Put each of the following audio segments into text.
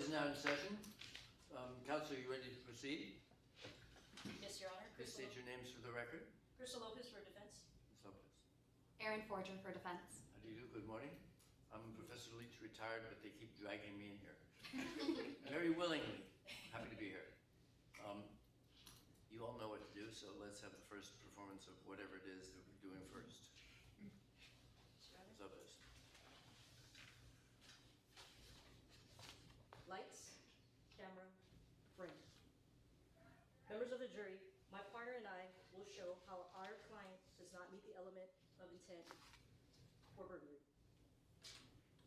is now in session. Counsel, are you ready to proceed? Yes, Your Honor. Please state your names for the record. Crystal Lopez for defense. Ms. Lopez. Aaron Forger for defense. How do you do? Good morning. I'm Professor Leach, retired, but they keep dragging me in here. Very willingly. Happy to be here. You all know what to do, so let's have the first performance of whatever it is that we're doing first. Ms. Lopez. Lights, camera, frame. Members of the jury, my partner and I will show how our client does not meet the element of intent for burglary.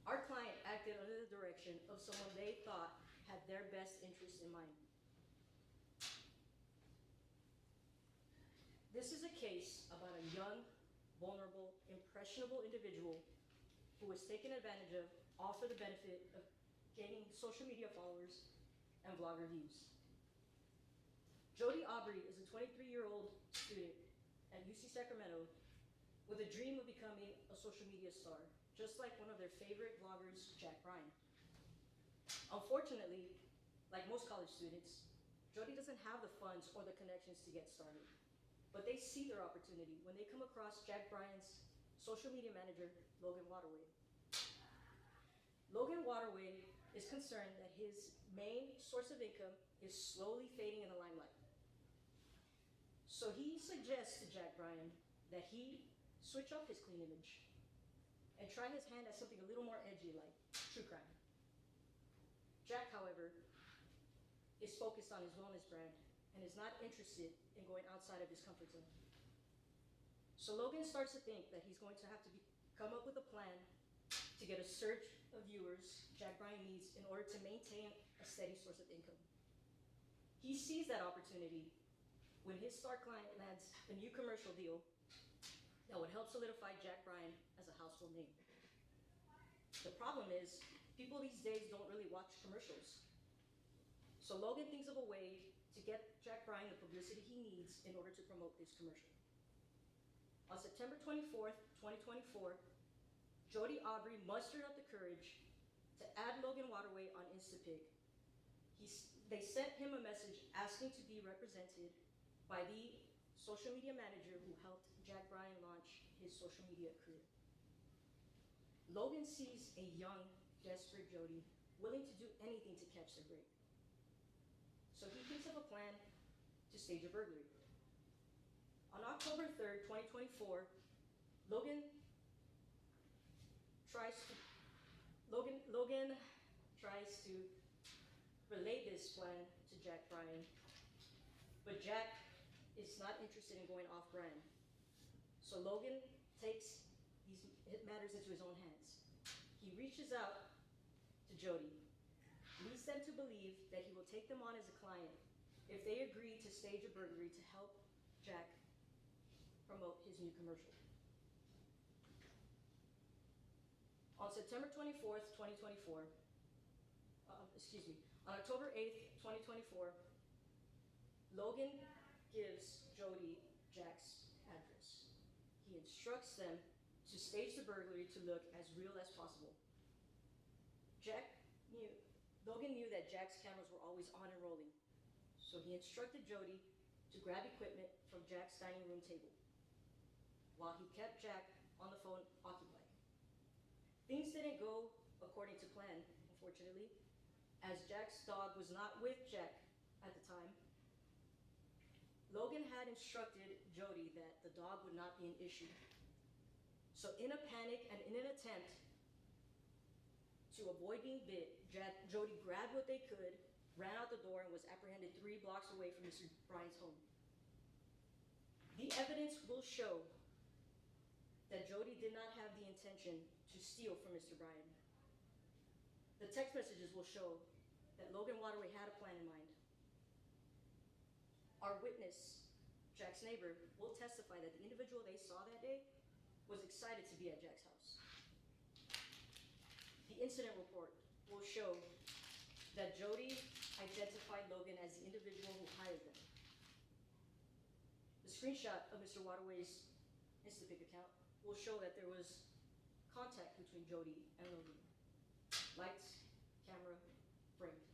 Our client acted under the direction of someone they thought had their best interest in mind. This is a case about a young, vulnerable, impressionable individual who was taken advantage of, all for the benefit of gaining social media followers and vlogger views. Jody Aubrey is a 23-year-old student at UC Sacramento with a dream of becoming a social media star, just like one of their favorite vloggers, Jack Bryan. Unfortunately, like most college students, Jody doesn't have the funds or the connections to get started, but they see their opportunity when they come across Jack Bryan's social media manager, Logan Waterway. Logan Waterway is concerned that his main source of income is slowly fading in the limelight. So he suggests to Jack Bryan that he switch up his clean image and try his hand at something a little more edgy like true crime. Jack, however, is focused on his wellness brand and is not interested in going outside of his comfort zone. So Logan starts to think that he's going to have to come up with a plan to get a surge of viewers Jack Bryan needs in order to maintain a steady source of income. He sees that opportunity when his star client lands a new commercial deal that would help solidify Jack Bryan as a household name. The problem is, people these days don't really watch commercials. So Logan thinks of a way to get Jack Bryan the publicity he needs in order to promote this commercial. On September 24th, 2024, Jody Aubrey mustered up the courage to add Logan Waterway on Instapig. They sent him a message asking to be represented by the social media manager who helped Jack Bryan launch his social media career. Logan sees a young, desperate Jody willing to do anything to catch their break. So he thinks of a plan to stage a burglary. On October 3rd, 2024, Logan tries to relay this plan to Jack Bryan, but Jack is not interested in going off brand. So Logan takes these matters into his own hands. He reaches out to Jody, leads them to believe that he will take them on as a client if they agree to stage a burglary to help Jack promote his new commercial. On September 24th, 2024, on October 8th, 2024, Logan gives Jody Jack's address. He instructs them to stage the burglary to look as real as possible. Logan knew that Jack's cameras were always on and rolling, so he instructed Jody to grab equipment from Jack's dining room table, while he kept Jack on the phone occupied. Things didn't go according to plan, unfortunately, as Jack's dog was not with Jack at the time. Logan had instructed Jody that the dog would not be an issue. So in a panic and in an attempt to avoid being bit, Jody grabbed what they could, ran out the door, and was apprehended 3 blocks away from Mr. Bryan's home. The evidence will show that Jody did not have the intention to steal from Mr. Bryan. The text messages will show that Logan Waterway had a plan in mind. Our witness, Jack's neighbor, will testify that the individual they saw that day was excited to be at Jack's house. The incident report will show that Jody identified Logan as the individual who hired them. The screenshot of Mr. Waterway's Instapic account will show that there was contact between Jody and Logan. Lights, camera, framed.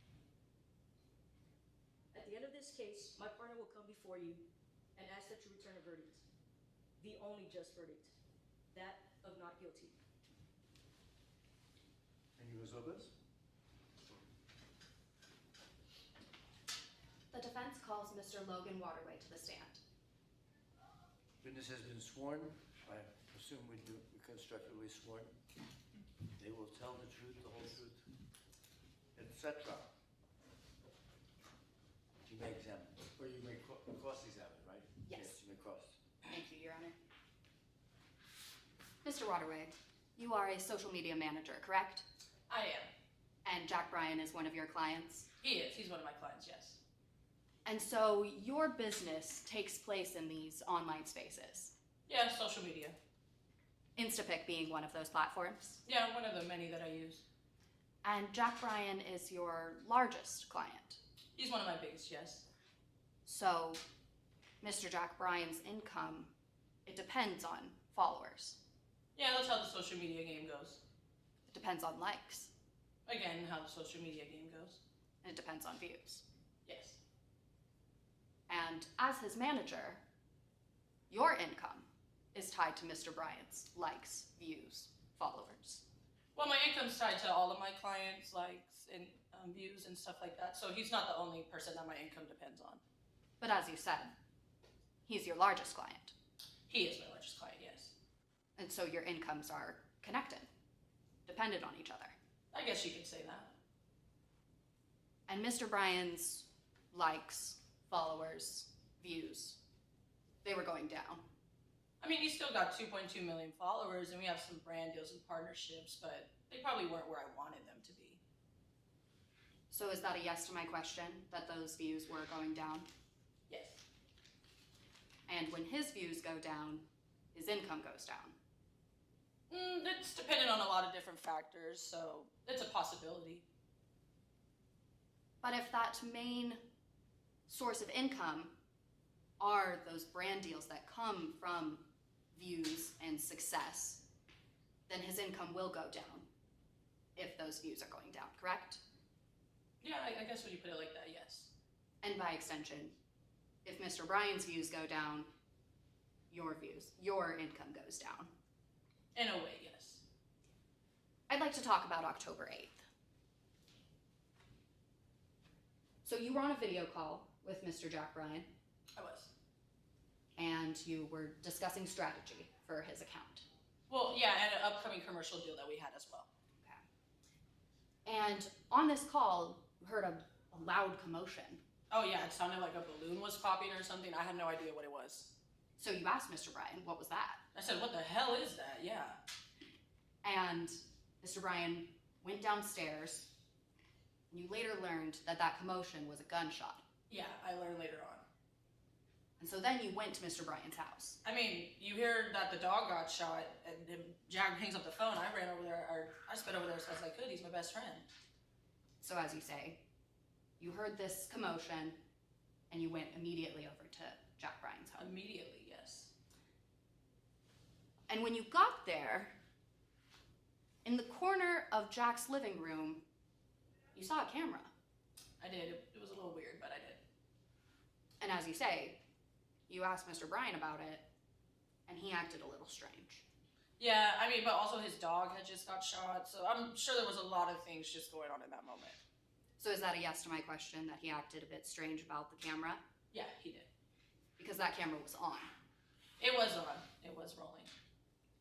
At the end of this case, my partner will come before you and ask that you return a verdict. The only just verdict. That of not guilty. And you, Ms. Lopez? The defense calls Mr. Logan Waterway to the stand. Witness has been sworn. I assume we do constructively sworn. They will tell the truth, the whole truth, etc. You may examine, or you may cross-examine, right? Yes. You may cross. Thank you, Your Honor. Mr. Waterway, you are a social media manager, correct? I am. And Jack Bryan is one of your clients? He is. He's one of my clients, yes. And so your business takes place in these online spaces? Yeah, social media. Instapic being one of those platforms? Yeah, one of the many that I use. And Jack Bryan is your largest client? He's one of my biggest, yes. So, Mr. Jack Bryan's income, it depends on followers. Yeah, that's how the social media game goes. It depends on likes. Again, how the social media game goes. And it depends on views. Yes. And as his manager, your income is tied to Mr. Bryan's likes, views, followers. Well, my income's tied to all of my clients' likes and views and stuff like that, so he's not the only person that my income depends on. But as you said, he's your largest client. He is my largest client, yes. And so your incomes are connected, dependent on each other. I guess you could say that. And Mr. Bryan's likes, followers, views, they were going down. I mean, he's still got 2.2 million followers, and we have some brand deals and partnerships, but they probably weren't where I wanted them to be. So is that a yes to my question, that those views were going down? Yes. And when his views go down, his income goes down. It's dependent on a lot of different factors, so it's a possibility. But if that main source of income are those brand deals that come from views and success, then his income will go down if those views are going down, correct? Yeah, I guess when you put it like that, yes. And by extension, if Mr. Bryan's views go down, your income goes down. In a way, yes. I'd like to talk about October 8th. So you were on a video call with Mr. Jack Bryan, I was. and you were discussing strategy for his account. Well, yeah, and an upcoming commercial deal that we had as well. Okay. And on this call, you heard a loud commotion. Oh yeah, it sounded like a balloon was popping or something. I had no idea what it was. So you asked Mr. Bryan, what was that? I said, what the hell is that? Yeah. And Mr. Bryan went downstairs, and you later learned that that commotion was a gunshot. Yeah, I learned later on. And so then you went to Mr. Bryan's house. I mean, you hear that the dog got shot, and then Jack hangs up the phone. I ran over there, or I sped over there as fast as I could. He's my best friend. So as you say, you heard this commotion, and you went immediately over to Jack Bryan's home. Immediately, yes. And when you got there, in the corner of Jack's living room, you saw a camera. I did. It was a little weird, but I did. And as you say, you asked Mr. Bryan about it, and he acted a little strange. Yeah, I mean, but also his dog had just got shot, so I'm sure there was a lot of things just going on in that moment. So is that a yes to my question, that he acted a bit strange about the camera? Yeah, he did. Because that camera was on It was on. It was rolling.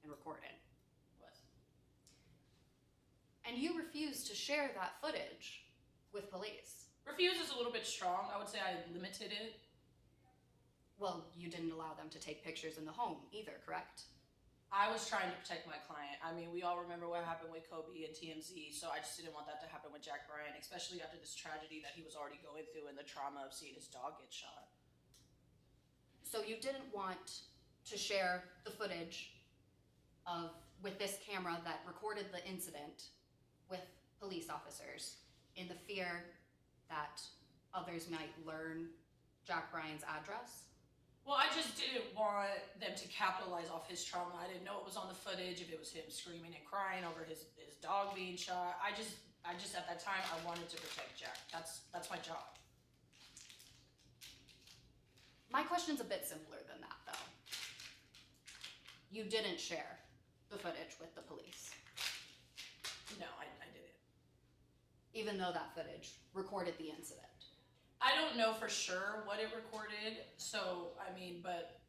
and recorded. It was. And you refused to share that footage with police. Refuse is a little bit strong. I would say I limited it. Well, you didn't allow them to take pictures in the home either, correct? I was trying to protect my client. I mean, we all remember what happened with Kobe and TMZ, so I just didn't want that to happen with Jack Bryan, especially after this tragedy that he was already going through and the trauma of seeing his dog get shot. So you didn't want to share the footage with this camera that recorded the incident with police officers in the fear that others might learn Jack Bryan's address? Well, I just didn't want them to capitalize off his trauma. I didn't know it was on the footage, if it was him screaming and crying over his dog being shot. I just I just, at that time, I wanted to protect Jack. That's my job. My question's a bit simpler than that, though. You didn't share the footage with the police, No, I didn't. even though that footage recorded the incident. I don't know for sure what it recorded, so, I mean, but,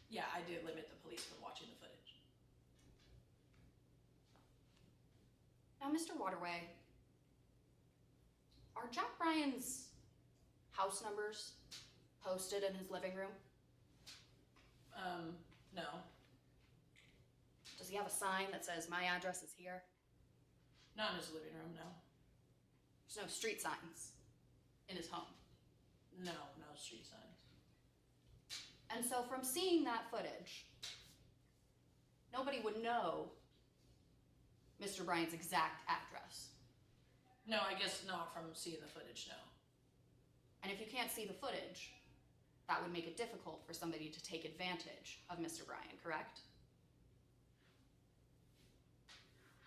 yeah, I did limit the police from watching the footage. Now, Mr. Waterway, are Jack Bryan's house numbers posted in his living room? No. Does he have a sign that says, "My address is here"? Not in his living room, no. There's no street signs in his home. No street signs. And so from seeing that footage, nobody would know Mr. Bryan's exact address. No, I guess not from seeing the footage, no. And if you can't see the footage, that would make it difficult for somebody to take advantage of Mr. Bryan, correct?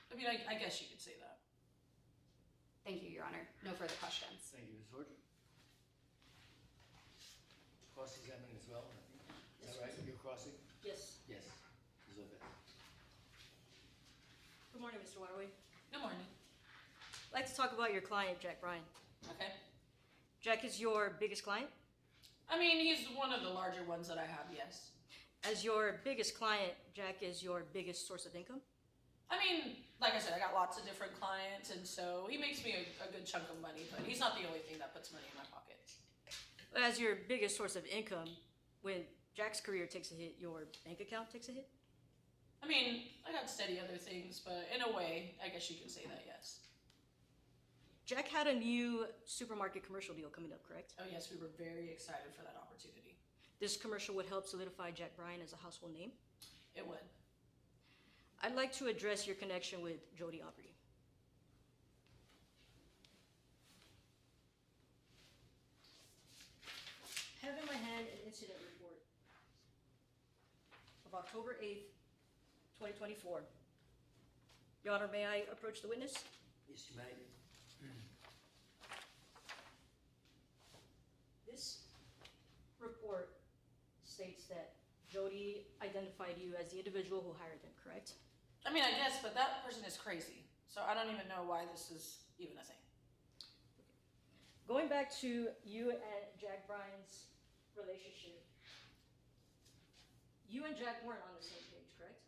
I mean, I guess you could say that. Thank you, Your Honor. No further questions. Thank you, Ms. Horton. Cross-examining as well, I think. Is that right? You're crossing? Yes. Yes. Ms. Lopez. Good morning, Mr. Waterway. Good morning. I'd like to talk about your client, Jack Bryan. Okay. Jack is your biggest client? I mean, he's one of the larger ones that I have, yes. As your biggest client, Jack is your biggest source of income? I mean, like I said, I got lots of different clients, and so he makes me a good chunk of money, but he's not the only thing that puts money in my pocket. As your biggest source of income, when Jack's career takes a hit, your bank account takes a hit? I mean, I got steady other things, but in a way, I guess you can say that, yes. Jack had a new supermarket commercial deal coming up, correct? Oh yes, we were very excited for that opportunity. This commercial would help solidify Jack Bryan as a household name. It would. I'd like to address your connection with Jody Aubrey. I have in my hand an incident report of October 8th, 2024. Your Honor, may I approach the witness? Yes, you may. This report states that Jody identified you as the individual who hired them, correct? I mean, I guess, but that person is crazy, so I don't even know why this is even a thing. Going back to you and Jack Bryan's relationship, you and Jack weren't on the same page, correct?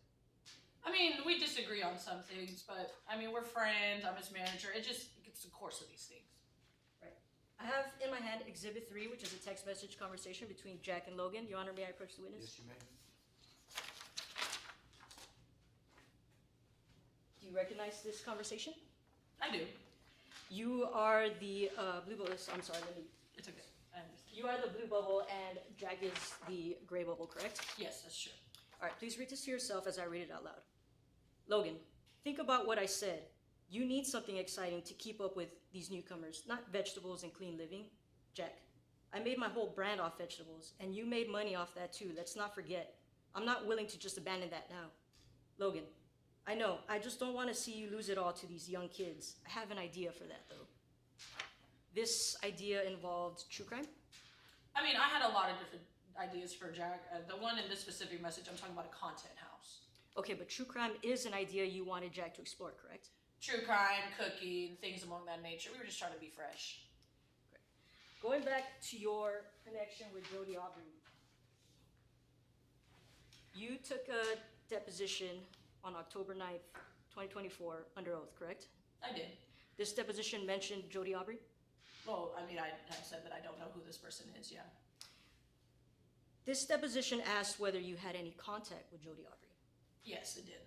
I mean, we disagree on some things, but I mean, we're friends. I'm his manager. It's the course of these things. Right. I have in my hand Exhibit 3, which is a text message conversation between Jack and Logan. Your Honor, may I approach the witness? Yes, you may. Do you recognize this conversation? I do. You are the blue bubble. I'm sorry, let me. It's okay. I understand. You are the blue bubble, and Jack is the gray bubble, correct? Yes, that's true. All right, please read this to yourself as I read it out loud. Logan, think about what I said. You need something exciting to keep up with these newcomers, not vegetables and clean living. Jack, I made my whole brand off vegetables, and you made money off that too. Let's not forget. I'm not willing to just abandon that now. Logan, I know, I just don't want to see you lose it all to these young kids. I have an idea for that, though. This idea involved true crime? I mean, I had a lot of different ideas for Jack. The one in this specific message, I'm talking about a content house. Okay, but true crime is an idea you wanted Jack to explore, correct? True crime, cooking, things along that nature. We were just trying to be fresh. Going back to your connection with Jody Aubrey, you took a deposition on October 9th, 2024, under oath, correct? I did. This deposition mentioned Jody Aubrey? Well, I mean, I said that I don't know who this person is, yeah. This deposition asked whether you had any contact with Jody Aubrey. Yes, it did.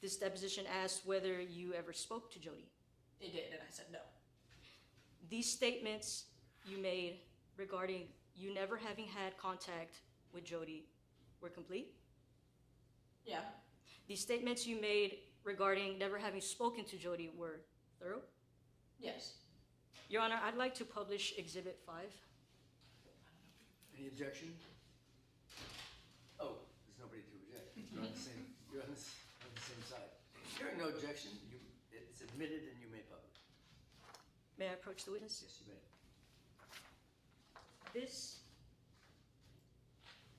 This deposition asked whether you ever spoke to Jody. It did, and I said no. These statements you made regarding you never having had contact with Jody were complete? Yeah. These statements you made regarding never having spoken to Jody were thorough? Yes. Your Honor, I'd like to publish Exhibit 5. Any objection? Oh, there's nobody to object. You're on the same, you're on the same side. Hearing no objection, it's admitted. submitted and you made public. May I approach the witness? Yes, you may. This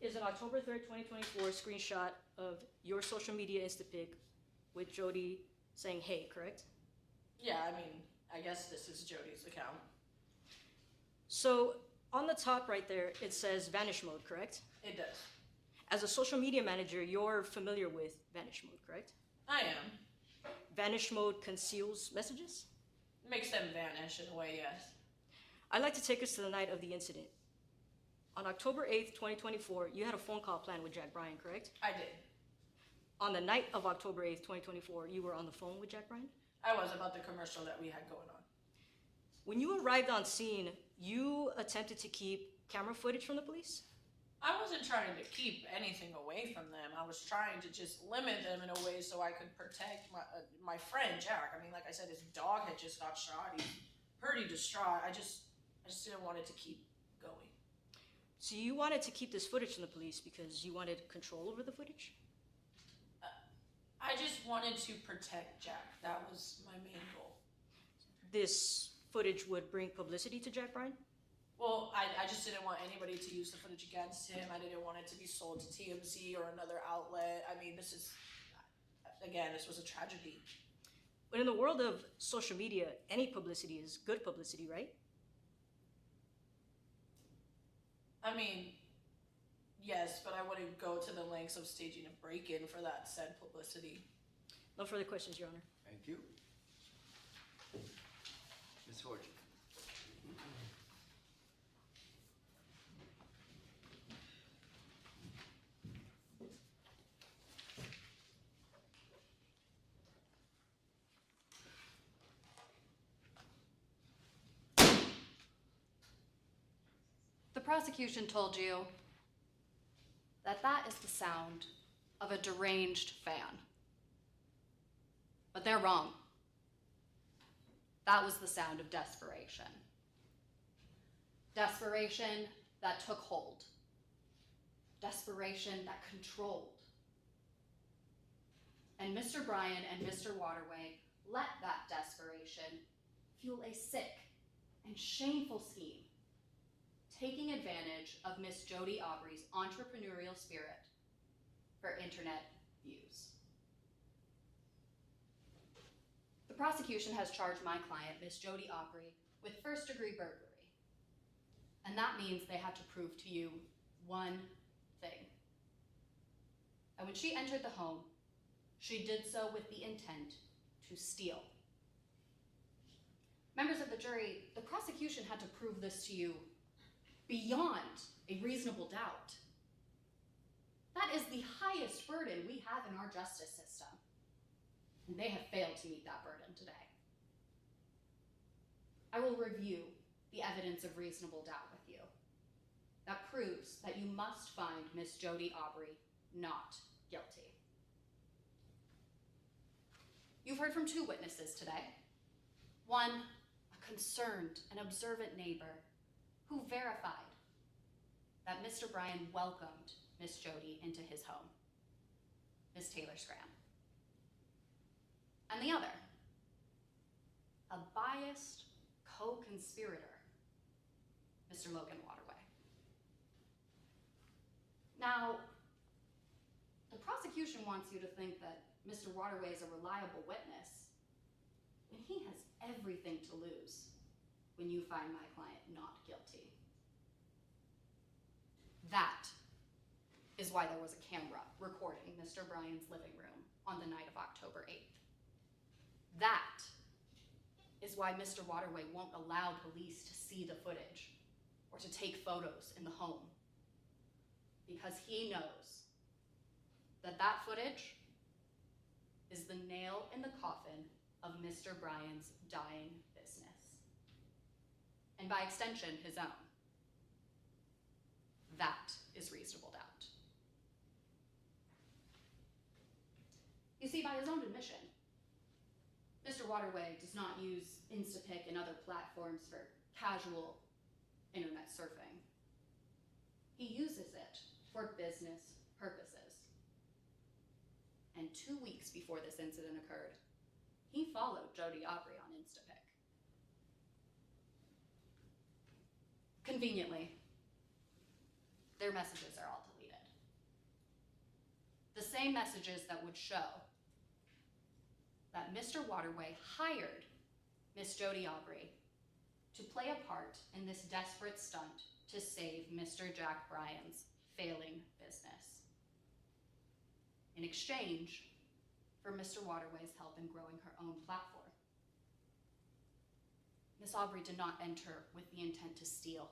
is an October 3rd, 2024 screenshot of your social media Instapic with Jody saying, hey, correct? Yeah, I mean, I guess this is Jody's account. So on the top right there, it says vanish mode, correct? It does. As a social media manager, you're familiar with vanish mode, correct? I am. Vanish mode conceals messages? Makes them vanish in a way, yes. I'd like to take us to the night of the incident. On October 8th, 2024, you had a phone call planned with Jack Bryan, correct? I did. On the night of October 8th, 2024, you were on the phone with Jack Bryan? I was about the commercial that we had going on. When you arrived on scene, you attempted to keep camera footage from the police? I wasn't trying to keep anything away from them. I was trying to just limit them in a way so I could protect my friend Jack. I mean, like I said, his dog had just got shot. He's pretty distraught. I just didn't want it to keep going. So you wanted to keep this footage from the police because you wanted control over the footage? I just wanted to protect Jack. That was my main goal. This footage would bring publicity to Jack Bryan? Well, I just didn't want anybody to use the footage against him. I didn't want it to be sold to TMZ or another outlet. I mean, this was a tragedy. But in the world of social media, any publicity is good publicity, right? I mean, yes, but I wouldn't go to the lengths of staging a break-in for that said publicity. No further questions, Your Honor. Thank you. Ms. Fortune. The prosecution told you that that is the sound of a deranged fan. But they're wrong. That was the sound of desperation. Desperation that took hold. Desperation that controlled. And Mr. Bryan and Mr. Waterway let that desperation fuel a sick and shameful scheme, taking advantage of Miss Jody Aubrey's entrepreneurial spirit for internet views. The prosecution has charged my client, Miss Jody Aubrey, with first-degree burglary. And that means they had to prove to you one thing. And when she entered the home, she did so with the intent to steal. Members of the jury, the prosecution had to prove this to you beyond a reasonable doubt. That is the highest burden we have in our justice system. And they have failed to meet that burden today. I will review the evidence of reasonable doubt with you. That proves that you must find Miss Jody Aubrey not guilty. You've heard from two witnesses today. One, a concerned and observant neighbor who verified that Mr. Bryan welcomed Miss Jody into his home, Miss Taylor Scran. And the other, a biased co-conspirator, Mr. Logan Waterway. Now, the prosecution wants you to think that Mr. Waterway is a reliable witness when he has everything to lose when you find my client not guilty. That is why there was a camera recording Mr. Bryan's living room on the night of October 8th. That is why Mr. Waterway won't allow police to see the footage or to take photos in the home, because he knows that that footage is the nail in the coffin of Mr. Bryan's dying business, and by extension, his own. That is reasonable doubt. You see, by his own admission, Mr. Waterway does not use Instapic and other platforms for casual internet surfing. He uses it for business purposes. And 2 weeks before this incident occurred, he followed Jody Aubrey on Instapic. Conveniently, their messages are all deleted. The same messages that would show that Mr. Waterway hired Miss Jody Aubrey to play a part in this desperate stunt to save Mr. Jack Bryan's failing business, in exchange for Mr. Waterway's help in growing her own platform. Miss Aubrey did not enter with the intent to steal.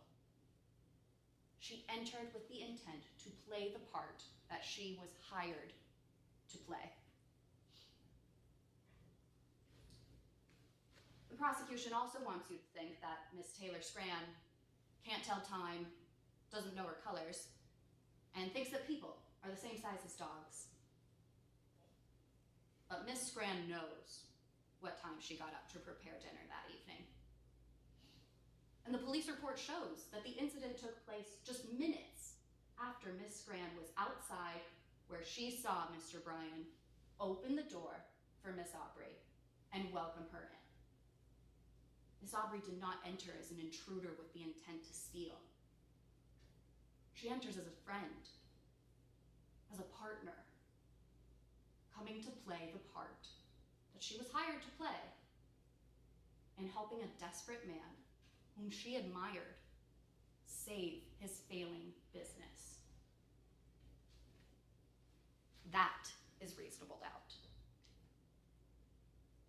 She entered with the intent to play the part that she was hired to play. The prosecution also wants you to think that Miss Taylor Scran can't tell time, doesn't know her colors, and thinks that people are the same size as dogs. But Miss Scran knows what time she got up to prepare dinner that evening. And the police report shows that the incident took place just minutes after Miss Scran was outside where she saw Mr. Bryan open the door for Miss Aubrey and welcome her in. Miss Aubrey did not enter as an intruder with the intent to steal. She enters as a friend, as a partner, coming to play the part that she was hired to play, and helping a desperate man whom she admired save his failing business. That is reasonable doubt.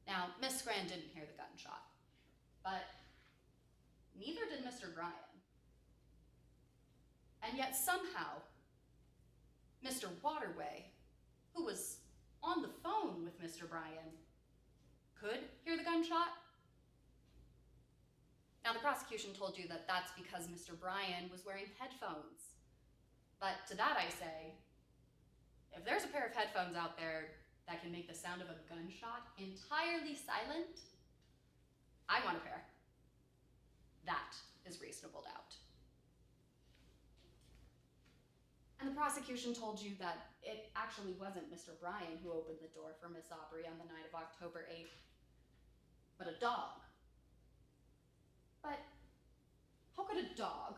Now, Miss Scran didn't hear the gunshot, but neither did Mr. Bryan. And yet somehow, Mr. Waterway, who was on the phone with Mr. Bryan, could hear the gunshot. Now, the prosecution told you that that's because Mr. Bryan was wearing headphones. But to that I say, if there's a pair of headphones out there that can make the sound of a gunshot entirely silent, I want a pair. That is reasonable doubt. And the prosecution told you that it actually wasn't Mr. Bryan who opened the door for Miss Aubrey on the night of October 8th, but a dog. But how could a dog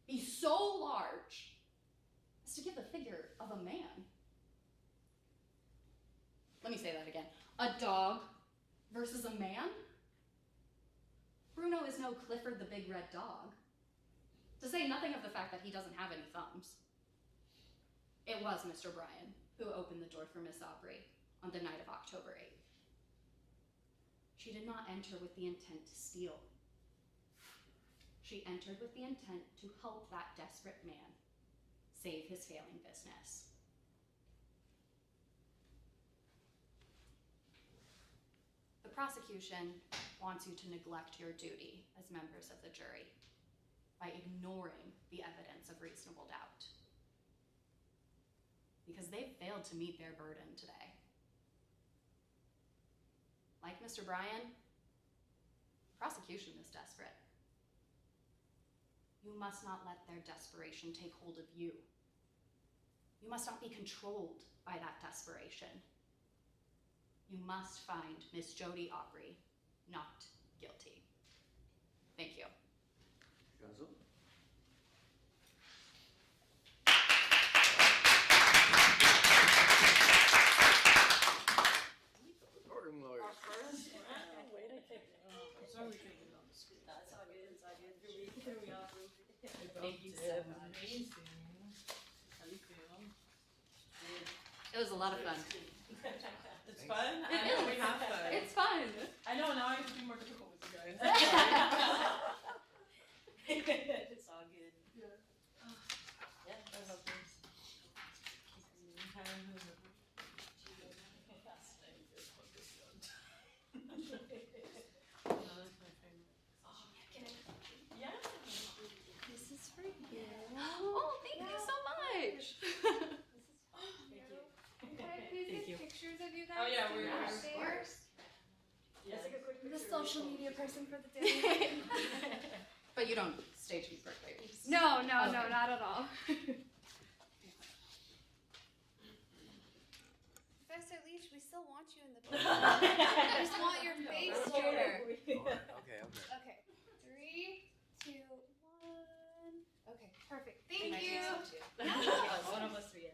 be so large as to give the figure of a man? Let me say that again. A dog versus a man? Bruno is no Clifford the Big Red Dog. To say nothing of the fact that he doesn't have any thumbs. It was Mr. Bryan who opened the door for Miss Aubrey on the night of October 8th. She did not enter with the intent to steal. She entered with the intent to help that desperate man save his failing business. The prosecution wants you to neglect your duty as members of the jury by ignoring the evidence of reasonable doubt, because they failed to meet their burden today. Like Mr. Bryan, prosecution is desperate. You must not let their desperation take hold of you. You must not be controlled by that desperation. You must find Miss Jody Aubrey not guilty. Thank you. Counsel? Courtroom lawyers. Our first? Wait, I think. Sorry, we couldn't get it on the screen. That's all good, it's all good. Here we are. Thank you so much. Amazing. How do you feel? It was a lot of fun. It's fun? It I know is. we have fun. It's fun. I know, now I have to be more difficult with you guys. It's all good. Yeah. Yeah. I love this. Yeah. This is for you. Oh, thank you so much. Can I please Thank get you. pictures of you guys? Oh, yeah, to we're- put Yeah, up of there? course. Let's take a quick The picture. social media person for the day. But you don't stage me birthday. No, no, no, Okay. not at all. Professor Leach, we still want you in the picture. I just want your face here. Okay, okay. Okay. 3, 2, 1. Okay, perfect. Thank you. One of us three.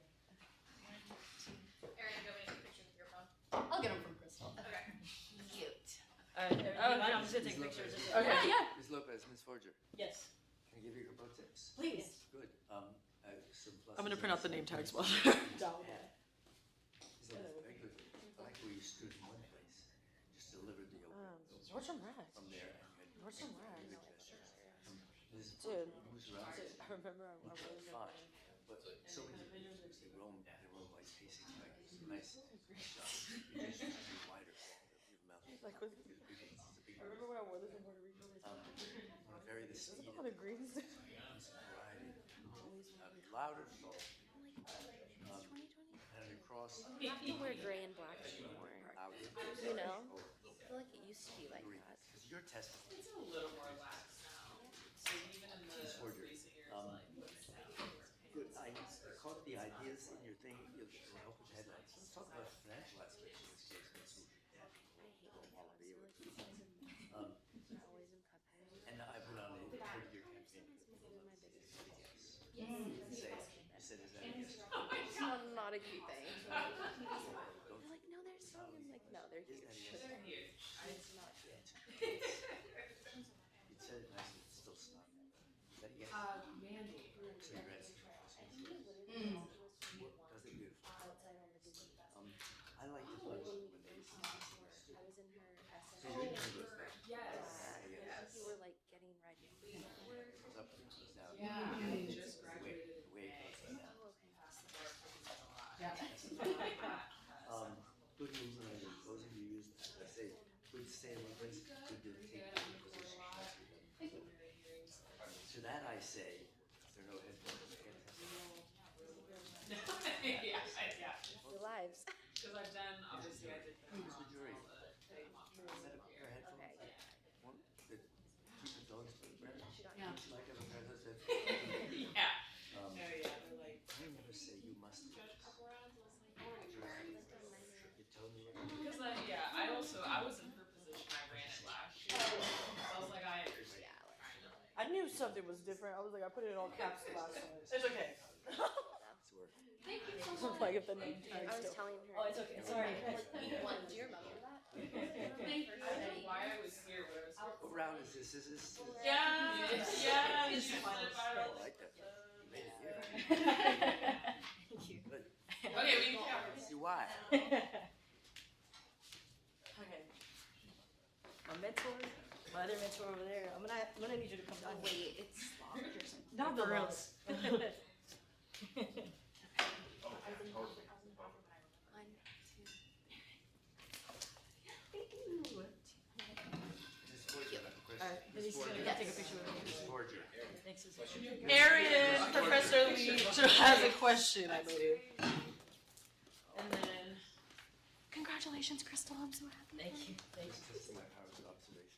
Erin, go in and take pictures with your phone. I'll get them from Crystal. Okay. Cute. I'm just gonna take pictures. Okay. Yeah. Ms. Lopez, Ms. Forger, Yes. can I give you a couple of tips? Please. Good. Some pluses I'm gonna print out the name tags while So very good. I like where you stood in one place, just delivered the Where's some rags? from there and then. Where's some rags? Ms. Dude. Moves around. I remember I was Fine, but so many they roam like pacing like nice shot. You just be wider. Your mouth. like with, I remember when I wore this in Puerto Rico. I want to vary the speed. All the greens. Variety. Louder soul. And across. You have to wear gray and black anymore. Louder. You know? Oh, I feel like it used to be like green. that. Because you're testing. It's a little more lax now. So even in the Disorder. recent years, Um, like, Good. I caught the ideas in your thing. It'll help with headlines. Let's talk about financial aspects of this case. I hate the quality. I feel like it's always in Cuphead. And I put on a 30-year campaign. This is my biggest Say, you said, is that a yes? It's not a cute thing. Don't. They're like, no, they're strong. I'm like, no, they're huge. It's not cute. You said it nicely. It's still snot. Is that a yes? Mandy. Congrats. Does it beautiful. I like the ones when they. I was in her So you're in essay. English, right? Yes. You were like getting ready. Goes up, goes down. Yeah, I just The way graduated. the way it goes down. Oh, okay. Yeah. Good movement and closing you use, I say, good statements, good to take the position. To that I say, if there are no headphones, Yeah. Your lives. Because I've done, obviously, I did. who's the jury? Set up a pair of Okay. headphones. One that keep the dogs from the breath. Yeah. Would you like to have a pair of those headphones? Yeah. Um, No, yeah, they're like. I never say you must. You told me. Because I was in her position, I ran it last year. So I was like, Yeah. I knew something was different. I was like, I put it in all caps the last time. it's okay. That's work. Like if the name I tag was still. telling her. Oh, it's okay. Sorry. One, do you remember that? I don't know why I was here, but I was. What round is this? Is this? Yeah. I like that. You made it here. Thank you. Good. Okay, we can count. See why? Okay. My mentor, my other mentor over there. I'm gonna need you to come down. Wait, it's locked or something. Not the girls. One, two. Ms. Forger, Alright, then he's gonna Yes. take a picture with me. Ms. Forger. Thanks, Susan. Erin, Professor Leach has a question, I believe. And then. Congratulations, Crystal. I'm so happy. Thank you. Thank you. Testing my powers of observation.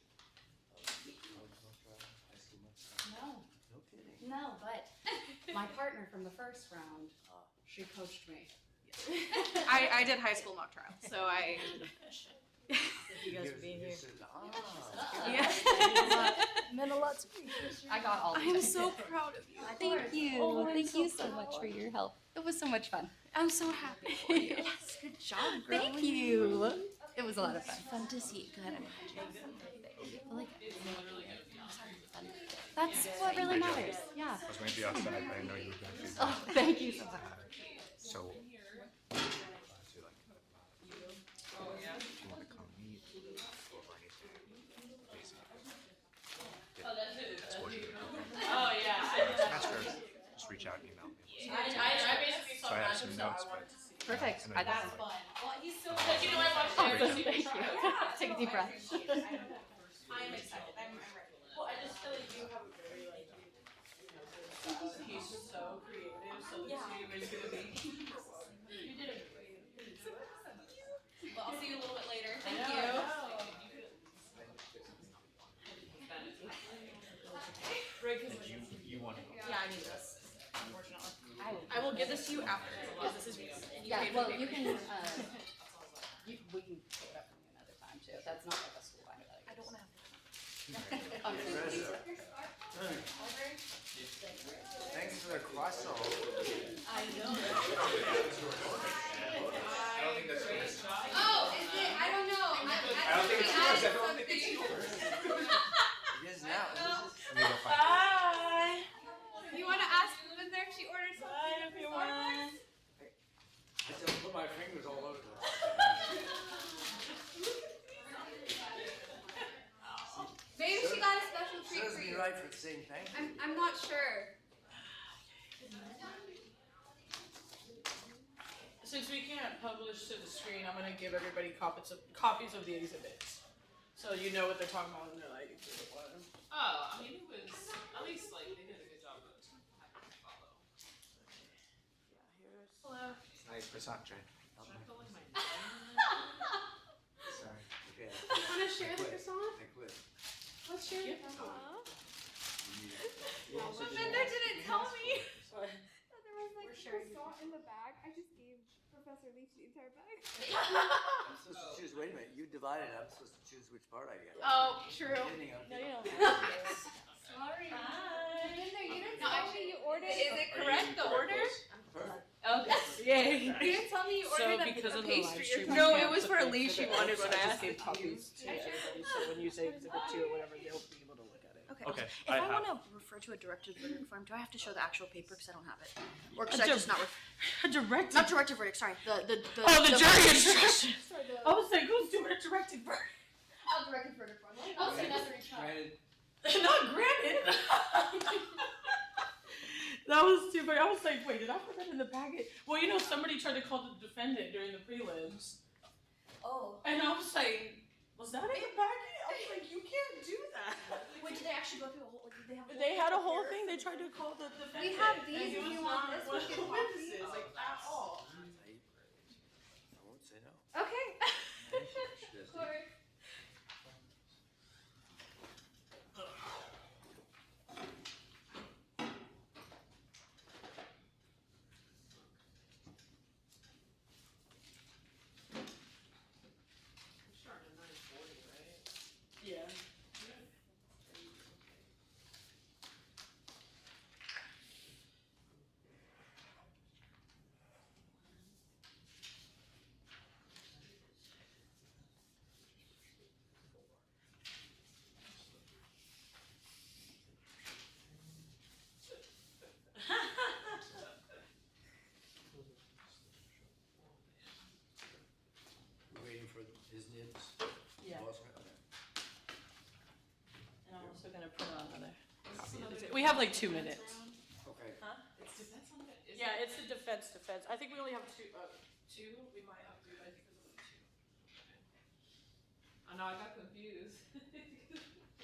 High school month trial? No, No kidding. no, but my partner from the first round, she coached me. I did high school mock trial, so I. Thank you guys for being here. Yeah. Meant a lot to me. I got all the I'm tips. so proud of you. Thank you. Oh, I'm Thank so you so proud. much for your help. It was so much fun. I'm so happy for you. Yes, good job, girl. Thank you. It was a lot of fun. Fun to see. Good. Like, that's what really matters. Yeah. I was going to be outside, but I didn't know you were going to do Oh, thank you so much. So, to like, if you want to come meet or anything, basically, get exposure to the program. Oh, yeah. Ask her, just reach out, email me. I basically So I have some notes, but Perfect. and I then got it. Well, he's still. But you know, I watched Awesome. every Thank you. Take a deep breath. I am excited. I'm ready. Well, I just feel like you have a very like. He's so creative, so the two is gonna be. You did it. Well, I'll see you a little bit later. Thank Thank you. you. you want to go. Yeah, I need this. Unfortunately, I will give this to you after because this is. Yeah. Well, you can We can pull it up from you another time too. That's not like a school binder that I don't want to have. Thanks for the croissant. I know. Oh, is it? I don't know. I don't think it's yours. I don't think it's yours. It is now. Let me go find it. Bye. You want to ask Linda if she ordered something? Bye, everyone. I just put my fingers all over this. Maybe she got a special treat Serves for me you. right for saying thank you. I'm not sure. Since we can't publish to the screen, I'm gonna give everybody copies of the exhibits. So you know what they're talking about when they're like exhibit 1. Oh, I mean, it was at least like they did a good job of having me follow. Hello. Nice croissant, Jane. Should I put like my Sorry. Okay. Want to share the croissant? I quit. Let's share the Yeah. croissant. You also But did Linda that. didn't tell me What? that there was like croissant in the bag. I just gave Professor Leach the entire bag. I'm supposed to choose, wait a minute, you divided, I'm supposed to choose which part I get. Oh, true. I'm kidding, I'm No, kidding. you don't have to. Sorry. Bye. Linda, you didn't No, tell me you ordered. Is it correct, the order? Perfect. Okay. Yay. You didn't tell me you So ordered because a of the live pastry stream, or No, something. it was for Elise. She wanted when I I just asked gave it to copies to everybody. So when you say exhibit 2 or whatever, they'll be able to look at it. Okay. Okay, If I I, have. want to refer to a directed verdict form, do I have to show the actual paper because I don't have it, or should I just not? Directed. Not directed verdict. Sorry. The Oh, the jury instruction. For the I was like, who's doing a directed verdict? directed verdict form. I'll say another each time. Granted, Not granted. That was too funny. I was like, wait, did I put that in the packet? Well, you know, somebody tried to call the defendant during the prelims. Oh. And I was like, was that in the packet? I was like, you can't do that. Wait, did they actually go through a whole? Like, did they have? They had a whole thing. They tried to call the defendant. We have And these he if was you want not this. one We of the can witnesses, copy. like, at all. I won't say no. Okay. She does. Sorry. Starting at 9:40, right? Yeah. We're waiting for his nibs. Yeah. Boss man, okay. And I'm also gonna put on another copy of it. We have like 2 minutes. Okay. It's defense on it. Is Yeah, it- it's the defense. I think we only have two. We might have to. I think it's only 2. Oh no, I got confused.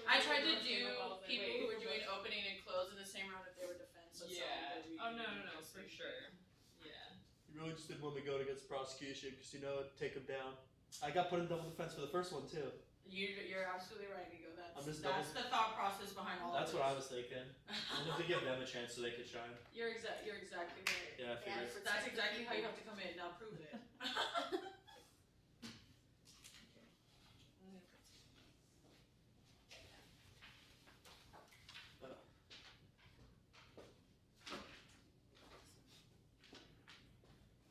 I tried to do I was like, people wait, who were doing opening and close in the same round if they were defense. So Yeah. something that we Oh can no, do for sure. Yeah. You really just didn't want me to go against prosecution because you know it'd take him down. I got put in double defense for the first one too. You're absolutely right, Nico. I'm just That's the thought process behind all That's of what I this. was thinking. I wanted to give them a chance so they could shine. You're exactly right. Yeah, I figured. That's exactly how you have to come in. Now prove it.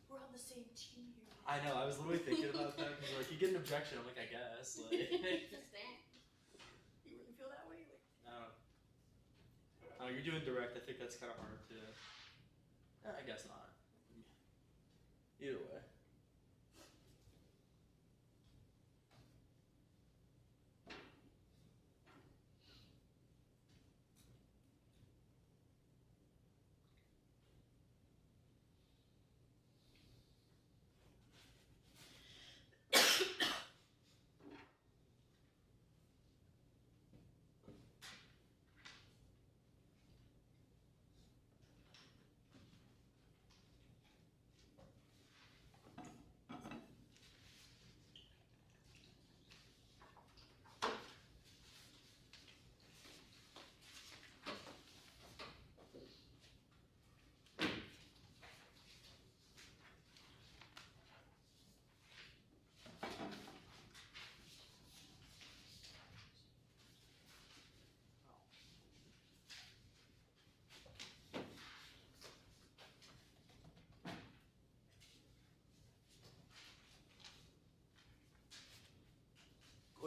We're on the same team here. I know. I was literally thinking about that because like you get an objection. I'm like, I guess. Like, You really feel that way? Like, oh, you're doing direct. I think that's kind of hard to. I guess not. Either way.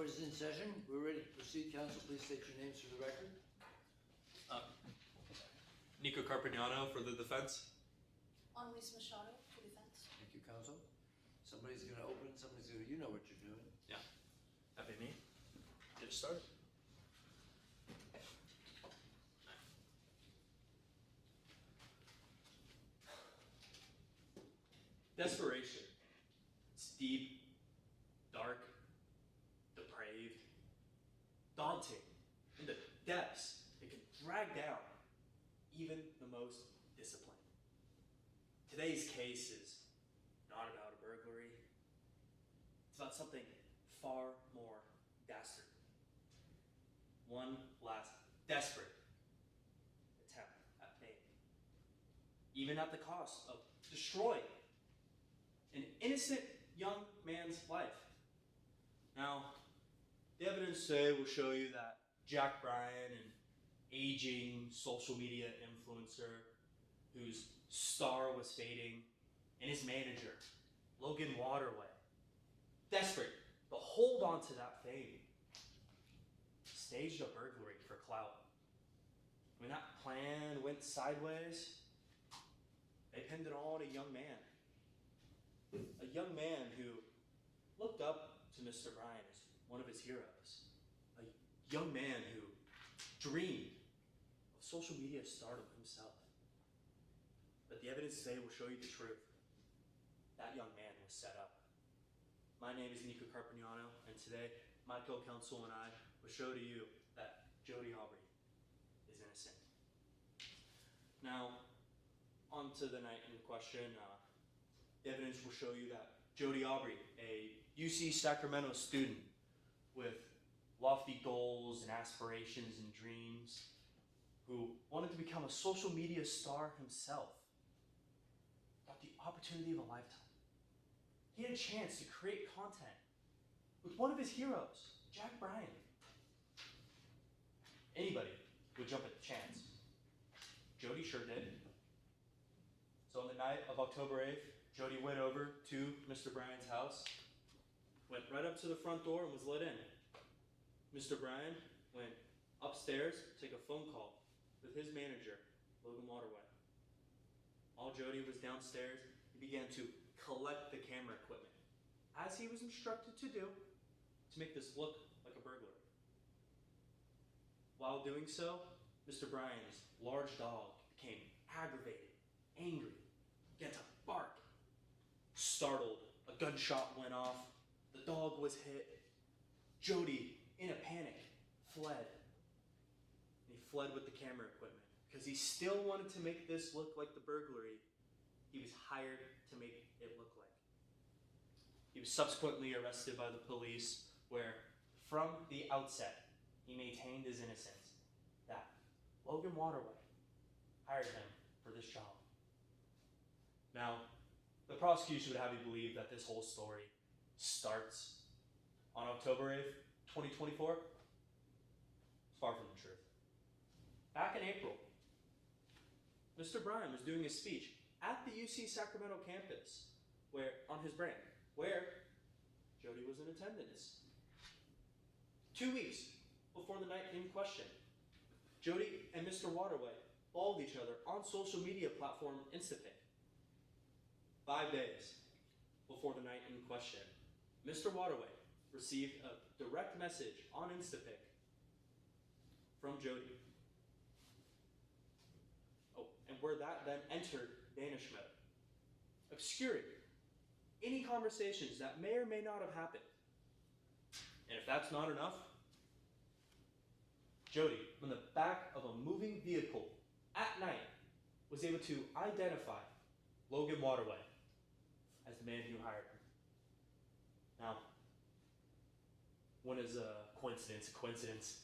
is in session. We're ready to proceed. Counsel, please state your names for the record. Nico Carpignano for the defense. Annalise Machado for defense. Thank you, counsel. Somebody's gonna open, somebody's gonna, you know what you're doing. That'd be me. Get it started. Desperation. It's deep, dark, depraved, daunting. In the depths, it can drag down even the most disciplined. Today's case is not about a burglary. It's about something far more dastardly. One last desperate attempt at fame. Even at the cost of destroying an innocent young man's life. Now, the evidence today will show you that Jack Bryan, an aging social media influencer whose star was fading, and his manager, Logan Waterway, desperate to hold on to that fame, staged a burglary for clout. When that plan went sideways, they pinned it all on a young man. A young man who looked up to Mr. Bryan as one of his heroes. A young man who dreamed of social media stardom himself. But the evidence today will show you the truth. That young man was set up. My name is Nico Carpignano, and today my co-counsel and I will show to you that Jody Aubrey is innocent. Now, on to the night in question. The evidence will show you that Jody Aubrey, a UC Sacramento student with lofty goals and aspirations and dreams, who wanted to become a social media star himself, got the opportunity of a lifetime. He had a chance to create content with one of his heroes, Jack Bryan. Anybody would jump at the chance. Jody sure did. So on the night of October 8th, Jody went over to Mr. Bryan's house, went right up to the front door and was let in. Mr. Bryan went upstairs to take a phone call with his manager, Logan Waterway. While Jody was downstairs, he began to collect the camera equipment, as he was instructed to do, to make this look like a burglary. While doing so, Mr. Bryan's large dog became aggravated, angry, began to bark. Startled, a gunshot went off, the dog was hit. Jody, in a panic, fled. And he fled with the camera equipment because he still wanted to make this look like the burglary he was hired to make it look like. He was subsequently arrested by the police, where from the outset he maintained his innocence, that Logan Waterway hired him for this job. Now, the prosecution would have you believe that this whole story starts on October 8th, 2024. It's far from the truth. Back in April, Mr. Bryan was doing a speech at the UC Sacramento campus, on his brand, where Jody was in attendance. 2 weeks before the night in question, Jody and Mr. Waterway followed each other on social media platform Instapic. 5 days before the night in question, Mr. Waterway received a direct message on Instapic from Jody. Oh, and where that then entered vanish mode, obscuring any conversations that may or may not have happened. And if that's not enough, Jody, from the back of a moving vehicle at night, was able to identify Logan Waterway as the man who hired her. Now, when is a coincidence a coincidence?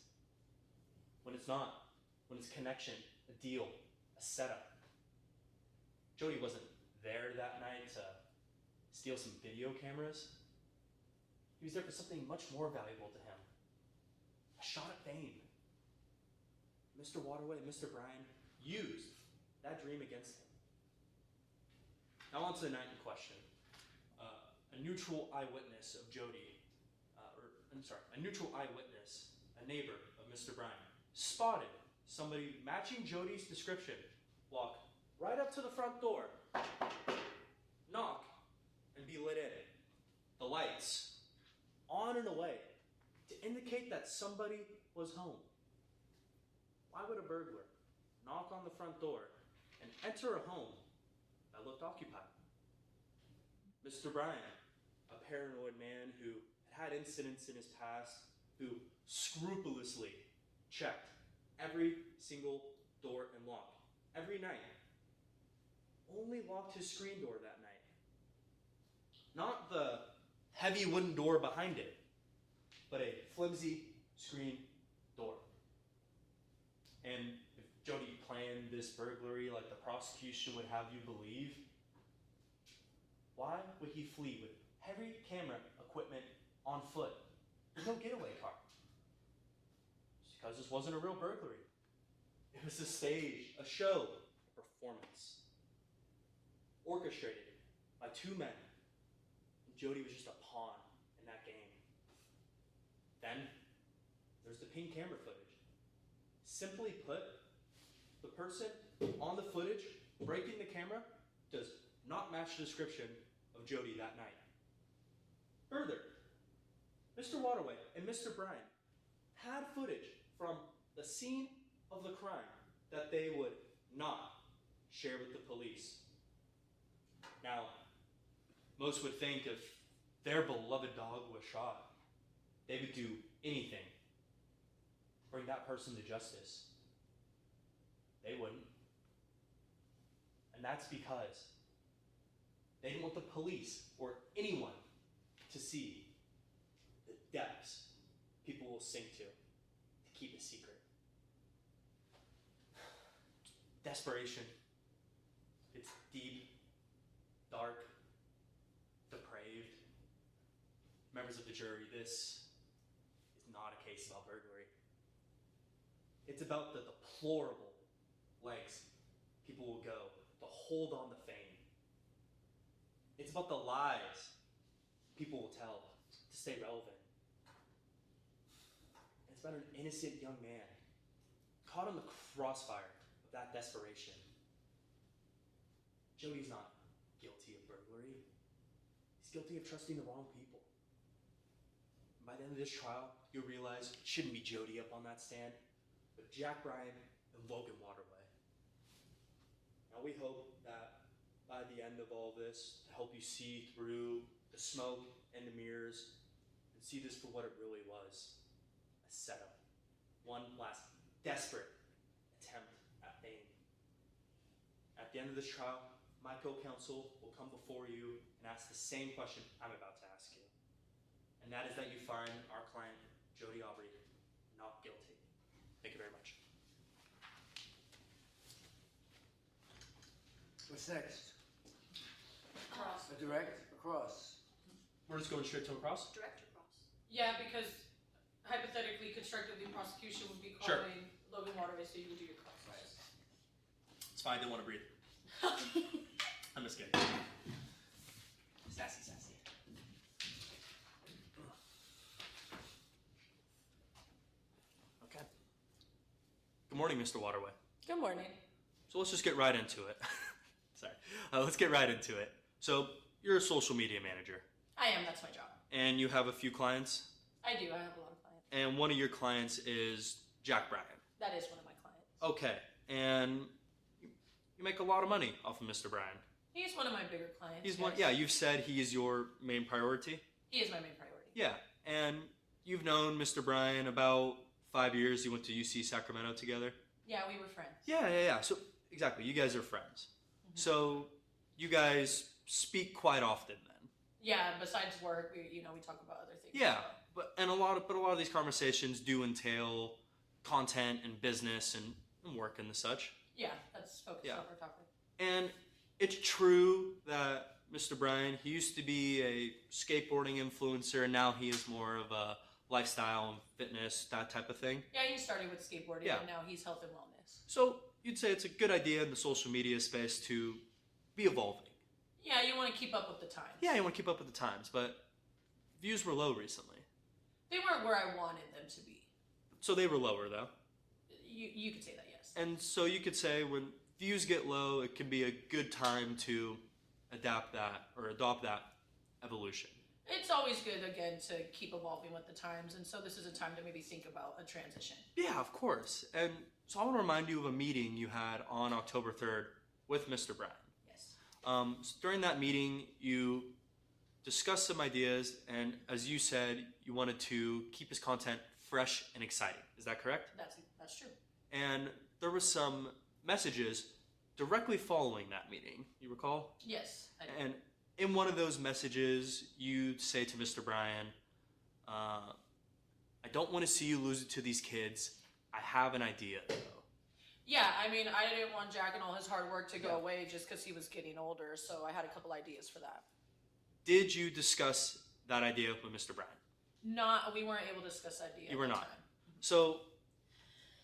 When it's not, when it's connection, a deal, a setup. Jody wasn't there that night to steal some video cameras. He was there for something much more valuable to him. A shot at fame. Mr. Waterway and Mr. Bryan used that dream against him. Now on to the night in question. A neutral eyewitness of Jody, or a a neutral eyewitness, a neighbor of Mr. Bryan, spotted somebody matching Jody's description walk right up to the front door, knock, and be let in. The lights on and away to indicate that somebody was home. Why would a burglar knock on the front door and enter a home that looked occupied? Mr. Bryan, a paranoid man who had incidents in his past, who scrupulously checked every single door and lock every night, only locked his screen door that night. Not the heavy wooden door behind it, but a flimsy screen door. And if Jody planned this burglary like the prosecution would have you believe, why would he flee with heavy camera equipment on foot with no getaway car? It's because this wasn't a real burglary. It was a stage, a show, a performance. Orchestrated by two men. And Jody was just a pawn in that game. Then there's the ping camera footage. Simply put, the person on the footage breaking the camera does not match the description of Jody that night. Further, Mr. Waterway and Mr. Bryan had footage from the scene of the crime that they would not share with the police. Now, most would think if their beloved dog was shot, they would do anything to bring that person to justice. They wouldn't. And that's because they didn't want the police or anyone to see the depths people will sink to keep it secret. Desperation. It's deep, dark, depraved. Members of the jury, this is not a case about burglary. It's about the deplorable lengths people will go to hold on to fame. It's about the lies people will tell to stay relevant. It's about an innocent young man caught in the crossfire of that desperation. Jody's not guilty of burglary. He's guilty of trusting the wrong people. And by the end of this trial, you'll realize it shouldn't be Jody up on that stand, but Jack Bryan and Logan Waterway. Now we hope that by the end of all this, to help you see through the smoke and the mirrors and see this for what it really was, a setup. One last desperate attempt at fame. At the end of this trial, my co-counsel will come before you and ask the same question I'm about to ask you. And that is that you find our client, Jody Aubrey, not guilty. Thank you very much. What's next? Cross. A direct across. We're just going straight to a cross? Direct or cross? Yeah, because hypothetically, constructively, prosecution would be Sure. calling Logan Waterway, so you would do your cross. Right. It's fine, I didn't want to breathe. I'm just kidding. Sassy, sassy. Okay. Good morning, Mr. Waterway. Good morning. So let's just get right into it. Sorry. Let's get right into it. So you're a social media manager, I am, that's my job. and you have a few clients, I do, I have a lot of clients. and one of your clients is Jack Bryan. That is one of my clients. Okay, and you make a lot of money off of Mr. Bryan. He's one of my bigger clients. He's one. yes. Yeah, you've said he is your main priority. He is my main priority. Yeah, and you've known Mr. Bryan about 5 years. You went to UC Sacramento together. Yeah, we were friends. Yeah. So exactly, you guys are friends. So you guys speak quite often then. Yeah, besides work, we talk about other things. Yeah, as well. but a lot of these conversations do entail content and business and work and the such. Yeah, that's focused Yeah. on our topic. And it's true that Mr. Bryan, he used to be a skateboarding influencer, and now he is more of a lifestyle and fitness, that type of thing. Yeah, he started with skateboarding, Yeah. and now he's health and wellness. So you'd say it's a good idea in the social media space to be evolving. Yeah, you want to keep up with the times. Yeah, you want to keep up with the times, but views were low recently. They weren't where I wanted them to be. So they were lower though. You could say that, yes. And so you could say when views get low, it can be a good time to adopt that evolution. It's always good, again, to keep evolving with the times, and so this is a time to maybe think about a transition. Yeah, of course. And so I want to remind you of a meeting you had on October 3rd with Mr. Brown. Yes. So during that meeting, you discussed some ideas, and as you said, you wanted to keep his content fresh and exciting. Is that correct? That's true. And there were some messages directly following that meeting. You recall? Yes, I do. And in one of those messages, you say to Mr. Bryan, I don't want to see you lose it to these kids. I have an idea, though. Yeah, I mean, I didn't want Jack and all his hard work to go away just because he was getting older, so I had a couple ideas for that. Did you discuss that idea with Mr. Bryan? We weren't able to discuss that idea. You were at that not. time. So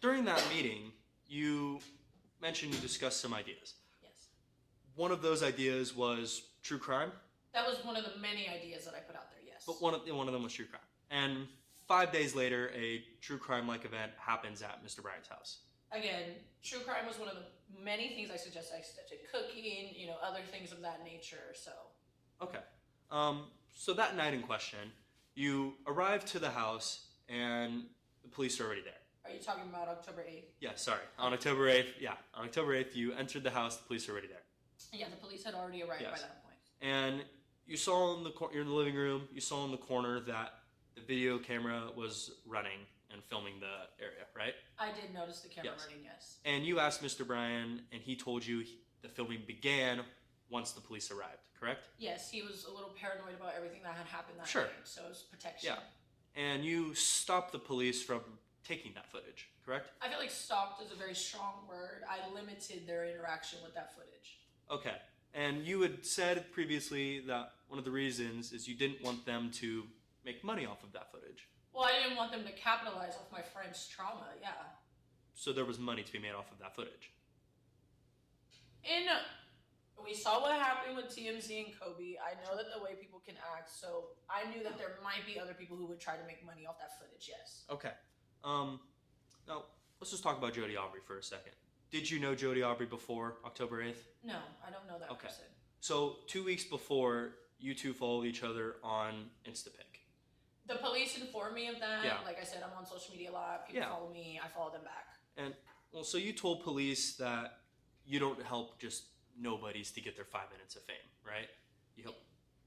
during that meeting, you mentioned you discussed some ideas. Yes. One of those ideas was true crime. That was one of the many ideas that I put out there, yes. But one of them was true crime. And 5 days later, a true crime-like event happens at Mr. Bryan's house. Again, true crime was one of the many things I suggested. I suggested cooking, other things of that nature, so. Okay. So that night in question, you arrive to the house and the police are already there. Are you talking about October 8th? Yeah, sorry. On October 8th, you entered the house, the police are already there. Yeah, the police had already arrived by that point. And you saw you're in the living room, you saw in the corner that the video camera was running and filming the area, right? I did notice the camera running, yes. And you asked Mr. Bryan, and he told you the filming began once the police arrived, correct? Yes, he was a little paranoid about everything that had happened that Sure. night, so it was protection. Yeah. And you stopped the police from taking that footage, correct? I feel like stopped is a very strong word. I limited their interaction with that footage. Okay. And you had said previously that one of the reasons is you didn't want them to make money off of that footage. Well, I didn't want them to capitalize off my friend's trauma, yeah. So there was money to be made off of that footage. We saw what happened with TMZ and Kobe. I know that the way people can act, so I knew that there might be other people who would try to make money off that footage, yes. Okay. Now, let's just talk about Jody Aubrey for a second. Did you know Jody Aubrey before October 8th? No, I don't know that Okay. person. So 2 weeks before, you two followed each other on Instapic. The police informed me of that. Yeah. Like I said, I'm on social media a lot. People follow me. I follow them back. And, well, so you told police that you don't help just nobodies to get their 5 minutes of fame, right? You help.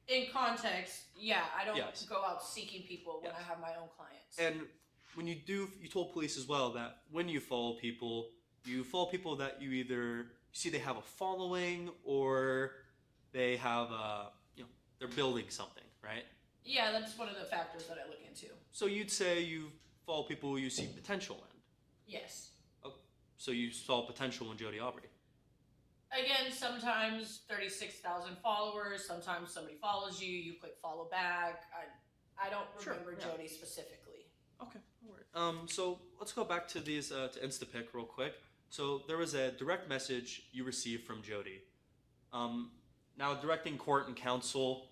In context, yeah, I don't Yes. go out seeking people when Yes. I have my own clients. And when you do, you told police as well that when you follow people that you either see they have a following or they have they're building something, right? Yeah, that's one of the factors that I look into. So you'd say you follow people who you see potential in. Yes. So you saw potential in Jody Aubrey. Again, sometimes 36,000 followers, sometimes somebody follows you, you click follow back. I don't remember Jody specifically. Okay, no worries. So let's go back to these to Instapic real quick. So there was a direct message you received from Jody. Now directing court and counsel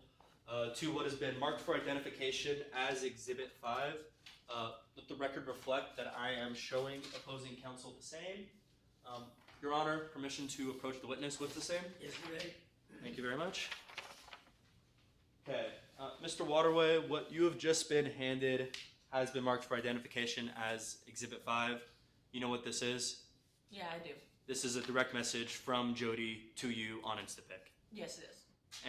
to what has been marked for identification as Exhibit 5. Let the record reflect that I am showing opposing counsel the same. Your Honor, permission to approach the witness with the same? Yes, you may. Thank you very much. Okay, Mr. Waterway, what you have just been handed has been marked for identification as Exhibit 5. You know what this is? Yeah, I do. This is a direct message from Jody to you on Instapic. Yes, it is.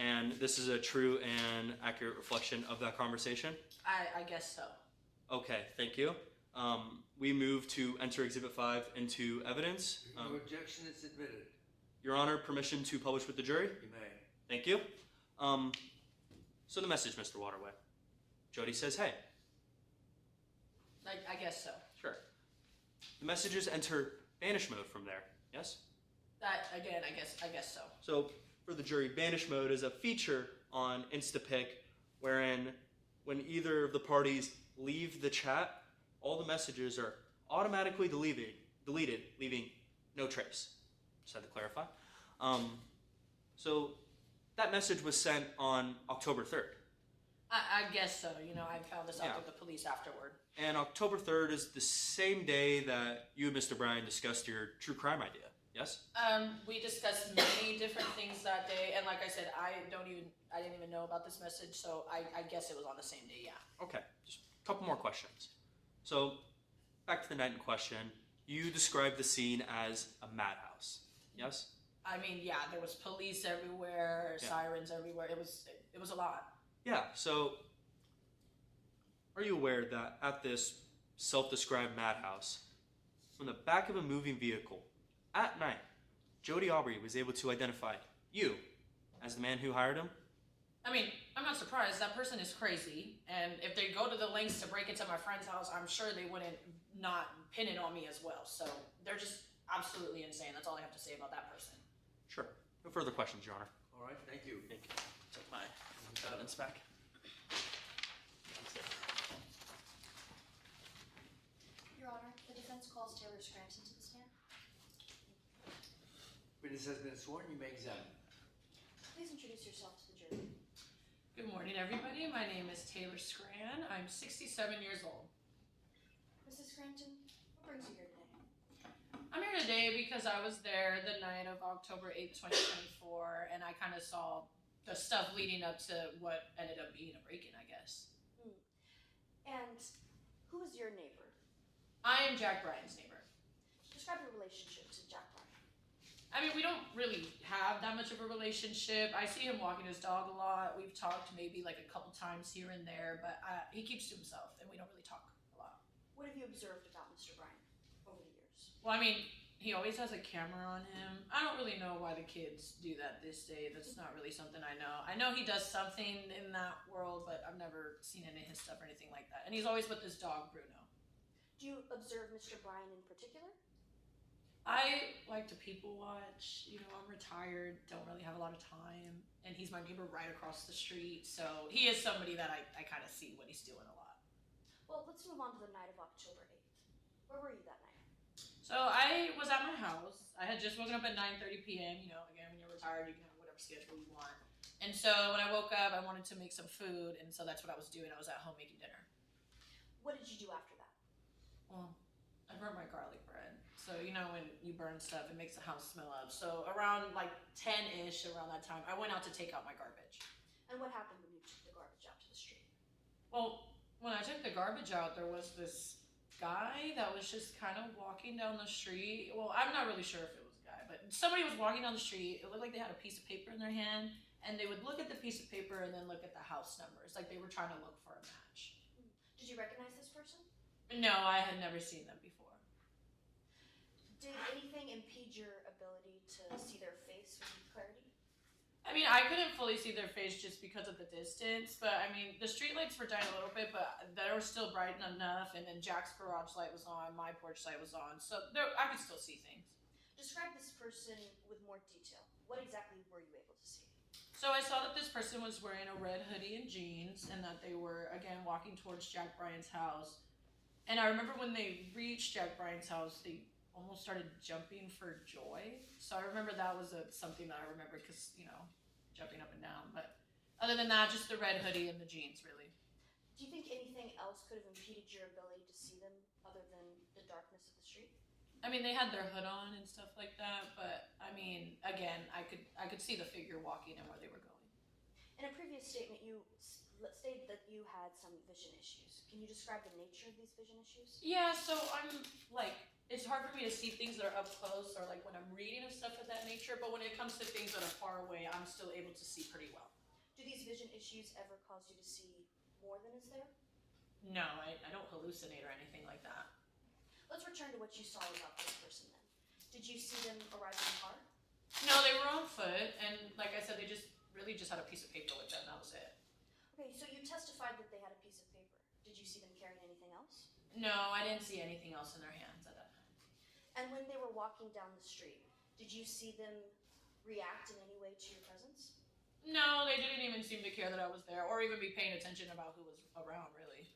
And this is a true and accurate reflection of that conversation? I guess so. Okay, thank you. We move to enter Exhibit 5 into evidence. No objection is admitted. Your Honor, permission to publish with the jury? You may. Thank you. So the message, Mr. Waterway. Jody says, hey. I guess so. Sure. The messages enter banish mode from there, yes? That, again, I guess so. So for the jury, banish mode is a feature on Instapic wherein when either of the parties leave the chat, all the messages are automatically deleted, leaving no trace. Just had to clarify. So that message was sent on October 3rd. I guess so. You know, I found this out Yeah. through the police afterward. And October 3rd is the same day that you and Mr. Bryan discussed your true crime idea, yes? We discussed many different things that day, and like I said, I didn't even know about this message, so I guess it was on the same day, yeah. Okay, just a couple more questions. So, back to the night in question. You described the scene as a madhouse, yes? I mean, yeah, there was police everywhere, Yeah. sirens everywhere. It was a lot. Yeah, so are you aware that at this self-described madhouse, from the back of a moving vehicle, at night, Jody Aubrey was able to identify you as the man who hired him? I mean, I'm not surprised. That person is crazy, and if they go to the lengths to break into my friend's house, I'm sure they wouldn't not pin it on me as well. So they're just absolutely insane. That's all I have to say about that person. Sure. No further questions, Your Honor. All right, thank you. Thank you. Take my evidence back. Your Honor, the defense calls Taylor Scranton to the stand. Witness has been sworn, you may examine. Please introduce yourself to the jury. Good morning, everybody. My name is Taylor Scran. I'm 67 years old. Mrs. Scranton, what brings you here today? I'm here today because I was there the night of October 8th, 2024, and I kind of saw the stuff leading up to what ended up being a break-in, I guess. And who is your neighbor? I am Jack Bryan's neighbor. Describe your relationship to Jack Bryan. I mean, we don't really have that much of a relationship. I see him walking his dog a lot. We've talked maybe like a couple times here and there, but he keeps to himself, and we don't really talk a lot. What have you observed about Mr. Bryan over the years? Well, I mean, he always has a camera on him. I don't really know why the kids do that this day. That's not really something I know. I know he does something in that world, but I've never seen any of his stuff or anything like that. And he's always with his dog, Bruno. Do you observe Mr. Bryan in particular? I like to people watch. You know, I'm retired, don't really have a lot of time. And he's my neighbor right across the street. So he is somebody that I kind of see what he's doing a lot. Well, let's move on to the night of October 8th. Where were you that night? So I was at my house. I had just woken up at 9:30 p.m. You know, again, when you're retired, you can have whatever schedule you want. And so when I woke up, I wanted to make some food, and so that's what I was doing. I was at home making dinner. What did you do after that? Well, I burnt my garlic bread. So, you know, when you burn stuff, it makes the house smell up. So around like 10-ish, around that time, I went out to take out my garbage. And what happened when you took the garbage out to the street? Well, when I took the garbage out, there was this guy that was just kind of walking down the street. Well, I'm not really sure if it was a guy, but somebody was walking down the street. It looked like they had a piece of paper in their hand, and they would look at the piece of paper and then look at the house numbers, like they were trying to look for a match. Did you recognize this person? No, I had never seen them before. Did anything impede your ability to see their face with clarity? I mean, I couldn't fully see their face just because of the distance, but I mean, the street lights were dying a little bit, but they were still bright enough, and then Jack's garage light was on, my porch light was on, so I could still see things. Describe this person with more detail. What exactly were you able to see? So I saw that this person was wearing a red hoodie and jeans, and that they were, again, walking towards Jack Bryan's house. And I remember when they reached Jack Bryan's house, they almost started jumping for joy. So I remember that was something that I remember because, you know, jumping up and down. But other than that, just the red hoodie and the jeans, really. Do you think anything else could have impeded your ability to see them other than the darkness of the street? I mean, they had their hood on and stuff like that, but I mean, again, I could see the figure walking and where they were going. In a previous statement, you stated that you had some vision issues. Can you describe the nature of these vision issues? Yeah, so I'm like, it's hard for me to see things that are up close or like when I'm reading of stuff of that nature, but when it comes to things that are far away, I'm still able to see pretty well. Do these vision issues ever cause you to see more than is there? No, I don't hallucinate or anything like that. Let's return to what you saw about this person then. Did you see them arrive in a car? No, they were on foot, and like I said, they just really just had a piece of paper with them, that was it. Okay, so you testified that they had a piece of paper. Did you see them carrying anything else? No, I didn't see anything else in their hands at that time. And when they were walking down the street, did you see them react in any way to your presence? No, they didn't even seem to care that I was there, or even be paying attention about who was around, really.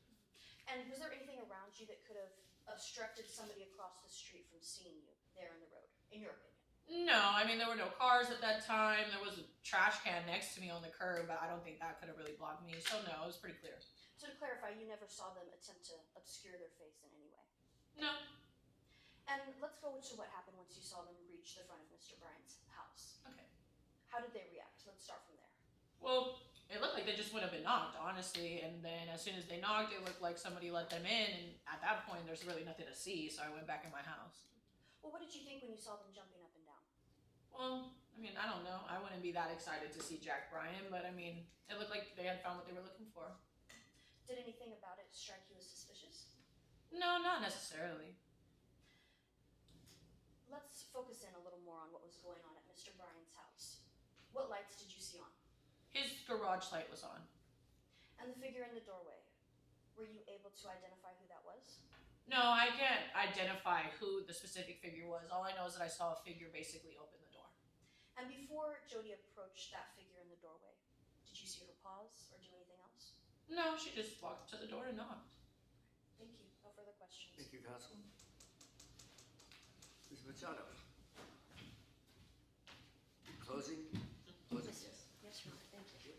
And was there anything around you that could have obstructed somebody across the street from seeing you there in the road, in your opinion? No, I mean, there were no cars at that time. There was a trash can next to me on the curb, but I don't think that could have really blocked me. So no, it was pretty clear. So to clarify, you never saw them attempt to obscure their face in any way? No. And let's go to what happened once you saw them reach the front of Mr. Bryant's house. Okay. How did they react? Let's start from there. Well, it looked like they just went up and knocked, honestly. And then as soon as they knocked, it looked like somebody let them in. And at that point, there's really nothing to see. So I went back in my house. Well, what did you think when you saw them jumping up and down? Well, I mean, I don't know. I wouldn't be that excited to see Jack Bryan, but I mean, it looked like they had found what they were looking for. Did anything about it strike you as suspicious? No, not necessarily. Let's focus in a little more on what was going on at Mr. Bryant's house. What lights did you see on? His garage light was on. And the figure in the doorway, were you able to identify who that was? No, I can't identify who the specific figure was. All I know is that I saw a figure basically open the door. And before Jody approached that figure in the doorway, did you see her pause or do anything else? No, she just walked to the door and knocked. Thank you. No further questions. Thank you, counsel. Ms. Machado. Closing? Closing. Yes, Your Honor. Thank you.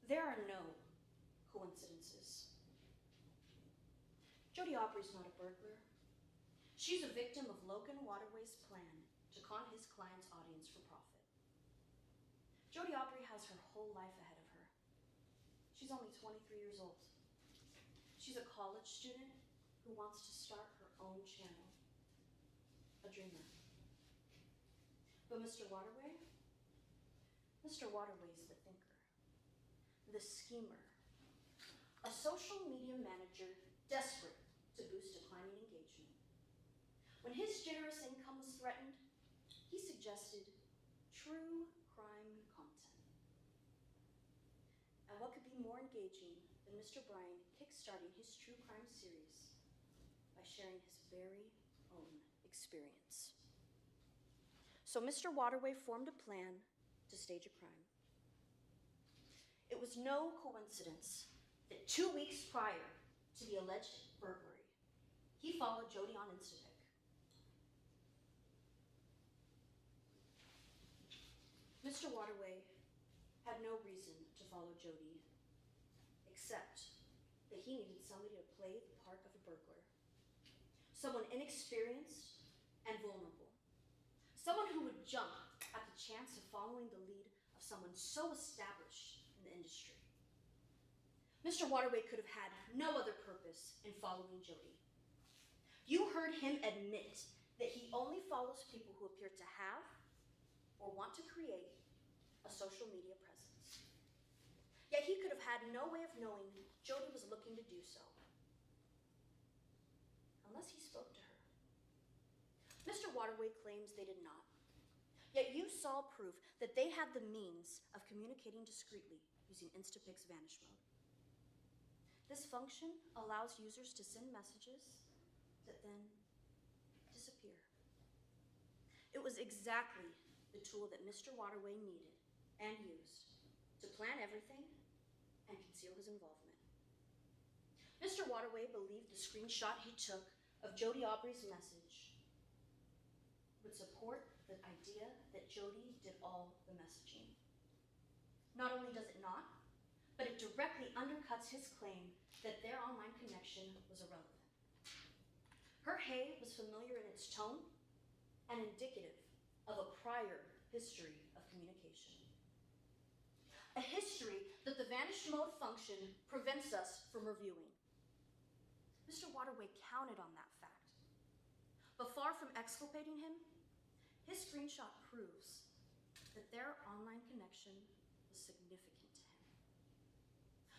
There are no coincidences. Jody Aubrey's not a burglar. She's a victim of Logan Waterway's plan to con his client's audience for profit. Jody Aubrey has her whole life ahead of her. She's only 23 years old. She's a college student who wants to start her own channel. A dreamer. But Mr. Waterway is the thinker, the schemer, a social media manager desperate to boost declining engagement. When his generous income was threatened, he suggested true crime content. And what could be more engaging than Mr. Bryan kickstarting his true crime series by sharing his very own experience? So Mr. Waterway formed a plan to stage a crime. It was no coincidence that 2 weeks prior to the alleged burglary, he followed Jody on Instapic. Mr. Waterway had no reason to follow Jody, except that he needed somebody to play the part of a burglar. Someone inexperienced and vulnerable. Someone who would jump at the chance of following the lead of someone so established in the industry. Mr. Waterway could have had no other purpose in following Jody. You heard him admit that he only follows people who appear to have or want to create a social media presence. Yet he could have had no way of knowing Jody was looking to do so, unless he spoke to her. Mr. Waterway claims they did not. Yet you saw proof that they had the means of communicating discreetly using Instapic's vanish mode. This function allows users to send messages that then disappear. It was exactly the tool that Mr. Waterway needed and used to plan everything and conceal his involvement. Mr. Waterway believed the screenshot he took of Jody Aubrey's message would support the idea that Jody did all the messaging. Not only does it not, but it directly undercuts his claim that their online connection was irrelevant. Her hey was familiar in its tone and indicative of a prior history of communication. A history that the vanish mode function prevents us from reviewing. Mr. Waterway counted on that fact. But far from exculpating him, his screenshot proves that their online connection was significant to him.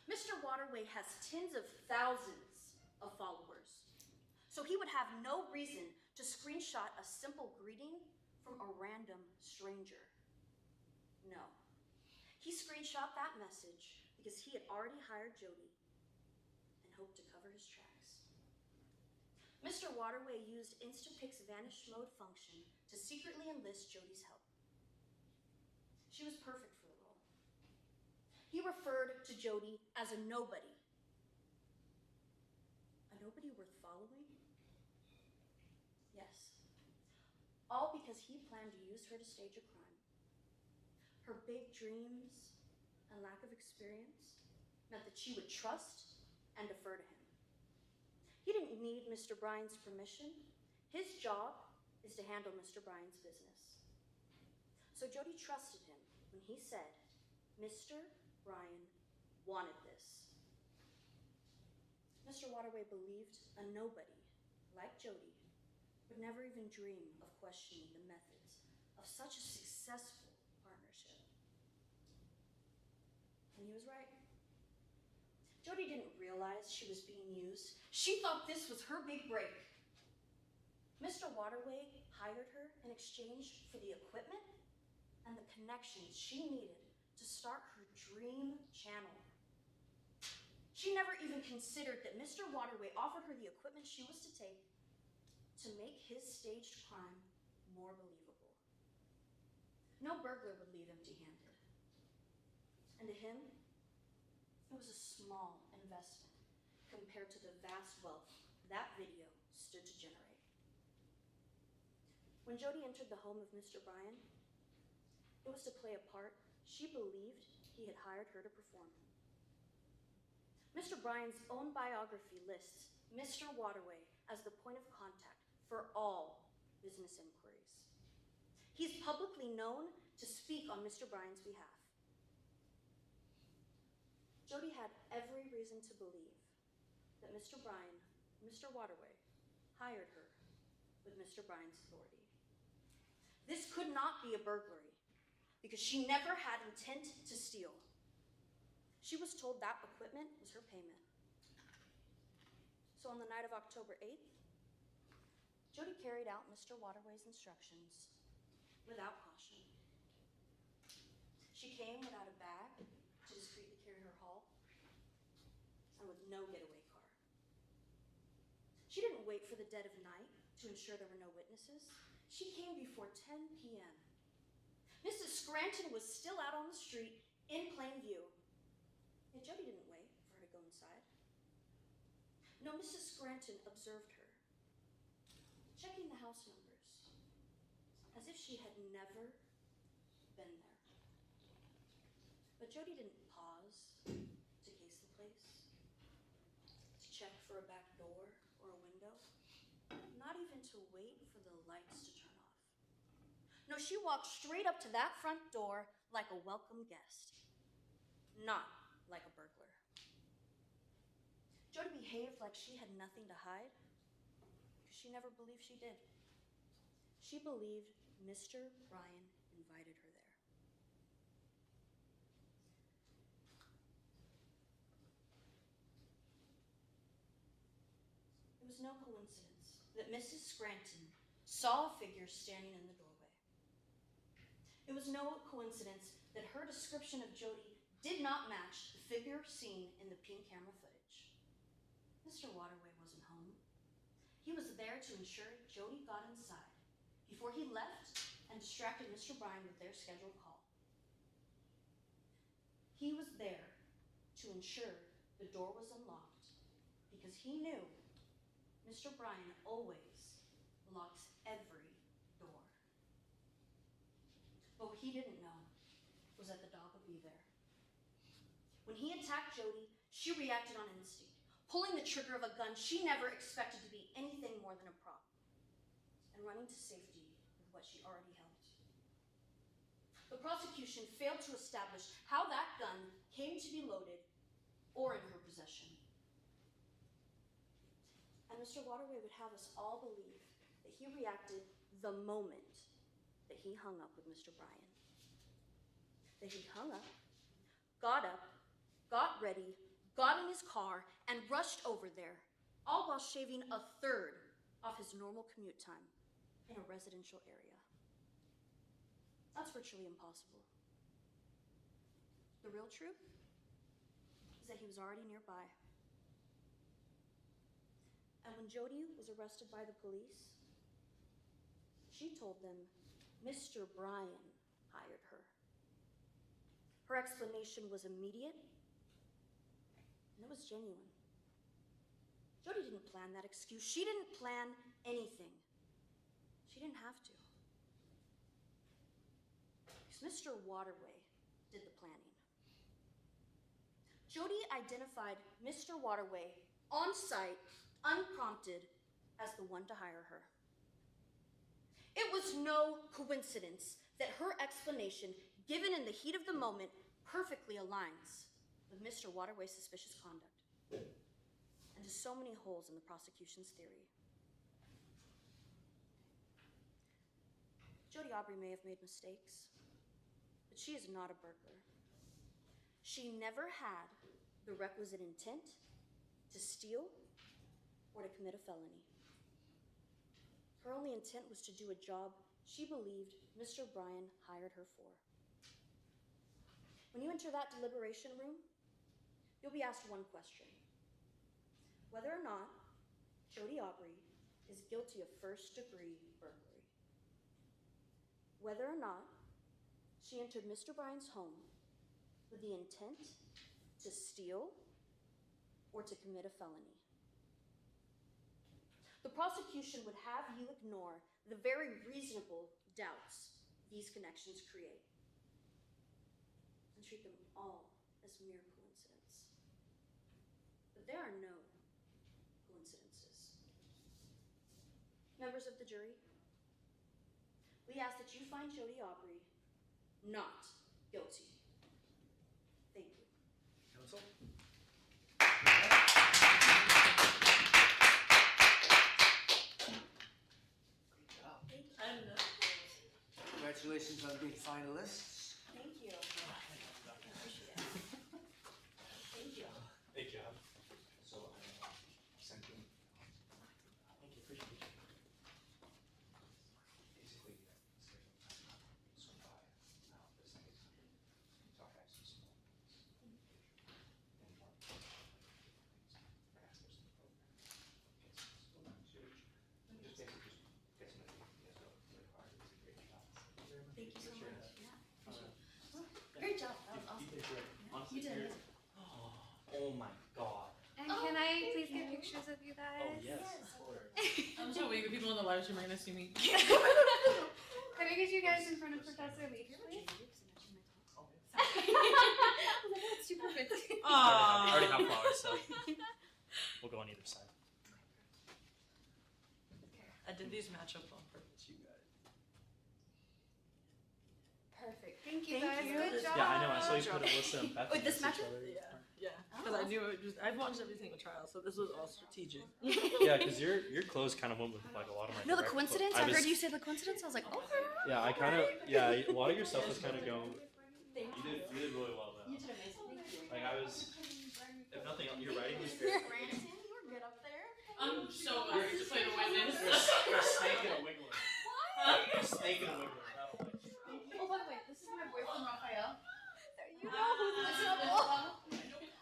Mr. Waterway has tens of thousands of followers, so he would have no reason to screenshot a simple greeting from a random stranger. No. He screenshot that message because he had already hired Jody and hoped to cover his tracks. Mr. Waterway used Instapic's vanish mode function to secretly enlist Jody's help. She was perfect for the role. He referred to Jody as a nobody, A nobody worth following? Yes. All because he planned to use her to stage a crime. Her big dreams and lack of experience meant that she would trust and defer to him. He didn't need Mr. Bryan's permission. His job is to handle Mr. Bryan's business. So Jody trusted him when he said, Mr. Bryan wanted this. Mr. Waterway believed a nobody, like Jody, would never even dream of questioning the methods of such a successful partnership. And he was right. Jody didn't realize she was being used. She thought this was her big break. Mr. Waterway hired her in exchange for the equipment and the connections she needed to start her dream channel. She never even considered that Mr. Waterway offered her the equipment she was to take to make his staged crime more believable. No burglar would leave empty-handed. And to him, it was a small investment compared to the vast wealth that video stood to generate. When Jody entered the home of Mr. Bryan, it was to play a part she believed he had hired her to perform. Mr. Bryan's own biography lists Mr. Waterway as the point of contact for all business inquiries. He's publicly known to speak on Mr. Bryan's behalf. Jody had every reason to believe that Mr. Waterway, hired her with Mr. Bryan's authority. This could not be a burglary because she never had intent to steal. She was told that equipment was her payment. So on the night of October 8th, Jody carried out Mr. Waterway's instructions without caution. She came without a bag to discreetly carry her haul, and with no getaway car. She didn't wait for the dead of night to ensure there were no witnesses. She came before 10 p.m. Mrs. Scranton was still out on the street in plain view. And Jody didn't wait for her to go inside. No, Mrs. Scranton observed her, checking the house numbers, as if she had never been there. But Jody didn't pause to case the place, to check for a back door or a window, not even to wait for the lights to turn off. No, she walked straight up to that front door like a welcome guest, not like a burglar. Jody behaved like she had nothing to hide, because she never believed she did. She believed Mr. Bryan invited her there. It was no coincidence that Mrs. Scranton saw a figure standing in the doorway. It was no coincidence that her description of Jody did not match the figure seen in the pink camera footage. Mr. Waterway wasn't home. He was there to ensure Jody got inside before he left and distracted Mr. Bryan with their scheduled call. He was there to ensure the door was unlocked because he knew Mr. Bryan always locks every door. But what he didn't know was that the dog would be there. When he attacked Jody, she reacted on instinct, pulling the trigger of a gun she never expected to be anything more than a prop, and running to safety with what she already held. The prosecution failed to establish how that gun came to be loaded or in her possession. And Mr. Waterway would have us all believe that he reacted the moment that he hung up with Mr. Bryan. That he hung up, got up, got ready, got in his car, and rushed over there, all while shaving a third off his normal commute time in a residential area. That's virtually impossible. The real truth is that he was already nearby. And when Jody was arrested by the police, she told them Mr. Bryan hired her. Her explanation was immediate, and it was genuine. Jody didn't plan that excuse. She didn't plan anything. She didn't have to. Because Mr. Waterway did the planning. Jody identified Mr. Waterway on site, unprompted, as the one to hire her. It was no coincidence that her explanation, given in the heat of the moment, perfectly aligns with Mr. Waterway's suspicious conduct and to so many holes in the prosecution's theory. Jody Aubrey may have made mistakes, but she is not a burglar. She never had the requisite intent to steal or to commit a felony. Her only intent was to do a job she believed Mr. Bryan hired her for. When you enter that deliberation room, you'll be asked one question: whether or not Jody Aubrey is guilty of first-degree burglary. Whether or not she entered Mr. Bryan's home with the intent to steal or to commit a felony. The prosecution would have you ignore the very reasonable doubts these connections create and treat them all as mere coincidence. But there are no coincidences. Members of the jury, we ask that you find Jody Aubrey not guilty. Thank you. Counsel? Congratulations on being finalists. Thank you. Appreciate it. Thank you. Big job. So sent him. Thank you. Appreciate it. Basically, swing by. Now this thing is talk about some small things. And more perhaps there's some program. Just basically just get some ideas. You guys work really hard. It's a great job. Thank you so Sure. much. Yeah, appreciate it. Great job. That was awesome. You did great. Honestly, You did. Oh my god. And can I please get pictures of you guys? Oh yes, of course. I'm so weak. The people in the live stream are gonna see me. Can I get you guys in front of Professor Leach, please? I was like, that's super good. I already have flowers, so we'll go on either side. I did these match up on purpose, you guys. Perfect. Thank you Thank guys. you. Good job. Yeah, I know. I saw you put Alyssa and Beth Wait, this against each matchup? other. Yeah, because I knew it just. I've watched everything with trial, so this was all strategic. Yeah, because your clothes kind of went with like a lot of my. You know the direct- coincidence? I I was- heard you say the coincidence. I was like, okay. Yeah, I kind of. Yeah, a lot of your stuff was kind of going. Thank You did really well though. You did amazing. Thank you. Like I was. If nothing else, your writing was very. Branson, you were good up there. I'm so glad to play the witness. You're a snake and a wiggler. Huh? You're a snake and a wiggler. That'll like. Oh, by the way, this is my boyfriend, Raphael. There you go.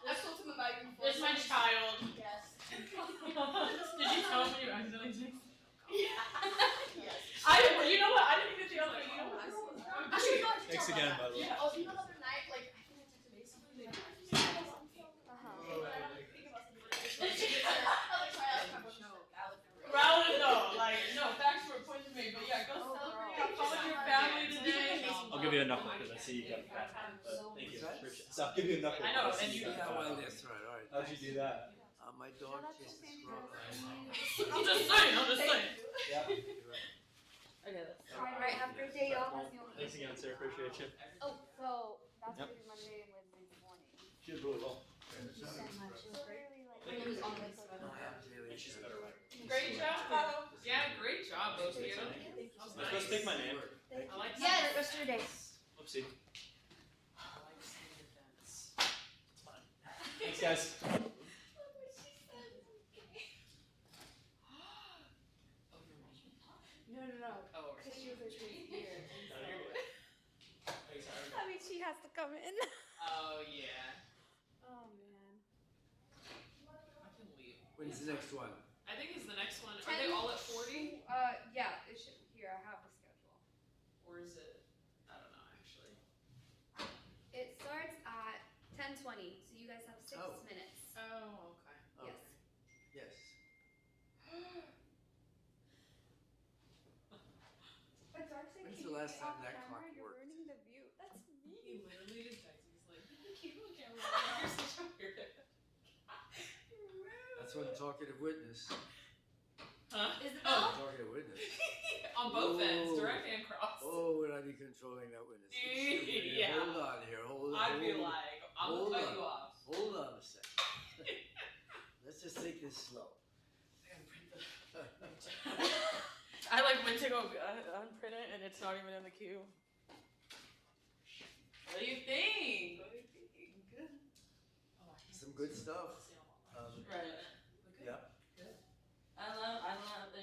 I told him about you before. It's my child. Yes. Did you tell him when you accidentally texted? Yes. You know what? I didn't even think I was like, you know what? Actually, no, Thanks again, by the way. Oh, you know the other night, like, I think I texted Mason. Rowland, no, like, no, facts were pointed to me, but yeah, go celebrate. Have fun with your family today. I'll give you a knuckle because I see you got fat. But thank you. Appreciate it. So I'll give you a knuckle. I know, because and see you got know. fat. Well, that's right. All right. How'd you do that? My dog just I'm just saying. Yeah. Okay, that's. Alright, have a great day, y'all. Thanks again, sir. Appreciate you. Oh, so that's Yep. gonna be Monday and Wednesday morning. She did really well. She said much. She was really like. Thank It was you. on this And she's a better writer. Great job. Yeah, great job, both of you. Am I supposed to take my name? I like Yes. Rest of your day. Whoopsie. I like seeing your dance. It's fine. Thanks, guys. No. Oh, Because she was her twin here. No, you're good. Thanks, Harry. I mean, she has to come in. Oh, yeah. Oh, man. I can leave. When's the next one? I think it's the next one. Are they all at 40? Yeah, it should. Here, I have the schedule. Or is it? I don't know, actually. It starts at 10:20, so you guys have 6 Oh. minutes. Oh, okay. Yes. Yes. last time that camera, clock you're worked. ruining the view. That's He me. literally just texted me. He's like, you can keep on camera. You're such a weird. That's one talkative witness. Huh? Is it Oh, Talkative witness. on both ends, Whoa. direct and cross. Oh, would I be controlling that witness? Yeah. Hold on here. Hold on. I'd be like, I'm hold gonna cut on. you off. Hold on a second. Let's just take this slow. I like went to go unprint it and it's not even in the queue. What do you think? What do you think? Oh, I can't Some good stuff. see them online. Right. Yeah. I love,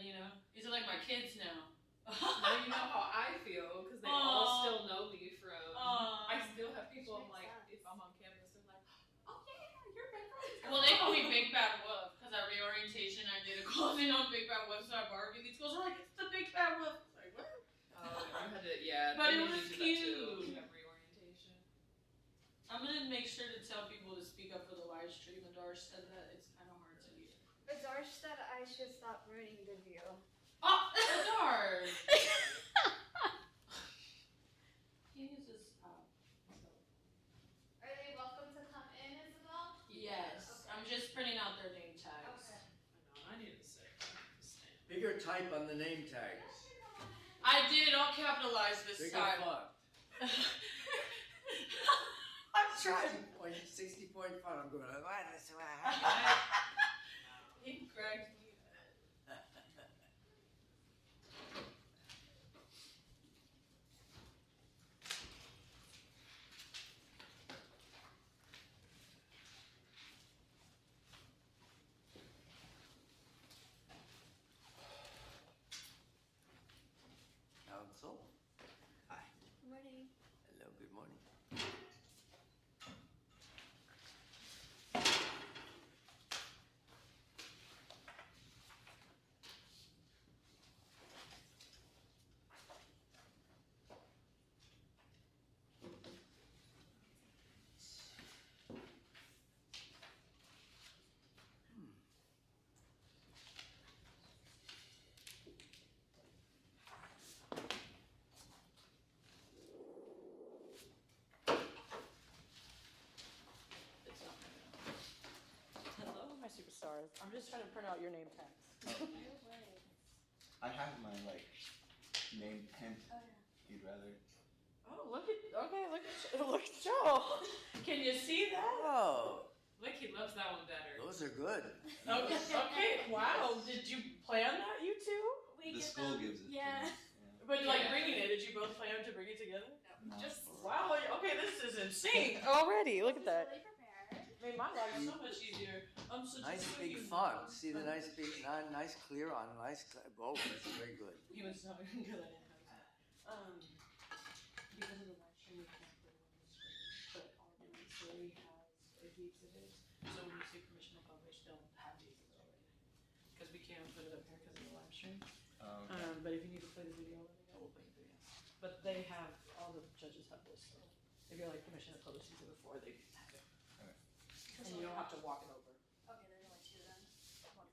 you know, these are like my kids now. Now you know how I feel because they all still know me from. I still have people. I'm like, if I'm on campus, they're like, "Oh yeah, you're my friend." Well, they call me Big Bad Wolf because at reorientation I did a closing on Big Bad Wolf, so I borrowed these schools are like, it's the Big Bad Wolf. I was like, what? I had to, yeah. But they it made me was do that too cute. at reorientation. I'm gonna make sure to tell people to speak up for the live stream, and Darsh said that it's kind of hard to hear. But Darsh said I should stop ruining the view. Oh, Darsh! He uses, Are they welcome to come in as well? yes, I'm just printing out their name tags. Okay. I need to say. Bigger type on the name tags. I did it all capitalized this Bigger time. font. I'm trying. 60 point font. I'm going. He cracked me. Counsel. Morning. Hello. Good morning. Hello, my superstars. I'm just trying to print out your name tags. I have my like name pen. Oh, yeah. You'd rather? Oh, look at Joe. Can you see that? Oh, Like he loves that one better. those are good. Okay, okay, wow. Did you plan that, you two? We The get school them. gives it. Yeah. To me. But like Yeah. bringing it, did you both plan to bring it together? No. Just Wow, okay, this is insane already. Look at that. Fully prepared. Made my life so much easier. I'm such Nice a big sweetie. font. See the nice big, nice clear on, oh, that's very good. He was so good at it. Because of the live stream, we can't put it on the screen, but our inventory has heaps of it. So when you see permission to publish, they'll have these already. Because we can't put it up here because of the live stream. Okay. But if you need to play the video, let me know, we'll play the video. But they have, all the judges have this, so if you're like permission to publish these before, they have it. Okay. And you don't have to walk it over. Okay, there's only two then.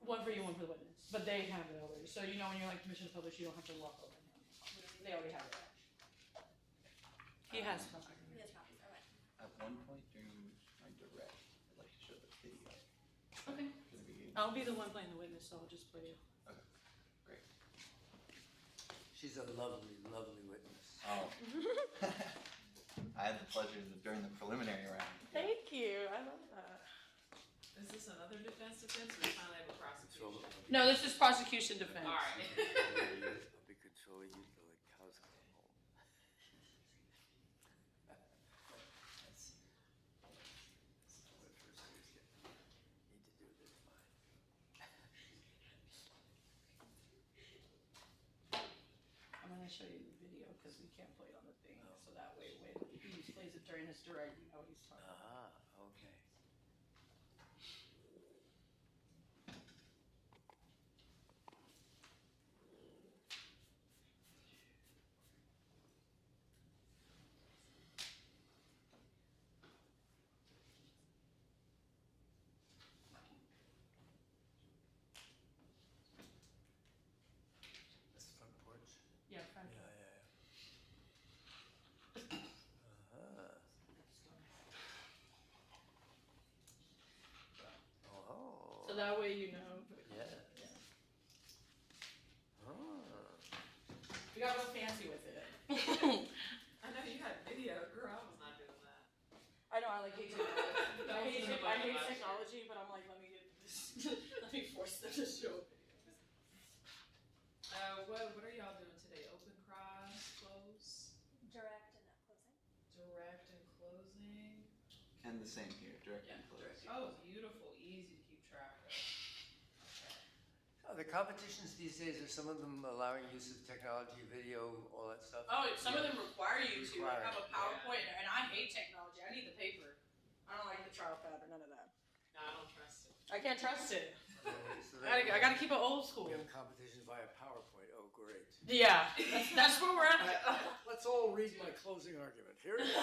One for you, one for the witness, but they have it already. So you know when you're like permission to publish, you don't have to walk over him. They already have it. He has copies. He has copies. Okay. At one point during my direct, I'd like to show the video. Okay. For the beginning. I'll be the one playing the witness, so I'll just play it. Great. She's a lovely, lovely witness. Oh. I had the pleasure during the preliminary round. Thank you. I love that. is this another defense or finally have a prosecution? No, this is prosecution defense. All right. I'll be controlling you till the cows come home. That's what first things need to do this fine. I'm gonna show you the video because we can't play it on the thing, so that way when he plays it during his direct, you know what he's talking about. Okay. This front porch? Yeah, Franz. Yeah. that way you know. Yeah. Oh. We got real fancy with it. I know you had video, girl. I was not doing that. I know, I like hate technology. I hate technology, but I'm like, let me get this. Let me force them to show videos. What are y'all doing today? Open, cross, close? Direct and closing. Direct and closing. And the same here, direct and close. Oh, beautiful, easy to keep track of. The competitions these days, are some of them allowing use of technology, video, all that stuff? Oh, some of them require you to Require. have a PowerPoint, and I hate technology. I need the paper. I don't like the trial pad or none of that. No, I don't trust it. I can't trust it. So I gotta keep it old school. We have competitions via PowerPoint. Oh, great. Yeah, that's where we're at. Let's all read my closing argument. Here it is.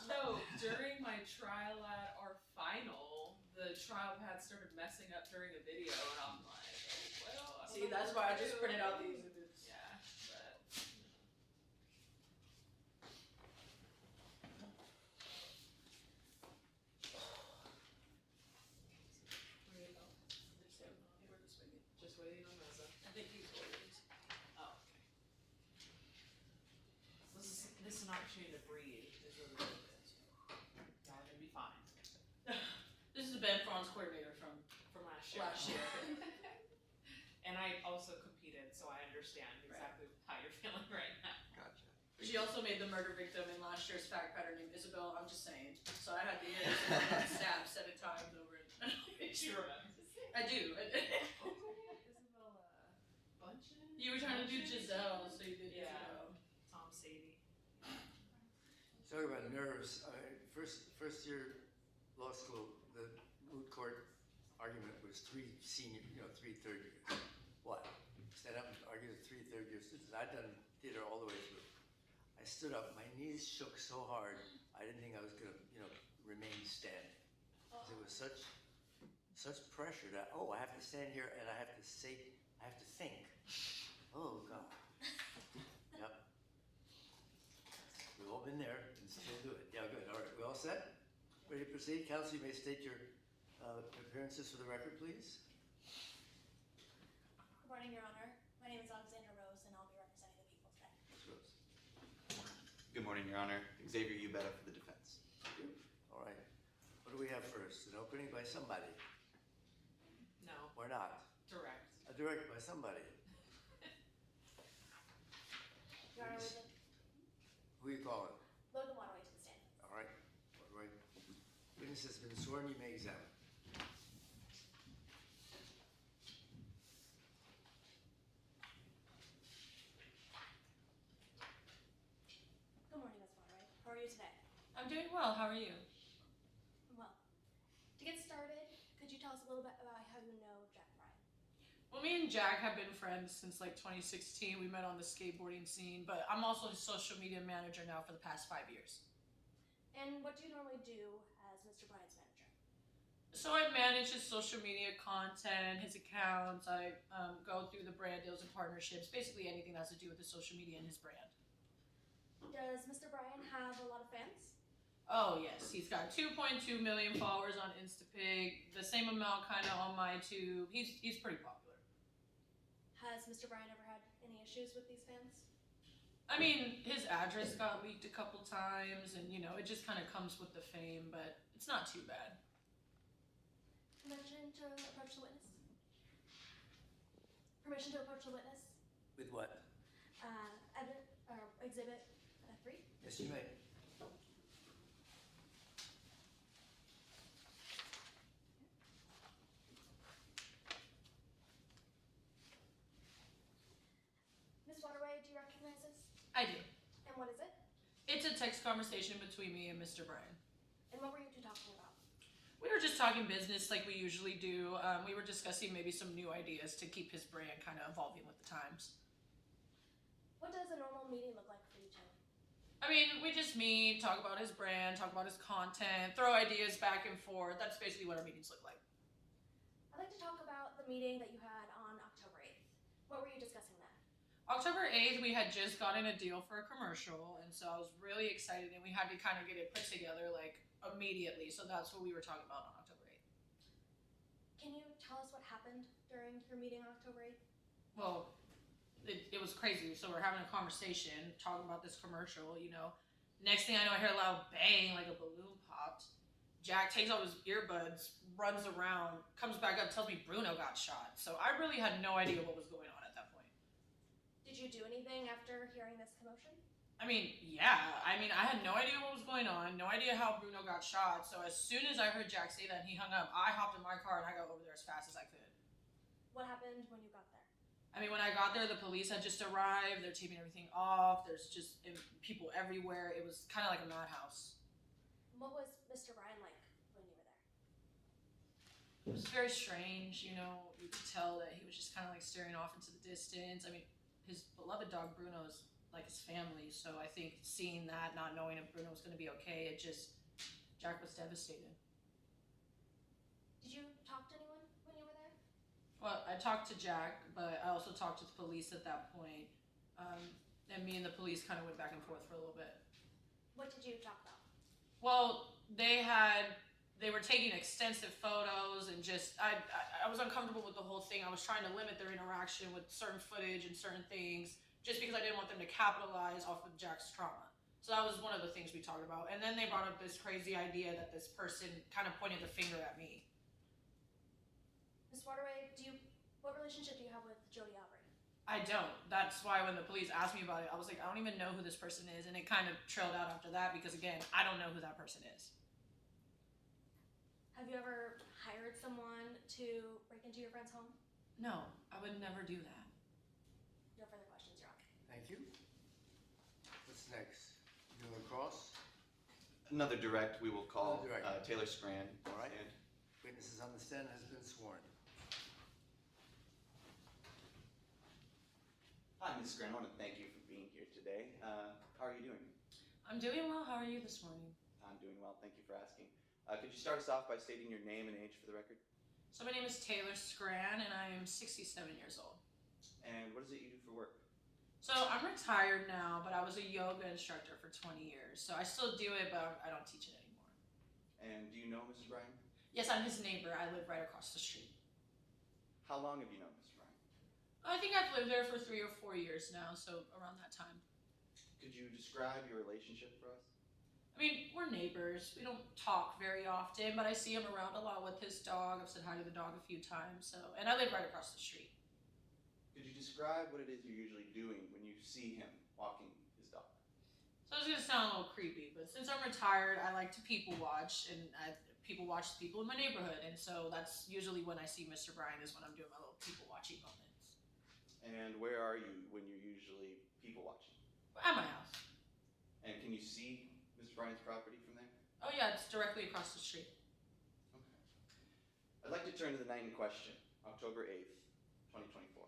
No, during my trial at our final, the trial pad started messing up during a video, and I'm like, oh, well, I don't See, know that's what why I to just do. printed out the exhibits. Yeah, but. Where you go? We're just waiting. Just waiting on Meza. I think he's ordered. Oh, okay. This is an opportunity to breathe. Is really what it is. Y'all are gonna be fine. This is Ben Franz, coordinator from From last year. last year. And I also competed, so I understand exactly how you're feeling right now. Gotcha. She also made the murder victim in last year's fact pattern named Isabel. I'm just saying. So I had to hear Isabel stabbed 7 times over it. She remembers. I do. Isabella Bunchen? You were trying to do Giselle, so you did Yeah. Isabel. Tom Sadie. Talking about nerves, first year law school, the moot court argument was 3 third years. What? Stand up and argue with 3 third-year students. I'd done theater all the way through. I stood up, my knees shook so hard, I didn't think I was gonna, remain standing. 'Cause it was such pressure that, I have to stand here and I have to think. Oh, God. Yep. We've all been there and still do it. Yeah, good. All right, we all set? Ready to proceed? Counsel, you may state your appearances for the record, please. Good morning, Your Honor. My name is Alexandra Rose, and I'll be representing the people today. Ms. Rose. Good morning, Your Honor. Xavier Ubetta for the defense. All right. What do we have first? An opening by somebody, No, or not? direct. A direct by somebody. Your Honor, with Who are you calling? Logan Waterway to the stand. All right. All right. Witness has been sworn. You may examine. Good morning, Ms. Waterway. How are you today? I'm doing well. How are you? Well, to get started, could you tell us a little bit about how you know Jack Bryan? Well, me and Jack have been friends since like 2016. We met on the skateboarding scene, but I'm also his social media manager now for the past 5 years. And what do you normally do as Mr. Bryan's manager? So I manage his social media content, his accounts. I go through the brand deals and partnerships, basically anything that has to do with his social media and his brand. Does Mr. Bryan have a lot of fans? Oh yes, he's got 2.2 million followers on Instapig, the same amount kind of on MyTube. He's pretty popular. Has Mr. Bryan ever had any issues with these fans? I mean, his address got leaked a couple times, and it just kind of comes with the fame, but it's not too bad. Permission to approach the witness? Permission to approach the witness? With what? Exhibit 3. Yes, you may. Ms. Waterway, do you recognize this? I do. And what is it? It's a text conversation between me and Mr. Bryan. And what were you two talking about? We were just talking business like we usually do. We were discussing maybe some new ideas to keep his brand kind of evolving with the times. What does a normal meeting look like for you two? I mean, we just meet, talk about his brand, talk about his content, throw ideas back and forth. That's basically what our meetings look like. I'd like to talk about the meeting that you had on October 8th. What were you discussing then? October 8th, we had just gotten a deal for a commercial, and so I was really excited, and we had to kind of get it put together like immediately. So that's what we were talking about on October 8th. Can you tell us what happened during your meeting on October 8th? Well, it was crazy. So we're having a conversation, talking about this commercial, you know. Next thing I know, I hear a loud bang, like a balloon popped. Jack takes out his earbuds, runs around, comes back up, tells me Bruno got shot. So I really had no idea what was going on at that point. Did you do anything after hearing this commotion? I mean, yeah. I mean, I had no idea what was going on, no idea how Bruno got shot. So as soon as I heard Jack say that and he hung up, I hopped in my car and I got over there as fast as I could. What happened when you got there? I mean, when I got there, the police had just arrived. They're taping everything off. There's just people everywhere. It was kind of like a madhouse. What was Mr. Bryan like when you were there? It was very strange, you know. You could tell that he was just kind of like staring off into the distance. I mean, his beloved dog Bruno is like his family, so I think seeing that, not knowing if Bruno was going to be okay, Jack was devastated. Did you talk to anyone when you were there? Well, I talked to Jack, but I also talked to the police at that point. And me and the police kind of went back and forth for a little bit. What did you talk about? Well, they were taking extensive photos and just, I was uncomfortable with the whole thing. I was trying to limit their interaction with certain footage and certain things just because I didn't want them to capitalize off of Jack's trauma. So that was one of the things we talked about. And then they brought up this crazy idea that this person kind of pointed the finger at me. Ms. Waterway, what relationship do you have with Jody Albright? I don't. That's why when the police asked me about it, I was like, I don't even know who this person is. And it kind of trailed out after that because, again, I don't know who that person is. Have you ever hired someone to break into your friend's home? No, I would never do that. No further questions, Your Honor. Thank you. What's next? New Cross? Another direct we will call Another direct. Taylor Scran. All right. And Witnesses on the stand has been sworn. hi, Ms. Scran. I want to thank you for being here today. How are you doing? I'm doing well. How are you this morning? I'm doing well. Thank you for asking. Could you start us off by stating your name and age for the record? So my name is Taylor Scran, and I am 67 years old. And what is it you do for work? So I'm retired now, but I was a yoga instructor for 20 years. So I still do it, but I don't teach it anymore. And do you know Mr. Bryan? Yes, I'm his neighbor. I live right across the street. How long have you known Mr. Bryan? I think I've lived there for 3 or 4 years now, so around that time. Could you describe your relationship for us? I mean, we're neighbors. We don't talk very often, but I see him around a lot with his dog. I've said hi to the dog a few times, and I live right across the street. Could you describe what it is you're usually doing when you see him walking his dog? So it's gonna sound a little creepy, but since I'm retired, I like to people watch, and people watch the people in my neighborhood, and so that's usually when I see Mr. Bryan is when I'm doing my little people watching moments. And where are you when you're usually people watching? At my house. And can you see Mr. Bryan's property from there? Oh yeah, it's directly across the street. Okay. I'd like to turn to the night in question, October 8th, 2024.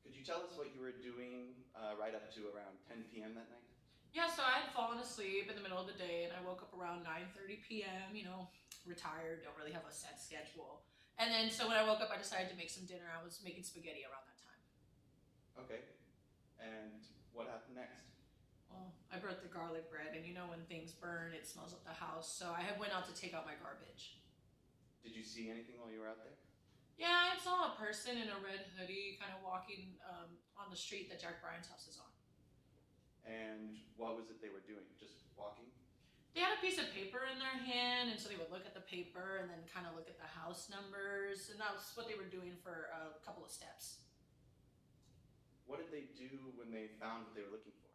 Could you tell us what you were doing right up to around 10 p.m. that night? Yeah, so I had fallen asleep in the middle of the day, and I woke up around 9:30 p.m., you know, retired, don't really have a set schedule. And then, so when I woke up, I decided to make some dinner. I was making spaghetti around that time. Okay. And what happened next? Well, I burnt the garlic bread, and you know when things burn, it smells up the house, so I went out to take out my garbage. Did you see anything while you were out there? Yeah, I saw a person in a red hoodie kind of walking on the street that Jack Bryan's house is on. And what was it they were doing? Just walking? They had a piece of paper in their hand, and so they would look at the paper and then kind of look at the house numbers, and that's what they were doing for a couple of steps. What did they do when they found what they were looking for?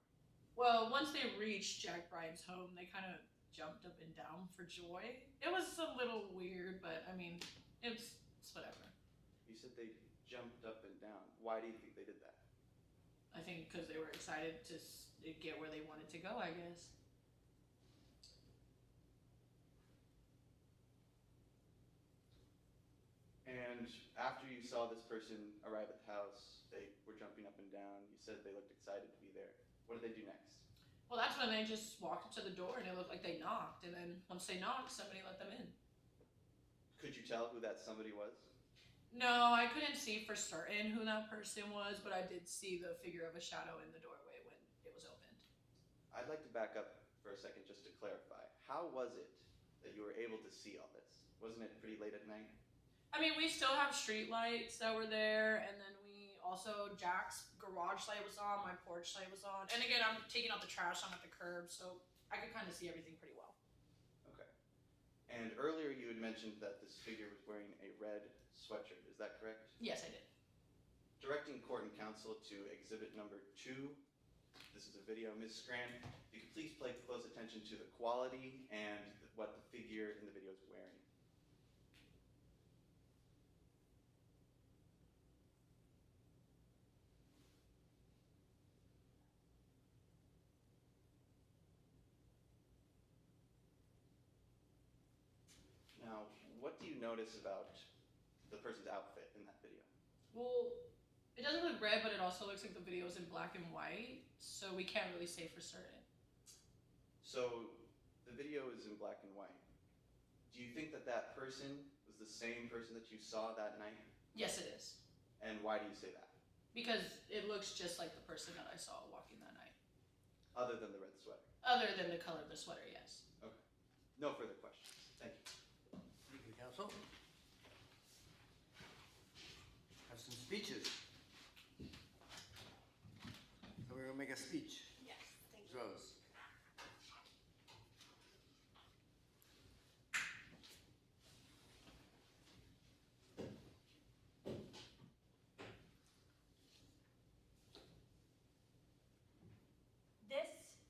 Well, once they reached Jack Bryan's home, they kind of jumped up and down for joy. It was a little weird, but I mean, it's whatever. You said they jumped up and down. Why do you think they did that? I think because they were excited to get where they wanted to go, I guess. And after you saw this person arrive at the house, they were jumping up and down. You said they looked excited to be there. What did they do next? Well, that's when they just walked up to the door and it looked like they knocked. And then once they knocked, somebody let them in. Could you tell who that somebody was? No, I couldn't see for certain who that person was, but I did see the figure of a shadow in the doorway when it was opened. I'd like to back up for a second just to clarify. How was it that you were able to see all this? Wasn't it pretty late at night? I mean, we still have street lights that were there, and then we also, Jack's garage light was on, my porch light was on. And again, I'm taking out the trash, I'm at the curb, so I could kind of see everything pretty well. Okay. And earlier you had mentioned that this figure was wearing a red sweatshirt. Is that correct? Yes, I did. Directing court and counsel to exhibit number 2. This is a video. Ms. Scran, if you could please pay close attention to the quality and what the figure in the video is wearing. Now, what do you notice about the person's outfit in that video? Well, it doesn't look red, but it also looks like the video is in black and white, so we can't really say for certain. So, the video is in black and white. Do you think that that person was the same person that you saw that night? Yes, it is. And why do you say that? Because it looks just like the person that I saw walking that night. Other than the red sweater? Other than the color of the sweater, yes. Okay. No further questions. Thank you. Thank you, counsel. Have some speeches. So we're gonna make a speech. Yes, thank Ms. Rose. This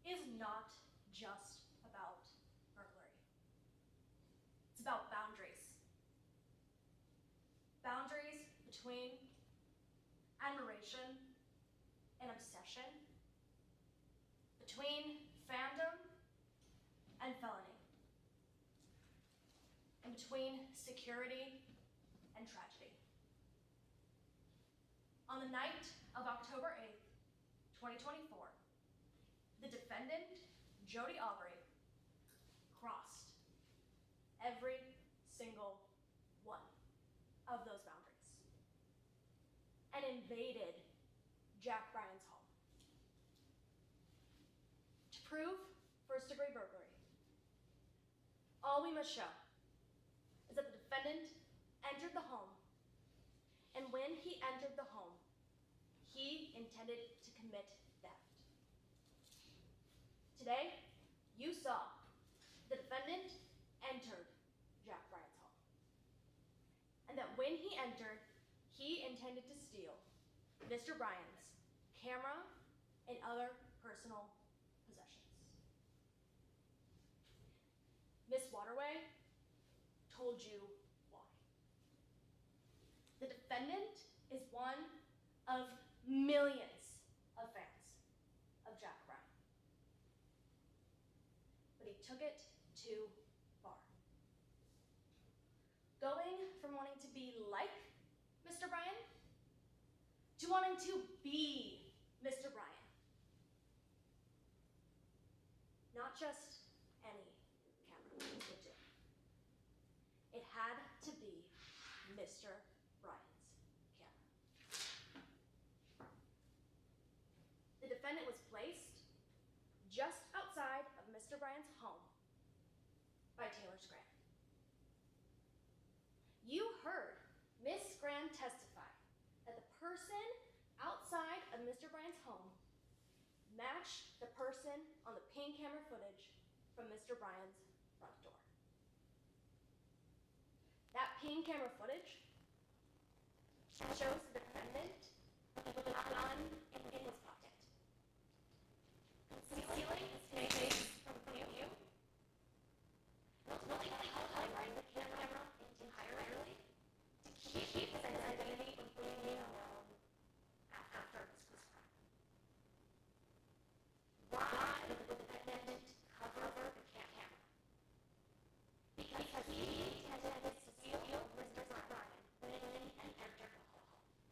is not just about burglary. It's about boundaries. Boundaries between admiration and obsession, between fandom and felony, and between security and tragedy. On the night of October 8th, 2024, the defendant, Jody Aubrey, crossed every single one of those boundaries and invaded Jack Bryan's home. To prove first-degree burglary, all we must show is that the defendant entered the home, and when he entered the home, he intended to commit theft. Today, you saw the defendant entered Jack Bryan's home, and that when he entered, he intended to steal Mr. Bryan's camera and other personal possessions. Miss Waterway told you why. The defendant is one of millions of fans of Jack Bryan. But he took it too far. Going from wanting to be like Mr. Bryan to wanting to be Mr. Bryan. Not just any camera would do. It had to be Mr. Bryan's camera. The defendant was placed just outside of Mr. Bryan's home by Taylor Scran. You heard Miss Scran testify that the person outside of Mr. Bryan's home matched the person on the ping camera footage from Mr. Bryan's front door. That ping camera footage shows the defendant with a gun in his pocket, concealing his face from view, ultimately covering the camera entirely to keep his identity from being known after this was crime. Why did the defendant cover the camera? Because he intended to steal Mr. Bryan when he entered the home.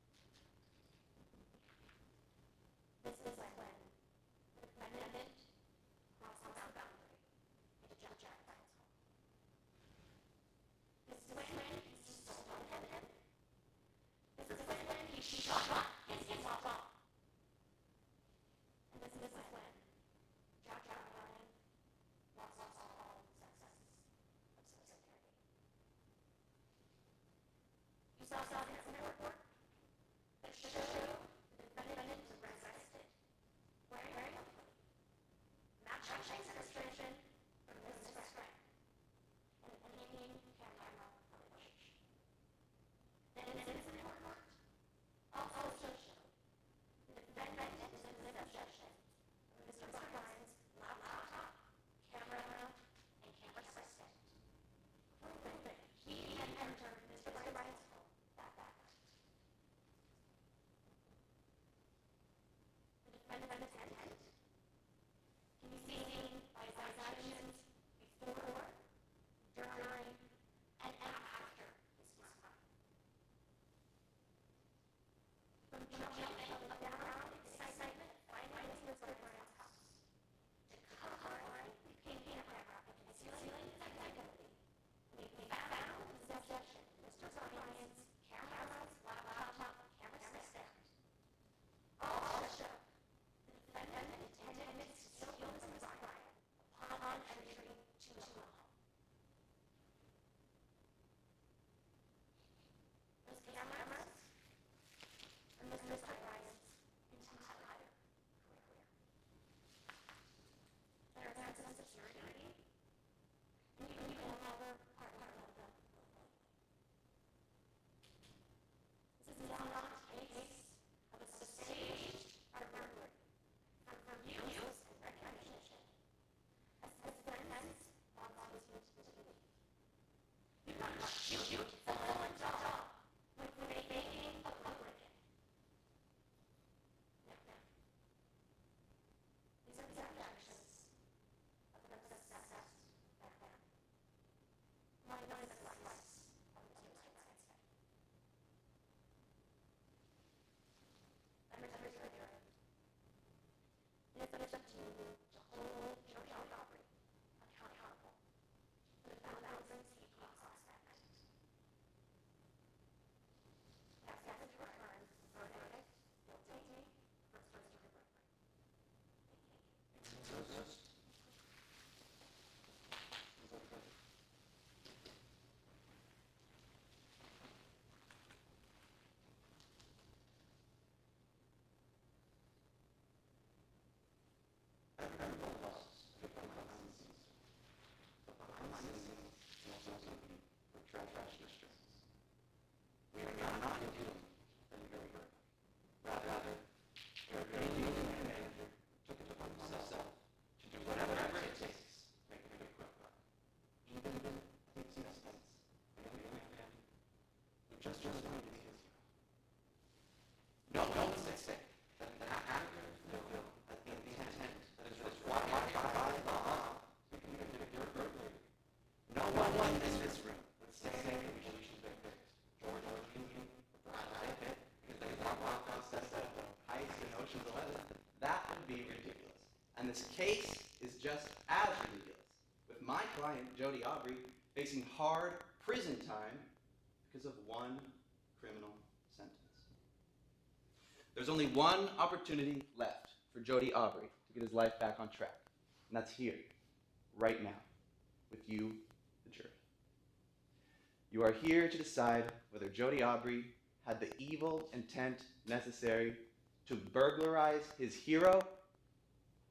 And this case is just as ridiculous, with my client, Jody Aubrey, facing hard prison time because of one criminal sentence. There's only one opportunity left for Jody Aubrey to get his life back on track, and that's here, right now, with you, the jury. You are here to decide whether Jody Aubrey had the evil intent necessary to burglarize his hero,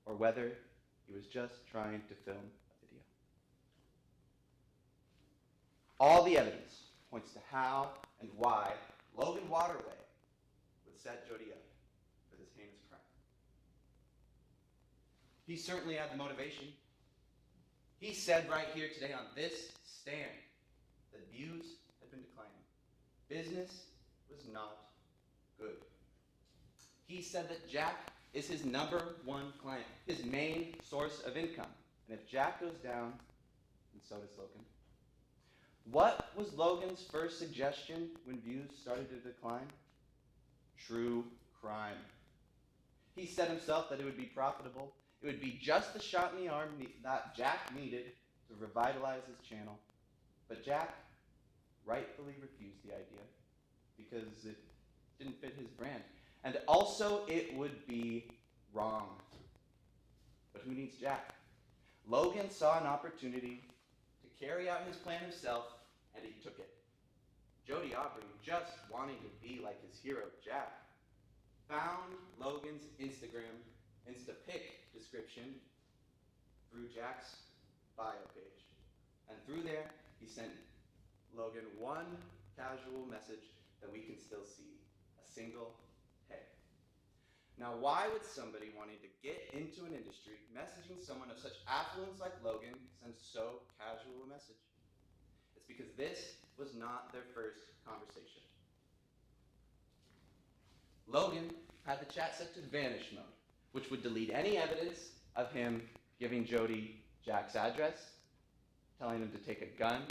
or whether he was just trying to film a video. All the evidence points to how and why Logan Waterway would set Jody up for this heinous crime. He certainly had the motivation. He said right here today on this stand that views had been declining. Business was not good. He said that Jack is his #1 client, his main source of income. And if Jack goes down, then so does Logan. What was Logan's first suggestion when views started to decline? True crime. He said himself that it would be profitable. It would be just the shot in the arm that Jack needed to revitalize his channel. But Jack rightfully refused the idea because it didn't fit his brand. And also, it would be wrong. But who needs Jack? Logan saw an opportunity to carry out his plan himself, and he took it. Jody Aubrey, just wanting to be like his hero, Jack, found Logan's Instagram Instapic description through Jack's bio page. And through there, he sent Logan one casual message that we can still see, a single hey. Now, why would somebody wanting to get into an industry, messaging someone of such affluence like Logan, send so casual a message? It's because this was not their first conversation. Logan had the chat set to vanish mode, which would delete any evidence of him giving Jody Jack's address, telling him to take a gun,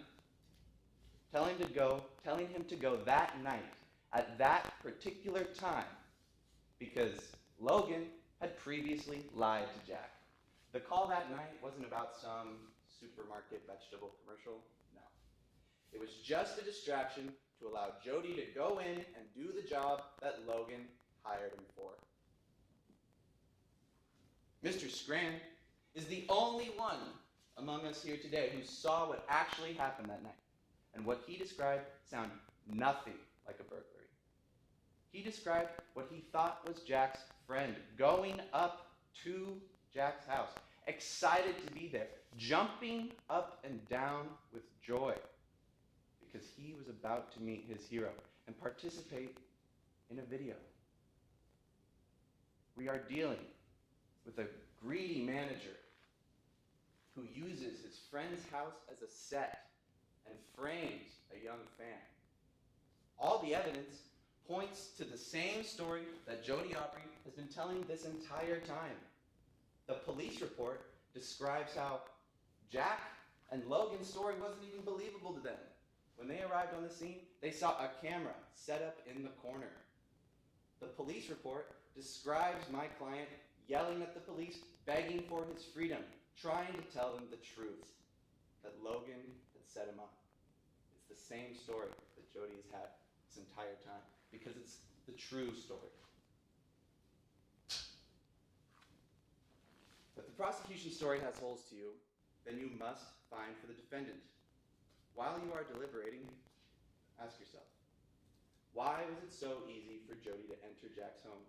telling him to go that night at that particular time, because Logan had previously lied to Jack. The call that night wasn't about some supermarket vegetable commercial, no. It was just a distraction to allow Jody to go in and do the job that Logan hired him for. Mr. Scran is the only one among us here today who saw what actually happened that night. And what he described sounded nothing like a burglary. He described what he thought was Jack's friend going up to Jack's house, excited to be there, jumping up and down with joy, because he was about to meet his hero and participate in a video. We are dealing with a greedy manager who uses his friend's house as a set and frames a young fan. All the evidence points to the same story that Jody Aubrey has been telling this entire time. The police report describes how Jack and Logan's story wasn't even believable to them. When they arrived on the scene, they saw a camera set up in the corner. The police report describes my client yelling at the police, begging for his freedom, trying to tell them the truth, that Logan had set him up. It's the same story that Jody has had this entire time, because it's the true story. If the prosecution story has holes to you, then you must find for the defendant. While you are deliberating, ask yourself, why was it so easy for Jody to enter Jack's home?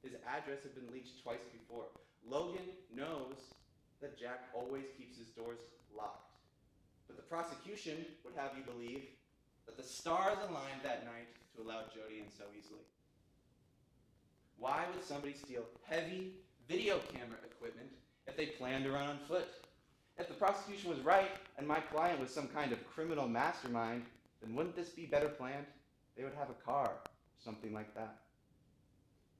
His address had been leaked twice before. Logan knows that Jack always keeps his doors locked. But the prosecution would have you believe that the stars aligned that night to allow Jody in so easily. Why would somebody steal heavy video camera equipment if they planned to run on foot? If the prosecution was right and my client was some kind of criminal mastermind, then wouldn't this be better planned? They would have a car, or something like that.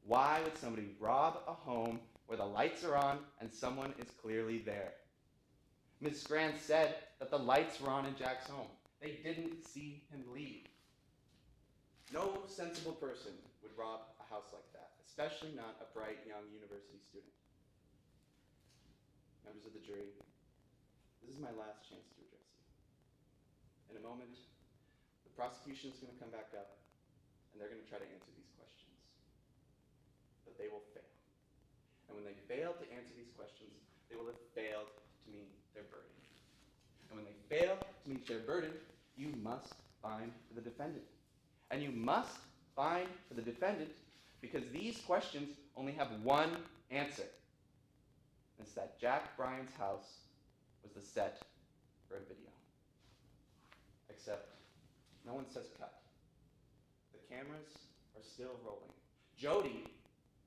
Why would somebody rob a home where the lights are on and someone is clearly there? Ms. Scran said that the lights were on in Jack's home. They didn't see him leave. No sensible person would rob a house like that, especially not a bright young university student. members of the jury, this is my last chance to address you. In a moment, the prosecution is going to come back up, and they're going to try to answer these questions. But they will fail. And when they fail to answer these questions, they will have failed to meet their burden. And when they fail to meet their burden, you must find for the defendant. And you must find for the defendant because these questions only have one answer. It's that Jack Bryan's house was the set for a video. Except no one says cut. The cameras are still rolling. Jody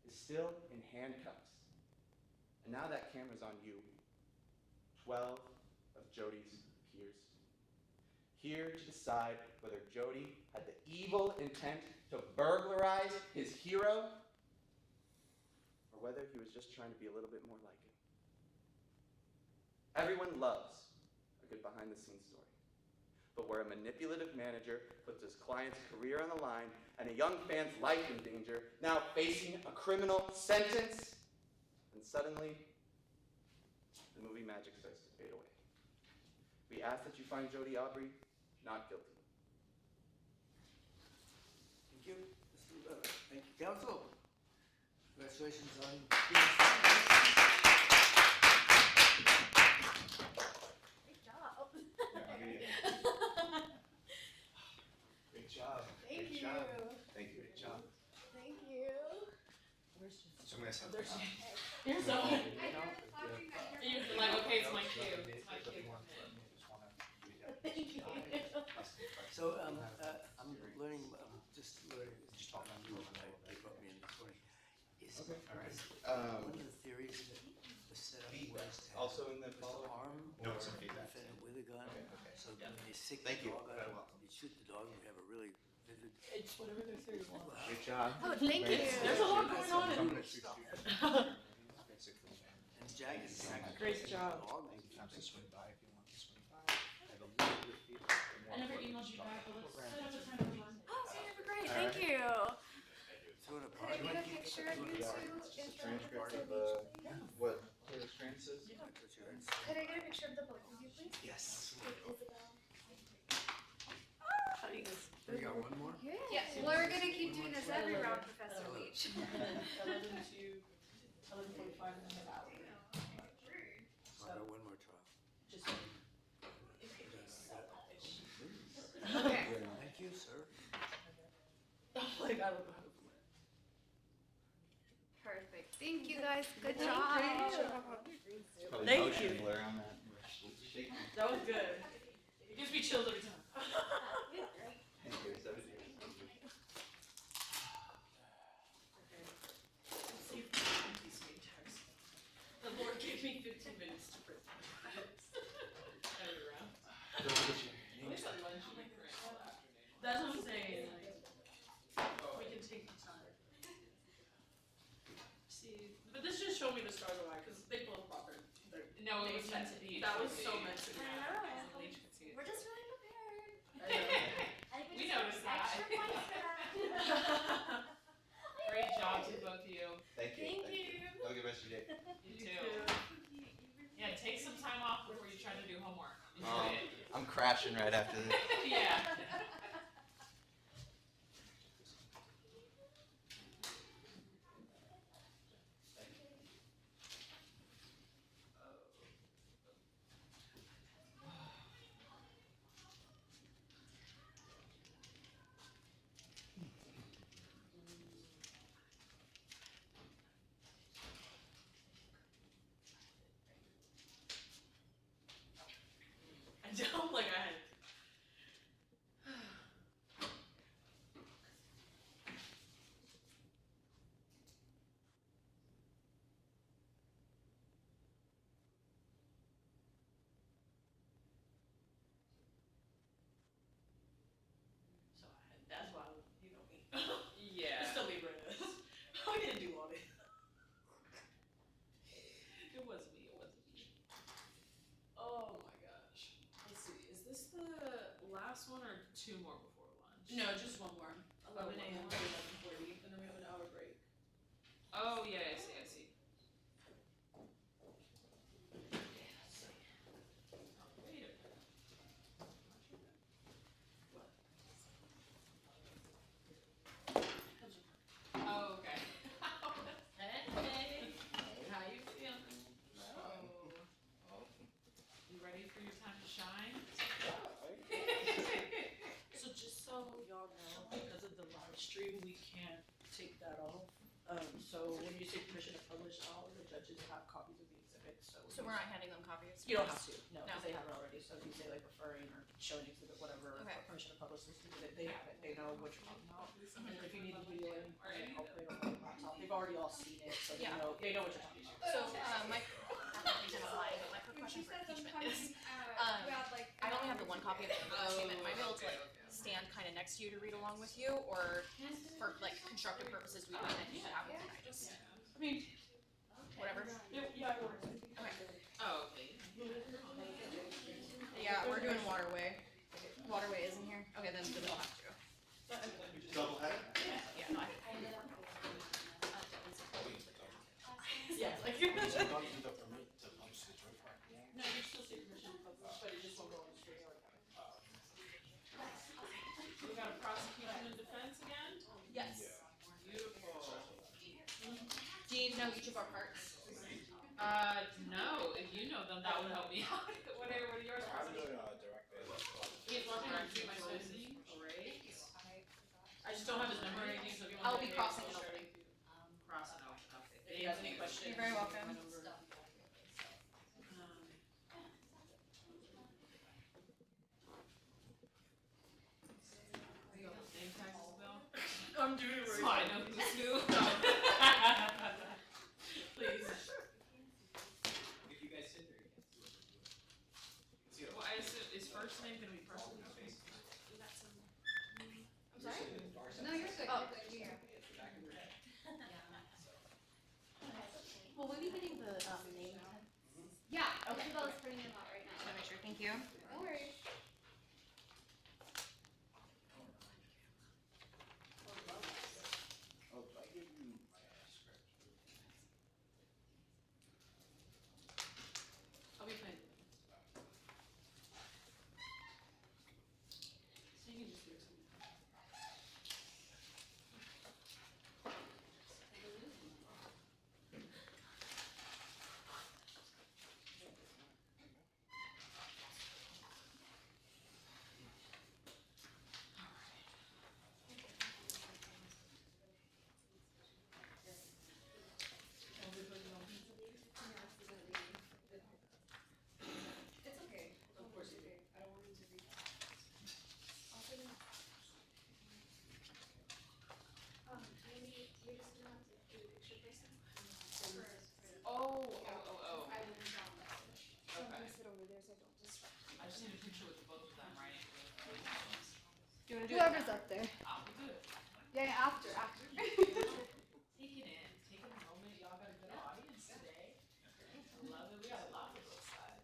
is still in handcuffs. And now that camera's on you. 12 of Jody's peers. Here to decide whether Jody had the evil intent to burglarize his hero or whether he was just trying to be a little bit more like him. Everyone loves a good behind-the-scenes story. But where a manipulative manager puts his client's career on the line and a young fan's life in danger, now facing a criminal sentence, and suddenly, the movie magic starts to fade away. We ask that you find Jody Aubrey not guilty. Thank you. Thank you, counsel. Congratulations on being Great job. Great job. Thank Great you. job. Thank you. Great job. Thank you. So I'm gonna say You're so. I hear the clapping, I hear You're like, okay, it's my cue. It's my cue. Thank you. So, I'm learning, just learning, just talking to you, they brought me in this morning. Is, Okay, all right. one of the theories that was set up was to have Also in the was follow-up? arm No, or it's in feedback. defendant with a gun. Okay, okay. So when they sick Thank the you. dog Very out, well. you shoot the dog, and you have a really vivid. It's whatever their theory was. Great job. Oh, thank you. There's a lot going on in And Jack is Great job. dog. Swing by if you want to swing by. I never emailed you back, but let's set up a time for Monday. Oh, so you're great. Thank you. Throw it Can I apart. get a picture of you two in front of Transcript the of beach, what Scran says? please? Could I get a picture of the both of you, please? Yes. With Isabel. We got one more? Yeah, we're gonna keep doing this every round, Professor Leach. 11 to 11:45 and then an hour. I got one more trial. Just. Okay. Thank you, sir. Like, I don't know. Perfect. Thank you guys. Good Thank job. Probably Thank motion you. blur on that. Shaking. That was good. It gives me chills every time. Thank you. So did you. Let's see if we can do some text. The Lord gave me 15 minutes to print my files. Turn it around. At least at lunch, we can print all afternoon. That's what I'm saying. Like, we can take the time. See, but this just showed me the stars of light because they both proper. No, it was meant to be. That was so meant to be. I know. Leach could see it. We're just really prepared. We noticed that. Extra points for that. Great job to both of you. Thank you. Thank you. Have a good rest of your day. You too. Yeah, take some time off before you try to do homework. Oh. Enjoy it. I'm crashing right after this. Yeah. I don't like I had. So that's why you know me. Yeah. Still Libra is. I didn't do all this. It was me. It wasn't me. Oh my gosh. Let's see. Is this the last one or two more before lunch? No, just one more. 11 a.m. to 11:40, and then we have an hour break. Oh, yeah, I see, I see. for your time to shine. So just so y'all know, because of the live stream, we can't take that off. So when you say permission to publish, all of the judges have copies of the exhibit, so. So we're not handing them copies? You don't have to, no, No. because they have it already, so if you say like referring or showing exhibit, whatever, Okay. or permission to publish this exhibit, they have it, they know what you're talking about. And if you need to video it, hopefully on the laptop, they've already all seen it, so Yeah. they know what you're talking about. So, my, application is live, but my quick question for impeachment is, I only have the one copy of the opening statement. Am I able to like stand kind of next to you to read along with you, or for like constructive purposes, we might need to have it? Can I just I mean, whatever? yeah, it works. Okay. Oh, okay. Yeah, we're doing Waterway. Waterway isn't here. Okay, then we'll have to. Double header? Yeah, no, Yeah, like. You don't need the permit to publish the joint part. No, you still say permission to publish, but it just won't go on the screen. We got a prosecution and defense again? Yes. Beautiful. Do you know each of our parts? No, if you know them, that would help me out. What are yours? I'm doing direct mail. He's watching on see my Susie. Great. I just don't have his number or anything, so if you want I'll to be take it, crossing I'll and share opening. it. Cross and open, okay. If you guys have any questions. You're very welcome. Um, Are you on the same taxes bill? I'm doing it So I know who's who. Please. If you guys sit there, you can see it. Well, I assume, is first name gonna be first name? I'm sorry? No, you're good. Oh. You're good. You're here. Will we be getting the name? Yeah. Isabella's printing them out right now. Just wanna make sure. Thank you. No worries. Oh, did I give you my script? I'll be playing. So you can just do something. It's okay. Of course it's okay. I don't want him to read. Maybe we just don't have to do a picture person. Oh. I will be down there. Okay. Sit over there so I don't disrupt. I just need a picture with the both of them, right? Do you wanna do Whoever's up there. I'll do it. Yeah, after. Take it in. Take a moment. Y'all got a good audience today. I love it. We got a lot for both sides.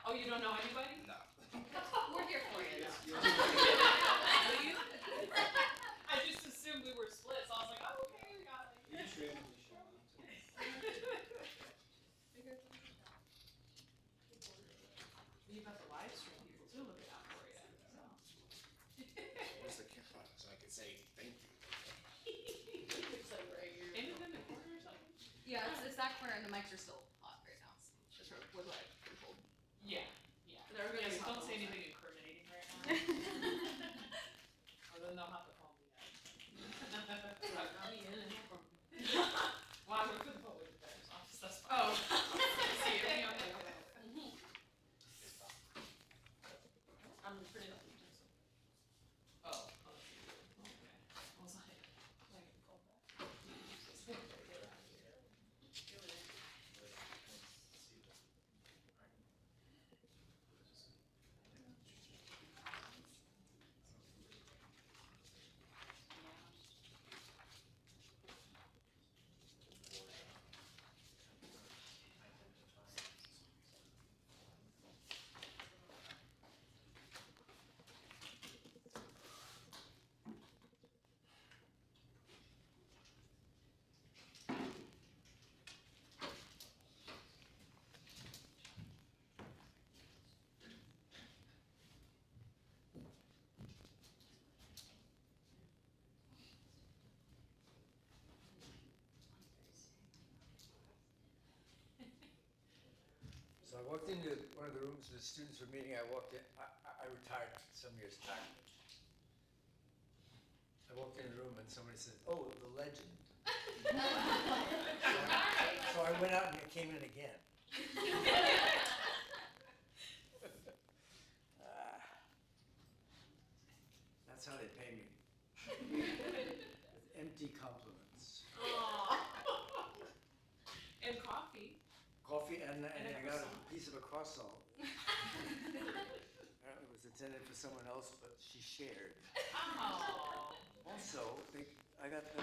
Oh, you don't know anybody? No. We're here for you. Yes, I just assumed we were split, so I was like, oh, okay, we got it. You just randomly show up. You got the live stream people too looking out for you. Where's the camera so I can say thank you? It's like right here. Ain't it in the corner or something? Yeah, it's that corner and the mics are still hot right now. So just with what I've been told. Yeah, yeah. But everybody's Yes, hot don't all say the anything incriminating right now. Or then they'll have to call me out. Like, I'm in and no problem. Well, I work for the public defender's office, that's fine. Oh. See, everything on there. I'm pretty lucky. Oh. Oh, that's you. Okay. I was like, I can call back. So I walked into one of the rooms where the students were meeting. I walked in, I retired some years back. I walked in the room and somebody said, "Oh, the legend." So I went out and I came in again. That's how they pay me. With empty compliments. And coffee. Coffee and And a I got a croissant. piece of a croissant. Apparently it was intended for someone else, but she shared. Oh. Also, I got the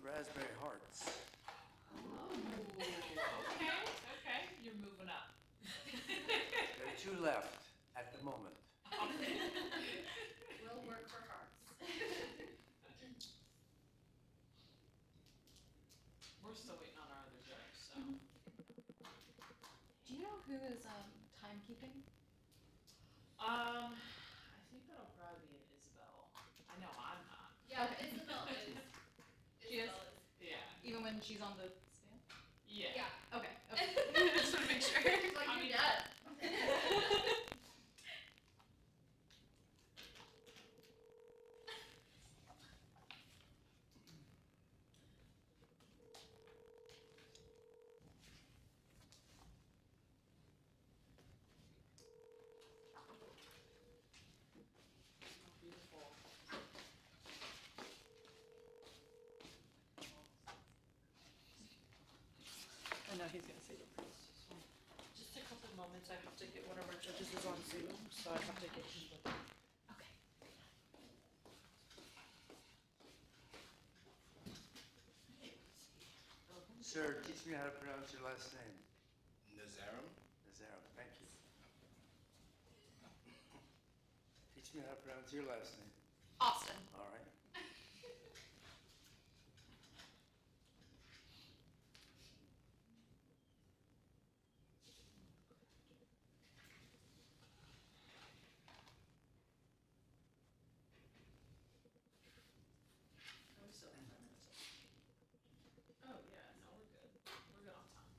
raspberry hearts. Okay. You're moving up. There are 2 left at the moment. We'll work for hearts. We're still waiting on our other judge, so. Do you know who is timekeeping? I think that'll probably be an Isabel. I know I'm not. Yeah, Okay. Isabel is. She is? Yeah. Even when she's on the stand? Yeah. Okay. Just want to make sure. Like I your mean, dad. Beautiful. I know he's gonna say the priest. Just a couple moments. I have to get one of our judges is on Zoom, so I have to get him with them. Okay. Sir, teach me how to pronounce your last name. Nazarim? Nazarim, thank you. Teach me how to pronounce your last name. Austin. All right. Are we still on time? Oh, yeah, no, we're good. We're good on time.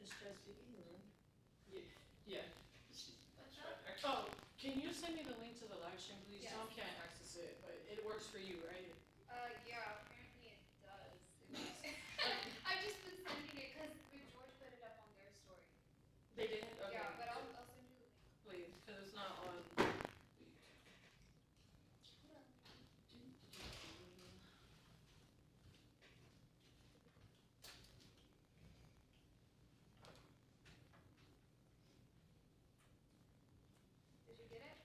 Is Judge Vicky in the room? Yeah. Oh, can you send me the link to the live stream, please? Yes. Tom can't access it, but it works for you, right? Yeah, apparently it does. I've just been sending it because McGeorge put it up on their story. They did? Okay. Yeah, but I'll send you the link. Please, because it's not on. Did you get it?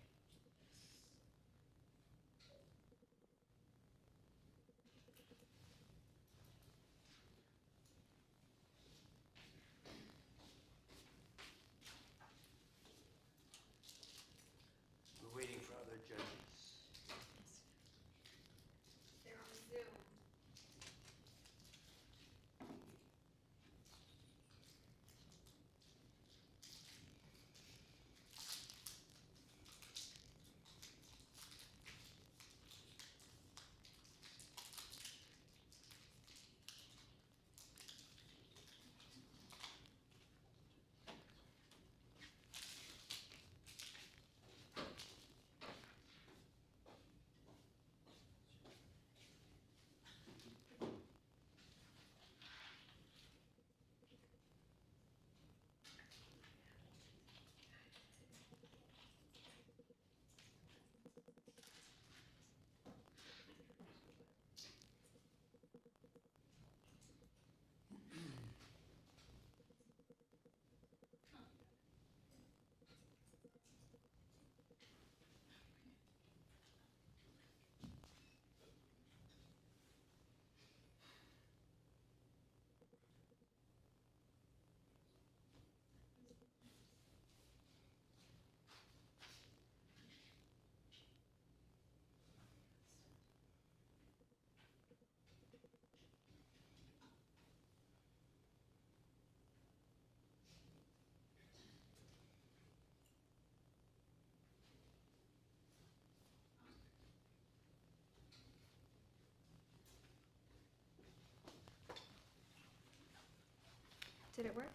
Did it work?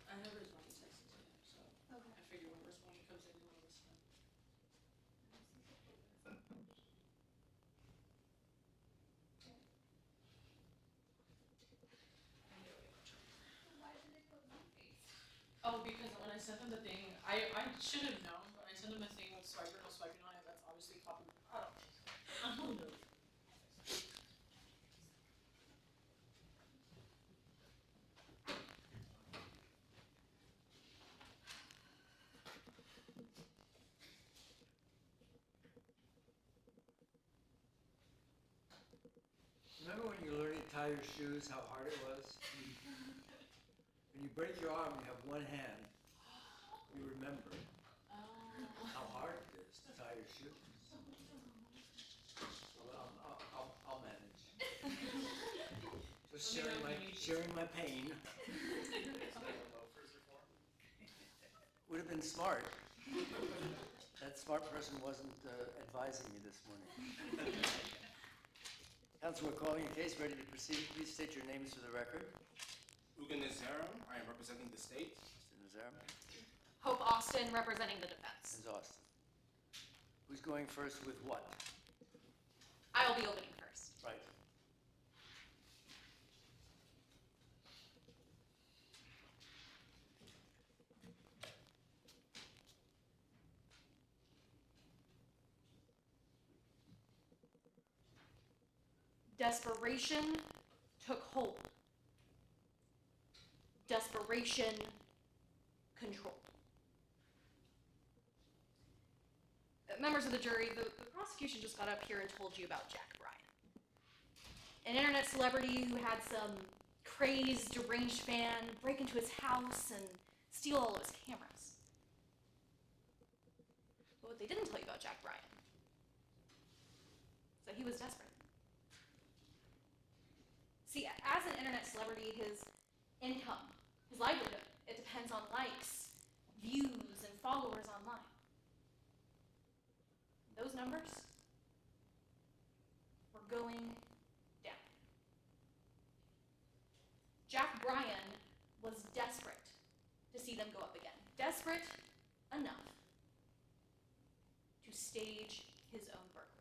I never responded to texts yet, so Okay. I figure when responding comes in, we'll respond. Why did they put my face? Oh, because when I sent them the thing, I should have known, but I sent them a thing with swiper, no swiping on it, that's obviously copy. I don't know. Remember when you learned to tie your shoes, how hard it was? When you break your arm, you have one hand. You remember how hard it is to tie your shoes. Well, I'll manage. Just sharing my pain. Would have been smart. That smart person wasn't advising me this morning. Counsel, we're calling your case, ready to proceed. Please state your names for the record. Logan Waterway, I am representing the state. Mr. Nazaro. Hope Austin representing the defense. Ms. Austin. Who's going first with what? I will be opening first. Right. Desperation took hold. Desperation controlled. Members of the jury, the prosecution just got up here and told you about Jack Bryan. An internet celebrity who had some crazed, deranged fan break into his house and steal all of his cameras. But what they didn't tell you about Jack Bryan is that he was desperate. See, as an internet celebrity, his income, his livelihood, it depends on likes, views, and followers online. Those numbers were going down. Jack Bryan was desperate to see them go up again. Desperate enough to stage his own burglary.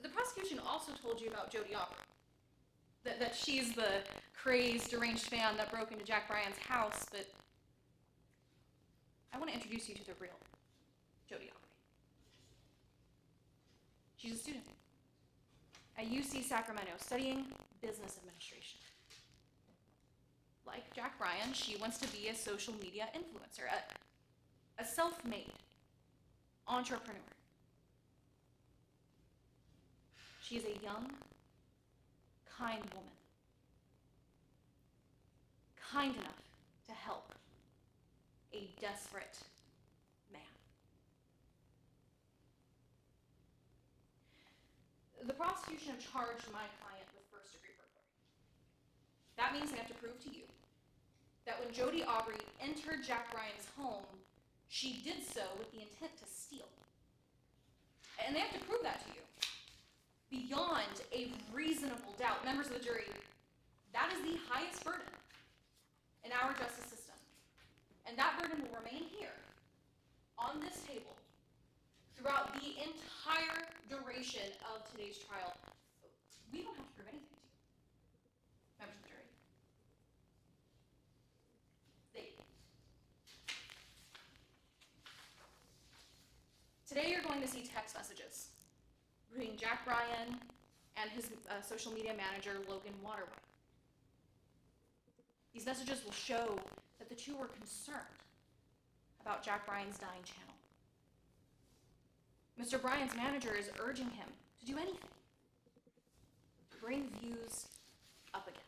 The prosecution also told you about Jodi Aubrey. That she's the crazed, deranged fan that broke into Jack Bryan's house, but I want to introduce you to the real Jodi Aubrey. She's a student at UC Sacramento studying business administration. Like Jack Bryan, she wants to be a social media influencer, a self-made entrepreneur. She is a young, kind woman, kind enough to help a desperate man. The prosecution have charged my client with first-degree burglary. That means they have to prove to you that when Jodi Aubrey entered Jack Bryan's home, she did so with the intent to steal. And they have to prove that to you beyond a reasonable doubt. Members of the jury, that is the highest burden in our justice system. And that burden will remain here on this table throughout the entire duration of today's trial. We don't have to prove anything to you, members of the jury. Today you're going to see text messages between Jack Bryan and his social media manager, Logan Waterway. These messages will show that the two were concerned about Jack Bryan's dying channel. Mr. Bryan's manager is urging him to do anything to bring views up again.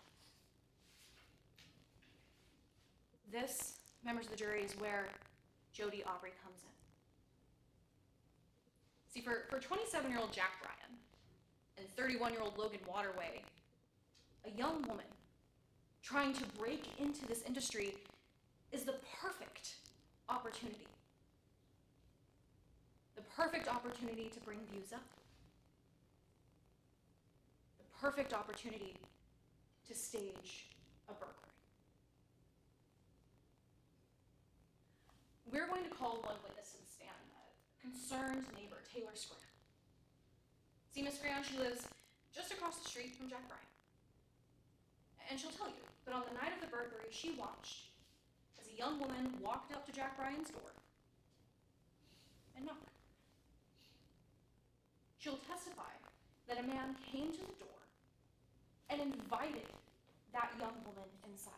This, members of the jury, is where Jodi Aubrey comes in. See, for 27-year-old Jack Bryan and 31-year-old Logan Waterway, a young woman trying to break into this industry is the perfect opportunity. The perfect opportunity to bring views up. The perfect opportunity to stage a burglary. We're going to call one witness to the stand, concerned neighbor, Taylor Scran. See, Miss Scran, she lives just across the street from Jack Bryan. And she'll tell you that on the night of the burglary, she watched as a young woman walked up to Jack Bryan's door and knocked. She'll testify that a man came to the door and invited that young woman inside.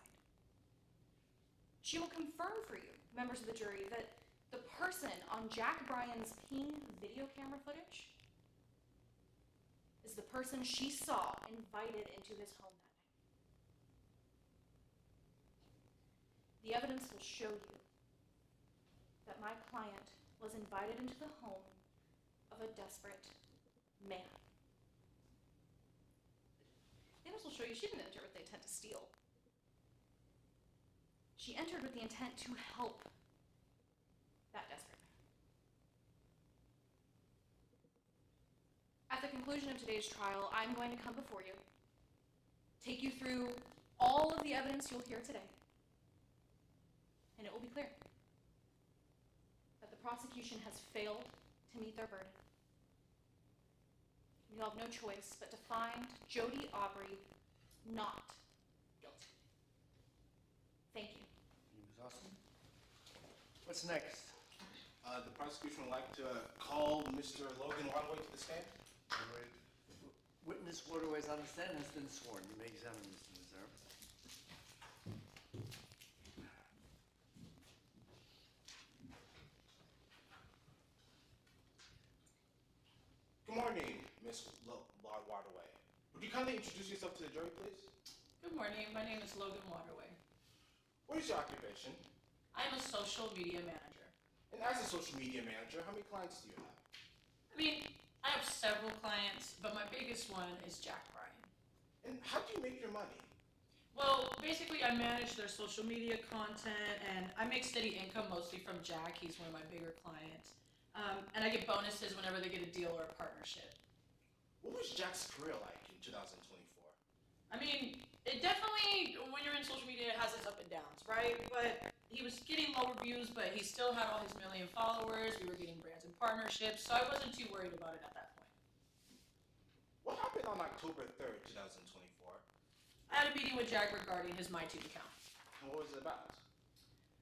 She will confirm for you, members of the jury, that the person on Jack Bryan's ping video camera footage is the person she saw invited into his home that night. The evidence will show you that my client was invited into the home of a desperate man. The evidence will show you she didn't enter with the intent to steal. She entered with the intent to help that desperate man. At the conclusion of today's trial, I'm going to come before you, take you through all of the evidence you'll hear today, and it will be clear that the prosecution has failed to meet their burden. You have no choice but to find Jody Aubrey not guilty. Thank you. Awesome. What's next? The prosecution would like to call Mr. Logan Waterway to the stand. Witness Waterway's on the stand has been sworn. You may examine Mr. Nazar. Good morning, Miss Waterway. Would you kindly introduce yourself to the jury, please? Good morning, my name is Logan Waterway. What is your occupation? I'm a social media manager. And as a social media manager, how many clients do you have? I mean, I have several clients, but my biggest one is Jack Bryan. And how do you make your money? Well, basically I manage their social media content, and I make steady income mostly from Jack. He's one of my bigger clients. And I get bonuses whenever they get a deal or a partnership. What was Jack's career like in 2024? I mean, it definitely, when you're in social media, it has its up and downs, right? But he was getting lower views, but he still had all his million followers. We were getting brands and partnerships, so I wasn't too worried about it at that point. What happened on October 3rd, 2024? I had a meeting with Jack regarding his MyTube account. And what was it about?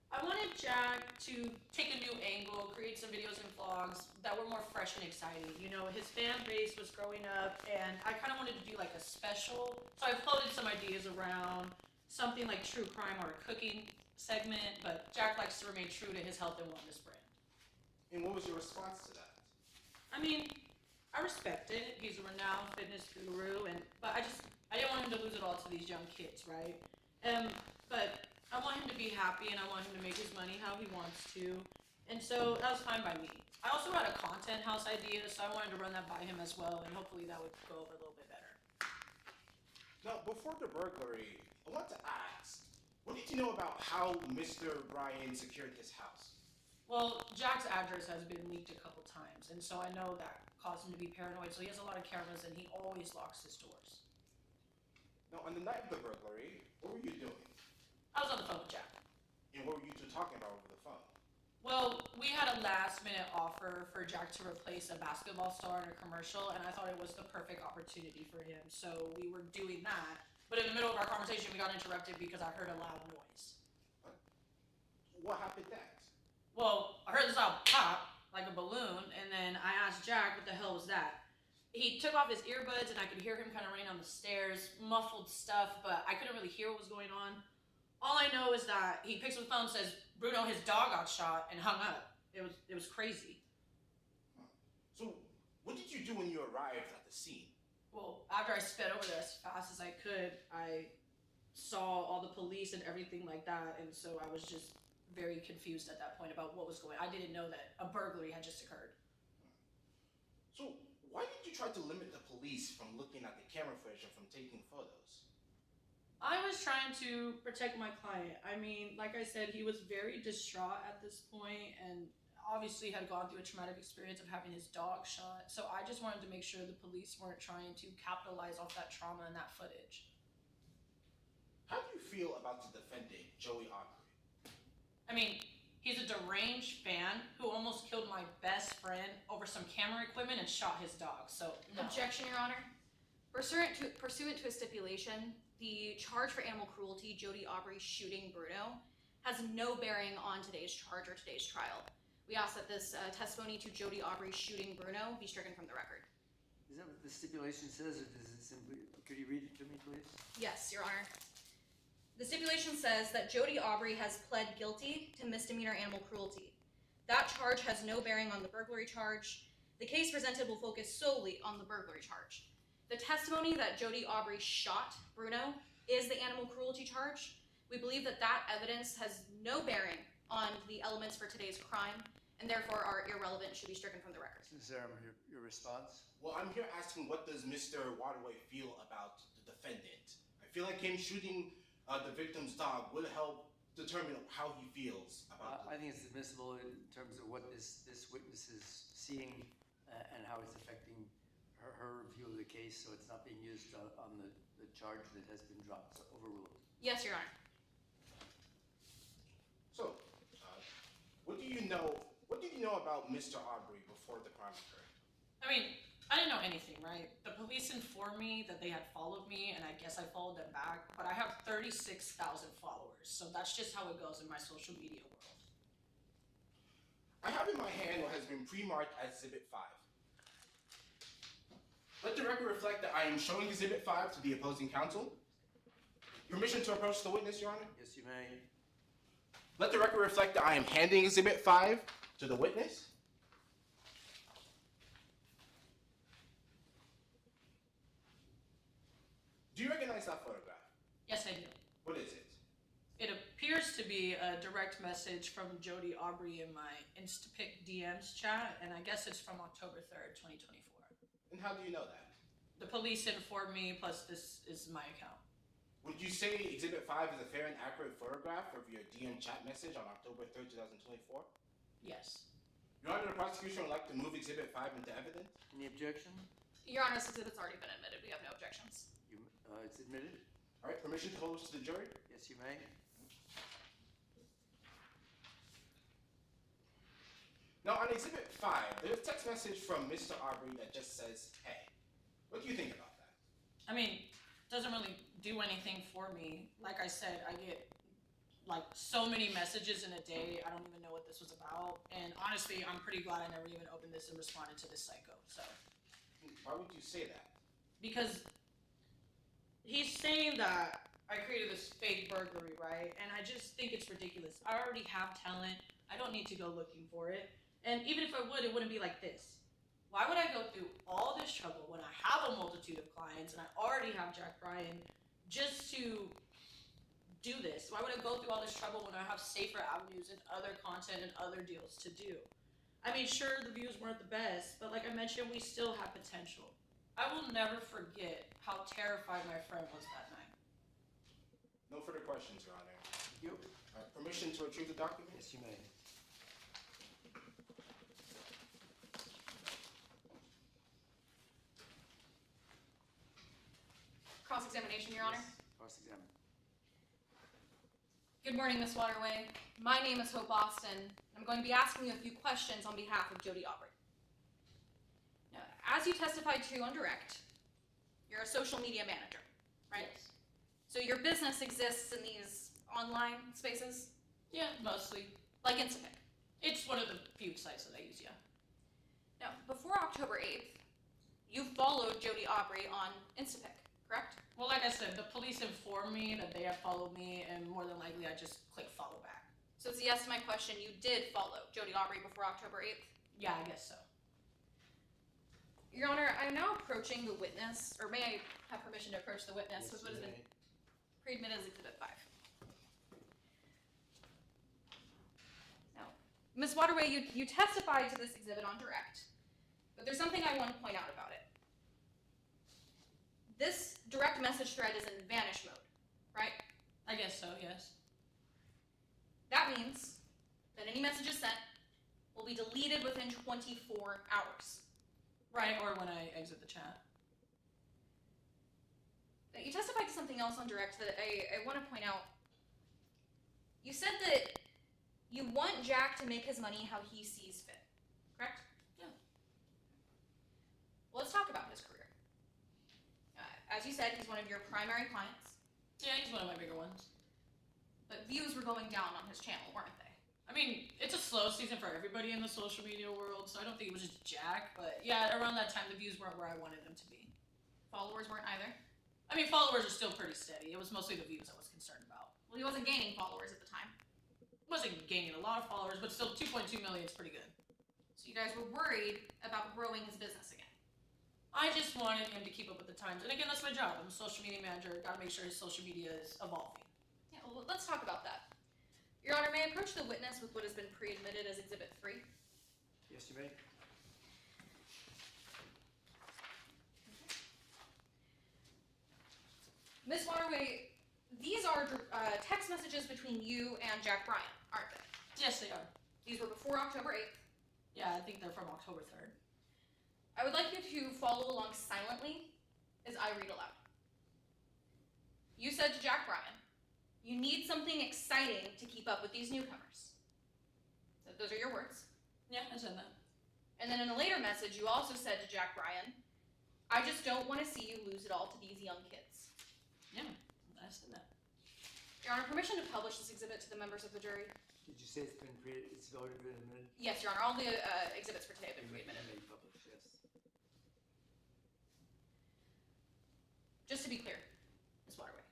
I wanted Jack to take a new angle, create some videos and vlogs that were more fresh and exciting. You know, his fan base was growing up, and I kind of wanted to do like a special. So I floated some ideas around something like true crime or a cooking segment, but Jack likes to remain true to his health and wellness brand. And what was your response to that? I mean, I respect it. He's a renowned fitness guru, but I didn't want him to lose it all to these young kids, right? But I want him to be happy, and I want him to make his money how he wants to, and so that was fine by me. I also had a content house idea, so I wanted to run that by him as well, and hopefully that would go over a little bit better. Now, before the burglary, I want to ask, what did you know about how Mr. Bryan secured his house? Well, Jack's address has been leaked a couple times, and so I know that caused him to be paranoid, so he has a lot of cameras, and he always locks his doors. Now, on the night of the burglary, what were you doing? I was on the phone with Jack. And what were you two talking about over the phone? Well, we had a last-minute offer for Jack to replace a basketball star in a commercial, and I thought it was the perfect opportunity for him, so we were doing that. But in the middle of our conversation, we got interrupted because I heard a loud noise. What happened next? Well, I heard this loud pop, like a balloon, and then I asked Jack what the hell was that. He took off his earbuds, and I could hear him kind of running on the stairs, muffled stuff, but I couldn't really hear what was going on. All I know is that he picks up the phone and says, Bruno, his dog got shot, and hung up. It was crazy. So, what did you do when you arrived at the scene? Well, after I sped over there as fast as I could, I saw all the police and everything like that, and so I was just very confused at that point about what was going on. I didn't know that a burglary had just occurred. So, why did you try to limit the police from looking at the camera footage and from taking photos? I was trying to protect my client. I mean, like I said, he was very distraught at this point, and obviously had gone through a traumatic experience of having his dog shot. So I just wanted to make sure the police weren't trying to capitalize off that trauma and that footage. How do you feel about the defendant, Joey Aubrey? I mean, he's a deranged fan who almost killed my best friend over some camera equipment and shot his dog. So no. Objection, Your Honor. Pursuant to a stipulation, the charge for animal cruelty, Jody Aubrey shooting Bruno, has no bearing on today's charge or today's trial. We ask that this testimony to Jody Aubrey shooting Bruno be stricken from the record. Is that what the stipulation says, or does it simply, could you read it to me, please? Yes, Your Honor. The stipulation says that Jody Aubrey has pled guilty to misdemeanor animal cruelty. That charge has no bearing on the burglary charge. The case presented will focus solely on the burglary charge. The testimony that Jody Aubrey shot Bruno is the animal cruelty charge. We believe that that evidence has no bearing on the elements for today's crime, and therefore are irrelevant, should be stricken from the record. Sarah, your response? Well, I'm here asking, what does Mr. Waterway feel about the defendant? I feel like him shooting the victim's dog would help determine how he feels about I think it's admissible in terms of what this witness is seeing and how it's affecting her view of the case, so it's not being used on the charge that has been dropped, so overruled. Yes, Your Honor. So, what did you know about Mr. Aubrey before the crime occurred? I mean, I didn't know anything, right? The police informed me that they had followed me, and I guess I followed them back, but I have 36,000 followers, so that's just how it goes in my social media world. I have in my hand what has been pre-marked as Exhibit 5. Let the record reflect that I am showing Exhibit 5 to the opposing counsel. Permission to approach the witness, Your Honor? Yes, you may. Let the record reflect that I am handing Exhibit 5 to the witness. Do you recognize that photograph? Yes, I do. What is it? It appears to be a direct message from Jody Aubrey in my Instapic DMs chat, and I guess it's from October 3rd, 2024. And how do you know that? The police informed me, plus this is my account. Would you say Exhibit 5 is a fair and accurate photograph of your DM chat message on October 3rd, 2024? Yes. Your Honor, the prosecution would like to move Exhibit 5 into evidence. Any objection? Your Honor, this exhibit's already been admitted. We have no objections. It's admitted? All right, permission to hold this to the jury? Yes, you may. Now, on Exhibit 5, there's a text message from Mr. Aubrey that just says, hey. What do you think about that? I mean, it doesn't really do anything for me. Like I said, I get like so many messages in a day. I don't even know what this was about. And honestly, I'm pretty glad I never even opened this and responded to this psycho. So. Why would you say that? Because he's saying that I created this fake burglary, right? And I just think it's ridiculous. I already have talent. I don't need to go looking for it. And even if I would, it wouldn't be like this. Why would I go through all this trouble when I have a multitude of clients and I already have Jack Bryan just to do this? Why would I go through all this trouble when I have safer avenues and other content and other deals to do? I mean, sure, the views weren't the best, but like I mentioned, we still have potential. I will never forget how terrified my friend was that night. No further questions, Your Honor. You. Permission to retrieve the document? Yes, you may. Cross-examination, Your Honor. Yes. Cross-examine. Good morning, Ms. Waterway. My name is Hope Austin. I'm going to be asking you a few questions on behalf of Jody Aubrey. Now, as you testified to on direct, you're a social media manager, right? Yes. So your business exists in these online spaces? Yeah, mostly. Like Instapic? It's one of the few sites that I use, yeah. Now, before October 8th, you followed Jody Aubrey on Instapic, correct? Well, like I said, the police informed me that they had followed me, and more than likely I just clicked follow back. So it's a yes to my question, you did follow Jody Aubrey before October 8th? Yeah, I guess so. Your Honor, I'm now approaching the witness, or may I have permission to approach the witness Yes, with what you has been may. pre-admitted as Exhibit 5. Now, Ms. Waterway, you testified to this exhibit on direct, but there's something I want to point out about it. This direct message thread is in vanish mode, right? I guess so, yes. That means that any messages sent will be deleted within 24 hours. Right, or when I exit the chat. Now, you testified to something else on direct that I want to point out. You said that you want Jack to make his money how he sees fit, correct? Yeah. Well, let's talk about his career. As you said, he's one of your primary clients. Yeah, he's one of my bigger ones. But views were going down on his channel, weren't they? I mean, it's a slow season for everybody in the social media world, so I don't think it was just Jack, but yeah, around that time the views weren't where I wanted them to be. Followers weren't either? I mean, followers are still pretty steady. It was mostly the views I was concerned about. Well, he wasn't gaining followers at the time. Wasn't gaining a lot of followers, but still 2.2 million is pretty good. So you guys were worried about growing his business again. I just wanted him to keep up with the times. And again, that's my job. I'm a social media manager. Gotta make sure his social media is evolving. Yeah, well, let's talk about that. Your Honor, may I approach the witness with what has been pre-admitted as Exhibit 3? Yes, you may. Ms. Waterway, these are text messages between you and Jack Bryan, aren't they? Yes, they are. These were before October 8th. Yeah, I think they're from October 3rd. I would like you to follow along silently as I read aloud. You said to Jack Bryan, you need something exciting to keep up with these newcomers. So those are your words. Yeah, I said that. And then in a later message, you also said to Jack Bryan, I just don't want to see you lose it all to these young kids. Yeah, I said that. Your Honor, permission to publish this exhibit to the members of the jury? Did you say it's already been admitted? Yes, Your Honor. All the exhibits for today have been pre-admitted. Made public, yes. Just to be clear, Ms. Waterway,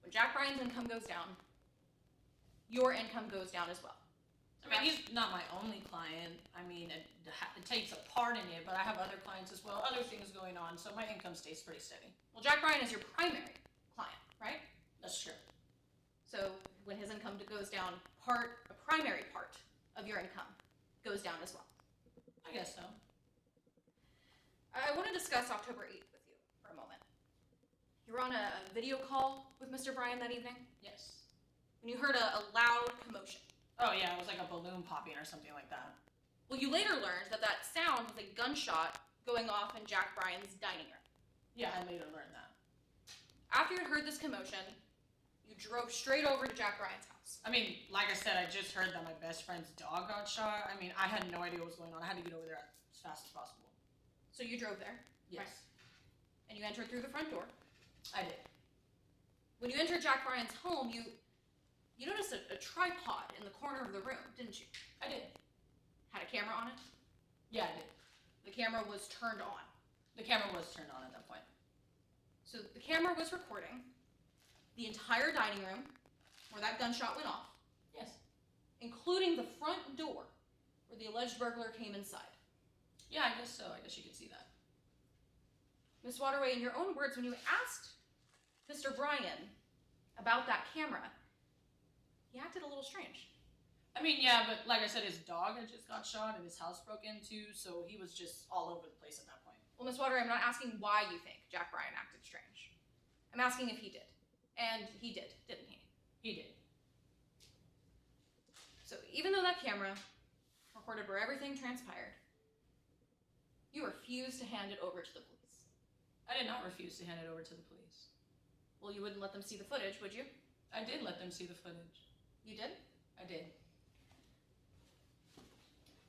when Jack Bryan's income goes down, your income goes down as well. I mean, he's not my only client. I mean, it takes a part in it, but I have other clients as well, other things going on, so my income stays pretty steady. Well, Jack Bryan is your primary client, right? That's true. So when his income goes down, a primary part of your income goes down as well. I guess so. I want to discuss October 8th with you for a moment. You were on a video call with Mr. Bryan that evening? Yes. When you heard a loud commotion. Oh yeah, it was like a balloon popping or something like that. Well, you later learned that that sound was a gunshot going off in Jack Bryan's dining room. Yeah, I later learned that. After you heard this commotion, you drove straight over to Jack Bryan's house. I mean, like I said, I just heard that my best friend's dog got shot. I mean, I had no idea what was going on. I had to get over there as fast as possible. So you drove there? Yes. Right. And you entered through the front door. I did. When you entered Jack Bryan's home, you noticed a tripod in the corner of the room, didn't you? I did. Had a camera on it? Yeah, I did. The camera was turned on. The camera was turned on at that point. So the camera was recording the entire dining room where that gunshot went off. Yes. Including the front door where the alleged burglar came inside. Yeah, I guess so. I guess you could see that. Ms. Waterway, in your own words, when you asked Mr. Bryan about that camera, he acted a little strange. I mean, yeah, but like I said, his dog had just got shot and his house broke into, so he was just all over the place at that point. Well, Ms. Waterway, I'm not asking why you think Jack Bryan acted strange. I'm asking if he did. And he did, didn't he? He did. So even though that camera recorded where everything transpired, you refused to hand it over to the police. I did not refuse to hand it over to the police. Well, you wouldn't let them see the footage, would you? I did let them see the footage. You did? I did.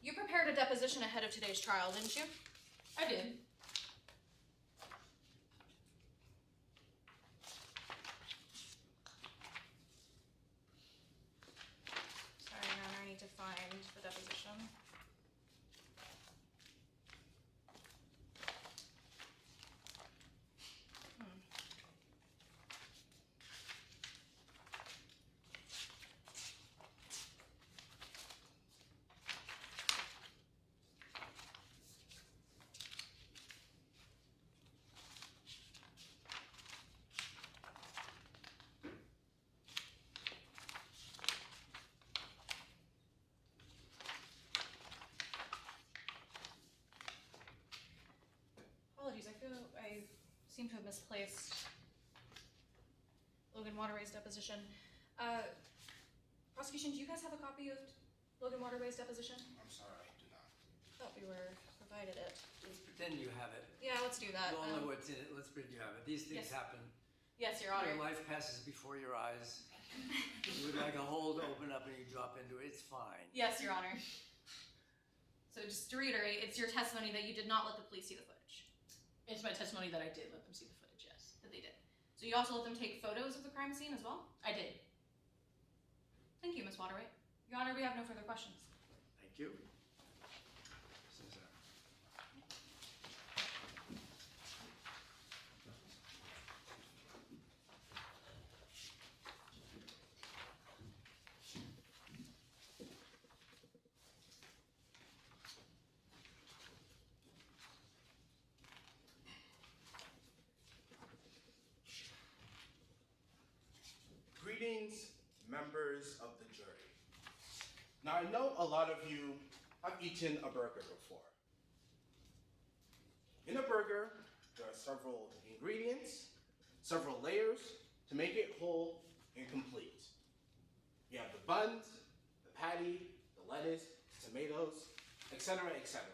You prepared a deposition ahead of today's trial, didn't you? I did. Sorry, Your Honor, I need to find the deposition. Apologies, I seem to have misplaced Logan Waterway's deposition. Prosecution, do you guys have a copy of Logan Waterway's deposition? I'm sorry, I do not. Thought we were provided it. Let's pretend you have it. Yeah, let's do that. You all know what's in it. Let's pretend you have it. These things Yes. happen. Yes, Your Honor. Your life passes before your eyes. You would like a hole to open up and you drop into it. It's fine. Yes, Your Honor. So just to reiterate, it's your testimony that you did not let the police see the footage. It's my testimony that I did let them see the footage, yes. That they did. So you also let them take photos of the crime scene as well? I did. Thank you, Ms. Waterway. Your Honor, we have no further questions. Thank you. Greetings, members of the jury. Now, I know a lot of you have eaten a burger before. In a burger, there are several ingredients, several layers to make it whole and complete. You have the buns, the patty, the lettuce, tomatoes, etc., etc.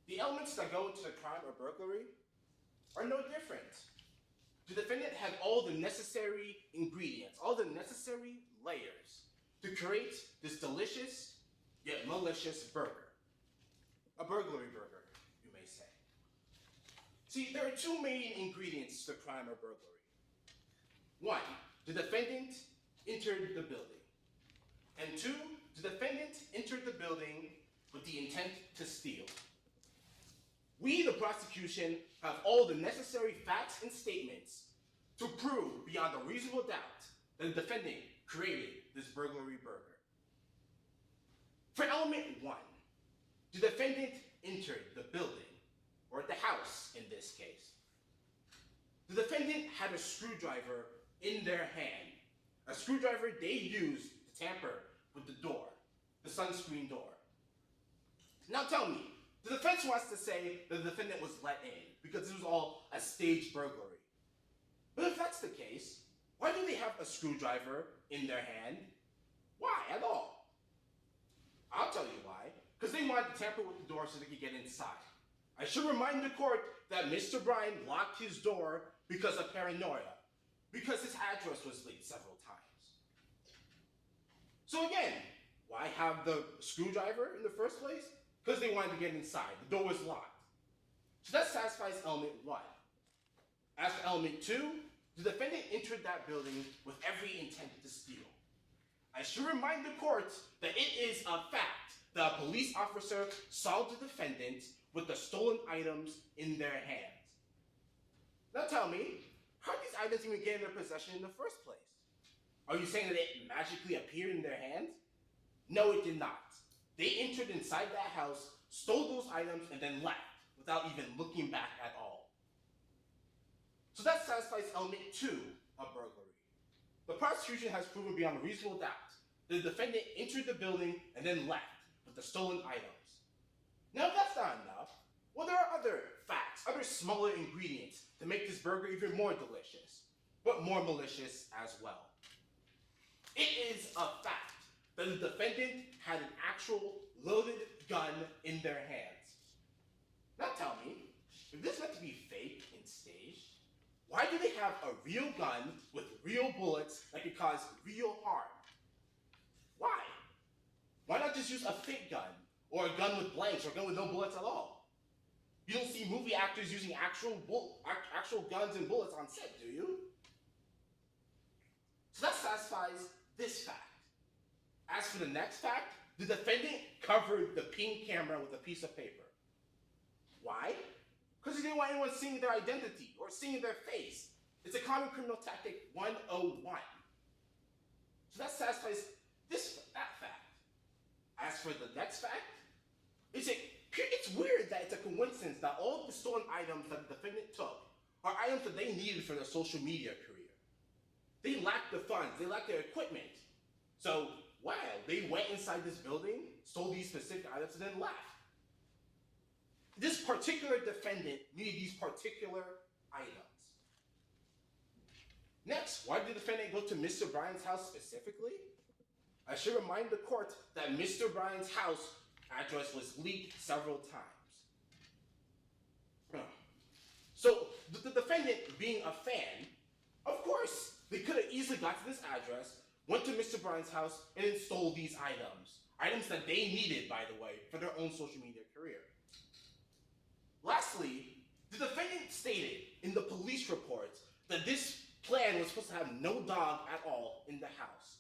The elements that go into the crime or burglary are no different. The defendant had all the necessary ingredients, all the necessary layers to create this delicious yet malicious burger. A burglary burger, you may say. See, there are two main ingredients to crime or burglary. One, the defendant entered the building. And two, the defendant entered the building with the intent to steal. We, the prosecution, have all the necessary facts and statements to prove beyond a reasonable doubt that the defendant created this burglary burger. For element one, the defendant entered the building, or the house in this case. The defendant had a screwdriver in their hand, a screwdriver they used to tamper with the door, the sunscreen door. Now tell me, the defense wants to say that the defendant was let in because this was all a staged burglary. But if that's the case, why do they have a screwdriver in their hand? Why at all? I'll tell you why. Because they wanted to tamper with the door so they could get inside. I should remind the court that Mr. Bryan locked his door because of paranoia, because his address was leaked several times. So again, why have the screwdriver in the first place? Because they wanted to get inside. The door was locked. So that satisfies element one. As for element two, the defendant entered that building with every intent to steal. I should remind the court that it is a fact that a police officer saw the defendant with the stolen items in their hands. Now tell me, how did these items even get in their possession in the first place? Are you saying that it magically appeared in their hands? No, it did not. They entered inside that house, stole those items, and then left without even looking back at all. So that satisfies element two of burglary. The prosecution has proven beyond a reasonable doubt that the defendant entered the building and then left with the stolen items. Now, if that's not enough, well, there are other facts, other smaller ingredients to make this burger even more delicious, but more malicious as well. It is a fact that the defendant had an actual loaded gun in their hands. Now tell me, if this is meant to be fake and staged, why do they have a real gun with real bullets that could cause real harm? Why? Why not just use a fake gun, or a gun with blanks, or a gun with no bullets at all? You don't see movie actors using actual guns and bullets on set, do you? So that satisfies this fact. As for the next fact, the defendant covered the ping camera with a piece of paper. Why? Because he didn't want anyone seeing their identity or seeing their face. It's a common criminal tactic 101. So that satisfies that fact. As for the next fact, it's weird that it's a coincidence that all of the stolen items that the defendant took are items that they needed for their social media career. They lacked the funds, they lacked their equipment. So, wow, they went inside this building, stole these specific items, and then left. This particular defendant needed these particular items. Next, why did the defendant go to Mr. Bryan's house specifically? I should remind the court that Mr. Bryan's house address was leaked several times. So the defendant, being a fan, of course, they could have easily got to this address, went to Mr. Bryan's house, and then stole these items. Items that they needed, by the way, for their own social media career. Lastly, the defendant stated in the police report that this plan was supposed to have no dog at all in the house.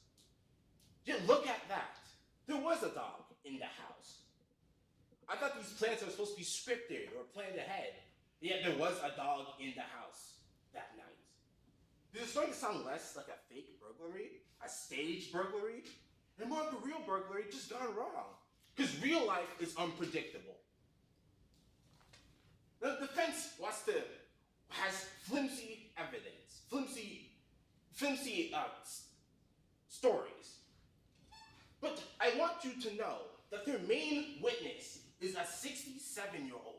Yet look at that. There was a dog in the house. I thought these plans were supposed to be scripted or planned ahead. Yet there was a dog in the house that night. This is starting to sound less like a fake burglary, a staged burglary, and more like a real burglary just gone wrong. Because real life is unpredictable. The defense has flimsy evidence, flimsy stories. But I want you to know that their main witness is a 67-year-old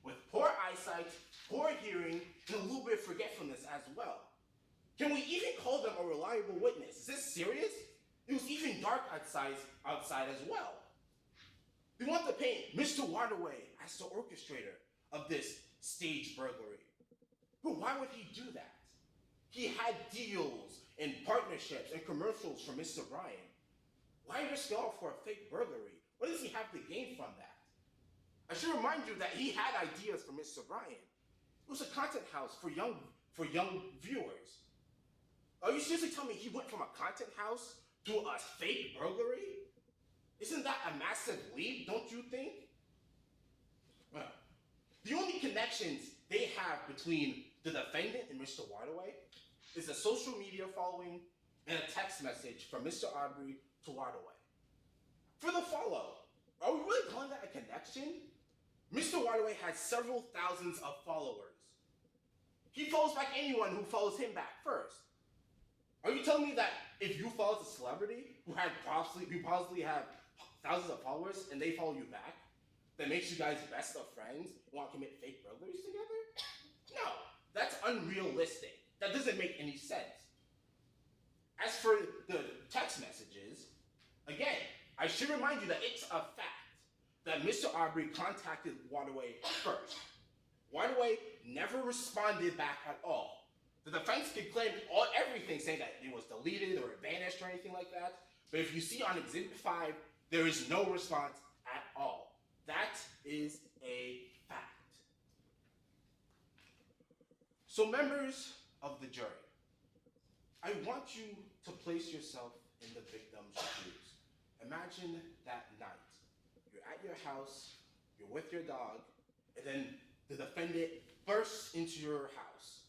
with poor eyesight, poor hearing, and a little bit of forgetfulness as well. Can we even call them a reliable witness? Is this serious? It was even dark outside as well. They want to paint Mr. Waterway as the orchestrator of this staged burglary. But why would he do that? He had deals and partnerships and commercials from Mr. Bryan. Why risk it all for a fake burglary? What does he have to gain from that? I should remind you that he had ideas for Mr. Bryan. It was a content house for young viewers. Are you seriously telling me he went from a content house to a fake burglary? Isn't that a massive leap, don't you think? Well, the only connections they have between the defendant and Mr. Waterway is a social media following and a text message from Mr. Aubrey to Waterway. For the follow, are we really calling that a connection? Mr. Waterway has several thousands of followers. He follows back anyone who follows him back first. Are you telling me that if you follow a celebrity who possibly have thousands of followers and they follow you back, that makes you guys best of friends and want to commit fake burglaries together? No, that's unrealistic. That doesn't make any sense. As for the text messages, again, I should remind you that it's a fact that Mr. Aubrey contacted Waterway first. Waterway never responded back at all. The defense could claim everything, saying that it was deleted or vanished or anything like that, but if you see on Exhibit 5, there is no response at all. That is a fact. So members of the jury, I want you to place yourself in the victim's shoes. Imagine that night. You're at your house, you're with your dog, and then the defendant bursts into your house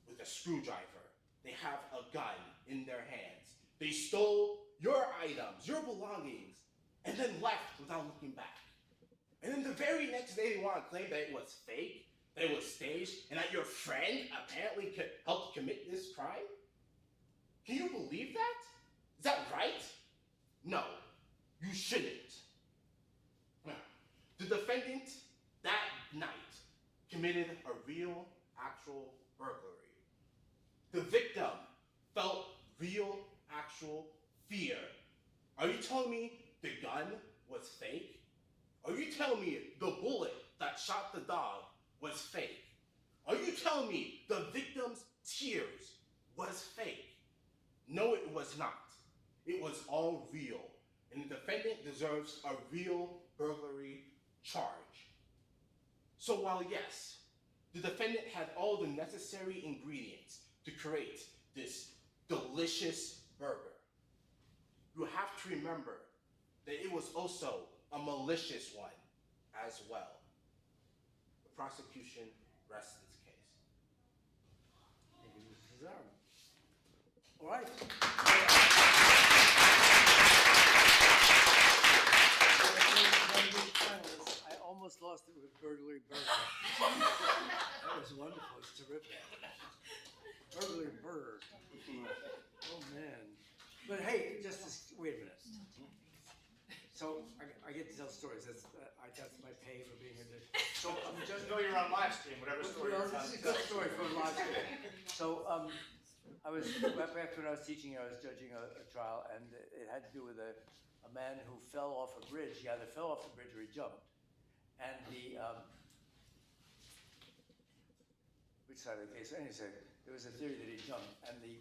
with a screwdriver. They have a gun in their hands. They stole your items, your belongings, and then left without looking back. And then the very next day they want to claim that it was fake, that it was staged, and that your friend apparently helped commit this crime? Can you believe that? Is that right? No, you shouldn't. The defendant that night committed a real, actual burglary. The victim felt real, actual fear. Are you telling me the gun was fake? Are you telling me the bullet that shot the dog was fake? Are you telling me the victim's tears was fake? No, it was not. It was all real. And the defendant deserves a real burglary charge. So while yes, the defendant had all the necessary ingredients to create this delicious burger, you have to remember that it was also a malicious one as well. The prosecution rests its case. Thank you, Mr. Cesaro. All right. I almost lost it with burglary burger. That was wonderful. It's terrific. Burglary burger. Oh man. But hey, wait a minute. So I get to tell stories. That's my pay for being here today. So Just know you're on live stream, whatever story well, you're this is a good story for a live stream. So I was back when I was teaching. I was judging a trial, and it had to do with a man who fell off a bridge. He either fell off the bridge or he jumped. And the which side of the case? Anyway, there was a theory that he jumped, and the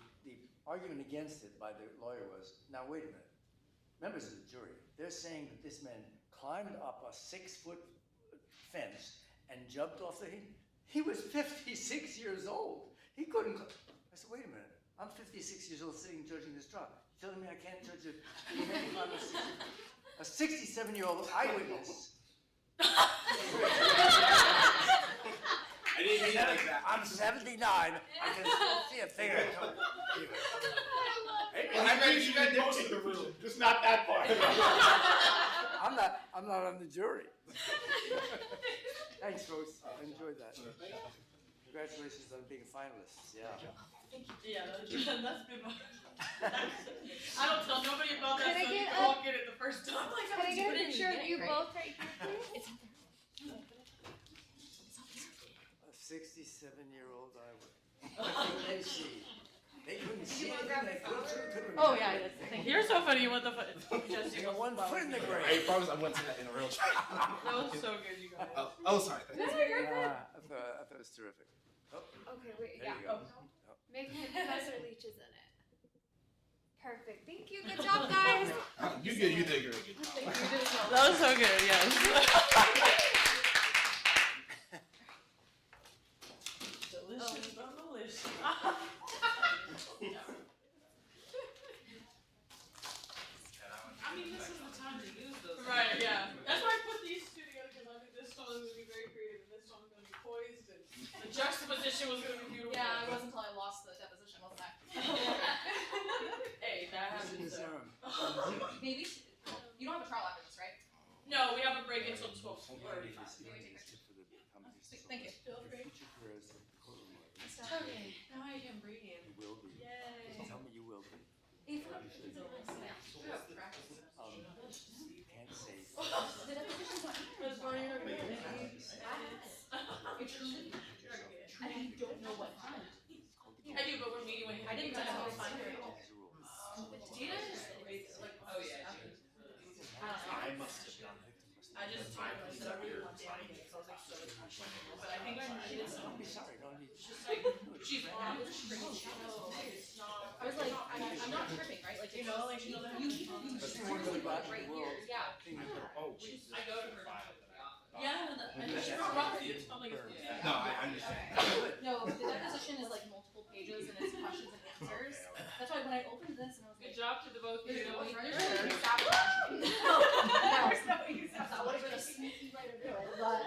argument against it by the lawyer was, now wait a minute, members of the jury, they're saying that this man climbed up a 6-foot fence and jumped off the. He was 56 years old. He couldn't. I said, wait a minute. I'm 56 years old sitting judging this trial. You're telling me I can't judge a 67-year-old eyewitness? I didn't mean it like that. I'm 79. I can still see a finger. Hey, well, I bet you got most of the room, just not that part. I'm not on the jury. Thanks, folks. I enjoyed that. Congratulations on being finalists. Yeah. Yeah, that's good. I don't tell nobody about that, Can I so you get can all get it the first time. Like, Can I get a didn't picture of get it, you right? both right here, please? It's out there. A 67-year-old eyewitness. They see. They couldn't see it. They couldn't. Oh yeah, thank you. You're so funny. What the fuck? You got 1 foot in the I grave. promise I went to that in a real trial. That was so good, you guys. Oh, sorry. No, you're good. I thought it was terrific. Oh, Okay, wait, there yeah. you go. Make sure Professor Leach is in it. Perfect. Thank you. Good job, guys. You did great. That was so good. Yes. Delicious, but malicious. I mean, this is the time to use those. Right, yeah. That's why I put these two together, because I think this song is going to be very creative and this song is going to be poised and the juxtaposition was going to be beautiful. Yeah, it wasn't until I lost the deposition, wasn't it? Hey, that What's in happens. his arm? Maybe you don't have a trial after this, right? No, we have a break until 12. Thank you. Future career as a courtroom lawyer. Okay, now I can breathe. You will be. Yay. Tell me you will be. If You should. Can't say. the deposition's not That's why you're good. It truly, and I don't know what happened. I do, but when I didn't know how to find her. Data is like, oh yeah. I must have done it. I just told her, I said, I really want Danny, so I was like, so questionable, but I think I needed Don't some. be sorry. Don't be. It's just like, she's wrong. No, it's not. I was like, I'm not tripping, right? Like, You know, like, she doesn't have. you That's just one really bad right in the world. here, yeah. Oh, I go to her. Yeah, and she's not wrong. It's not like it's. no, I understand. No, the deposition is like multiple pages and it's questions and answers. That's why when I opened this and I was Good like, job to the both of you. no, Right there's there. no sabotage. No, that would have been a sneaky way to do it, but.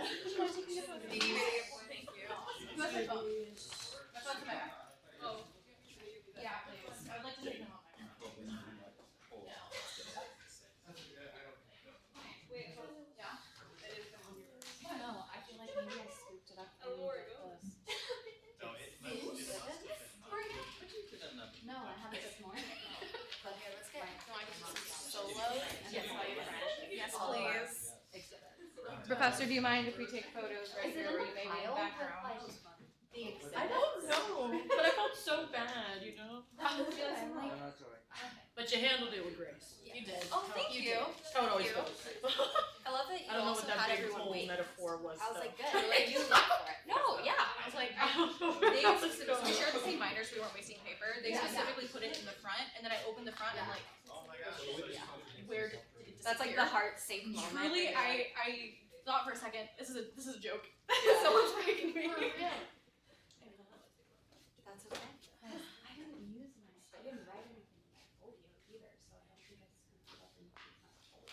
Thank you. You have my phone. My phone's in my bag. Oh. Yeah, please. I would like to take them on my phone. Wait, Yeah. I don't know. I feel like maybe I scooped it up. Oh, Lord, and go. No, I have it this morning. But here, let's get. No, I can solo. Yes, yes, please. Professor, do you mind if we take photos right here where you may be in the background? I don't know, but I felt so bad, you know? No, that's all right. But you handled it with grace. You did. Oh, thank you. That's how it always Thank goes. I love that you I don't know also what that had big everyone whole wait. metaphor was. I was though. like, good. Like, you look for it. No, yeah. I was like, I don't know where they that was going. we shared the same minors, so we weren't wasting paper. They Yeah. specifically put it in the front, and then I opened the front and like, where did it That's like disappear? the heart safe moment. Truly, where you're like, I thought for a second, this is a joke. Someone's making me. That's okay. I didn't use my, I didn't write anything in my folio either, so I don't think I scooped it up and put it in my folio.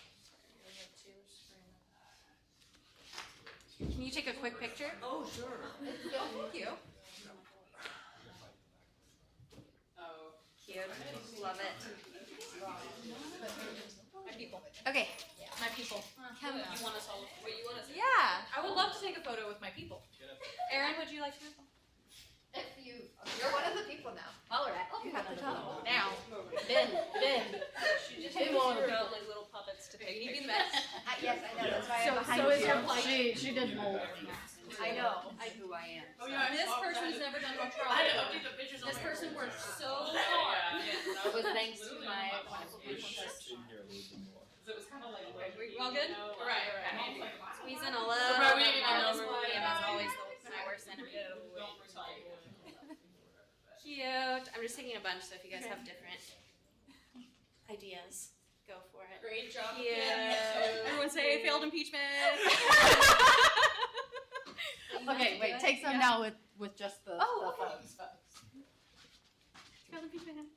Can you take a quick picture? Oh, sure. Thank you. Oh. Cute. Love it. My people. Okay. My people. Come You want us all? Wait, you want us? Yeah. I would love to take a photo with my people. Erin, would you like to? You're one of the people now. All right. You have to tell. Now. Ben. She just Hey, didn't Mom. about like little puppets to Okay, take you need pictures. the best. Yes, I know. That's why So- I'm behind so is you. your plight- She did mold. I know. I who I am. Oh yeah, I This person's never done a trial. I had to update the pictures on This my person phone. worked so hard. It was thanks to my wonderful publicist. So it was kind of like. We all good? Right. Squeeze in a little Right, we bit didn't more even of this know one. we were That's doing always that. my worst enemy. Don't retire. Cute. I'm just taking a bunch, so if you guys have different ideas, go for it. Great job. Cute. Kim. Everyone say failed impeachment. Okay, wait, take some now with just the folks. Failed impeachment.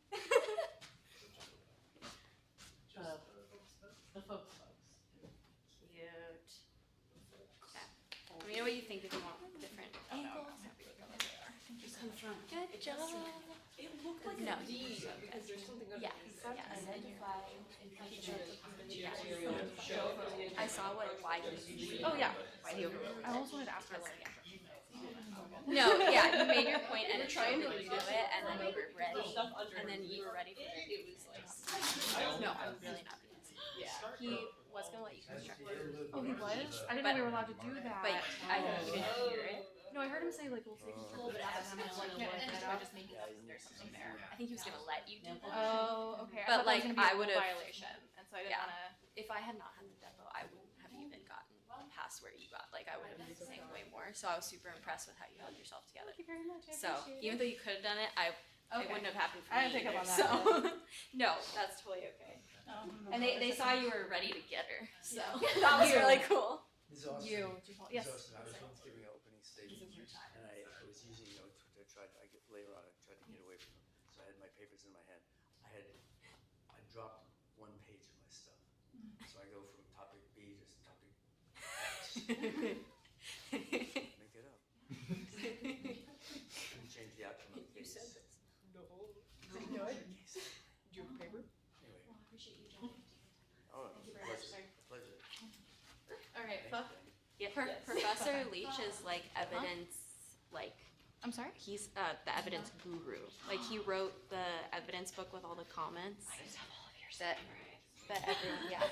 The folks. Cute. Okay. Let me know what you think if you want different angles. Just come from. Good job. It looked like No. a D because there's something Yes. underneath. I saw why he. Oh yeah. Why he overruled. I almost wanted to ask her that again. No, yeah, you made your point and trying to redo it, and then you were ready, and then you were ready for it. It was like, no, I'm really not being. Yeah, he was gonna let you construct it. Oh, he was? I didn't know we were allowed to do that. But I you didn't hear it. No, I heard him say, like, we'll take a little bit out of him. I'm like, I just made it up. There's something there. I think he was gonna let you do it. oh, okay. But like, I would have. violation, and so I didn't Yeah. want to. If I had not had the depot, I wouldn't have even gotten past where you got. Like, I would have sank way more. So I was super impressed with how you held yourself together. Thank you very much. I So appreciate even it. though you could have done it, it wouldn't have happened for I me. didn't pick up either, on that. So no, that's totally okay. And they saw you were ready to get her. So Yeah. that was really cool. This is awesome. Yes. This is awesome. I was once giving an opening statement, and I was using notes, which later on I tried to get away from them. So I had my papers in my hand. I dropped one page of my stuff. So I go from topic B to topic X. Make it up. Couldn't change the outcome of the case. this. No. Do you have a paper? Anyway. Oh, pleasure. All right, yeah, Professor Leach is like evidence, like I'm sorry? he's the evidence guru. Like he wrote the evidence book with all the comments. That everyone, yeah.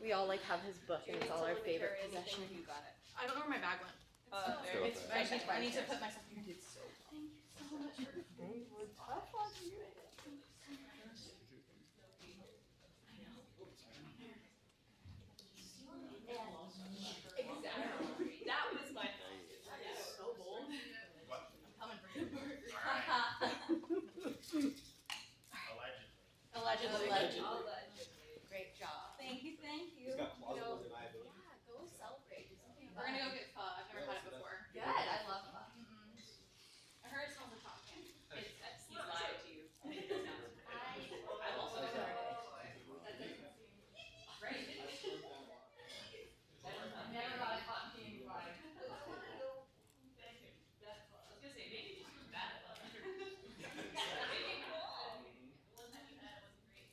We all like have his book, and it's all our favorite possession. I don't know where my bag went. I need to put my stuff here. Thank you so much. That was my so bold. Coming for you. Allegedly. Great job. Thank you. He's got plausible deniability. Yeah, go celebrate. We're gonna go get pho. I've never had it before. Good. I love that. I heard it smells like pumpkin. He's lied to you. I've also heard it. Never got a cotton candy before. I was gonna say, maybe just was bad. Maybe cool. It wasn't that you had, it wasn't great.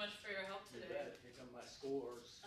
much for your help You today. bet. Here come my scores.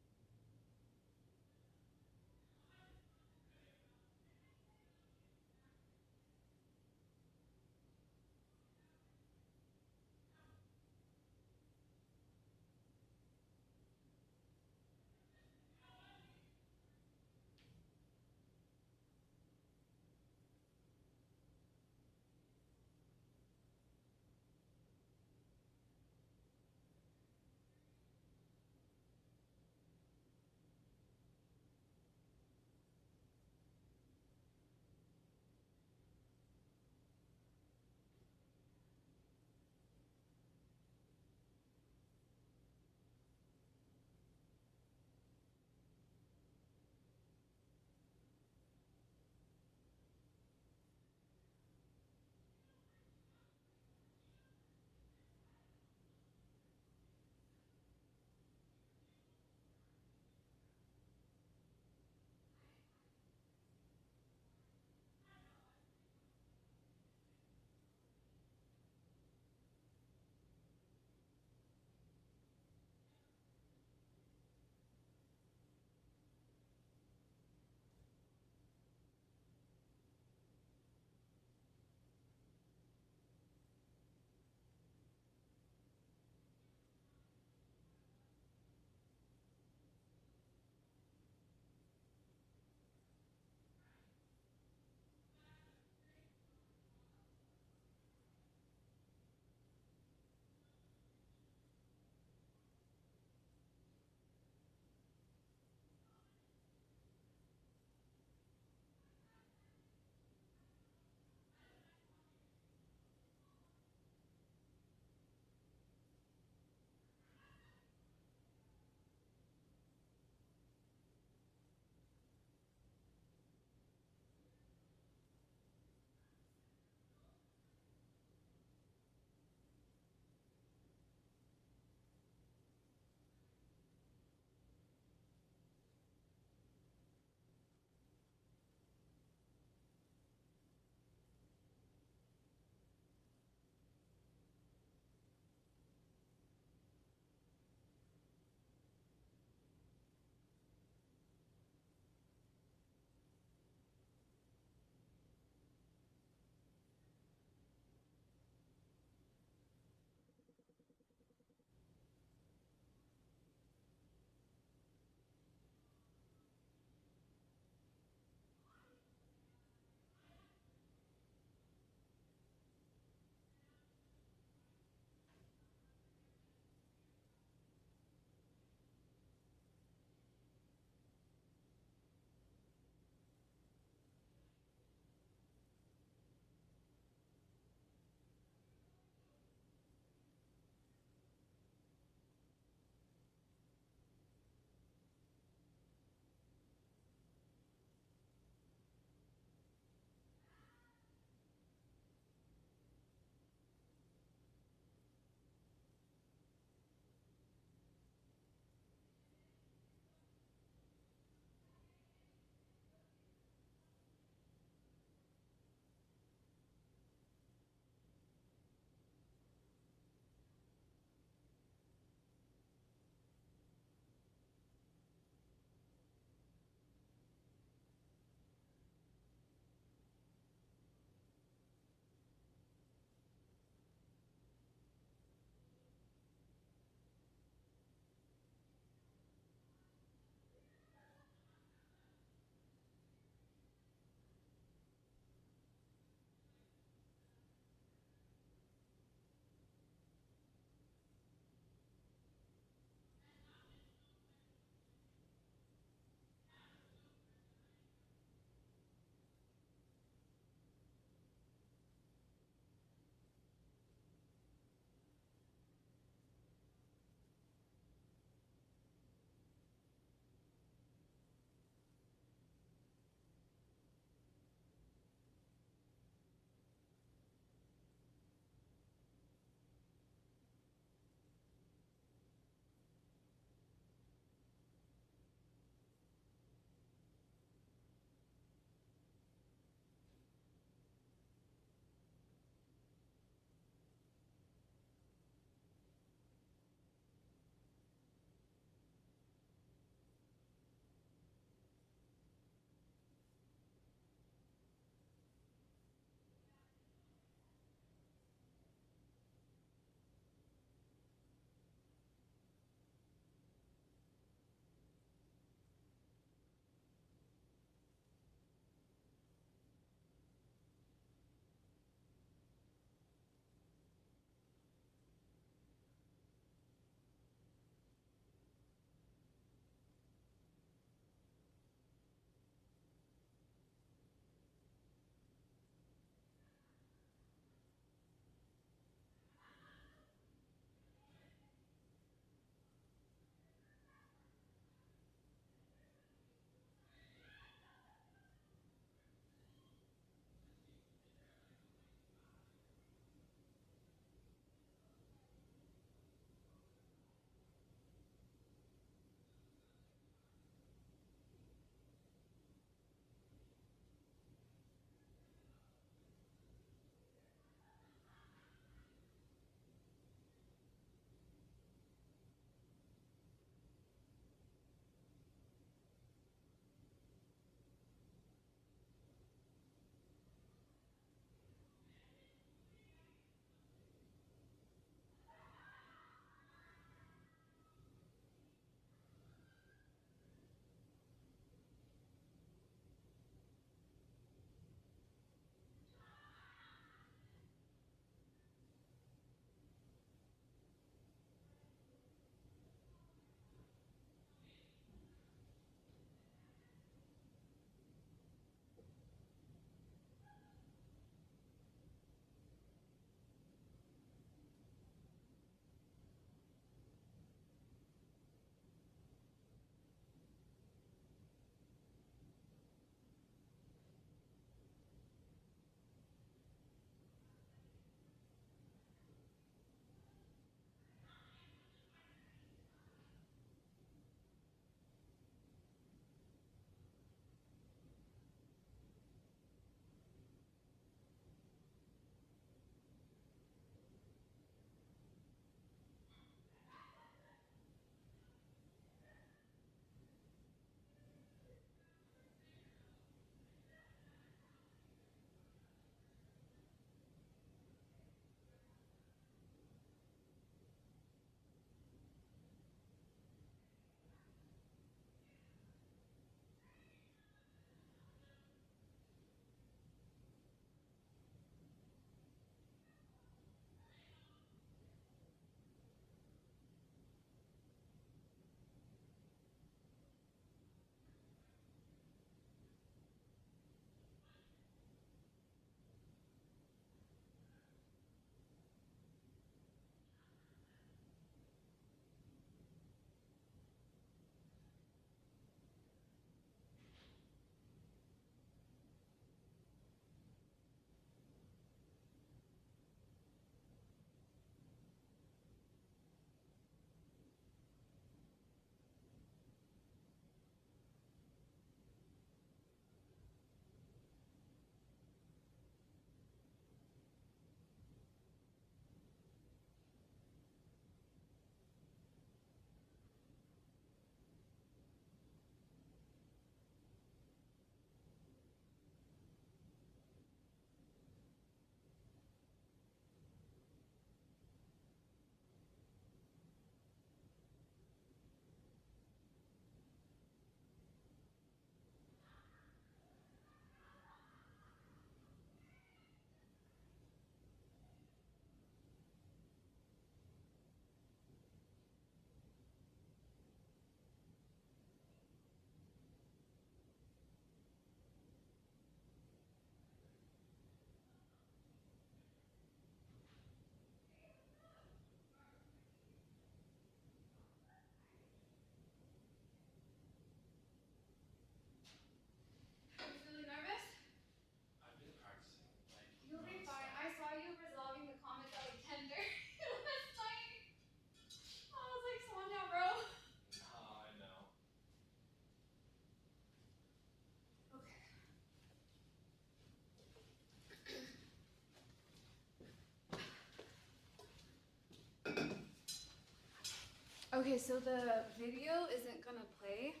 Okay, so the video isn't gonna play.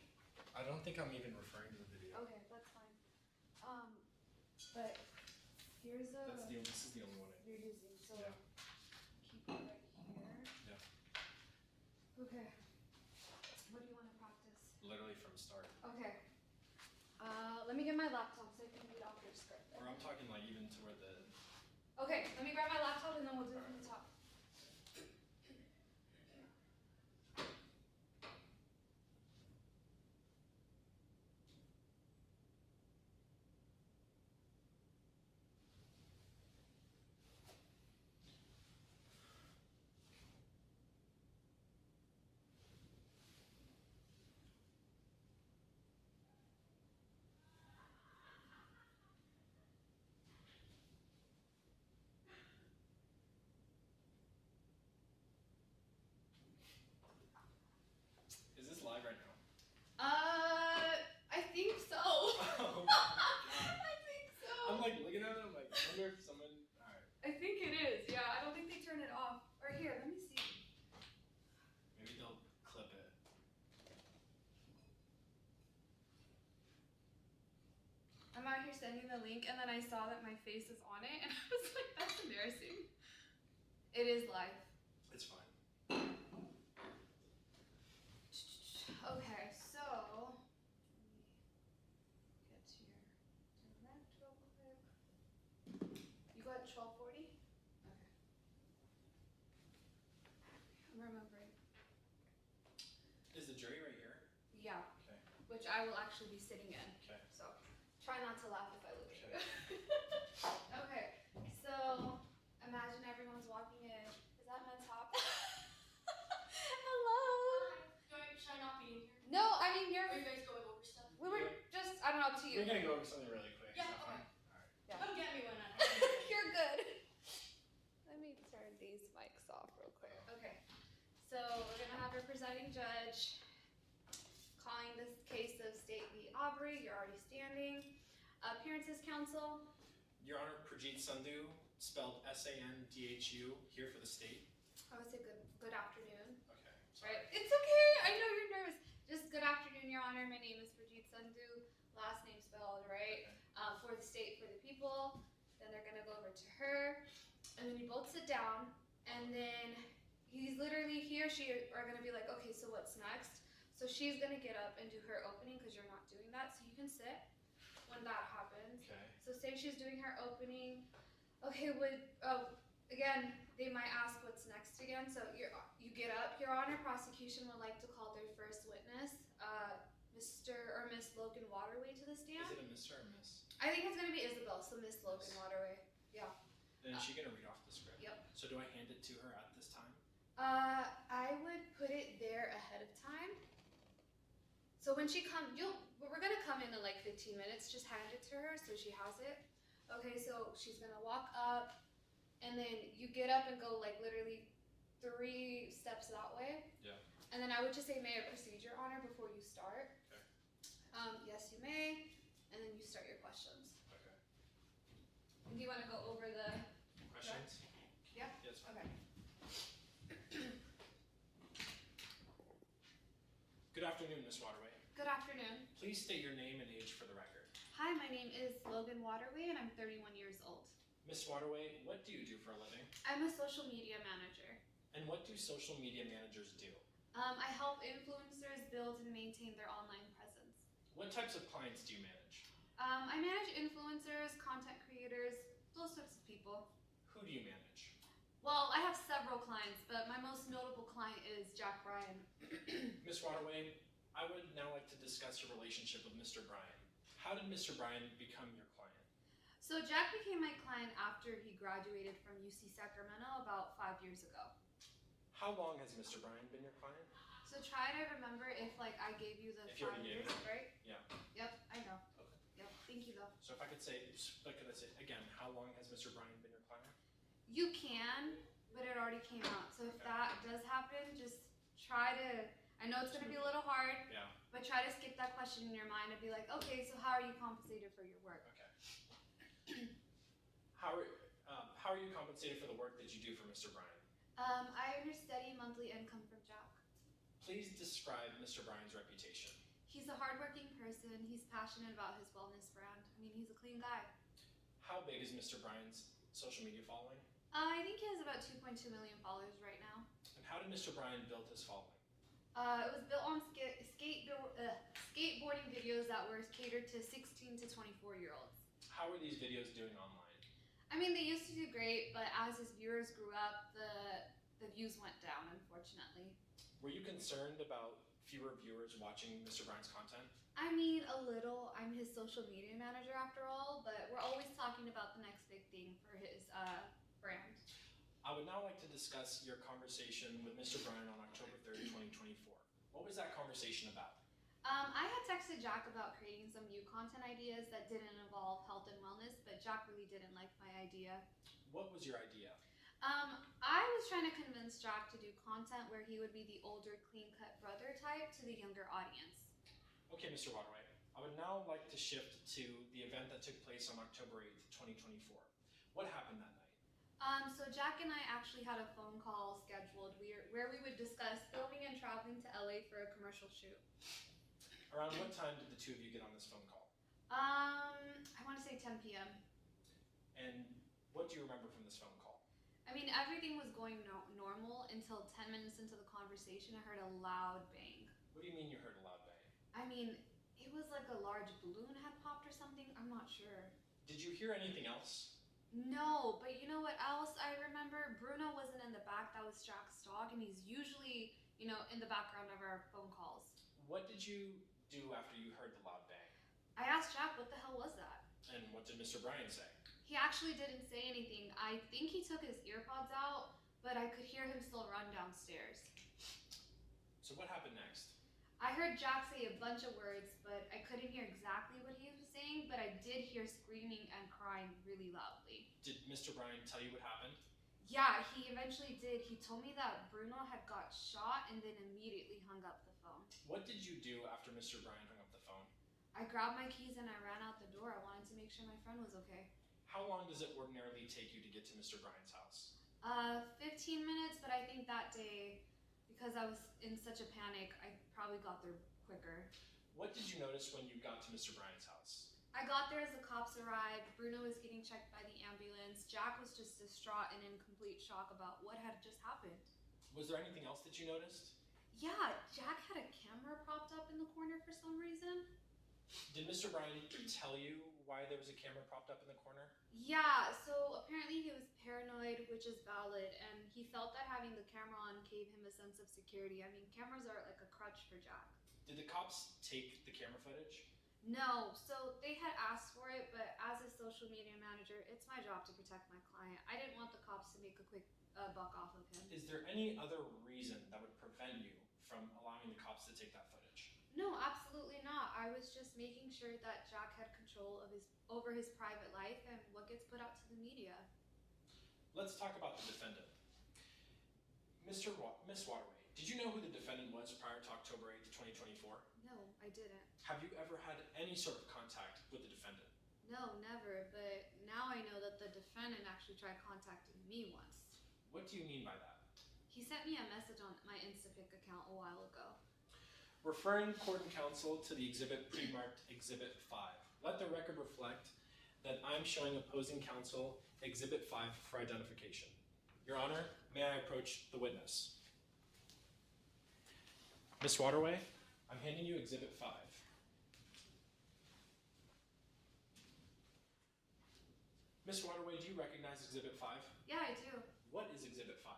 I don't think I'm even referring to the video. Okay, that's fine. But here's a. This is the only one you're using. So Yeah. keep it right here. Yeah. Okay. What do you want to practice? Literally from start. Okay. Let me get my laptop so I can read off your script. Or I'm talking like even to where the. Okay, let me grab my laptop and then we'll do it from the top. Is this live right now? I think so. Oh, I think so. I'm like looking at it. I'm like, I wonder if someone. All right. I think it is. Yeah, I don't think they turn it off. Or here, let me see. Maybe they'll clip it. I'm out here sending the link and then I saw that my face is on it and I was like, that's embarrassing. It is live. It's fine. Okay, so let me get to your direct real quick. You got 1240? Okay. I'm remembering. Is the jury right here? Yeah. Okay. Which I will actually be sitting in. Okay. So try not to laugh if I look at you. Okay. Okay, so imagine everyone's walking in. Is that my top? Hello. Should I not be in here? No, I mean you're. Are you guys going over stuff? We were just. I don't know. Up to you. We're gonna go over something really quick. Yeah, Is that okay. fine? All right. Yeah. Come get me when I. You're good. Let me turn these mics off real quick. Okay. So we're gonna have our presiding judge calling this case of State v. Aubrey. You're already standing. Appearances counsel. Your Honor, Prajit Sandhu, spelled Sandhu, here for the state. I would say good afternoon. Okay. Right? It's okay. I know you're nervous. Just good afternoon, Your Honor. My name is Prajit Sandhu. Last name spelled right. For the state, for the people. Then they're gonna go over to her, and then you both sit down, and then he's literally he or she are gonna be like, okay, so what's next? So she's gonna get up and do her opening because you're not doing that, so you can sit when that happens. Okay. So say she's doing her opening. Okay, again, they might ask what's next again. So you get up. Your Honor, prosecution would like to call their first witness, Mr. or Miss Logan Waterway, to the stand. Is it a Mr. or Miss? I think it's gonna be Isabel, so Miss Logan Waterway. Yeah. Then is she gonna read off the script? Yep. So do I hand it to her at this time? I would put it there ahead of time. So when she comes, we're gonna come in like 15 minutes. Just hand it to her so she has it. Okay, so she's gonna walk up, and then you get up and go like literally 3 steps that way. Yeah. And then I would just say, may I proceed, Your Honor, before you start. Okay. Yes, you may. And then you start your questions. Okay. Do you want to go over the? Questions? Yeah. Yes. Okay. Good afternoon, Miss Waterway. Good afternoon. Please state your name and age for the record. Hi, my name is Logan Waterway, and I'm 31 years old. Miss Waterway, what do you do for a living? I'm a social media manager. And what do social media managers do? I help influencers build and maintain their online presence. What types of clients do you manage? I manage influencers, content creators, those sorts of people. Who do you manage? Well, I have several clients, but my most notable client is Jack Bryan. Miss Waterway, I would now like to discuss your relationship with Mr. Bryan. How did Mr. Bryan become your client? So Jack became my client after he graduated from UC Sacramento about 5 years ago. How long has Mr. Bryan been your client? So try to remember if like I gave you the If you 5 already gave years, it. right? Yeah. Yep, I know. Okay. Yep, thank you though. So if I could say again, how long has Mr. Bryan been your client? You can, but it already came out. So if that does happen, just try to, I know it's gonna be a little hard, Yeah. but try to skip that question in your mind and be like, okay, so how are you compensated for your work? Okay. How are you compensated for the work that you do for Mr. Bryan? I earn a steady monthly income from Jack. Please describe Mr. Bryan's reputation. He's a hardworking person. He's passionate about his wellness brand. I mean, he's a clean guy. How big is Mr. Bryan's social media following? I think he has about 2.2 million followers right now. And how did Mr. Bryan build his following? It was built on skateboarding videos that were catered to 16 to 24-year-olds. How are these videos doing online? I mean, they used to do great, but as his viewers grew up, the views went down, unfortunately. Were you concerned about fewer viewers watching Mr. Bryan's content? I mean, a little. I'm his social media manager after all, but we're always talking about the next big thing for his brand. I would now like to discuss your conversation with Mr. Bryan on October 3rd, 2024. What was that conversation about? I had texted Jack about creating some new content ideas that didn't involve health and wellness, but Jack really didn't like my idea. What was your idea? I was trying to convince Jack to do content where he would be the older, clean-cut brother type to the younger audience. Okay, Mr. Waterway. I would now like to shift to the event that took place on October 8th, 2024. What happened that night? So Jack and I actually had a phone call scheduled where we would discuss filming and traveling to LA for a commercial shoot. Around what time did the two of you get on this phone call? I want to say 10 p.m. And what do you remember from this phone call? I mean, everything was going normal until 10 minutes into the conversation, I heard a loud bang. What do you mean you heard a loud bang? I mean, it was like a large balloon had popped or something. I'm not sure. Did you hear anything else? No, but you know what else I remember? Bruno wasn't in the back. That was Jack's dog, and he's usually, in the background of our phone calls. What did you do after you heard the loud bang? I asked Jack, what the hell was that? And what did Mr. Bryan say? He actually didn't say anything. I think he took his earpods out, but I could hear him still run downstairs. So what happened next? I heard Jack say a bunch of words, but I couldn't hear exactly what he was saying, but I did hear screaming and crying really loudly. Did Mr. Bryan tell you what happened? Yeah, he eventually did. He told me that Bruno had got shot and then immediately hung up the phone. What did you do after Mr. Bryan hung up the phone? I grabbed my keys and I ran out the door. I wanted to make sure my friend was okay. How long does it ordinarily take you to get to Mr. Bryan's house? 15 minutes, but I think that day, because I was in such a panic, I probably got there quicker. What did you notice when you got to Mr. Bryan's house? I got there as the cops arrived. Bruno was getting checked by the ambulance. Jack was just distraught and in complete shock about what had just happened. Was there anything else that you noticed? Yeah, Jack had a camera propped up in the corner for some reason. Did Mr. Bryan tell you why there was a camera propped up in the corner? Yeah, so apparently he was paranoid, which is valid, and he felt that having the camera on gave him a sense of security. I mean, cameras are like a crutch for Jack. Did the cops take the camera footage? No, so they had asked for it, but as a social media manager, it's my job to protect my client. I didn't want the cops to make a quick buck off of him. Is there any other reason that would prevent you from allowing the cops to take that footage? No, absolutely not. I was just making sure that Jack had control of over his private life and what gets put out to the media. Let's talk about the defendant. Miss Waterway, did you know who the defendant was prior to October 8th, 2024? No, I didn't. Have you ever had any sort of contact with the defendant? No, never, but now I know that the defendant actually tried contacting me once. What do you mean by that? He sent me a message on my Instapic account a while ago. Referring court and counsel to the exhibit pre-marked Exhibit 5. Let the record reflect that I'm showing opposing counsel Exhibit 5 for identification. Your Honor, may I approach the witness? Miss Waterway, I'm handing you Exhibit 5. Miss Waterway, do you recognize Exhibit 5? Yeah, I do. What is Exhibit 5?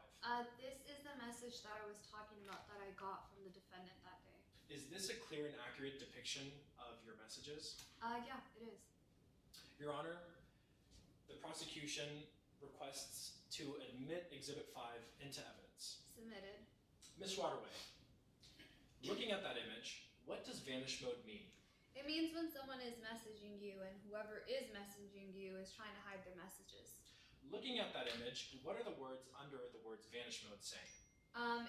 This is the message that I was talking about that I got from the defendant that day. Is this a clear and accurate depiction of your messages? Yeah, it is. Your Honor, the prosecution requests to admit Exhibit 5 into evidence. Submitted. Miss Waterway, looking at that image, what does vanish mode mean? It means when someone is messaging you and whoever is messaging you is trying to hide their messages. Looking at that image, what are the words under the words vanish mode saying?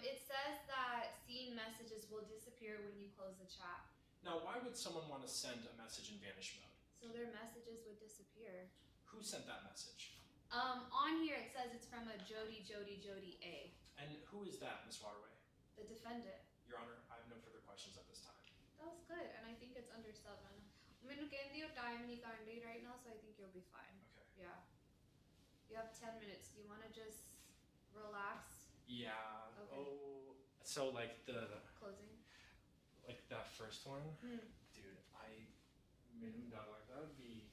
It says that seen messages will disappear when you close the chat. Now, why would someone want to send a message in vanish mode? So their messages would disappear. Who sent that message? On here it says it's from a Jody A. And who is that, Miss Waterway? The defendant. Your Honor, I have no further questions at this time. That was good, and I think it's under 7. I'm getting your time and right now, so I think you'll be fine. Okay. Yeah. You have 10 minutes. Do you want to just relax? Yeah. Okay. Oh, so like Closing? like that first one? Hmm. Dude, I made that like that would be,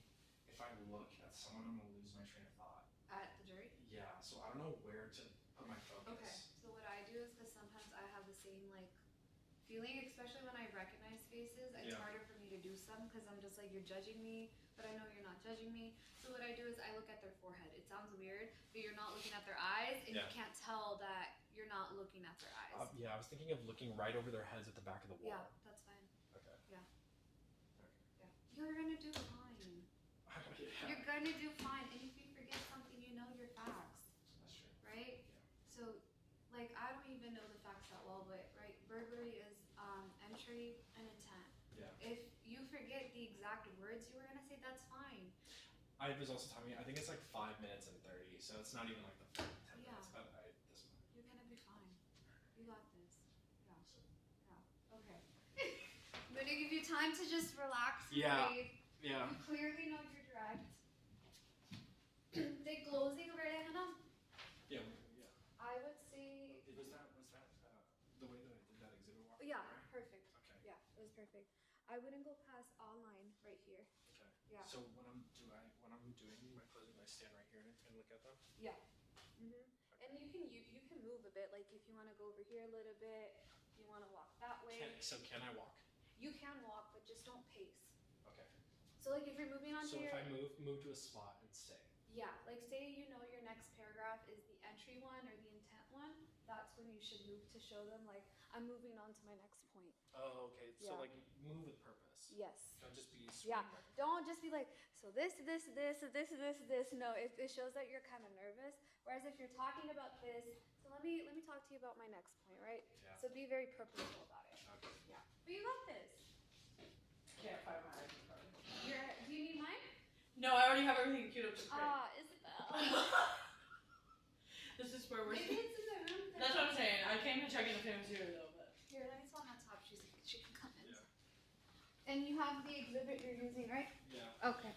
if I look at someone, I'm gonna lose my train of thought. At the jury? Yeah, so I don't know where to put my focus. Okay. So what I do is, because sometimes I have the same like feeling, especially when I recognize faces, it's Yeah. harder for me to do some because I'm just like, you're judging me, but I know you're not judging me. So what I do is I look at their forehead. It sounds weird, but you're not looking at their eyes, and Yeah. you can't tell that you're not looking at their eyes. Yeah, I was thinking of looking right over their heads at the back of the wall. Yeah, that's fine. Okay. Yeah. Okay. Yeah. You're gonna do fine. Yeah. You're gonna do fine, and if you forget something, you know your facts, That's true. right? So, like, I don't even know the facts that well, but right, burglary is entry and intent. Yeah. If you forget the exact words you were gonna say, that's fine. I was also telling you, I think it's like 5 minutes and 30, so it's not even like the full 10 Yeah. minutes, but this one. You're gonna be fine. You got this. Yeah. Yeah. Okay. I'm gonna give you time to just relax and Yeah. breathe. Yeah. You clearly know you're direct. The closing already, Hannah? Yeah. I would say. Was that the way that I did that exhibit walk? Yeah, perfect. Okay. Yeah, it was perfect. I wouldn't go past online right here. Okay. Yeah. So when I'm doing my closing, I stand right here and look at them. Yeah. And you can move a bit. Like if you want to go over here a little bit, you want to walk that way. Can I walk? You can walk, but just don't pace. Okay. So like if you're moving on So to if I move to a spot and stay. yeah, like say you know your next paragraph is the entry one or the intent one, that's when you should move to show them like I'm moving on to my next point. Oh, okay. So Yeah. like move with purpose. Yes. Don't just be Yeah. screaming. Don't just be like, so this. No, it shows that you're kind of nervous. Whereas if you're talking about this, so let me talk to you about my next point, right? Yeah. So be very purposeful about it. Okay. Yeah. But you got this. Can't find my ID card. Do you need mine? No, I already have everything queued up to print. Isabel. This is where we're. Maybe it's in the room. That's what I'm saying. I came to check in if it was here though, but. Here, let me tell on top. She can come in. Yeah. And you have the exhibit you're using, right? Yeah. Okay.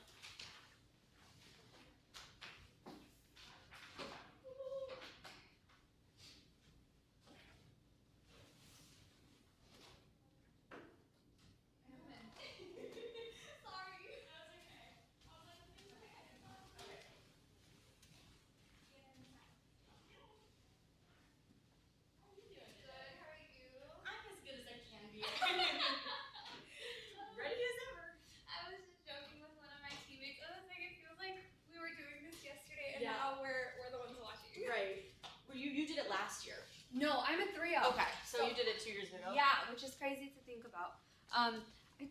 No, I'm a 3-0. Okay, so you did it 2 years ago. Yeah, which is crazy to think about. I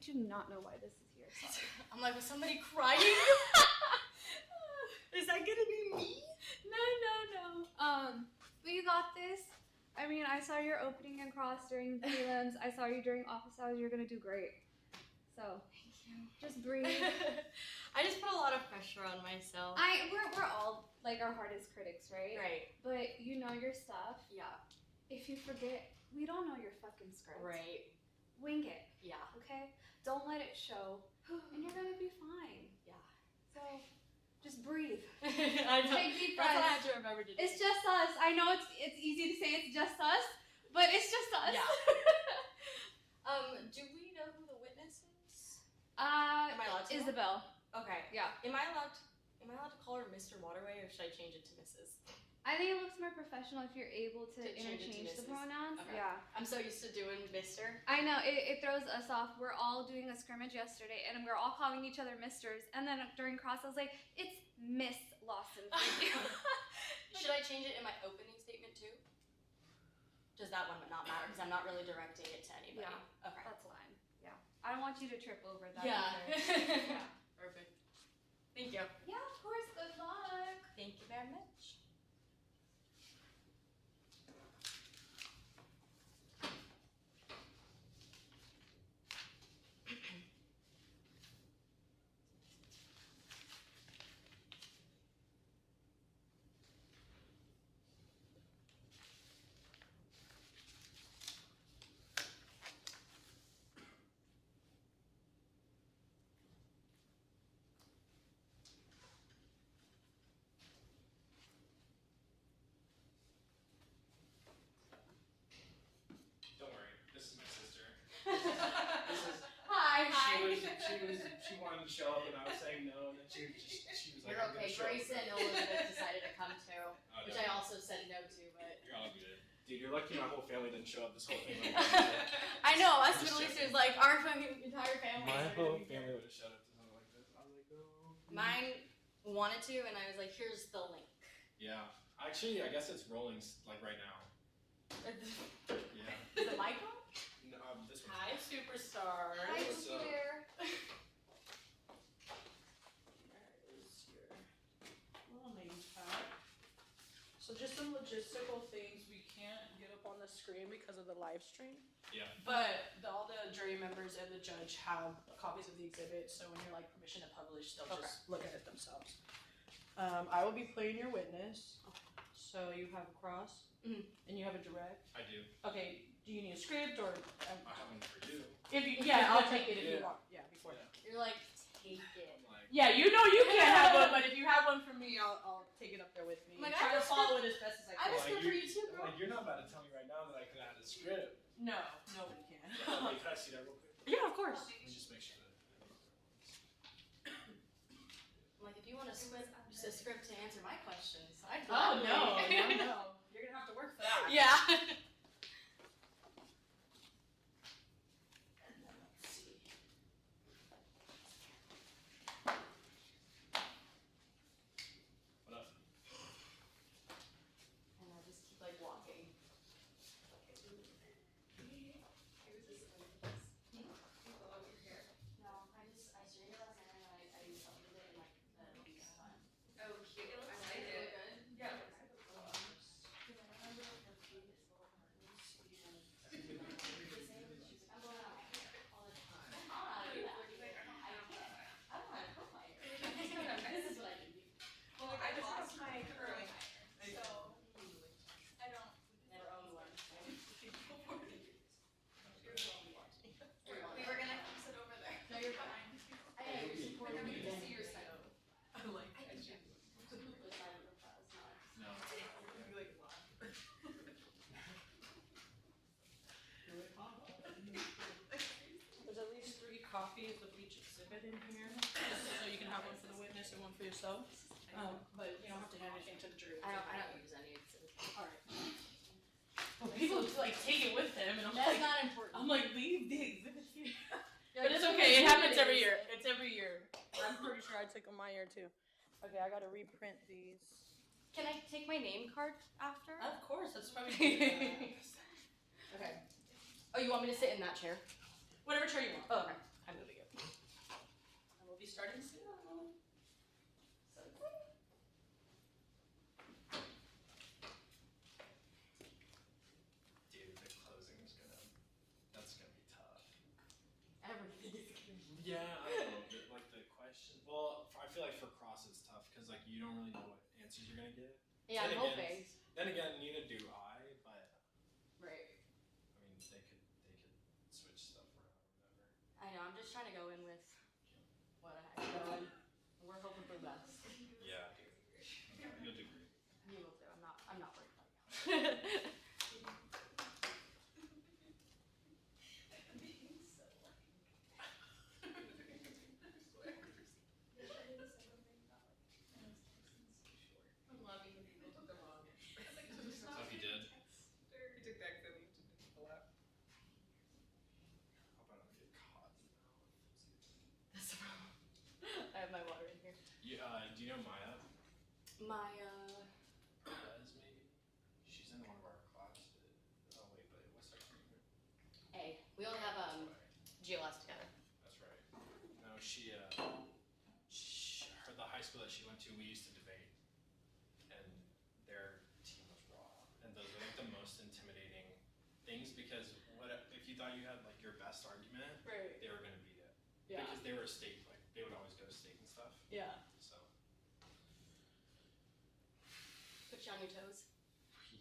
do not know why this is here. Sorry. I'm like, was somebody crying? Is that gonna be me? No. But you got this. I mean, I saw your opening and cross during prelims. I saw you during office hours. You're gonna do great. So, Thank you. just breathe. I just put a lot of pressure on myself. We're all like our hardest critics, right? Right. But you know your stuff. Yeah. If you forget, we don't know your fucking script. Right. Wing it, Yeah. okay? Don't let it show, and you're gonna be fine. Yeah. So, just breathe. I know. Take deep That's what I breaths. have to remember to do. It's just us. I know it's easy to say it's just us, but it's just us. Yeah. Do we know who the witness is? Am I allowed to know? Isabel. Okay. Yeah. Am I allowed to call her Mr. Waterway, or should I change it to Mrs.? I think it looks more professional if you're able to To change it to interchange the Mrs. pronouns. Okay. Yeah. I'm so used to doing Mr. I know, it throws us off. We're all doing a scrimmage yesterday, and we're all calling each other misters. And then during cross, I was like, it's Miss Lawson. Should I change it in my opening statement too? Does that one not matter? Because I'm not really directing it to anybody. Yeah. Okay. That's fine. Yeah. I don't want you to trip over that. Yeah. either. Yeah. Perfect. Thank you. Yeah, of course. Good luck. Thank you very much. she wanted to show up, and I was saying no, and then she was like, You're I'm gonna okay. show up. Grace and Elizabeth decided to come too, Oh, which no. I also said no to, but. You're all good. Dude, you're lucky my whole family didn't show up this whole thing. I know, us Just Middle joking. Easterns, like, our fucking entire family. My whole family would have showed up to something like this. I was like, no. Mine wanted to, and I was like, here's the link. Yeah. Actually, I guess it's rolling like right now. Yeah. Is it my phone? No, this one's Hi, superstar. Hi, What's Cookie up? Bear. There is your little name tag. So just some logistical things. We can't get up on the screen because of the live stream. Yeah. But all the jury members and the judge have copies of the exhibit, so when you're like permission to publish, they'll just look at it themselves. I will be playing your witness. So you have a cross and you have a direct. I do. Okay, do you need a script or? I have one for you. If you, yeah, I'll take it if you Yeah. want. Yeah, before that. You're like, take it. Like, Yeah, you know you can't have one, but if you have one for me, I'll take it up there with me. I'm like, Try I to have a follow it as best as I I have a can. script for you too, girl. like, you're not about to tell me right now that I could have had a script. No, nobody can. Wait, can I see that real quick? Yeah, of course. Let me just make sure that. I'm like, if you want a script to answer my questions, I'd Oh gladly. no. You're gonna have to work for that. Yeah. And then let's see. What up? And I'll just keep like walking. No, I straightened it last night and I uploaded it in like the least time. Oh, cute. I like it. Good. Yeah. I'm going out all the time. I don't know how to do that. I can't. I don't know how to comb my hair. This is what I can do. Well, I just lost my curling iron, so I don't. Never owned one. We were gonna sit over there. No, you're fine. Hey, you're supporting me. To see your side. I'm like, I should. No. Like, wow. There's at least 3 copies of each exhibit in here, so you can have one for the witness and one for yourself. But you don't have to hand anything to the jury. I don't use any exhibits. Alright. Well, people like take it with them, and I'm That's like, not important. I'm like, leave the exhibits here. You're But like, it's "This okay. It is happens what every is." year. It's every year. I'm pretty sure I took them my year too. Okay, I gotta reprint these. Can I take my name card after? Of course, that's why we do that. Okay. Oh, you want me to sit in that chair? Whatever chair you want. Oh, okay. I'm moving it. And we'll be starting soon. So excited. Dude, the closing is that's gonna be tough. Everything is good. Yeah, I don't know. Like the question. Well, I feel like for cross it's tough because like you don't really know what answers you're gonna get. Yeah, I'm Then again, hoping. Then again, neither do I. But Right. I mean, they could switch stuff around or whatever. I know, I'm just trying to go in with what I have. We're hoping for the best. Yeah, dude. You'll do great. You will too. I'm not worried about you. I'm loving the people took the wrong. So if you did, He took the accident to the left. hope I don't get caught. That's the problem. I have my water in here. You, do you know Maya? My, Perez, maybe? She's in one of our classes. Oh wait, but what's her name? A. We only have, GLS together. That's right. No, the high school that she went to, we used to debate, and their team was raw, and those were like the most intimidating things because if you thought you had like your best argument, Right. they were gonna beat it Yeah. because they were state, like they would always go to state and stuff. Yeah. So Put you on your toes.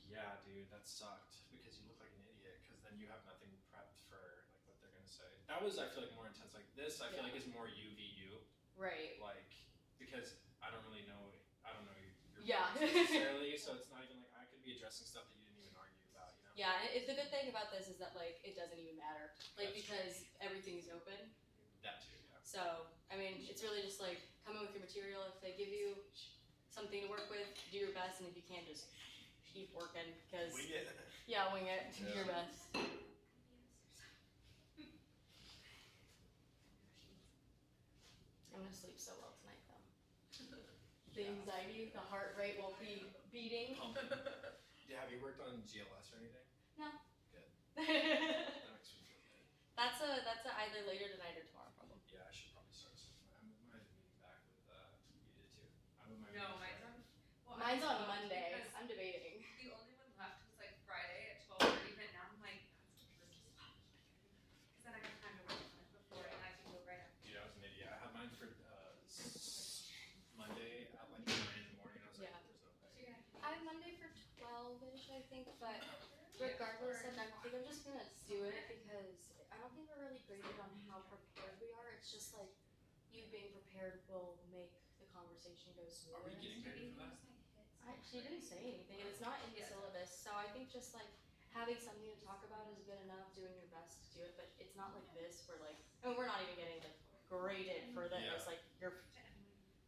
yeah, dude, that sucked because you look like an idiot because then you have nothing prepped for like what they're gonna say. That was I feel like more intense. Like this, I feel like is more UVU. Right. Like because I don't know your Yeah. points necessarily, so it's not even like I could be addressing stuff that you didn't even argue about, you know? Yeah, and the good thing about this is that, like, it doesn't even matter. Like, That's because everything's open. That too, yeah. So So, I mean, it's really just like come in with your material. If they give you something to work with, do your best, and if you can't, just keep working. Because Wing it. yeah, wing it. Do your best. I'm gonna sleep so well tonight, though. The anxiety, the heart rate won't be beating. Yeah, have you worked on GLS or anything? No. Good. that's That makes me feel good. a either later tonight or tomorrow problem. Yeah, I should probably start something. I'm might have a meeting back with you too. I'm with my No, meeting mine's Friday. on. Well, Mine's I on stopped Monday. because I'm debating. The only one left was like Friday at 12:30, but now I'm like, because then I got time to work on it before, and I can go right after. Dude, I was an idiot. I had mine for Monday at like 9 in the morning. I was like, Yeah. there's no way. I have Monday for 12-ish, I think, but regardless, I think I'm just gonna do it because I don't think we're really graded on how prepared we are. It's just like you being prepared will make the conversation go smoother. Are we getting ready for that? She didn't say anything, and it's not in the syllabus, so I think just like having something to talk about is good enough, doing your best to do it, but it's not like this where like, I mean, we're not even getting like graded for this, Yeah. like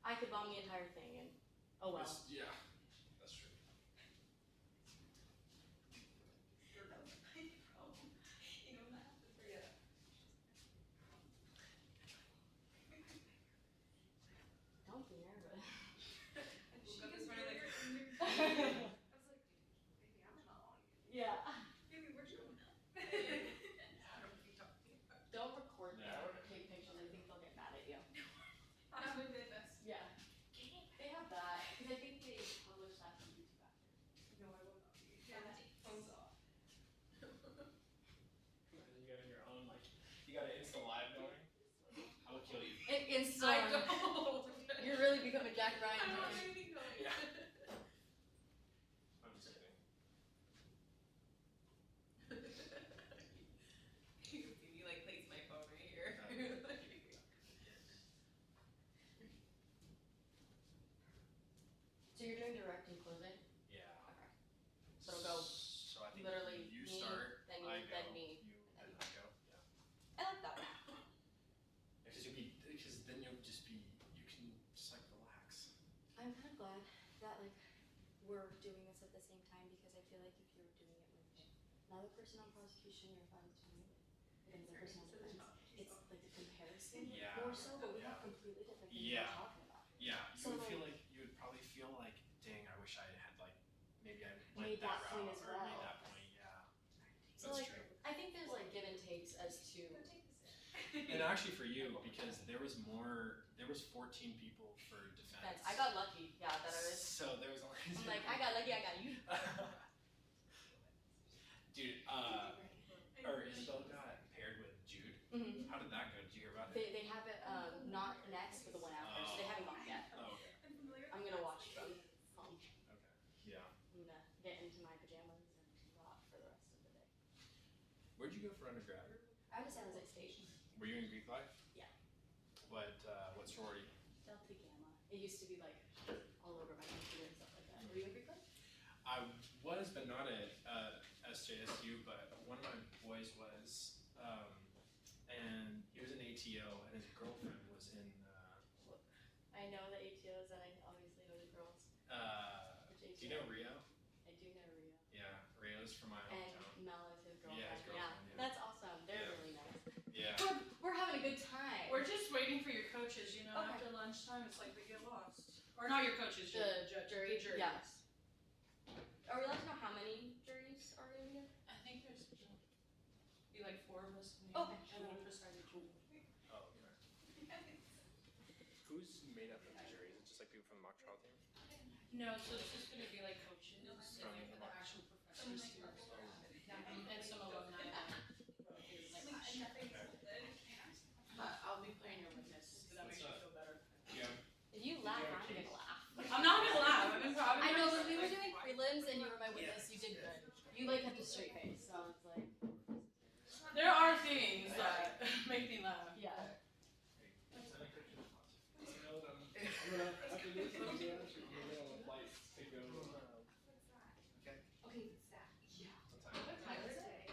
I could bomb the entire thing and oh well. Yeah, that's true. Don't be nervous. She gets running like, I was like, baby, I'm alone. Yeah. Baby, where'd you go? Don't record No. or take pictures. I think they'll get mad at you. I'm with this. Yeah. They have that, because I think they publish that on YouTube after. No, I will not be. Phone's off. You got your own like, you got an Insta Live going. I will kill you. Insta. I don't. You're really becoming Jack Ryan. I don't dude. have anything going. Yeah. I'm just kidding. You can see me like place my phone right here. So you're doing direct and closing? Yeah. Okay. So it'll go So I think literally you me, start, then I you, go, then me, you, and and then I go. Yeah. I like that. Because then you'll just be, you can just like relax. I'm kind of glad that like we're doing this at the same time because I feel like if you were doing it with another person on prosecution, you're fine with me. And another person on defense, it's like the comparison Yeah. more so, but we have Yeah. completely different things Yeah. we're talking about. Yeah, you So, would feel like- like, you would probably feel like, dang, I wish I had like, maybe I Made went that that point route as or made well. that point, yeah. So That's like true. I think there's like give and takes as to And actually for you, because there was 14 people for defense. defense. I got lucky, yeah, that I was. So there was only. I'm like I got lucky, I got you. Dude, or Isabel got paired with Jude. Mm-hmm. How did that go? Did you hear about it? They have it not next, but the one after, so they haven't gone yet. Oh, okay. I'm gonna watch from home. Okay. Yeah. I'm gonna get into my pajamas and rot for the rest of the day. Where'd you go for undergrad? I was at San Jose State. Were you in Greek life? Yeah. What sorority? Delta Gamma. It used to be like all over my computer and stuff like that. Were you in Greek life? I was, but not at SJSU, but one of my boys was, and he was in ATO, and his girlfriend was in, I know the ATOs and I obviously know the girls. Which do you know ATO? Rio? I do know Rio. Yeah, Rio's from my And hometown. Mel is his girlfriend. Yeah, his girlfriend, yeah. That's awesome. They're Yeah. really nice. Yeah. We're having a good time. We're just waiting for your coaches, you know, Okay. after lunchtime, it's like we get lost. Or not your coaches, your The jury. the juries. Yeah. Are we allowed to know how many juries are in here? I think there's be like 4 of us. Maybe. Okay. And then just started Oh, okay. Who's made up of the jury? Is it just like people from the mock trial team? No, so it's just gonna be like coaches and like the actual professors too. And some alumni. I'll be playing your witness, so that makes you feel better. Yeah. If you laugh, I'm gonna laugh. I'm not gonna laugh. I've been probably. I know, but we were doing prelims and you were my witness. You did good. You like kept a straight face, so it's like, There are things that make me laugh. yeah. After this, I'm going on a flight to go. Okay. Yeah. What time? What time is it?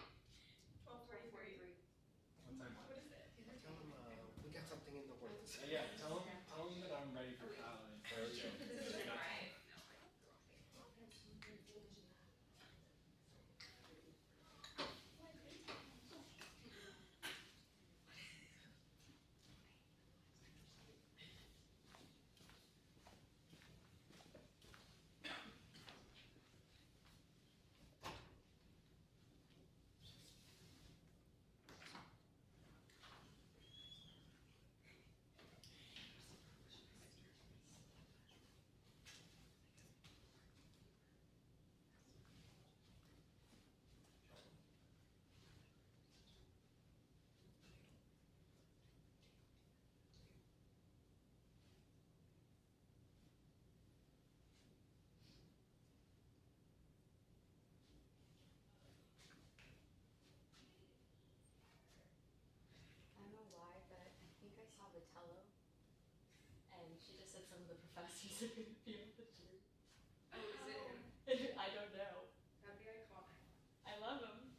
She just said some of the professors are going to be on the jury. Oh, is it him? I don't know. That'd be iconic. I love him.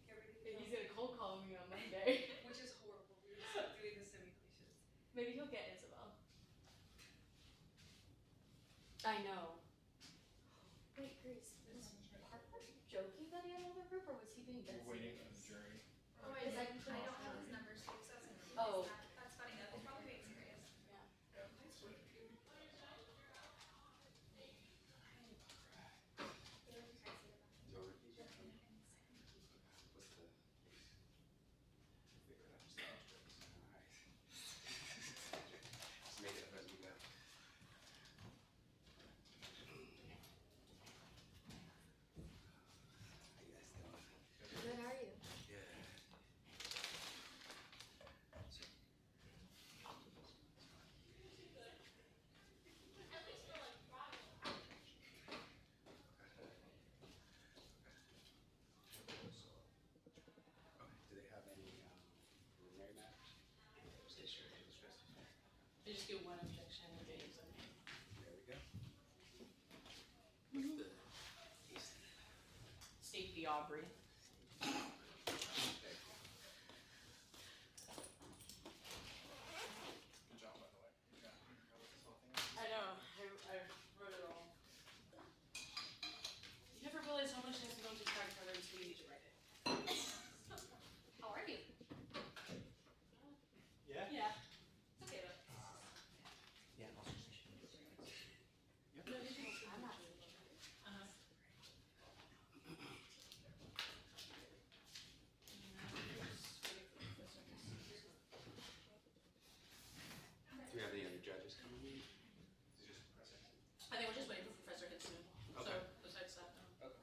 Get ready to He's go. going to cold call me on Monday. Which is horrible. We were just doing the simulations. Maybe he'll get Isabel. I know. Wait, Grace, was Harper joking that he had another group, or was he being dead We're waiting serious? for the jury. Oh, I don't have his numbers too, so I was gonna Oh. That's funny though. He's probably being serious. Yeah. Just make it up as we go. How you guys doing? Good, how are you? Good. Okay, do they have any preliminary matters? I just get one objection and James. There we go. What's the case? State v. Aubrey. Good job, by the way. Good job. I know. I wrote it all. You never realize how much has to go into typewriter until you need to write it. How are you? Yeah? Yeah. It's okay though. Yeah. I'm not. Uh-huh. Do we have any other judges coming in? I think we're just waiting for Professor Hitson. Okay. So besides that, no. Okay.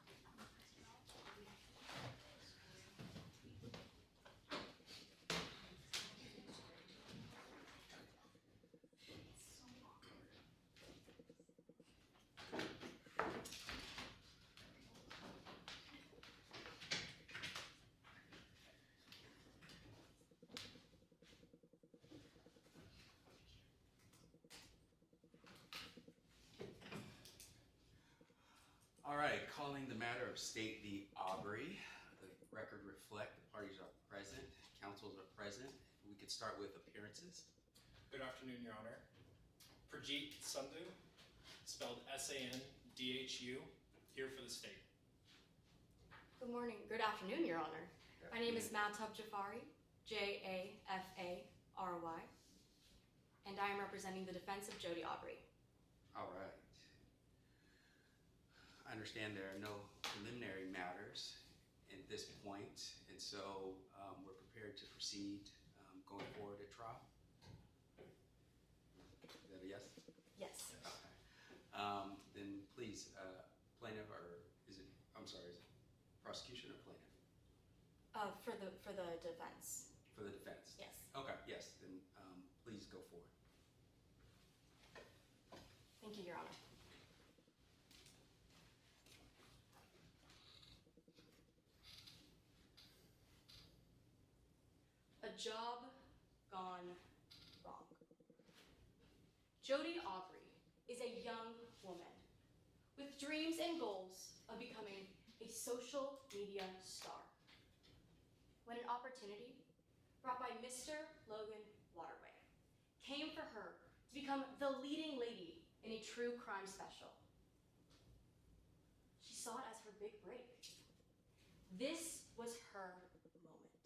All right, calling the matter of State v. Aubrey. The record reflect the parties are present, counsels are present. We could start with appearances. Good afternoon, Your Honor. Prajeet Sandhu, spelled Sandhu, here for the state. Good morning. Good afternoon, Your Honor. My name is Mahtab Jafari, Jafary, and I am representing the defense of Jody Aubrey. All right. I understand there are no preliminary matters at this point, and so we're prepared to proceed going forward at trial. Is that a yes? Yes. Okay. Then please, plaintiff, or is it, I'm sorry, is it prosecution or plaintiff? For the defense. For the defense? Yes. Okay, yes, then please go forward. Thank you, Your Honor. A job gone wrong. Jody Aubrey is a young woman with dreams and goals of becoming a social media star. When an opportunity brought by Mr. Logan Waterway came for her to become the leading lady in a true crime special, she saw it as her big break. This was her moment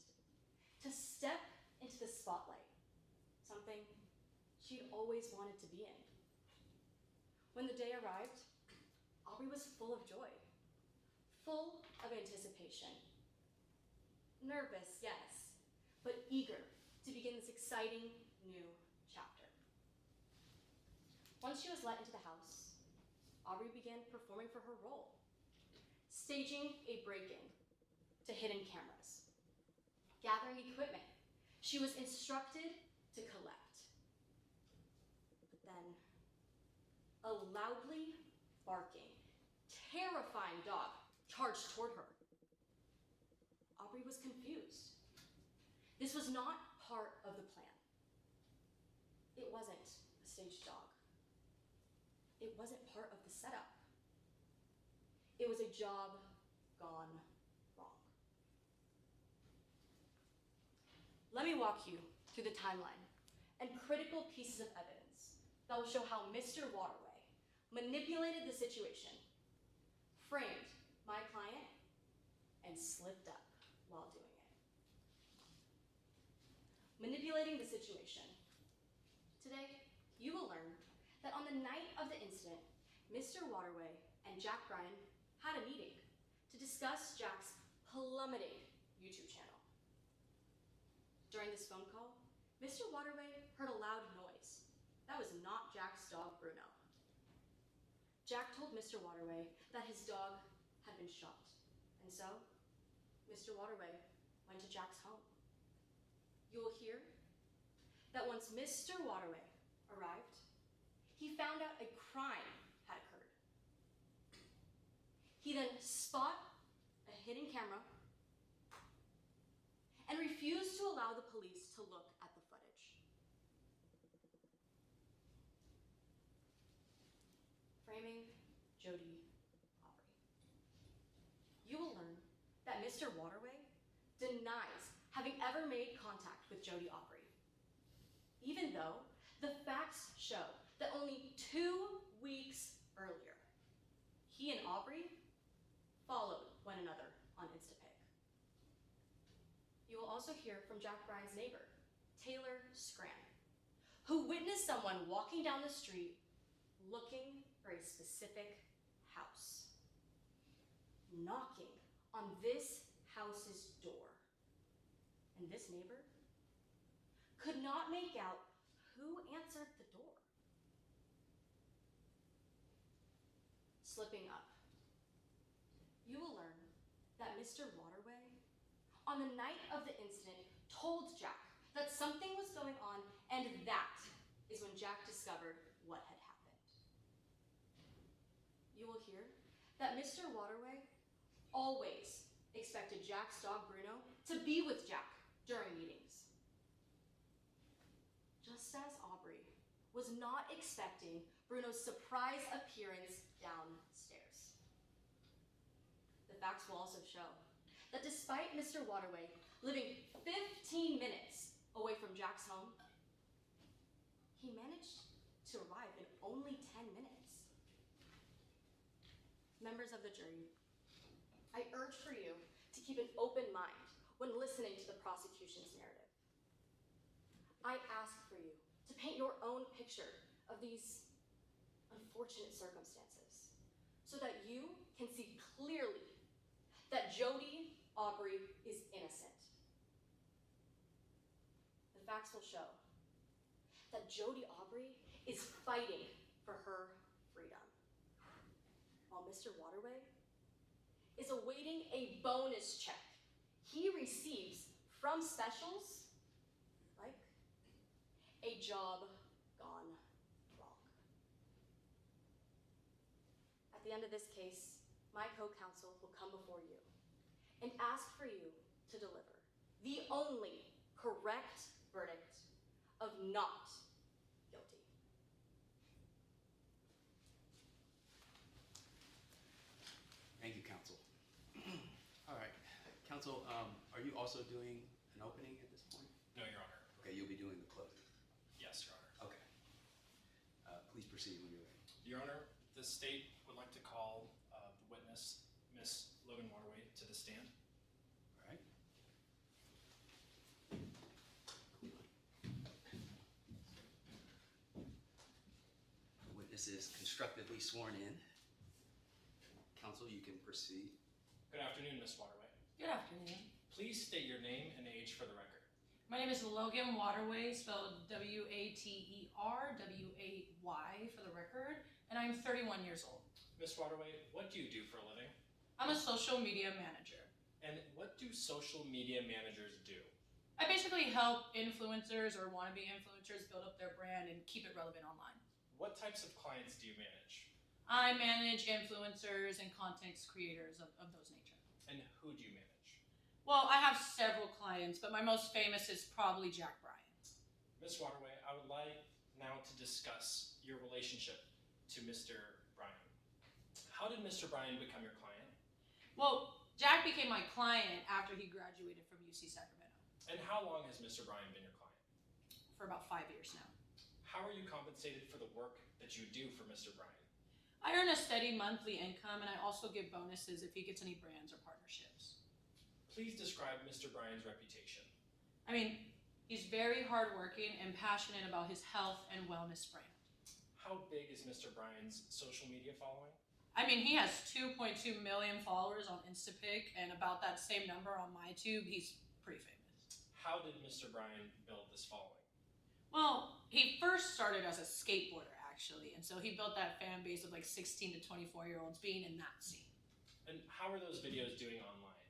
to step into the spotlight, something she'd always wanted to be in. When the day arrived, Aubrey was full of joy, full of anticipation. Nervous, yes, but eager to begin this exciting new chapter. Once she was let into the house, Aubrey began performing for her role, staging a break-in to hidden cameras, gathering equipment she was instructed to collect. But then, a loudly barking, terrifying dog charged toward her. Aubrey was confused. This was not part of the plan. It wasn't a staged dog. It wasn't part of the setup. It was a job gone wrong. Let me walk you through the timeline and critical pieces of evidence that will show how Mr. Waterway manipulated the situation, framed my client, and slipped up while doing it. Manipulating the situation. Today, you will learn that on the night of the incident, Mr. Waterway and Jack Bryan had a meeting to discuss Jack's plummeting YouTube channel. During this phone call, Mr. Waterway heard a loud noise. That was not Jack's dog, Bruno. Jack told Mr. Waterway that his dog had been shot, and so Mr. Waterway went to Jack's home. You will hear that once Mr. Waterway arrived, he found out a crime had occurred. He then spot a hidden camera and refused to allow the police to look at the footage. Framing Jody Aubrey. You will learn that Mr. Waterway denies having ever made contact with Jody Aubrey, even though the facts show that only 2 weeks earlier, he and Aubrey followed one another on Instapic. You will also hear from Jack Bryan's neighbor, Taylor Scran, who witnessed someone walking down the street looking for a specific house, knocking on this house's door. And this neighbor could not make out who answered the door. Slipping up, you will learn that Mr. Waterway, on the night of the incident, told Jack that something was going on, and that is when Jack discovered what had happened. You will hear that Mr. Waterway always expected Jack's dog Bruno to be with Jack during meetings. Just as Aubrey was not expecting Bruno's surprise appearance downstairs. The facts will also show that despite Mr. Waterway living 15 minutes away from Jack's home, he managed to arrive in only 10 minutes. Members of the jury, I urge for you to keep an open mind when listening to the prosecution's narrative. I ask for you to paint your own picture of these unfortunate circumstances so that you can see clearly that Jody Aubrey is innocent. The facts will show that Jody Aubrey is fighting for her freedom, while Mr. Waterway is awaiting a bonus check he receives from specials like a job gone wrong. At the end of this case, my co-counsel will come before you and ask for you to deliver the only correct verdict of not guilty. Thank you, counsel. All right, counsel, are you also doing an opening at this point? No, Your Honor. Okay, you'll be doing the closing. Yes, Your Honor. Okay. Please proceed when you're ready. Your Honor, the state would like to call the witness, Miss Logan Waterway, to the stand. All right. The witness is constructively sworn in. Counsel, you can proceed. Good afternoon, Miss Waterway. Good afternoon. Please state your name and age for the record. My name is Logan Waterway, spelled W-A-T-E-R-W-A-Y for the record, and I'm 31 years old. Miss Waterway, what do you do for a living? I'm a social media manager. And what do social media managers do? I basically help influencers or wannabe influencers build up their brand and keep it relevant online. What types of clients do you manage? I manage influencers and content creators of those nature. And who do you manage? Well, I have several clients, but my most famous is probably Jack Bryan. Miss Waterway, I would like now to discuss your relationship to Mr. Bryan. How did Mr. Bryan become your client? Well, Jack became my client after he graduated from UC Sacramento. And how long has Mr. Bryan been your client? For about 5 years now. How are you compensated for the work that you do for Mr. Bryan? I earn a steady monthly income, and I also give bonuses if he gets any brands or partnerships. Please describe Mr. Bryan's reputation. I mean, he's very hardworking and passionate about his health and wellness brand. How big is Mr. Bryan's social media following? I mean, he has 2.2 million followers on Instapic, and about that same number on MyTube. He's pretty famous. How did Mr. Bryan build this following? Well, he first started as a skateboarder, actually, and so he built that fan base of like 16 to 24-year-olds being in that scene. And how are those videos doing online?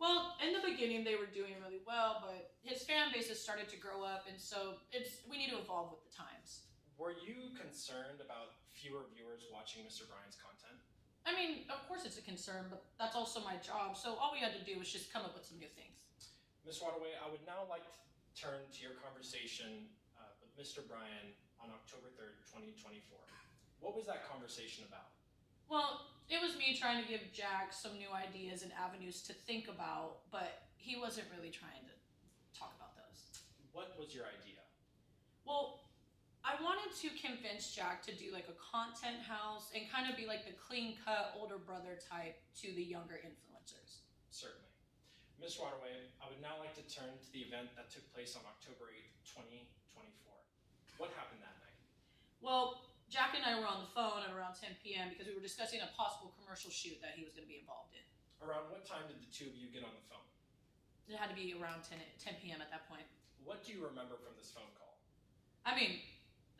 Well, in the beginning, they were doing really well, but his fan base has started to grow up, and so we need to evolve with the times. Were you concerned about fewer viewers watching Mr. Bryan's content? I mean, of course it's a concern, but that's also my job, so all we had to do was just come up with some new things. Ms. Waterway, I would now like to turn to your conversation with Mr. Bryan on October 3rd, 2024. What was that conversation about? Well, it was me trying to give Jack some new ideas and avenues to think about, but he wasn't really trying to talk about those. What was your idea? Well, I wanted to convince Jack to do like a content house and kind of be like the clean-cut older brother type to the younger influencers. Certainly. Ms. Waterway, I would now like to turn to the event that took place on October 8th, 2024. What happened that night? Well, Jack and I were on the phone at around 10 p.m. because we were discussing a possible commercial shoot that he was going to be involved in. Around what time did the two of you get on the phone? It had to be around 10 p.m. at that point. What do you remember from this phone call? I mean,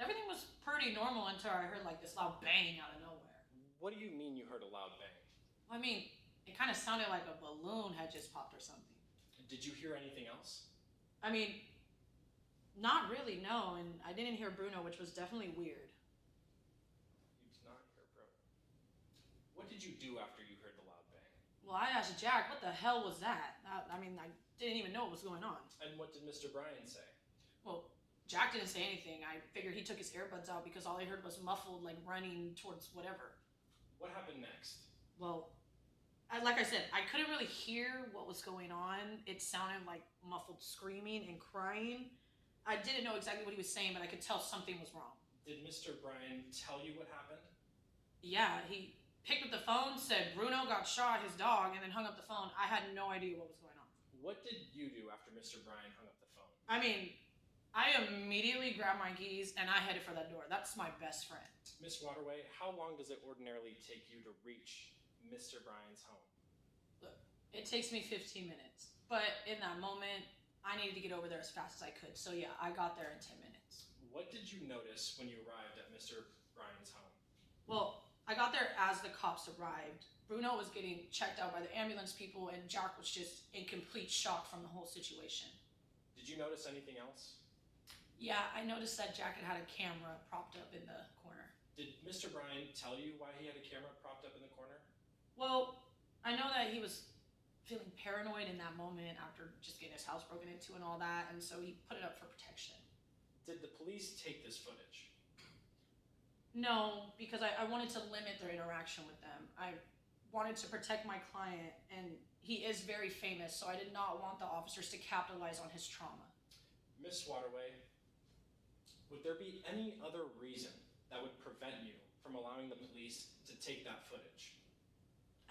everything was pretty normal until I heard like this loud bang out of nowhere. What do you mean you heard a loud bang? I mean, it kind of sounded like a balloon had just popped or something. Did you hear anything else? I mean, not really, no, and I didn't hear Bruno, which was definitely weird. You did not hear Bruno. What did you do after you heard the loud bang? Well, I asked Jack, what the hell was that? I mean, I didn't even know what was going on. And what did Mr. Bryan say? Well, Jack didn't say anything. I figured he took his earbuds out because all I heard was muffled, like running towards whatever. What happened next? Well, like I said, I couldn't really hear what was going on. It sounded like muffled screaming and crying. I didn't know exactly what he was saying, but I could tell something was wrong. Did Mr. Bryan tell you what happened? Yeah, he picked up the phone, said Bruno got shot, his dog, and then hung up the phone. I had no idea what was going on. What did you do after Mr. Bryan hung up the phone? I mean, I immediately grabbed my keys and I headed for that door. That's my best friend. Miss Waterway, how long does it ordinarily take you to reach Mr. Bryan's home? Look, it takes me 15 minutes. But in that moment, I needed to get over there as fast as I could. So yeah, I got there in 10 minutes. What did you notice when you arrived at Mr. Bryan's home? Well, I got there as the cops arrived. Bruno was getting checked out by the ambulance people and Jack was just in complete shock from the whole situation. Did you notice anything else? Yeah, I noticed that Jack had a camera propped up in the corner. Did Mr. Bryan tell you why he had a camera propped up in the corner? Well, I know that he was feeling paranoid in that moment after just getting his house broken into and all that, and so he put it up for protection. Did the police take this footage? No, because I wanted to limit their interaction with them. I wanted to protect my client, and he is very famous, so I did not want the officers to capitalize on his trauma. Miss Waterway, would there be any other reason that would prevent you from allowing the police to take that footage?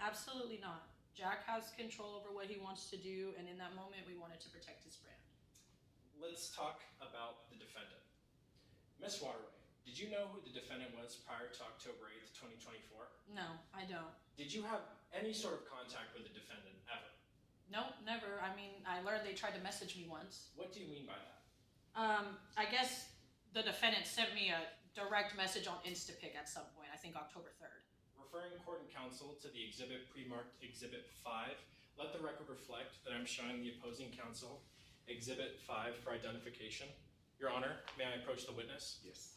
Absolutely not. Jack has control over what he wants to do, and in that moment, we wanted to protect his brand. Let's talk about the defendant. Miss Waterway, did you know who the defendant was prior to October 8th, 2024? No, I don't. Did you have any sort of contact with the defendant ever? Nope, never. I mean, I learned they tried to message me once. What do you mean by that? I guess the defendant sent me a direct message on Instapic at some point, I think October 3rd. Referring court and counsel to the exhibit pre-marked Exhibit 5, let the record reflect that I'm showing the opposing counsel Exhibit 5 for identification. Your Honor, may I approach the witness? Yes.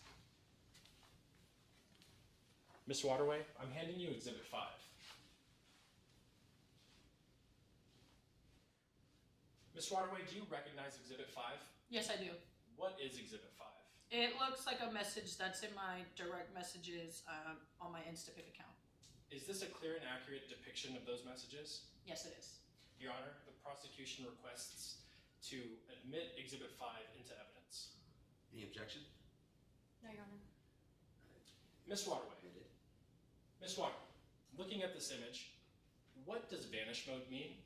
Miss Waterway, I'm handing you Exhibit 5. Miss Waterway, do you recognize Exhibit 5? Yes, I do. What is Exhibit 5? It looks like a message that's in my direct messages on my Instapic account. Is this a clear and accurate depiction of those messages? Yes, it is. Your Honor, the prosecution requests to admit Exhibit 5 into evidence. Any objection? No, Your Honor. Ms. Waterway. Ms. Waterway, looking at this image, what does vanish mode mean?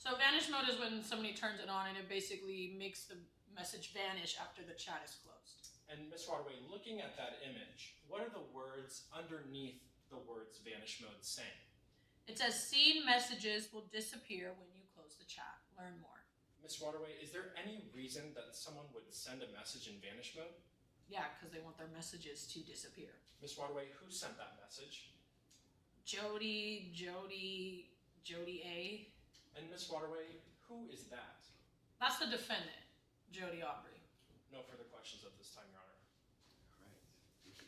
So vanish mode is when somebody turns it on and it basically makes the message vanish after the chat is closed. And Ms. Waterway, looking at that image, what are the words underneath the words vanish mode saying? It says seen messages will disappear when you close the chat. Learn more. Ms. Waterway, is there any reason that someone would send a message in vanish mode? Yeah, because they want their messages to disappear. Ms. Waterway, who sent that message? Jody A. And Ms. Waterway, who is that? That's the defendant, Jody Aubrey. No further questions at this time, Your Honor. All right. Thank you.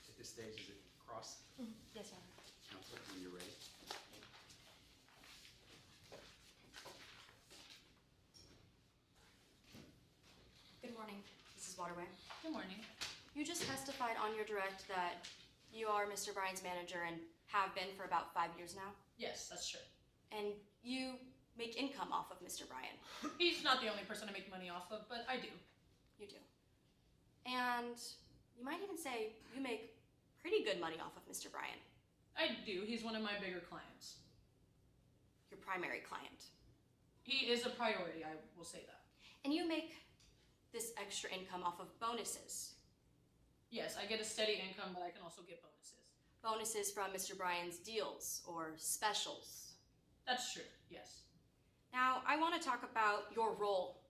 At this stage, is it cross? Yes, Your Honor. Counsel, when you're ready. Good morning, Mrs. Waterway. Good morning. You just testified on your direct that you are Mr. Bryan's manager and have been for about 5 years now. Yes, that's true. And you make income off of Mr. Bryan. He's not the only person I make money off of, but I do. You do. And you might even say you make pretty good money off of Mr. Bryan. I do. He's one of my bigger clients. Your primary client. He is a priority, I will say that. And you make this extra income off of bonuses. Yes, I get a steady income, but I can also get bonuses. Bonuses from Mr. Bryan's deals or specials. That's true, yes. Now, I want to talk about your role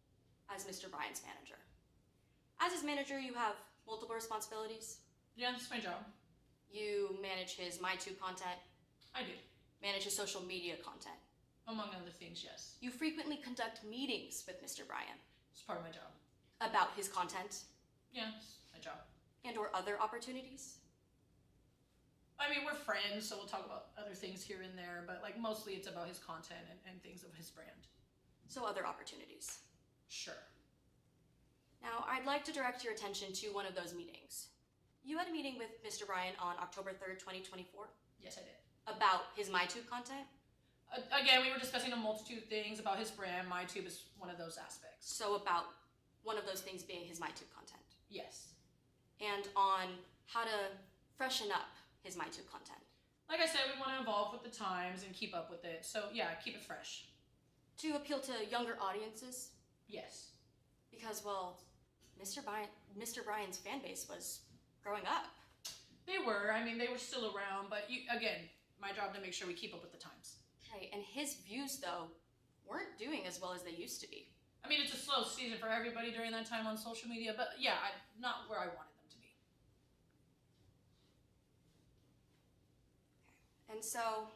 as Mr. Bryan's manager. As his manager, you have multiple responsibilities. Yeah, that's my job. You manage his MyTube content, I do. manage his social media content. Among other things, yes. You frequently conduct meetings with Mr. Bryan It's part of my job. about his content Yeah, it's my job. and or other opportunities. I mean, we're friends, so we'll talk about other things here and there, but like mostly it's about his content and things of his brand. So other opportunities. Sure. Now, I'd like to direct your attention to one of those meetings. You had a meeting with Mr. Bryan on October 3rd, 2024 Yes, I did. about his MyTube content. Again, we were discussing a multitude of things about his brand. MyTube is one of those aspects. So about one of those things being his MyTube content. Yes. And on how to freshen up his MyTube content. Like I said, we want to evolve with the times and keep up with it. So yeah, keep it fresh. To appeal to younger audiences. Yes. Because, well, Mr. Bryan's fan base was growing up. They were. I mean, they were still around, but again, my job to make sure we keep up with the times. Right, and his views, though, weren't doing as well as they used to be. I mean, it's a slow season for everybody during that time on social media, but yeah, not where I wanted them to be. And so,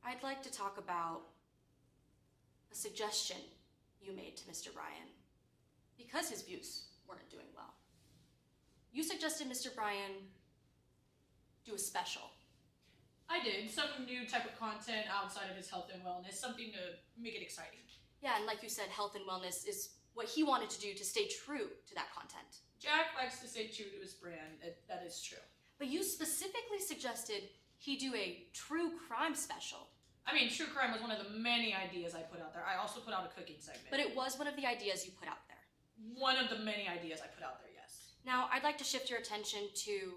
I'd like to talk about a suggestion you made to Mr. Bryan because his views weren't doing well. You suggested Mr. Bryan do a special. I did. Some new type of content outside of his health and wellness, something to make it exciting. Yeah, and like you said, health and wellness is what he wanted to do to stay true to that content. Jack likes to stay true to his brand. That is true. But you specifically suggested he do a true crime special. I mean, true crime was one of the many ideas I put out there. I also put out a cooking segment. But it was one of the ideas you put out there. One of the many ideas I put out there, yes. Now, I'd like to shift your attention to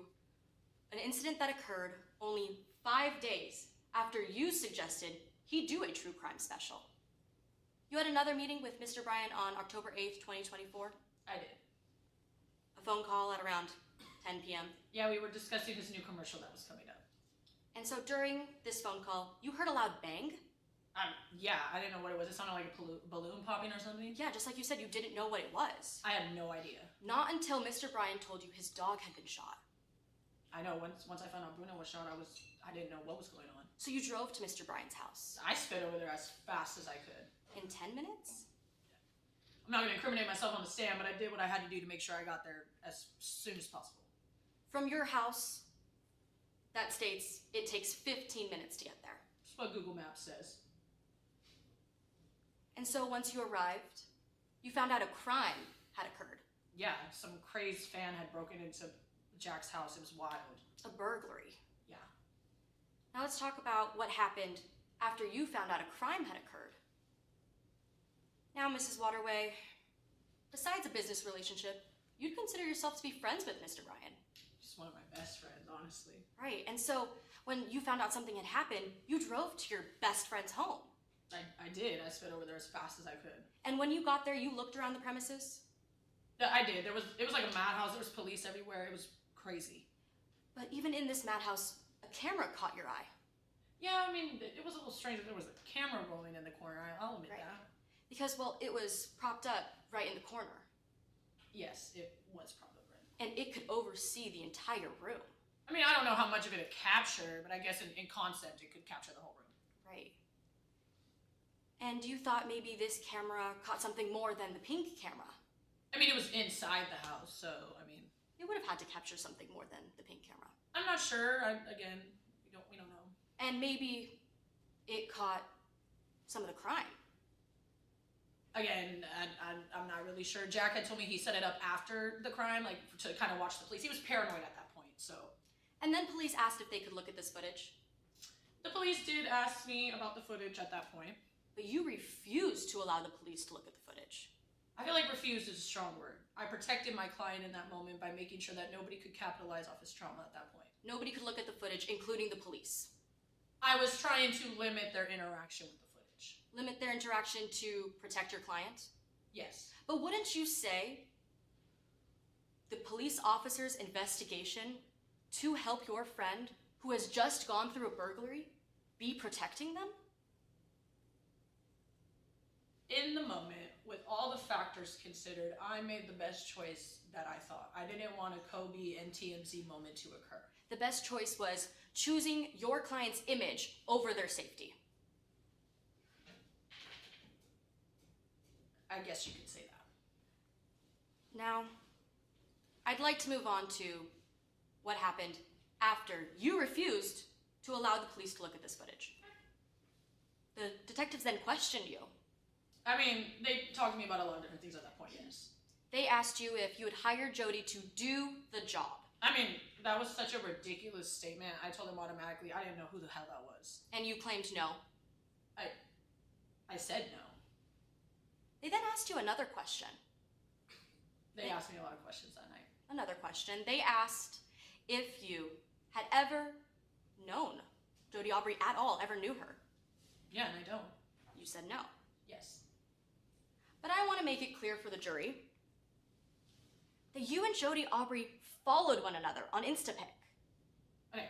an incident that occurred only 5 days after you suggested he do a true crime special. You had another meeting with Mr. Bryan on October 8th, 2024? I did. A phone call at around 10 p.m.? Yeah, we were discussing his new commercial that was coming up. And so during this phone call, you heard a loud bang? Yeah, I didn't know what it was. It sounded like a balloon popping or something. Yeah, just like you said, you didn't know what it was. I had no idea. Not until Mr. Bryan told you his dog had been shot. I know, once I found out Bruno was shot, I didn't know what was going on. So you drove to Mr. Bryan's house? I sped over there as fast as I could. In 10 minutes? I'm not going to incriminate myself on the stand, but I did what I had to do to make sure I got there as soon as possible. From your house, that states it takes 15 minutes to get there. That's what Google Maps says. And so once you arrived, you found out a crime had occurred. Yeah, some crazed fan had broken into Jack's house. It was wild. A burglary. Yeah. Now let's talk about what happened after you found out a crime had occurred. Now, Mrs. Waterway, besides a business relationship, you'd consider yourself to be friends with Mr. Ryan. He's one of my best friends, honestly. Right, and so when you found out something had happened, you drove to your best friend's home. I did. I sped over there as fast as I could. And when you got there, you looked around the premises? Yeah, I did. It was like a madhouse. There was police everywhere. It was crazy. But even in this madhouse, a camera caught your eye. Yeah, I mean, it was a little strange that there was a camera rolling in the corner. I'll admit that. Because, well, it was propped up right in the corner. Yes, it was probably right. And it could oversee the entire room. I mean, I don't know how much of it captured, but I guess in concept it could capture the whole room. Right. And you thought maybe this camera caught something more than the pink camera. I mean, it was inside the house, so, I mean... It would have had to capture something more than the pink camera. I'm not sure. Again, we don't know. And maybe it caught some of the crime. Again, I'm not really sure. Jack had told me he set it up after the crime, like, to kind of watch the police. He was paranoid at that point, so... And then police asked if they could look at this footage. The police did ask me about the footage at that point. But you refused to allow the police to look at the footage. I feel like refused is a strong word. I protected my client in that moment by making sure that nobody could capitalize off his trauma at that point. Nobody could look at the footage, including the police. I was trying to limit their interaction with the footage. Limit their interaction to protect your client? Yes. But wouldn't you say the police officer's investigation to help your friend who has just gone through a burglary be protecting them? In the moment, with all the factors considered, I made the best choice that I thought. I didn't want a Kobe and TMZ moment to occur. The best choice was choosing your client's image over their safety. I guess you could say that. Now, I'd like to move on to what happened after you refused to allow the police to look at this footage. The detectives then questioned you. I mean, they talked to me about a lot of different things at that point, yes. They asked you if you would hire Jody to do the job. I mean, that was such a ridiculous statement. I told them automatically I didn't know who the hell that was. And you claimed no. I said no. They then asked you another question. They asked me a lot of questions that night. Another question. They asked if you had ever known Jody Aubrey at all, ever knew her. Yeah, and I don't. You said no. Yes. But I want to make it clear for the jury that you and Jody Aubrey followed one another on Instapic. Okay.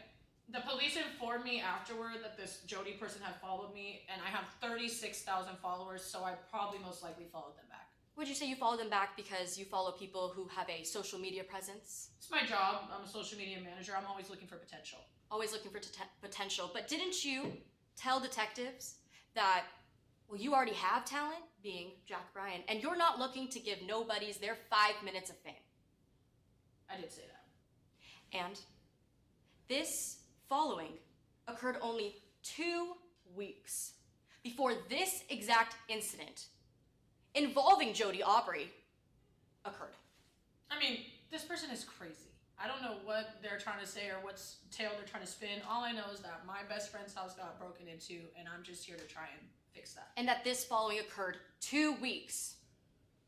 The police informed me afterward that this Jody person had followed me, and I have 36,000 followers, so I probably most likely followed them back. Would you say you followed them back because you follow people who have a social media presence? It's my job. I'm a social media manager. I'm always looking for potential. Always looking for potential. But didn't you tell detectives that, well, you already have talent, being Jack Bryan, and you're not looking to give nobodies their 5 minutes of fame? I did say that. And this following occurred only 2 weeks before this exact incident involving Jody Aubrey occurred. I mean, this person is crazy. I don't know what they're trying to say or what tale they're trying to spin. All I know is that my best friend's house got broken into, and I'm just here to try and fix that. And that this following occurred 2 weeks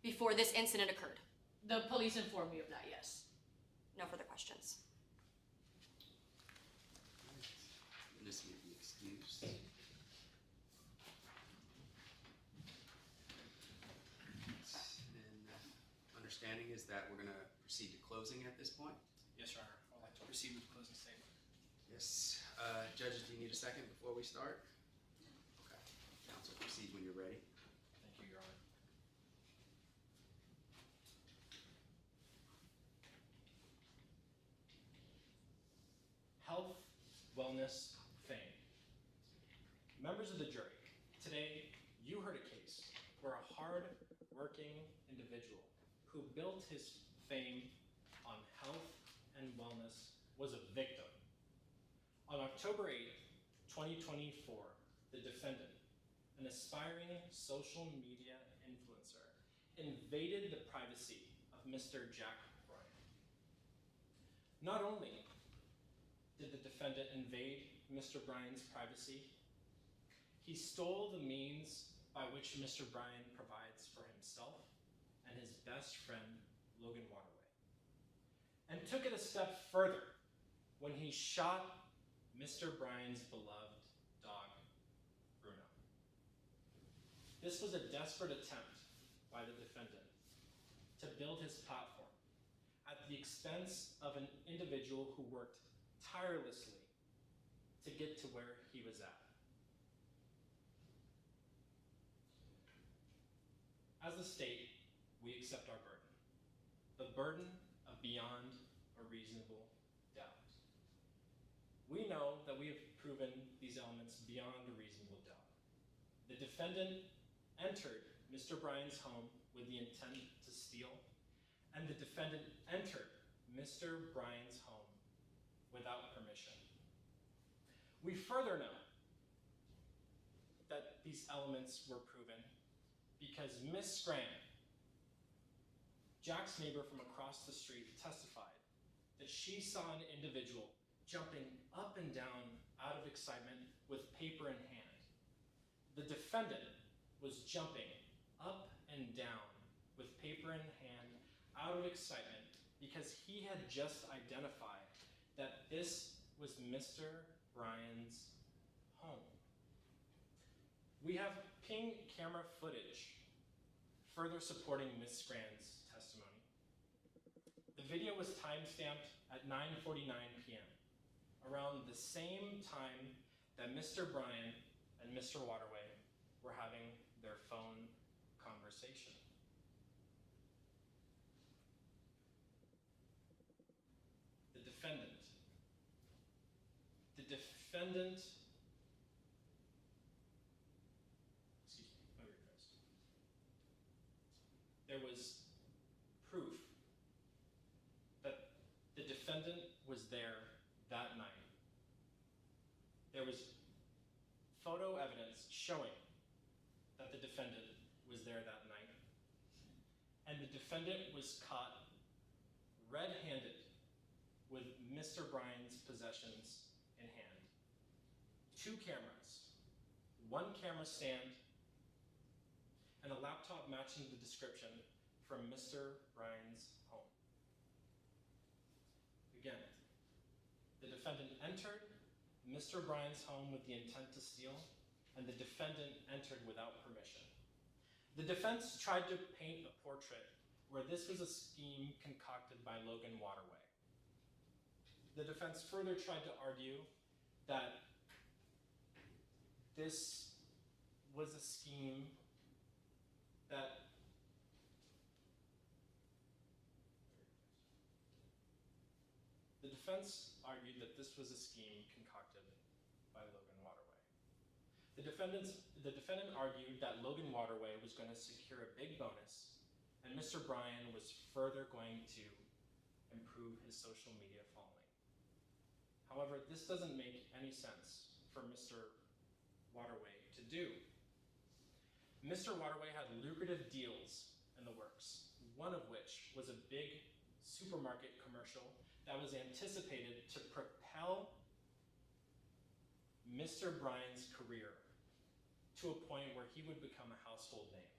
before this incident occurred. The police informed me of that, yes. No further questions. This may be excused. And understanding is that we're going to proceed to closing at this point? Yes, Your Honor. I'd like to proceed with closing statement. Yes. Judges, do you need a second before we start? Okay. Counsel, proceed when you're ready. Thank you, Your Honor. Health, wellness, fame. Members of the jury, today you heard a case where a hard-working individual who built his fame on health and wellness was a victim. On October 8th, 2024, the defendant, an aspiring social media influencer, invaded the privacy of Mr. Jack Bryan. Not only did the defendant invade Mr. Bryan's privacy, he stole the means by which Mr. Bryan provides for himself and his best friend, Logan Waterway, and took it a step further when he shot Mr. Bryan's beloved dog, Bruno. This was a desperate attempt by the defendant to build his platform at the expense of an individual who worked tirelessly to get to where he was at. As a state, we accept our burden, the burden of beyond a reasonable doubt. We know that we have proven these elements beyond a reasonable doubt. The defendant entered Mr. Bryan's home with the intent to steal, and the defendant entered Mr. Bryan's home without permission. We further know that these elements were proven because Miss Scran, Jack's neighbor from across the street, testified that she saw an individual jumping up and down out of excitement with paper in hand. The defendant was jumping up and down with paper in hand out of excitement because he had just identified that this was Mr. Bryan's home. We have ping camera footage further supporting Ms. Scran's testimony. The video was timestamped at 9:49 p.m., around the same time that Mr. Bryan and Mr. Waterway were having their phone conversation. The defendant, excuse me, let me rephrase. There was proof that the defendant was there that night. There was photo evidence showing that the defendant was there that night. And the defendant was caught red-handed with Mr. Bryan's possessions in hand. 2 cameras, 1 camera stand, and a laptop matching the description from Mr. Bryan's home. Again, the defendant entered Mr. Bryan's home with the intent to steal, and the defendant entered without permission. The defense tried to paint a portrait where this was a scheme concocted by Logan Waterway. The defense further tried to argue that this was a scheme that the defense argued that this was a scheme concocted by Logan Waterway. The defendant argued that Logan Waterway was going to secure a big bonus, and Mr. Bryan was further going to improve his social media following. However, this doesn't make any sense for Mr. Waterway to do. Mr. Waterway had lucrative deals in the works, one of which was a big supermarket commercial that was anticipated to propel Mr. Bryan's career to a point where he would become a household name.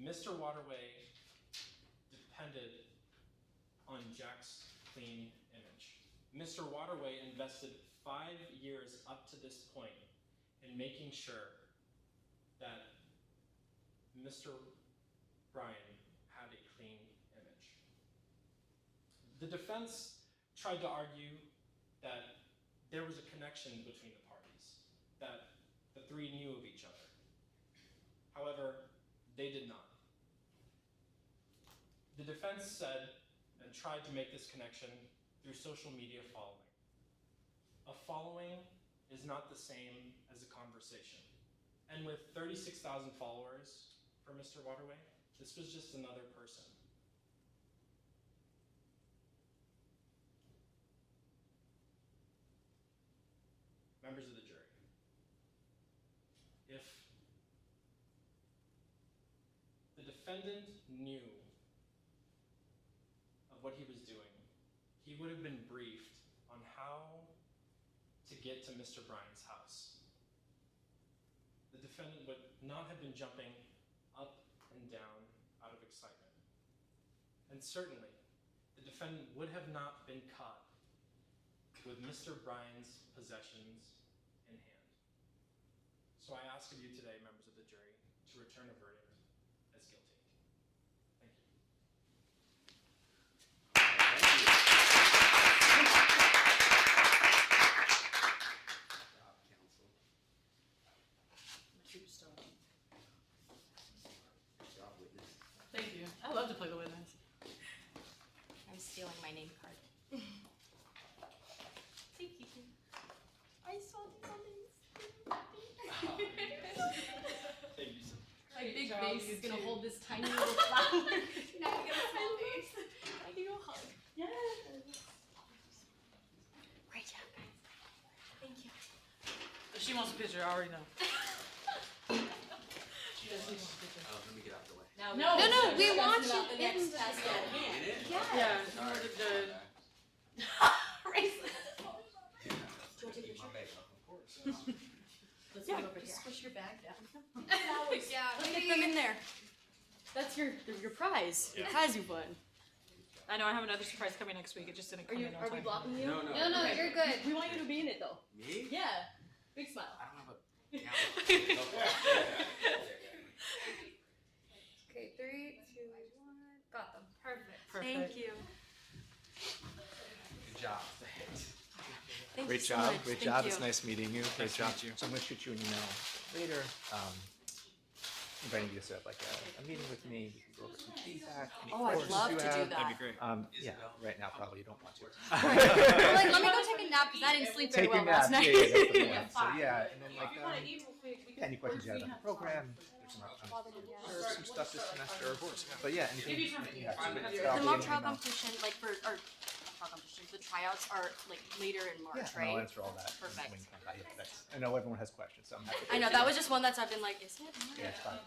Mr. Waterway depended on Jack's clean image. Mr. Waterway invested 5 years up to this point in making sure that Mr. Bryan had a clean image. The defense tried to argue that there was a connection between the parties, that the 3 knew of each other. However, they did not. The defense said and tried to make this connection through social media following. A following is not the same as a conversation. And with 36,000 followers for Mr. Waterway, this was just another person. members of the jury, if the defendant knew of what he was doing, he would have been briefed on how to get to Mr. Bryan's house. The defendant would not have been jumping up and down out of excitement. And certainly, the defendant would have not been caught with Mr. Bryan's possessions in hand. So I ask of you today, members of the jury, to return a verdict as guilty. Thank you. Thank you. I love to play the witness. I'm stealing my name card. Thank you. I saw something. Thank you. My big face is gonna hold this tiny little flower. Now you get a small face. I need a hug. Yes. Great job, guys. Thank you. She wants a picture, I already know. She does want a picture. Oh, let me get out of the way. No, we want you in next the test at hand. Yeah, you were good. Keep my makeup, of course. Let's go over here. Push your bag down. Yeah, Get them in there. That's your prize. Your prize you won. I know I have another surprise coming next week. It just didn't come in on Are we time. blocking you? No. No, you're good. We want you to be in it though. Me? Yeah. Big smile. I don't have a camera. Okay, 3, 2, 1. Got them. Perfect. Perfect. you. Good job. Thank Great you so job. much. Great Thank job. you. It's nice meeting you. Great Nice to job. meet you. So I'm going to shoot you an email later. Inviting you to set up like a meeting with me. We can go over some feedback. any Oh, I'd questions love you to do have. that. That'd be great. Yeah, right now probably you don't want to. Let me go take a nap because I didn't sleep very Take well your nap. last night. Yeah, that's the one. So Fine. yeah, and then like If you want to eat real quick, we yeah, any questions you have on the program? There's some opportunities to serve some stuff this semester. But yeah, anything Give you time. you have. The mock trial competition, like for or mock trial competition, the tryouts are like later in March, Yeah, and I'll right? answer all that. Perfect. When you come by. Yeah, that's, I know everyone has questions, so I'm happy. I know that was just one that's I've been like, is it? Yeah, it's fine.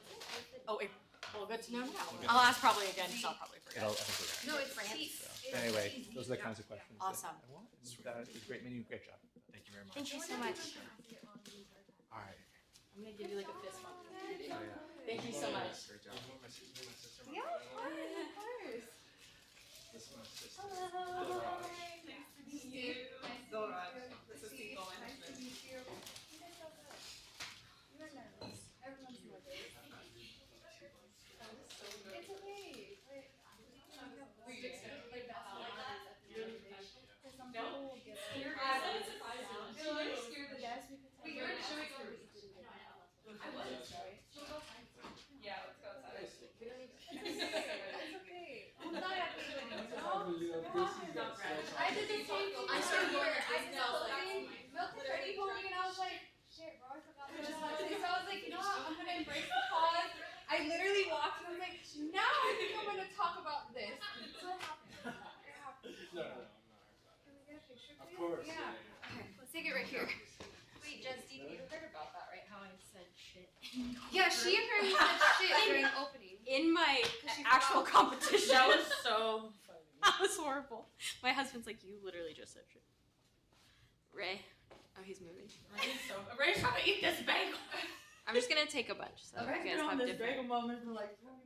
Oh, well, good to know now. I'll ask probably again because I'll probably forget. I think we're No, it's France. Franz. But anyway, those are the kinds of questions. Awesome. That I want. And, it was a great meeting you. Great job. Thank you very much. Thank you so much. All right. I'm gonna give you like a fist bump. Oh, yeah. Thank you so much. Great job. Yeah, of course. This is my sister. Hello. Nice to meet you. Dora. This is Nico, my Nice to husband. meet you. You guys have that. You're nervous. Everyone's nervous. It's okay. Some people will get scared. Yes, we could tell you. I was. Yeah, let's go outside. It's okay. I'm not actually I did the same thing. I saw Milk was ready for me, and I was like, shit, bro, I forgot to do something. So I was like, you know what? I'm gonna embrace the cause. I literally walked and I was like, now I think I'm gonna talk about this. So it happened. It happened. No, I'm not. Can we get a picture, Of please? course. Yeah. Okay, let's take it right here. Wait, Justine, you heard about that, right? How I said shit. Yeah, she heard me said shit during opening. In my actual competition. That was so funny. That was horrible. My husband's like, you literally just said shit. Ray. Oh, he's moving. Ray's trying to eat this bagel. I'm just gonna take a bunch. So you guys have different. moment for like 20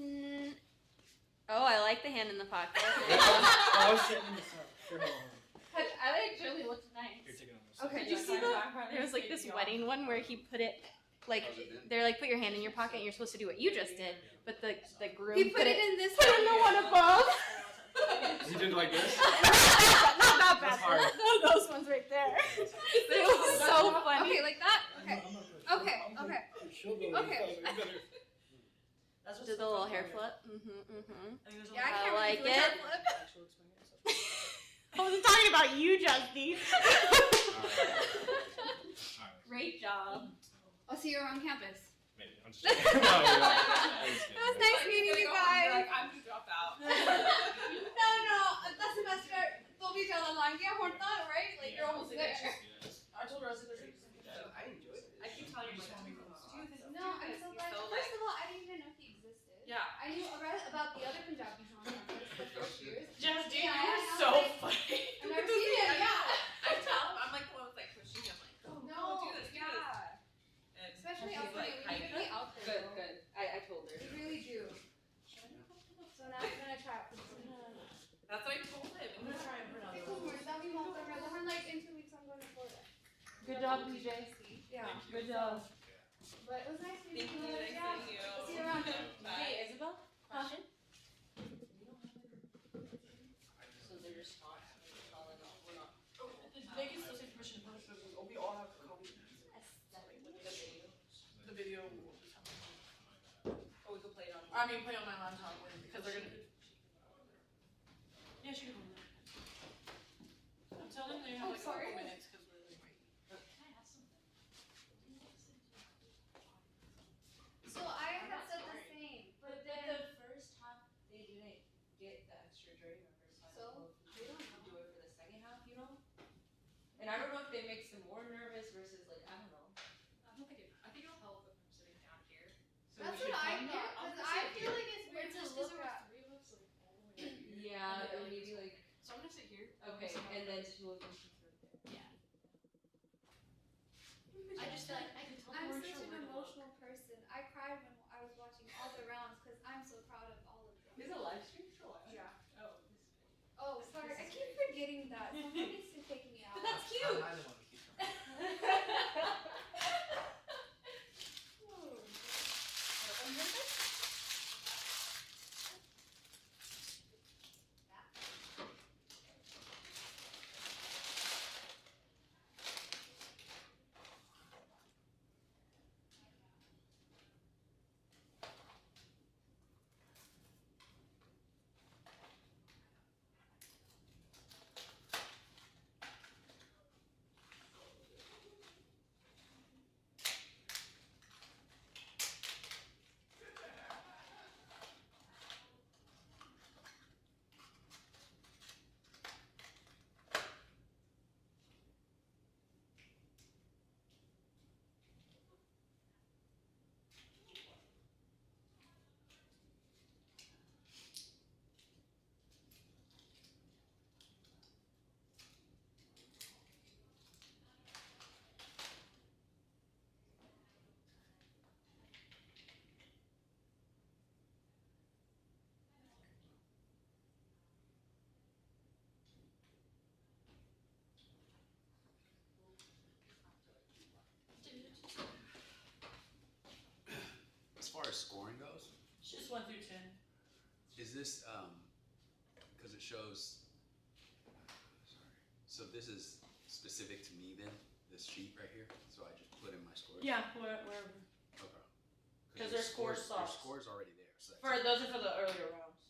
minutes. Oh, I like the hand in the pocket. I was setting this up. Here, hold on. I actually looked nice. Here, take it on this. Okay. Did you see there was like this wedding one where he put it like they're like put your hand in your pocket and you're supposed to do what you just did, but the groom He put it in this put it in the one above. He did like this? Not that bad. That's hard. Those ones right there. But it was so funny. Okay, like that? Okay. Okay, okay. Okay. That's Did the little hair flip? Yeah, I I can't like really do a it. flip. I wasn't talking about you, Justine. Alright. Great job. I'll see you around campus. Maybe. I'm just kidding. No, you're not. It was nice meeting you guys. I'm gonna drop out. No, the semester, the told me to tell the line, yeah, we're not, right? Like, you're almost there. I told her, I said, there's I enjoyed it. I keep telling you, like, No, I'm so glad. First of all, I didn't even know he existed. Yeah. I knew about the other Punjabis on campus the first years. Jess, dude, Yeah, you were I was so like- funny. I've never seen him, yeah. I tell him, I'm like the one that's like pushing him, like, oh, No, do this, do this. yeah. And Especially she's out there, like, we need to be out there. Good, though. good. I told her. We really do. So now we're gonna try out for this. That's what I told him. I'm gonna try and print out. Then like in 2 weeks I'm going to Florida. Good job, PJ. Yeah. Good job. But it was nice meeting Thank you, you. nice Yeah. meeting you. See you around. Bye. Hey, Isabel, question? So they're just not, we're not. They can still say permission to publish, but we all have to copy. The video. Oh, we could play it on. I mean, play on my laptop because they're gonna. Yeah, she can hold it. Tell them they have like a couple minutes because we're like. So I had said the same, but then the first half, they didn't get the extra Dre, remember? So? They don't do it for the second half, you know? And I don't know if it makes them more nervous versus like, I don't know. I don't think it, I think it'll help if I'm sitting down here. that's what I thought. Because I feel like it's weird to look at. Yeah, or maybe like, So I'm gonna sit here. okay, and then two of them can throw it. Yeah. I just feel like I could tell I'm we're such sure an we're gonna look. emotional person. I cried when I was watching all the rounds because I'm so proud of all of them. Is it a live stream? Sure. Yeah. Oh. Oh, sorry. I keep forgetting that. Someone needs to take me out. But that's cute! I don't want to keep them. As far as scoring goes, It's just 1 through 10. is this because it shows? Sorry. So this is specific to me then, this sheet right here. So I just put in my scores. Yeah, wherever. Okay. 'Cause your their score Your stops. score's already there. So Those are for the earlier rounds.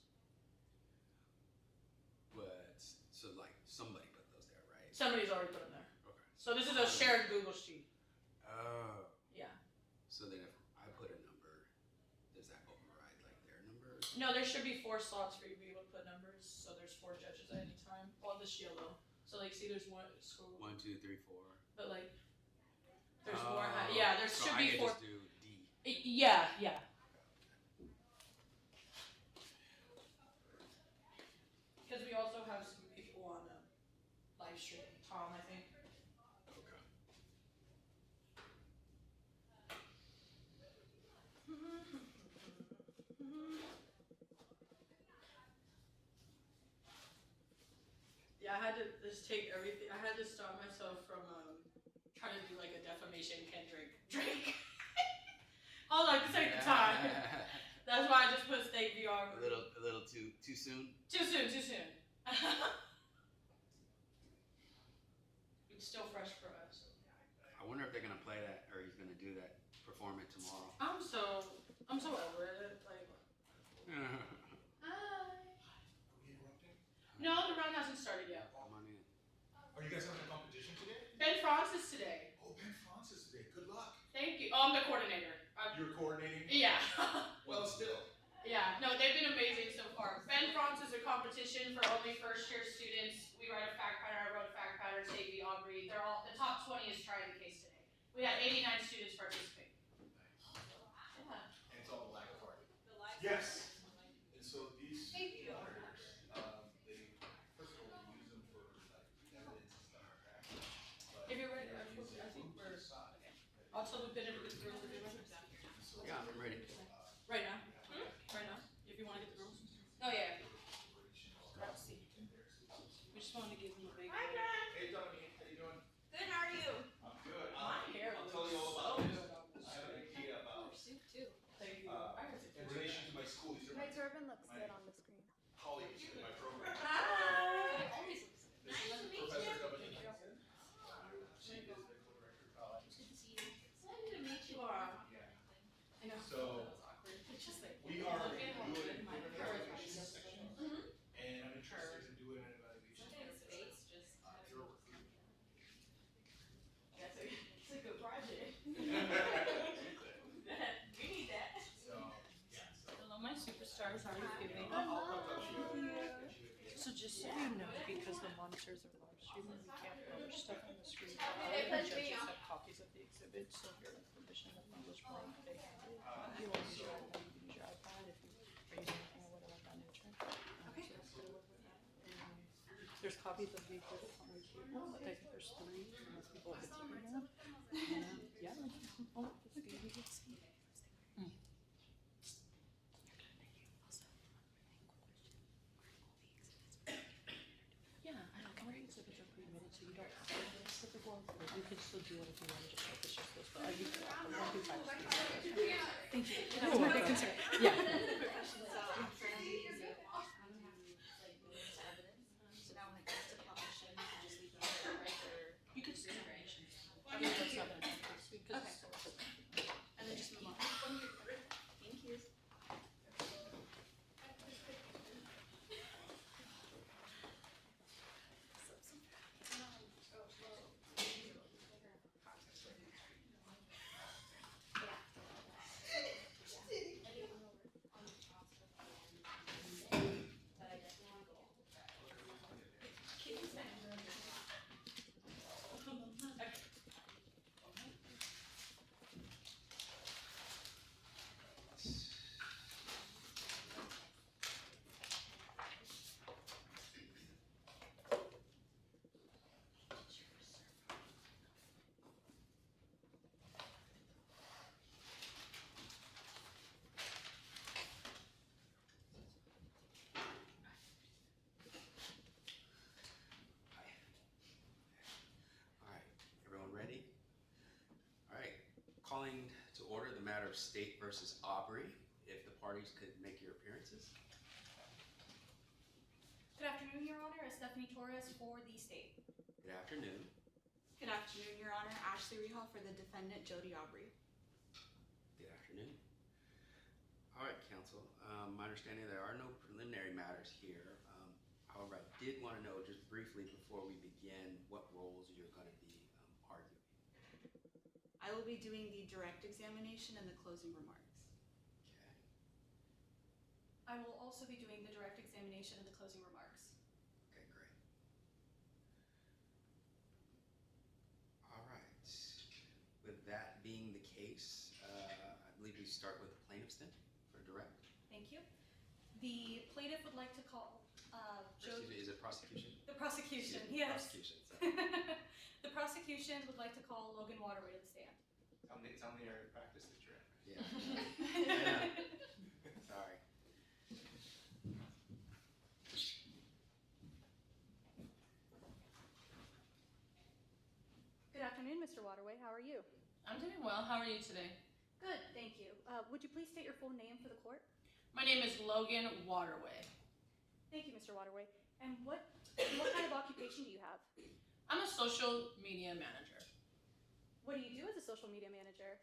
But so like somebody put those there, right? Somebody's already put them there. Okay. So this is a shared Google sheet. Oh. Yeah. So then if I put a number, does that override like their number? No, there should be 4 slots for you to be able to put numbers. So there's 4 judges at any time. On this yellow. So like, see, there's one score. 1, 2, 3, 4. But like, there's more. Yeah, there so should I be could 4. Just do D. Yeah, yeah. Because we also have some people on live stream. Tom, I think. Okay. Yeah, I had to just take everything. I had to stop myself from trying to do like a defamation Kendrick Drake. Hold on, just take the time. That's why I just put state VR. A little too soon. Too soon. It's still fresh for us. I wonder if they're gonna play that, or he's gonna do that, perform it tomorrow. I'm so over it. Like, no, the round hasn't started yet. Come on in. Are you guys having a competition today? Ben Frantz is today. Oh, Ben Frantz is today. Good luck. Thank you. Oh, I'm the coordinator. You're coordinating? Yeah. Well, still. Yeah. No, they've been amazing so far. Ben Frantz is a competition for only first-year students. We write a Yes. And so these letters, they, first of all, we use them for like evidence and stuff like that. But If you're ready, I think we're, I'll tell the bidder to get the girls if you're ready. Yeah, I'm ready. Right now? Right now, if you wanna get the girls? Oh, yeah. Let's see. We just wanted to give them a big. Hey, Tony, how you doing? Good, how are you? I'm good. My hair I'll looks tell you all so about this. good on this. I have an idea about, Soup too. Thank you. in relation to my school, these are My my turban looks good on the screen. colleagues in my program. Hi. This is Professor W. She is the co-director of college. Good to see you. Excited to meet you all. I know. So, It's just like. we are doing an evaluation section, Mm-hmm. and I'm interested in doing an evaluation. Your work. That's a, it's a good project. We need that. So, yeah, so. Hello, my superstars. How are you feeling? I'll touch you. So just so you know, because the monitors are live streaming, we can't publish stuff on the screen. They The put me judges on. have copies of the exhibit, so if you're in permission to publish blank, they have it. You want to use your iPad, you can use your iPad. If you are using anything or whatever of that nature. Okay. So just go with that. There's copies of the exhibit on the table. I think there's 3, unless people have it taken down. Yeah. Oh, it's good. We can see. Yeah, I know. All exhibits are pre-admitted, so you don't have to do this typical. You can still do it if you want to just focus just this, but you can. Thank you. That was my big concern. Yeah. You could just. I mean, that's not gonna be because. And then just move on. Thank you. Calling to order the matter of State versus Aubrey, if the parties could make your appearances. Good afternoon, Your Honor. Stephanie Torres for the state. Good afternoon. Good afternoon, Your Honor. Ashley Rehal for the defendant, Jody Aubrey. Good afternoon. All right, counsel. My understanding there are no preliminary matters here. However, I did want to know just briefly before we begin what roles you're going to be arguing. I will be doing the direct examination and the closing remarks. Okay. I will also be doing the direct examination and the closing remarks. Okay, great. All right. With that being the case, I believe we start with the plaintiffs then for direct. Thank you. The plaintiff would like to call Excuse me, is it prosecution? The prosecution, Excuse me, yes. Prosecution, sorry. The prosecution would like to call Logan Waterway to the stand. Tell me your practice that you're in. Yeah. I know. Sorry. Good afternoon, Mr. Waterway. How are you? I'm doing well. How are you today? Good, thank you. Would you please state your full name for the court? My name is Logan Waterway. Thank you, Mr. Waterway. And what kind of occupation do you have? I'm a social media manager. What do you do as a social media manager?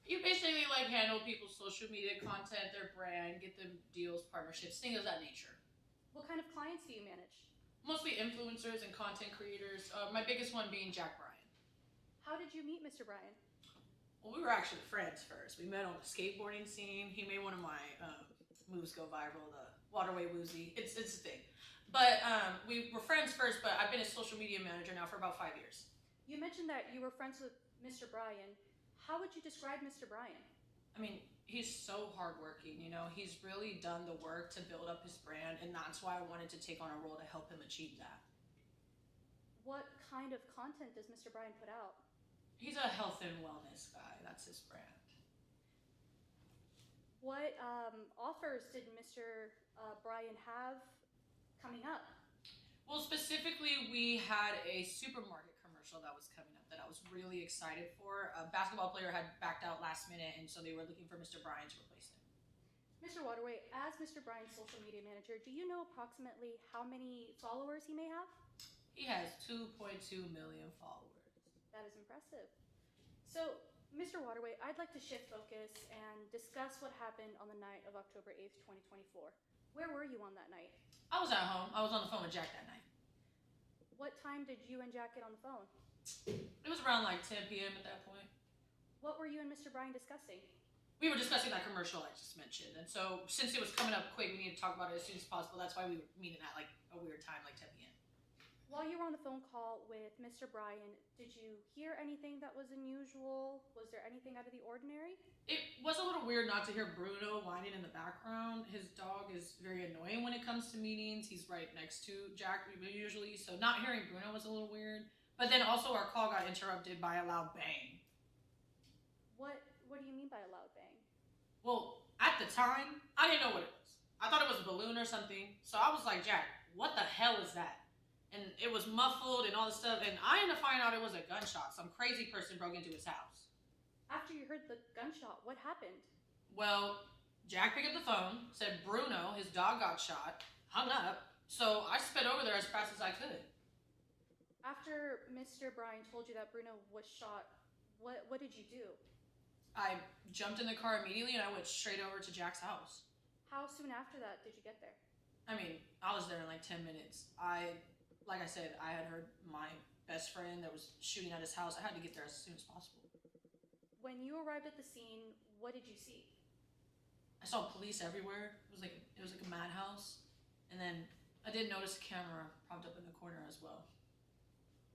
You basically like handle people's social media content, their brand, get them deals, partnerships, things of that nature. What kind of clients do you manage? Mostly influencers and content creators. My biggest one being Jack Bryan. How did you meet Mr. Bryan? Well, we were actually friends first. We met on the skateboarding scene. He made one of my moves go viral, the Waterway Woozy. It's a thing. But we were friends first, but I've been a social media manager now for about 5 years. You mentioned that you were friends with Mr. Bryan. How would you describe Mr. Bryan? I mean, he's so hardworking, you know, he's really done the work to build up his brand, and that's why I wanted to take on a role to help him achieve that. What kind of content does Mr. Bryan put out? He's a health and wellness guy, that's his brand. What offers did Mr. Bryan have coming up? Well, specifically, we had a supermarket commercial that was coming up that I was really excited for. A basketball player had backed out last minute, and so they were looking for Mr. Bryan to replace him. Mr. Waterway, as Mr. Bryan's social media manager, do you know approximately how many followers he may have? He has 2.2 million followers. That is impressive. So, Mr. Waterway, I'd like to shift focus and discuss what happened on the night of October 8th, 2024. Where were you on that night? I was at home. I was on the phone with Jack that night. What time did you and Jack get on the phone? It was around like 10 p.m. at that point. What were you and Mr. Bryan discussing? We were discussing that commercial I just mentioned, and so since it was coming up quick, we needed to talk about it as soon as possible. That's why we were meeting at like a weird time, like 10 p.m. While you were on the phone call with Mr. Bryan, did you hear anything that was unusual? Was there anything out of the ordinary? It was a little weird not to hear Bruno whining in the background. His dog is very annoying when it comes to meetings. He's right next to Jack usually, so not hearing Bruno was a little weird. But then also our call got interrupted by a loud bang. What do you mean by a loud bang? Well, at the time, I didn't know what it was. I thought it was a balloon or something, so I was like, Jack, what the hell is that? And it was muffled and all this stuff, and I ended up finding out it was a gunshot. Some crazy person broke into his house. After you heard the gunshot, what happened? Well, Jack picked up the phone, said Bruno, his dog, got shot, hung up, so I sped over there as fast as I could. After Mr. Bryan told you that Bruno was shot, what did you do? I jumped in the car immediately and I went straight over to Jack's house. How soon after that did you get there? I mean, I was there in like 10 minutes. Like I said, I had heard my best friend that was shooting at his house. I had to get there as soon as possible. When you arrived at the scene, what did you see? I saw police everywhere. It was like a madhouse. And then I did notice a camera propped up in the corner as well.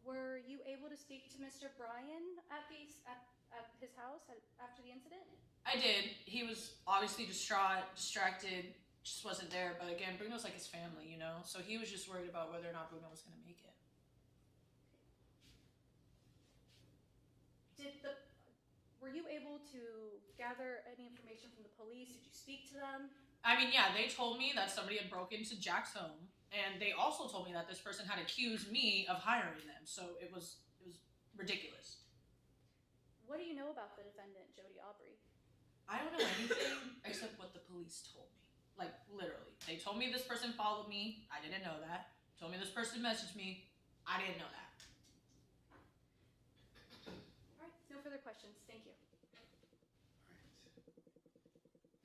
Were you able to speak to Mr. Bryan at his house after the incident? I did. He was obviously distraught, distracted, just wasn't there. But again, Bruno's like his family, you know? So he was just worried about whether or not Bruno was going to make it. Were you able to gather any information from the police? Did you speak to them? I mean, yeah, they told me that somebody had broken into Jack's home. And they also told me that this person had accused me of hiring them. So it was ridiculous. What do you know about the defendant, Jody Aubrey? I don't know anything except what the police told me. Like, literally. They told me this person followed me. I didn't know that. Told me this person messaged me. I didn't know that. All right, no further questions. Thank you. All right.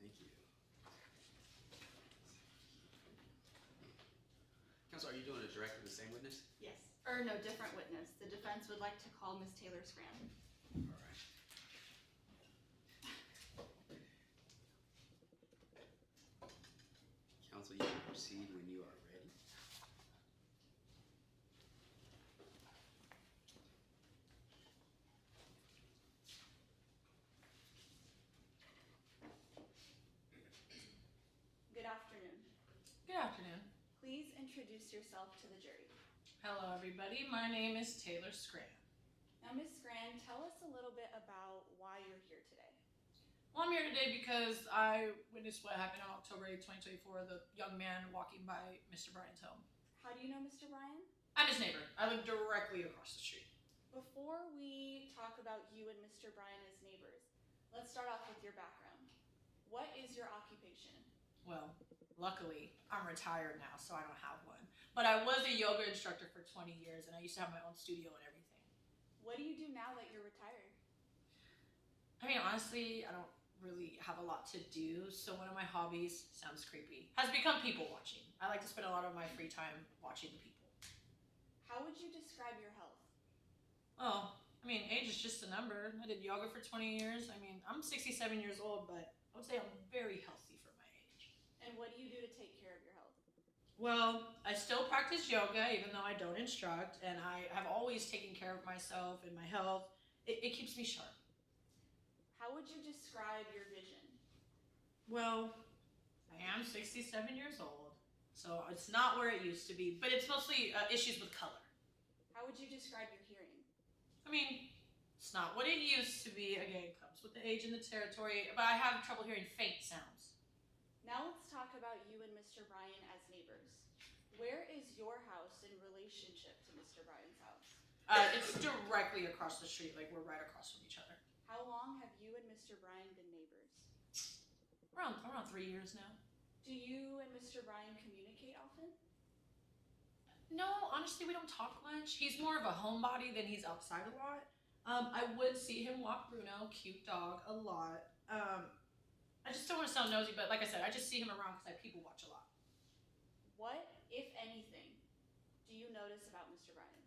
Thank you. Counsel, are you doing it directly to the same witness? Yes. Or no, different witness. The defense would like to call Ms. Taylor Scran. All right. Counsel, you can proceed when you are ready. Good afternoon. Good afternoon. Please introduce yourself to the jury. Hello, everybody. My name is Taylor Scran. Now, Ms. Scran, tell us a little bit about why you're here today. Well, I'm here today because I witnessed what happened on October 8, 2024, the young man walking by Mr. Bryan's home. How do you know Mr. Bryan? I'm his neighbor. I live directly across the street. Before we talk about you and Mr. Bryan as neighbors, let's start off with your background. What is your occupation? Well, luckily, I'm retired now, so I don't have one. But I was a yoga instructor for 20 years, and I used to have my own studio and everything. What do you do now that you're retired? I mean, honestly, I don't really have a lot to do, so one of my hobbies, sounds creepy, has become people watching. I like to spend a lot of my free time watching the people. How would you describe your health? Well, I mean, age is just a number. I did yoga for 20 years. I mean, I'm 67 years old, but I would say I'm very healthy for my age. And what do you do to take care of your health? Well, I still practice yoga, even though I don't instruct, and I have always taken care of myself and my health. It keeps me sharp. How would you describe your vision? Well, I am 67 years old, so it's not where it used to be, but it's mostly issues with color. How would you describe your hearing? I mean, it's not what it used to be. Again, it comes with the age and the territory, but I have trouble hearing faint sounds. Now let's talk about you and Mr. Bryan as neighbors. Where is your house in relationship to Mr. Bryan's house? It's directly across the street, like we're right across from each other. How long have you and Mr. Bryan been neighbors? Around 3 years now. Do you and Mr. Bryan communicate often? No, honestly, we don't talk much. He's more of a homebody than he's outside a lot. I would see him walk Bruno, cute dog, a lot. I just don't want to sound nosy, but like I said, I just see him around because I people watch a lot. What, if anything, do you notice about Mr. Bryan?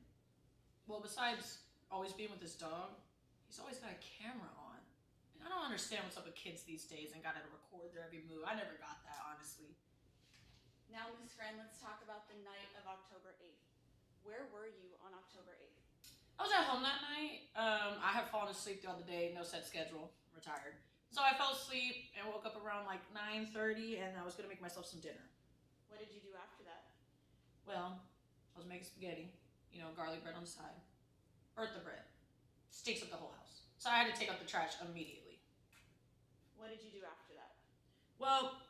Well, besides always being with his dog, he's always got a camera on. And I don't understand what's up with kids these days and gotta record their every move. I never got that, honestly. Now, Ms. Scran, let's talk about the night of October 8th. Where were you on October 8th? I was at home that night. I had fallen asleep throughout the day, no set schedule, retired. So I fell asleep and woke up around like 9:30 and I was gonna make myself some dinner. What did you do after that? Well, I was making spaghetti, garlic bread on the side. Burnt the bread. Stinks up the whole house. So I had to take out the trash immediately. What did you do after that? Well,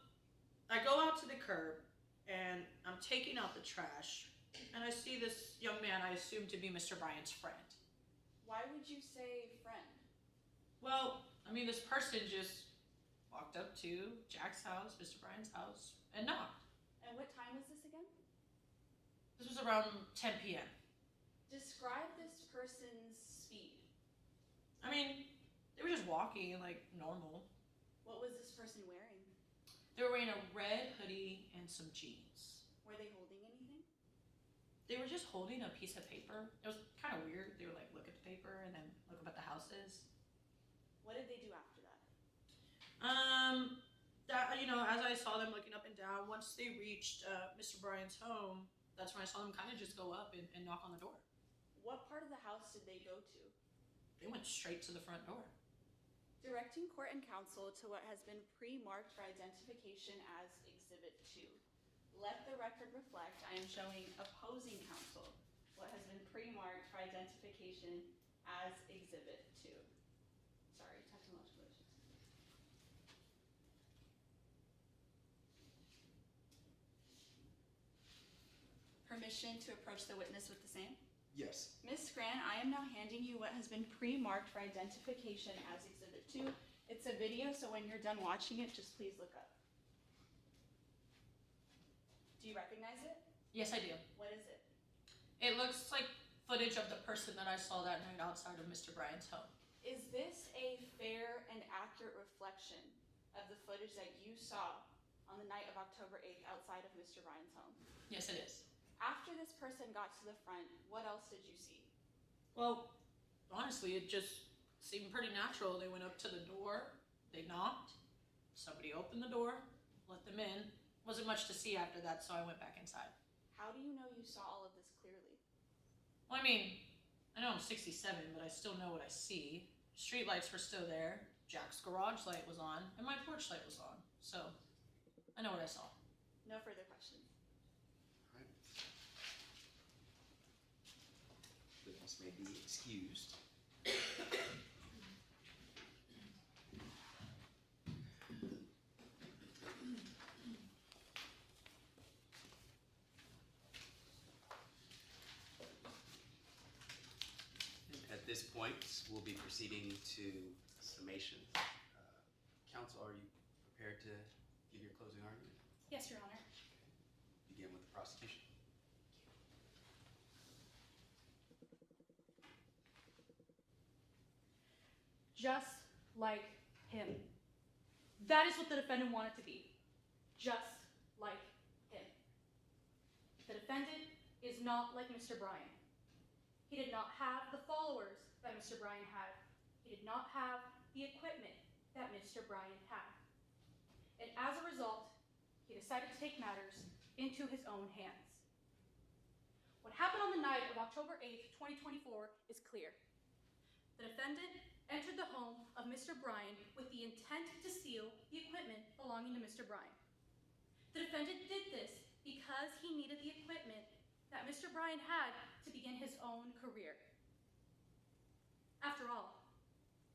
I go out to the curb and I'm taking out the trash and I see this young man I assume to be Mr. Bryan's friend. Why would you say friend? Well, this person just walked up to Jack's house, Mr. Bryan's house, and knocked. And what time was this again? This was around 10 p.m. Describe this person's speed. They were just walking like normal. What was this person wearing? They were wearing a red hoodie and some jeans. Were they holding anything? They were just holding a piece of paper. It was kind of weird. They were like, look at the paper and then look up at the houses. What did they do after that? As I saw them looking up and down, once they reached Mr. Bryan's home, that's when I saw them kind of just go up and knock on the door. What part of the house did they go to? They went straight to the front door. Directing court and counsel to what has been pre-marked for identification as Exhibit 2. Let the record reflect I am showing opposing counsel what has been pre-marked for identification as Exhibit 2. Sorry, technological issues. Permission to approach the witness with the same? Yes. Ms. Scran, I am now handing you what has been pre-marked for identification as Exhibit 2. It's a video, so when you're done watching it, just please look up. Do you recognize it? Yes, I do. What is it? It looks like footage of the person that I saw that night outside of Mr. Bryan's home. Is this a fair and accurate reflection of the footage that you saw on the night of October 8th outside of Mr. Bryan's home? Yes, it is. After this person got to the front, what else did you see? Well, honestly, it just seemed pretty natural. They went up to the door, they knocked, somebody opened the door, let them in. Wasn't much to see after that, so I went back inside. How do you know you saw all of this clearly? Well, I know I'm 67, but I still know what I see. Street lights were still there, Jack's garage light was on, and my porch light was on. So, I know what I saw. No further questions. Witness may be excused. At this point, we'll be proceeding to summation. Counsel, are you prepared to give your closing argument? Yes, Your Honor. Begin with the prosecution. Just like him. That is what the defendant wanted to be. Just like him. The defendant is not like Mr. Bryan. He did not have the followers that Mr. Bryan had. He did not have the equipment that Mr. Bryan had. And as a result, he decided to take matters into his own hands. What happened on the night of October 8th, 2024 is clear. The defendant entered the home of Mr. Bryan with the intent to steal the equipment belonging belonging to Mr. Bryan. The defendant did this because he needed the equipment that Mr. Bryan had to begin his own career. After all,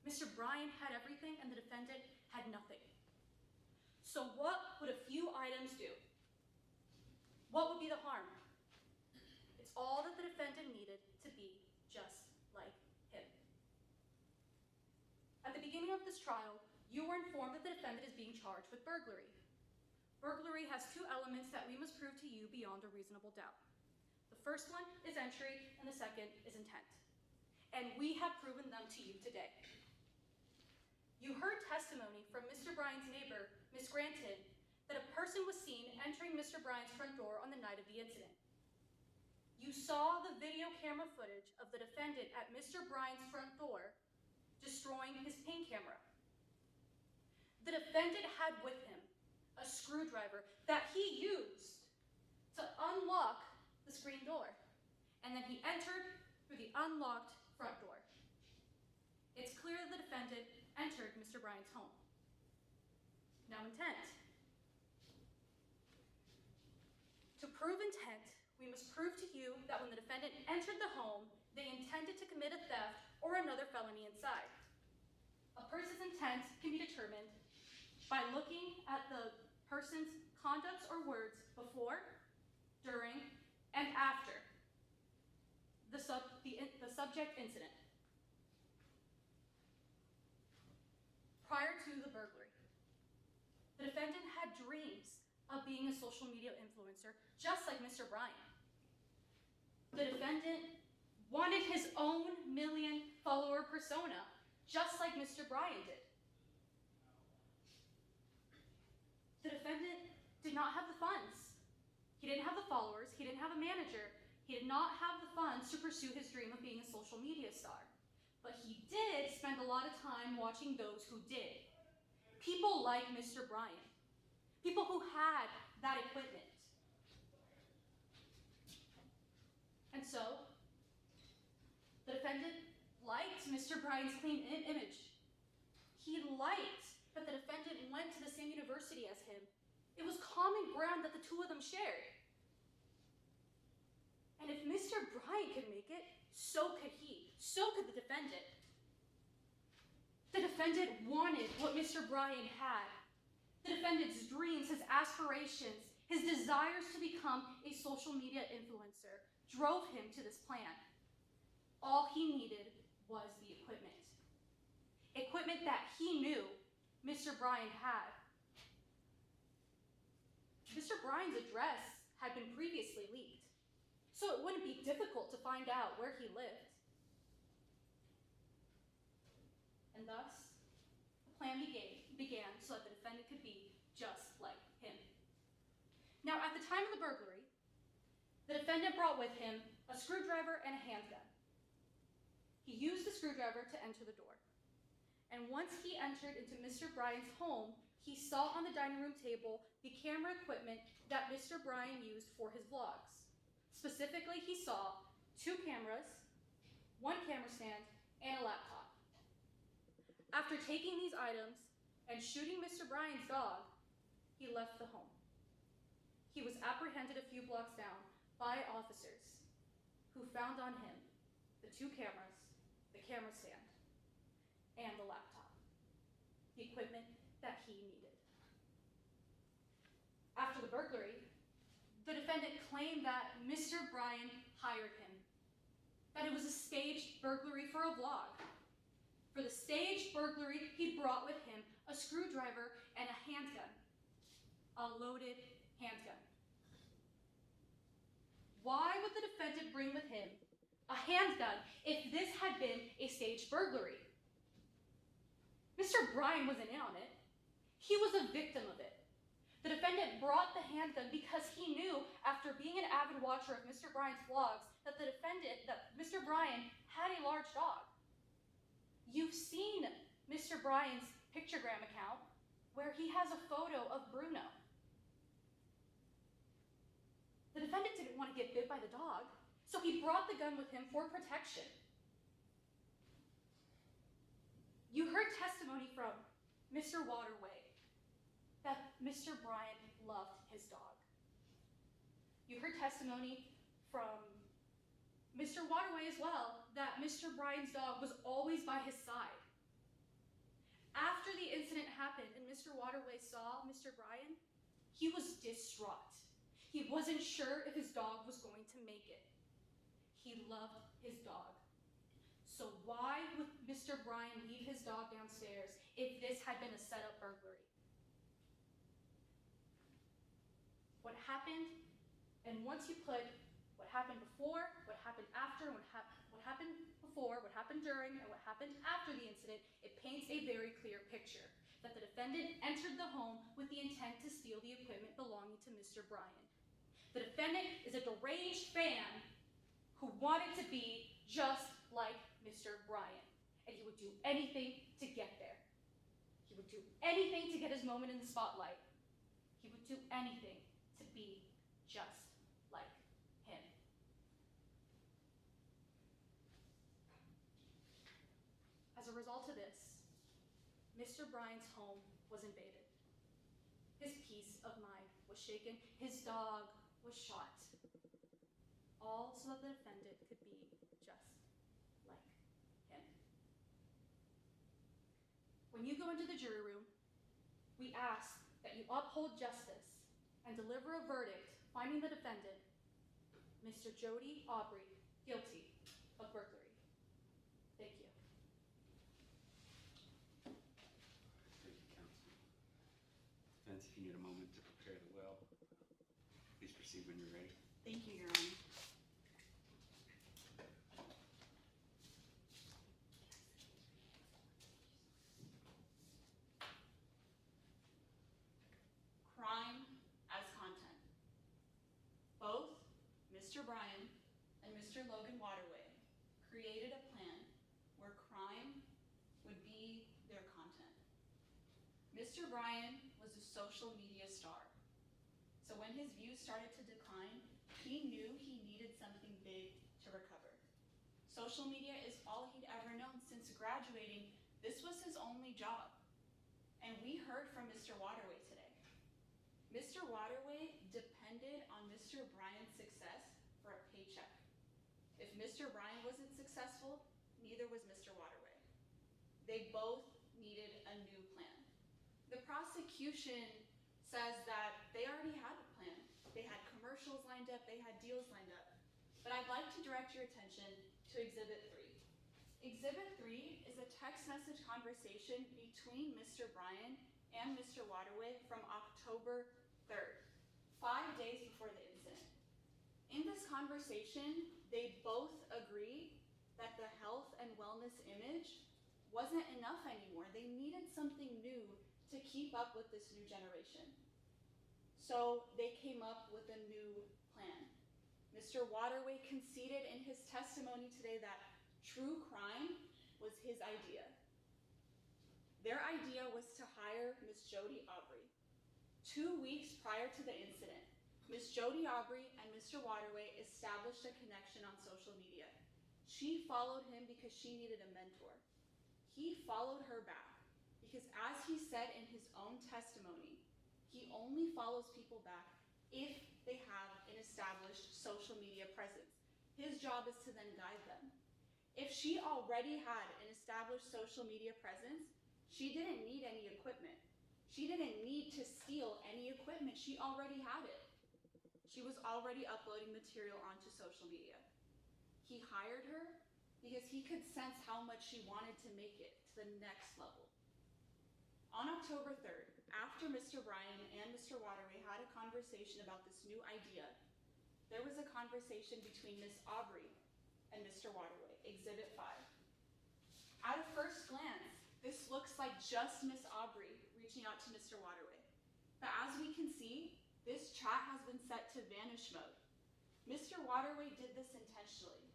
Mr. Bryan had everything and the defendant had nothing. So what would a few items do? What would be the harm? It's all that the defendant needed to be just like him. At the beginning of this trial, you were informed that the defendant is being charged with burglary. Burglary has two elements that we must prove to you beyond a reasonable doubt. The first one is entry, and the second is intent. And we have proven them to you today. You heard testimony from Mr. Bryan's neighbor, Ms. Granton, that a person was seen entering Mr. Bryan's front door on the night of the incident. You saw the video camera footage of the defendant at Mr. Bryan's front door destroying his ping camera. The defendant had with him a screwdriver that he used to unlock the screen door, and then he entered through the unlocked front door. It's clear that the defendant entered Mr. Bryan's home. Now, intent. To prove intent, we must prove to you that when the defendant entered the home, they intended to commit a theft or another felony inside. A person's intent can be determined by looking at the person's conducts or words before, during, and after the subject incident. Prior to the burglary, the defendant had dreams of being a social media influencer, just like Mr. Bryan. The defendant wanted his own million-follower persona, just like Mr. Bryan did. The defendant did not have the funds. He didn't have the followers. He didn't have a manager. He did not have the funds to pursue his dream of being a social media star. But he did spend a lot of time watching those who did. People like Mr. Bryan. People who had that equipment. And so, the defendant liked Mr. Bryan's clean image. He liked that the defendant went to the same university as him. It was common ground that the two of them shared. And if Mr. Bryan could make it, so could he. So could the defendant. The defendant wanted what Mr. Bryan had. The defendant's dreams, his aspirations, his desires to become a social media influencer drove him to this plan. All he needed was the equipment. Equipment that he knew Mr. Bryan had. Mr. Bryan's address had been previously leaked, so it wouldn't be difficult to find out where he lived. And thus, the plan began so that the defendant could be just like him. Now, at the time of the burglary, the defendant brought with him a screwdriver and a handgun. He used the screwdriver to enter the door. And once he entered into Mr. Bryan's home, he saw on the dining room table the camera equipment that Mr. Bryan used for his vlogs. Specifically, he saw 2 cameras, 1 camera stand, and a laptop. After taking these items and shooting Mr. Bryan's dog, he left the home. He was apprehended a few blocks down by officers who found on him the 2 cameras, the camera stand, and the laptop, the equipment that he needed. After the burglary, the defendant claimed that Mr. Bryan hired him, that it was a staged burglary for a vlog. For the staged burglary, he brought with him a screwdriver and a handgun, a loaded handgun. Why would the defendant bring with him a handgun if this had been a staged burglary? Mr. Bryan wasn't in on it. He was a victim of it. The defendant brought the handgun because he knew, after being an avid watcher of Mr. Bryan's vlogs, that Mr. Bryan had a large dog. You've seen Mr. Bryan's pictogram account where he has a photo of Bruno. The defendant didn't want to get bit by the dog, so he brought the gun with him for protection. You heard testimony from Mr. Waterway that Mr. Bryan loved his dog. You heard testimony from Mr. Waterway as well that Mr. Bryan's dog was always by his side. After the incident happened and Mr. Waterway saw Mr. Bryan, he was distraught. He wasn't sure if his dog was going to make it. He loved his dog. So why would Mr. Bryan leave his dog downstairs if this had been a set-up burglary? What happened, and once you put what happened before, what happened after, what happened before, what happened during, and what happened after the incident, it paints a very clear picture that the defendant entered the home with the intent to steal the equipment belonging to Mr. Bryan. The defendant is a deranged fan who wanted to be just like Mr. Bryan, and he would do anything to get there. He would do anything to get his moment in the spotlight. He would do anything to be just like him. As a result of this, Mr. Bryan's home was invaded. His peace of mind was shaken. His dog was shot. All so that the defendant could be just like him. When you go into the jury room, we ask that you uphold justice and deliver a verdict finding the defendant, Mr. Jody Aubrey, guilty of burglary. Thank you. Thank you, counsel. Defense, if you need a moment to prepare the will, please proceed when you're ready. Thank you, Your Honor. Crime as content. Both Mr. Bryan and Mr. Logan Waterway created a plan where crime would be their content. Mr. Bryan was a social media star. So when his views started to decline, he knew he needed something big to recover. Social media is all he'd ever known since graduating. This was his only job. And we heard from Mr. Waterway today. Mr. Waterway depended on Mr. Bryan's success for a paycheck. If Mr. Bryan wasn't successful, neither was Mr. Waterway. They both needed a new plan. The prosecution says that they already had a plan. They had commercials lined up, they had deals lined up. But I'd like to direct your attention to Exhibit 3. Exhibit 3 is a text message conversation between Mr. Bryan and Mr. Waterway from October 3rd, 5 days before the incident. In this conversation, they both agree that the health and wellness image wasn't enough anymore. They needed something new to keep up with this new generation. So they came up with a new plan. Mr. Waterway conceded in his testimony today that true crime was his idea. Their idea was to hire Ms. Jody Aubrey. 2 weeks prior to the incident, Ms. Jody Aubrey and Mr. Waterway established a connection on social media. She followed him because she needed a mentor. He followed her back because, as he said in his own testimony, he only follows people back if they have an established social media presence. His job is to then guide them. If she already had an established social media presence, she didn't need any equipment. She didn't need to steal any equipment. She already had it. She was already uploading material onto social media. He hired her because he could sense how much she wanted to make it to the next level. On October 3rd, after Mr. Bryan and Mr. Waterway had a conversation about this new idea, there was a conversation between Ms. Aubrey and Mr. Waterway, Exhibit 5. At a first glance, this looks like just Ms. Aubrey reaching out to Mr. Waterway. But as we can see, this chat has been set to vanish mode. Mr. Waterway did this intentionally.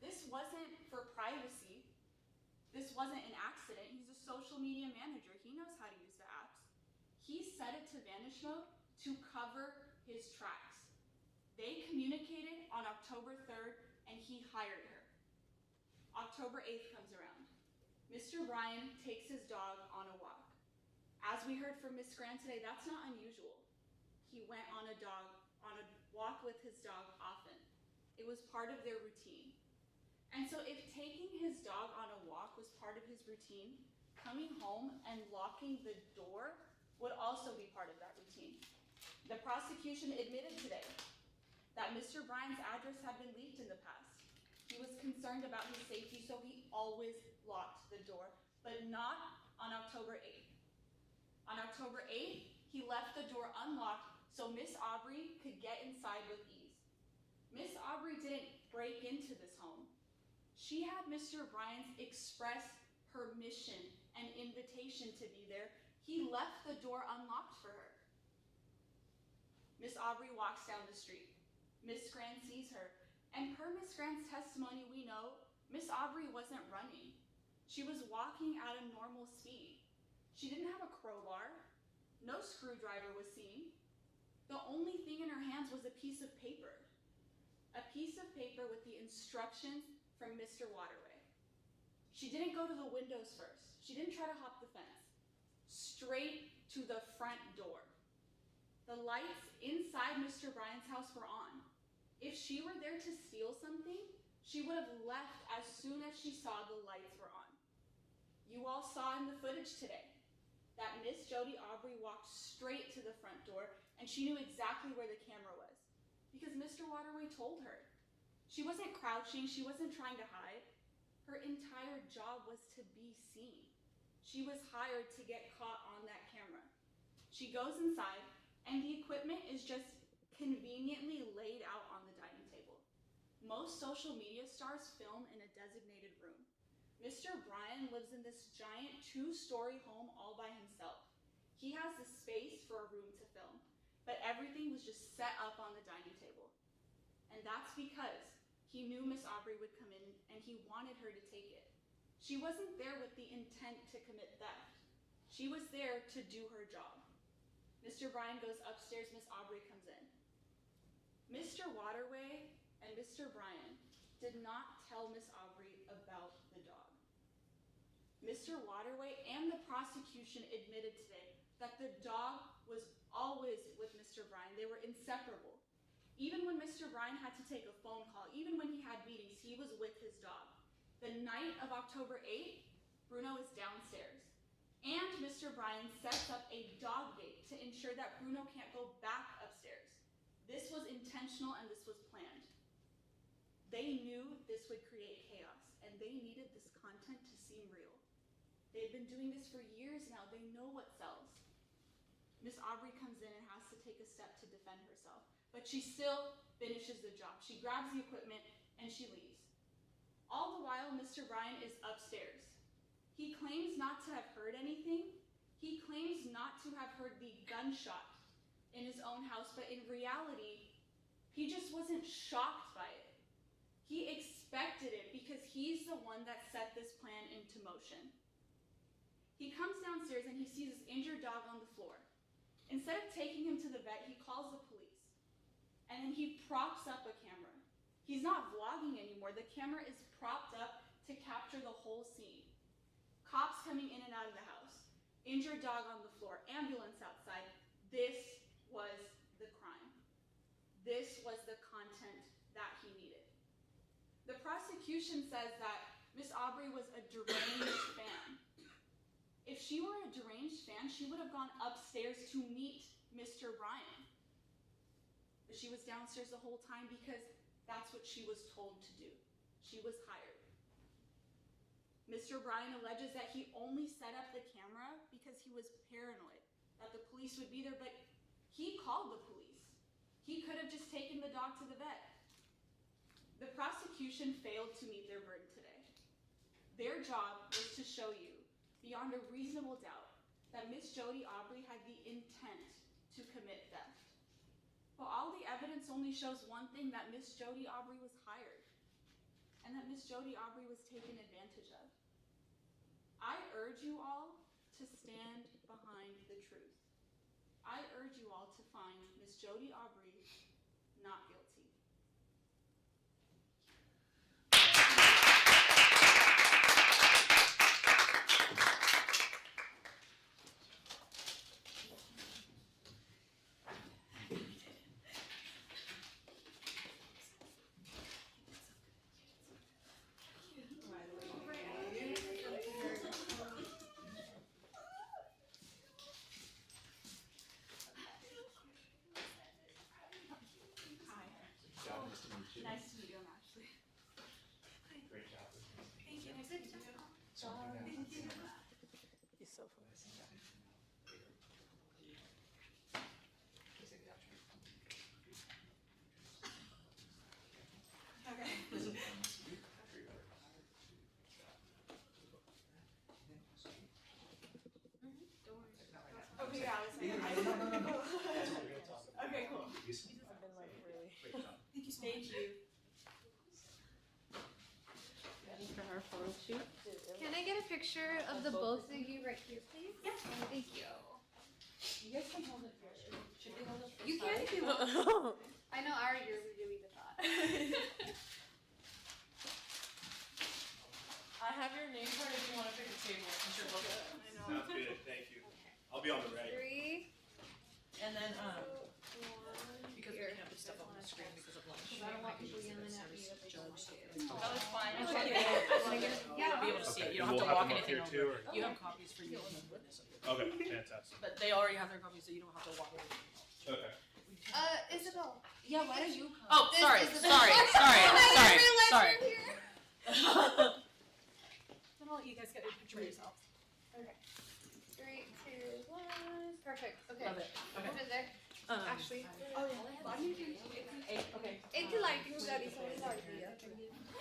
This wasn't for privacy. This wasn't an accident. He's a social media manager. He knows how to use the apps. He set it to vanish mode to cover his tracks. They communicated on October 3rd, and he hired her. October 8th comes around. Mr. Bryan takes his dog on a walk. As we heard from Miss Scran today, that's not unusual. He went on a walk with his dog often. It was part of their routine. And so if taking his dog on a walk was part of his routine, coming home and locking the door would also be part of that routine. The prosecution admitted today that Mr. Bryan's address had been leaked in the past. He was concerned about his safety, so he always locked the door, but not on October 8th. On October 8th, he left the door unlocked so Miss Aubrey could get inside with ease. Miss Aubrey didn't break into this home. She had Mr. Bryan's express permission and invitation to be there. He left the door unlocked for her. Miss Aubrey walks down the street. Miss Scran sees her, and per Miss Scran's testimony, we know Miss Aubrey wasn't running. She was walking at a normal speed. She didn't have a crowbar. No screwdriver was seen. The only thing in her hands was a piece of paper. A piece of paper with the instructions from Mr. Waterway. She didn't go to the windows first. She didn't try to hop the fence. Straight to the front door. The lights inside Mr. Bryan's house were on. If she were there to steal something, she would have left as soon as she saw the lights were on. You all saw in the footage today that Miss Jody Aubrey walked straight to the front door, and she knew exactly where the camera was because Mr. Waterway told her. She wasn't crouching, she wasn't trying to hide. Her entire job was to be seen. She was hired to get caught on that camera. She goes inside, and the equipment is just conveniently laid out on the dining table. Most social media stars film in a designated room. Mr. Bryan lives in this giant 2-story home all by himself. He has the space for a room to film, but everything was just set up on the dining table. And that's because he knew Miss Aubrey would come in and he wanted her to take it. She wasn't there with the intent to commit theft. She was there to do her job. Mr. Bryan goes upstairs, Miss Aubrey comes in. Mr. Waterway and Mr. Bryan did not tell Miss Aubrey about the dog. Mr. Waterway and the prosecution admitted today that the dog was always with Mr. Bryan. They were inseparable. Even when Mr. Bryan had to take a phone call, even when he had meetings, he was with his dog. The night of October 8th, Bruno is downstairs. And Mr. Bryan sets up a dog gate to ensure that Bruno can't go back upstairs. This was intentional and this was planned. They knew this would create chaos and they needed this content to seem real. They've been doing this for years now. They know what sells. Miss Aubrey comes in and has to take a step to defend herself, but she still finishes the job. She grabs the equipment and she leaves. All the while, Mr. Bryan is upstairs. He claims not to have heard anything. He claims not to have heard the gunshot in his own house, but in reality, he just wasn't shocked by it. He expected it because he's the one that set this plan into motion. He comes downstairs and he sees this injured dog on the floor. Instead of taking him to the vet, he calls the police. And then he props up a camera. He's not vlogging anymore. The camera is propped up to capture the whole scene. Cops coming in and out of the house. Injured dog on the floor. Ambulance outside. This was the crime. This was the content that he needed. The prosecution says that Miss Aubrey was a deranged fan. If she were a deranged fan, she would have gone upstairs to meet Mr. Bryan. But she was downstairs the whole time because that's what she was told to do. She was hired. Mr. Bryan alleges that he only set up the camera because he was paranoid that the police would be there, but he called the police. He could have just taken the dog to the vet. The prosecution failed to meet their burden today. Their job was to show you, beyond a reasonable doubt, that Miss Jody Aubrey had the intent to commit theft. But all the evidence only shows one thing, that Miss Jody Aubrey was hired, and that Miss Jody Aubrey was taken advantage of. I urge you all to stand behind the truth. I urge you all to find Miss Jody Aubrey not guilty. so funny. Okay, yeah, okay, cool. I've been like really. Thank you. Ready for our photo shoot? Can I get a picture of the both of you right here, please? Yeah. Thank you. You guys can hold it first. Should we hold it first? You can if you want. I know Ari, you're really the thought. I have your name card if you want to pick a table. I'm sure we'll get it. Sounds good, thank you. I'll be on the right. 3, And then, 2, 1. because we can't put stuff on the screen because of lunch. I don't want people yelling at me that they don't Judge. see it. That was fine. Okay. You'll be able to see it. You don't have Okay, to we'll walk have them up anything here over. too, or- You have copies for you and the witness. Okay, fantastic. But they already have their copies, so you don't have to walk over. Okay. Isabel. Yeah, why don't you come? Oh, This sorry, is the- sorry, I realized sorry. we're here. Then I'll let you guys get a picture of yourselves. Okay. 3, 2, 1. Perfect. Okay. Love it. Okay. Over there. Ashley. Oh, yeah. Okay. Es que lighting usually is always our idea.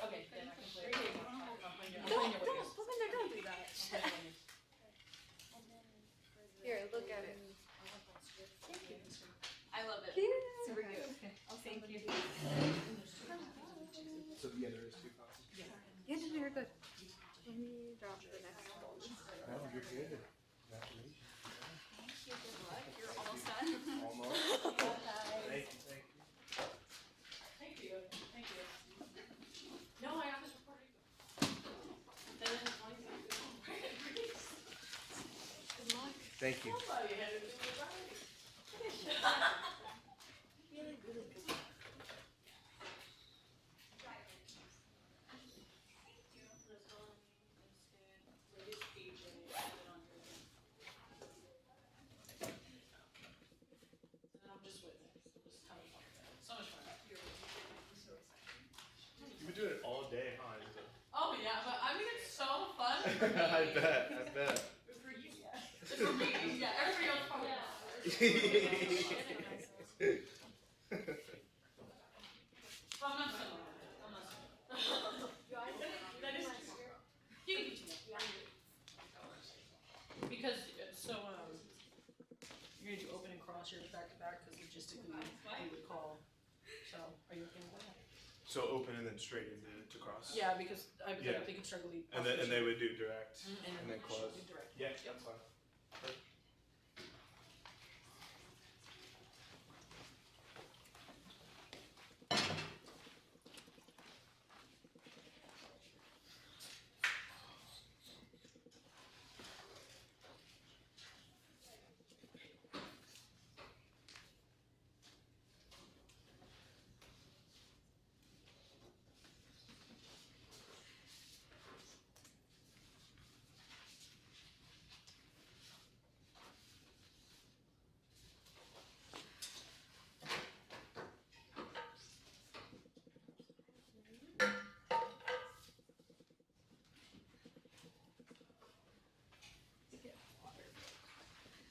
Okay, then I can play. Don't do that. Here, look at it. I love it. Super cute. Thank you. So yeah, there is 2 copies. Yeah, no, you're good. Let me drop the next one. No, you're good. Congratulations. Thank you. Good luck. You're almost done. Almost. Thank you, thank you. Thank you, thank you. No, I got this recording. Then it's like, good luck. Thank you. Somebody had to do it right. You've been doing it all day, huh? Oh yeah, but I mean it's so fun for me. I bet. For you, yeah. For me, yeah. Everybody else probably not. I'm not saying that. I'm not saying that. That is you can do that. Because you're gonna do open and cross yours back to back because logistically we would call. So are you okay with that? So open and then straight into cross? Yeah, because I Yeah. think it's struggle. And they would do direct and then close. Direct. Yeah, that's fine. Perfect.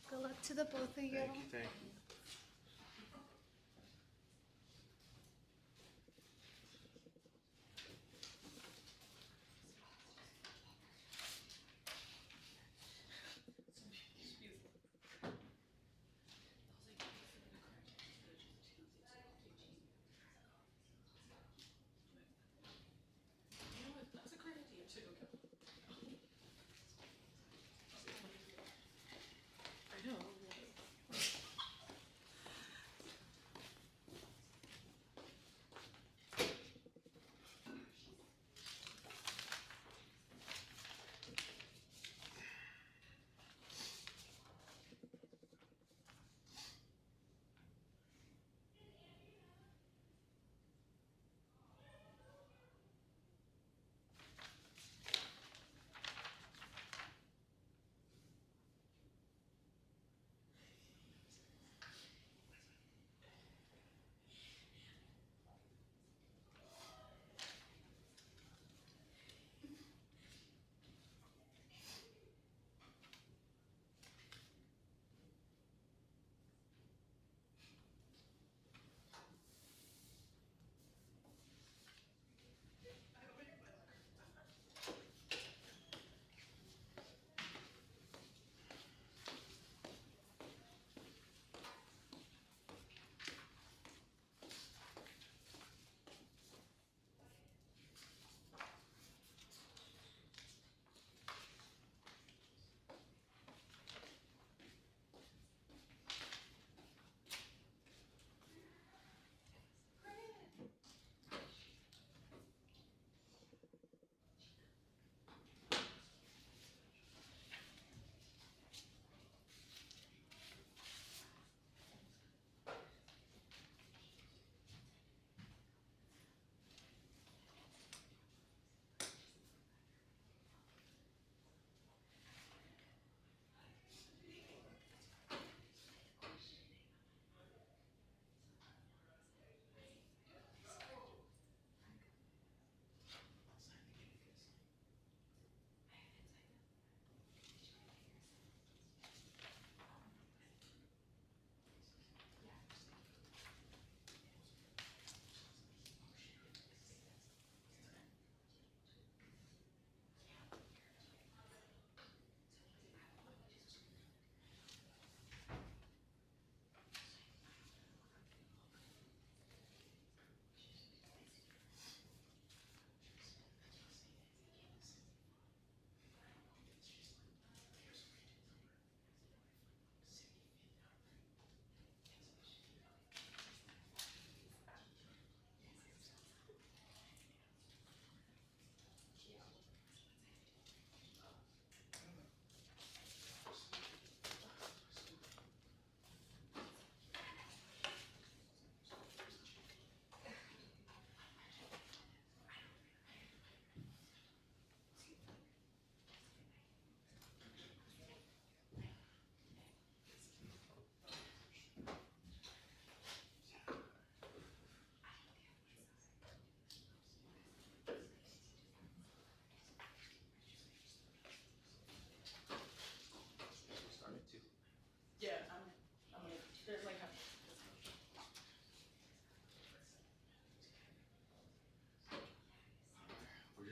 Good luck to the both of you. Thank you, thank you. You know what? That's a great idea too. I know.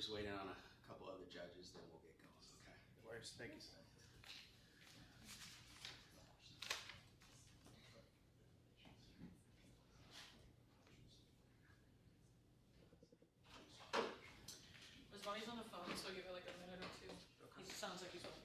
just waiting on a couple other judges, then we'll get going, okay? No worries. Thank you, sir. His body's on the phone, so give it like a minute or two. He sounds like he's working.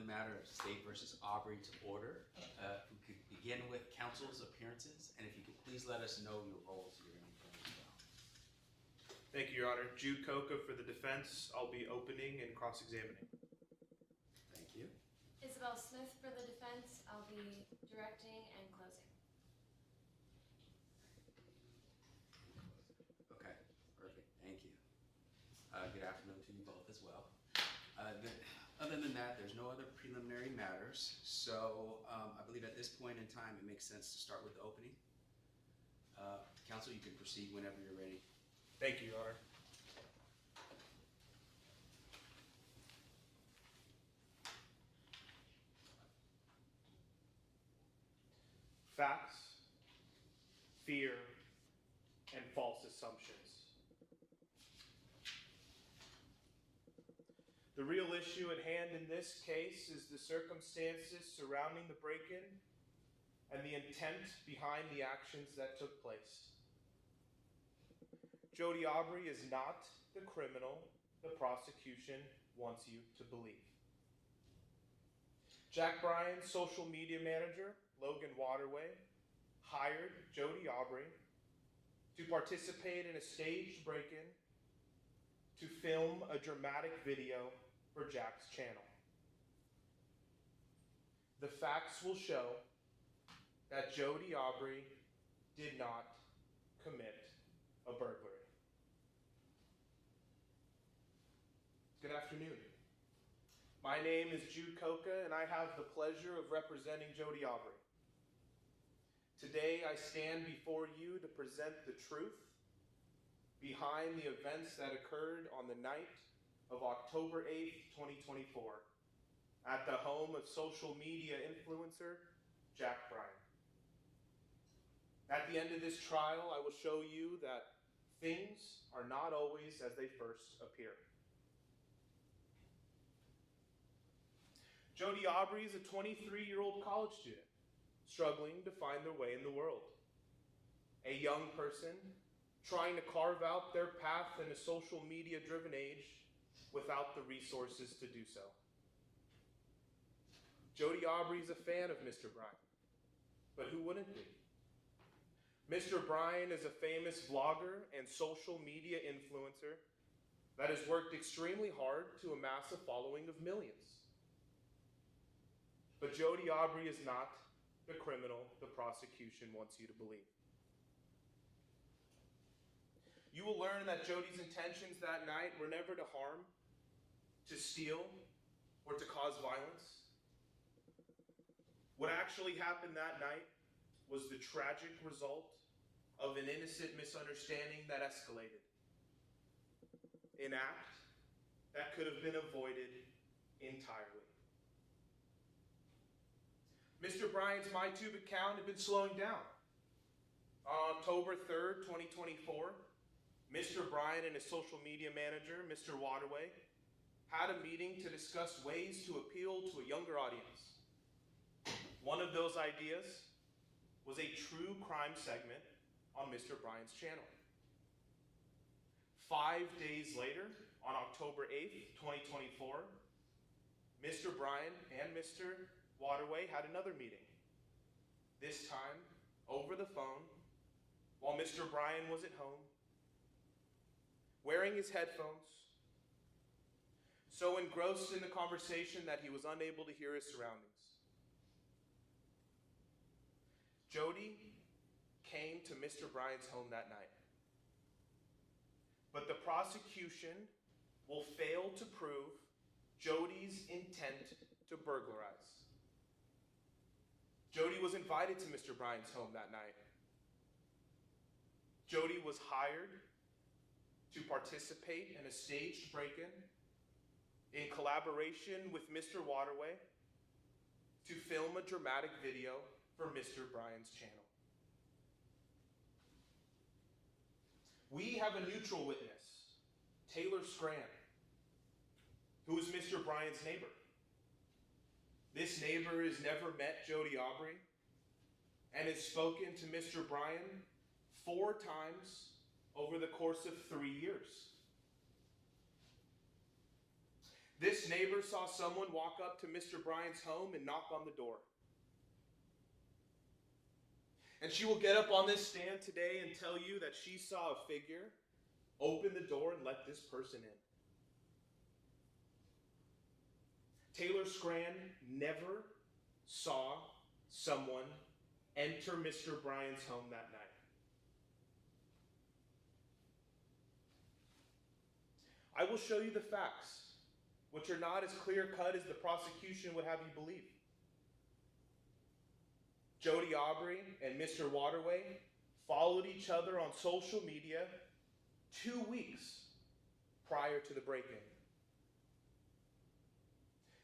Matter of State versus Aubrey to order. If we could begin with counsel's appearances, and if you could please let us know your roles you're going to be playing as well. Thank you, Your Honor. Jude Coca for the defense. I'll be opening and cross-examining. Thank you. Isabel Smith for the defense. I'll be directing and closing. Okay, perfect. Thank you. Good afternoon to you both as well. Other than that, there's no other preliminary matters, so I believe at this point in time it makes sense to start with the opening. Counsel, you can proceed whenever you're ready. Thank you, Your Honor. Facts, fear, and false assumptions. The real issue at hand in this case is the circumstances surrounding the break-in and the intent behind the actions that took place. Jody Aubrey is not the criminal the prosecution wants you to believe. Jack Bryan's social media manager, Logan Waterway, hired Jody Aubrey to participate in a staged break-in to film a dramatic video for Jack's channel. The facts will show that Jody Aubrey did not commit a burglary. Good afternoon. My name is Jude Coca, and I have the pleasure of representing Jody Aubrey. Today, I stand before you to present the truth behind the events that occurred on the night of October 8th, 2024, at the home of social media influencer, Jack Bryan. At the end of this trial, I will show you that things are not always as they first appear. Jody Aubrey is a 23-year-old college student struggling to find their way in the world. A young person trying to carve out their path in a social media-driven age without the resources to do so. Jody Aubrey is a fan of Mr. Bryan, but who wouldn't be? Mr. Bryan is a famous vlogger and social media influencer that has worked extremely hard to amass a following of millions. But Jody Aubrey is not the criminal the prosecution wants you to believe. You will learn that Jody's intentions that night were never to harm, to steal, or to cause violence. What actually happened that night was the tragic result of an innocent misunderstanding that escalated. An act that could have been avoided entirely. Mr. Bryan's MyTube account had been slowing down. On October 3rd, 2024, Mr. Bryan and his social media manager, Mr. Waterway, had a meeting to discuss ways to appeal to a younger audience. One of those ideas was a true crime segment on Mr. Bryan's channel. 5 days later, on October 8th, 2024, Mr. Bryan and Mr. Waterway had another meeting. This time, over the phone, while Mr. Bryan was at home, wearing his headphones, so engrossed in the conversation that he was unable to hear his surroundings. Jody came to Mr. Bryan's home that night. But the prosecution will fail to prove Jody's intent to burglarize. Jody was invited to Mr. Bryan's home that night. Jody was hired to participate in a staged break-in in collaboration with Mr. Waterway to film a dramatic video for Mr. Bryan's channel. We have a neutral witness, Taylor Scran, who is Mr. Bryan's neighbor. This neighbor has never met Jody Aubrey and has spoken to Mr. Bryan 4 times over the course of 3 years. This neighbor saw someone walk up to Mr. Bryan's home and knock on the door. And she will get up on this stand today and tell you that she saw a figure open the door and let this person in. Taylor Scran never saw someone enter Mr. Bryan's home that night. I will show you the facts, which are not as clear-cut as the prosecution would have you believe. Jody Aubrey and Mr. Waterway followed each other on social media 2 weeks prior to the break-in.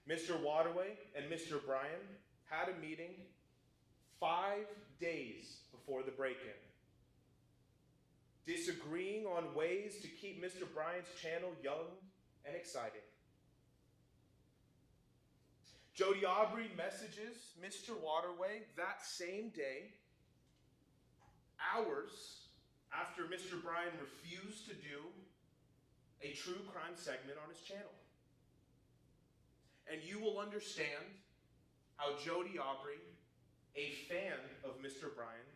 Mr. Waterway and Mr. Bryan had a meeting 5 days before the break-in, disagreeing on ways to keep Mr. Bryan's channel young and exciting. Jody Aubrey messages Mr. Waterway that same day, hours after Mr. Bryan refused to do a true crime segment on his channel. And you will understand how Jody Aubrey, a fan of Mr. Bryan,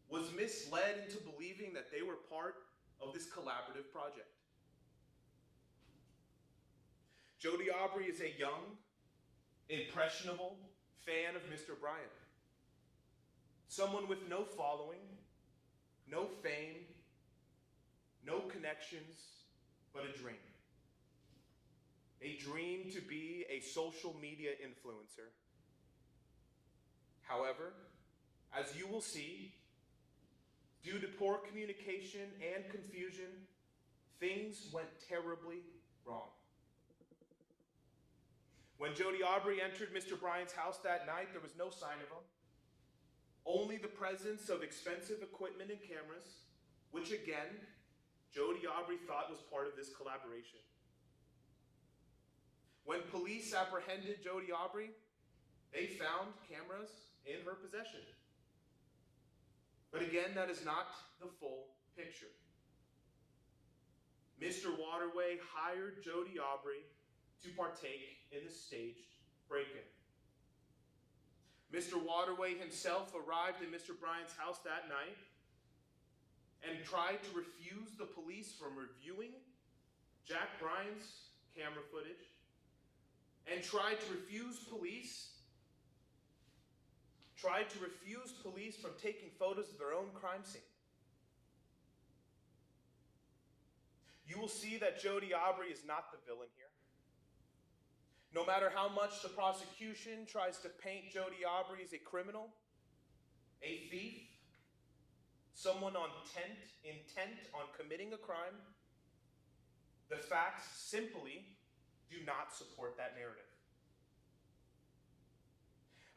was misled into believing that they were part of this collaborative project. Jody Aubrey is a young, impressionable fan of Mr. Bryan. Someone with no following, no fame, no connections, but a dream. A dream to be a social media influencer. However, as you will see, due to poor communication and confusion, things went terribly wrong. When Jody Aubrey entered Mr. Bryan's house that night, there was no sign of him. Only the presence of expensive equipment and cameras, which again, Jody Aubrey thought was part of this collaboration. When police apprehended Jody Aubrey, they found cameras in her possession. But again, that is not the full picture. Mr. Waterway hired Jody Aubrey to partake in the staged break-in. Mr. Waterway himself arrived at Mr. Bryant's house that night and tried to refuse the police from reviewing Jack Bryant's camera footage and tried to refuse police from taking photos of their own crime scene. You will see that Jody Aubrey is not the villain here. No matter how much the prosecution tries to paint Jody Aubrey as a criminal, a thief, someone intent on committing a crime, the facts simply do not support that narrative.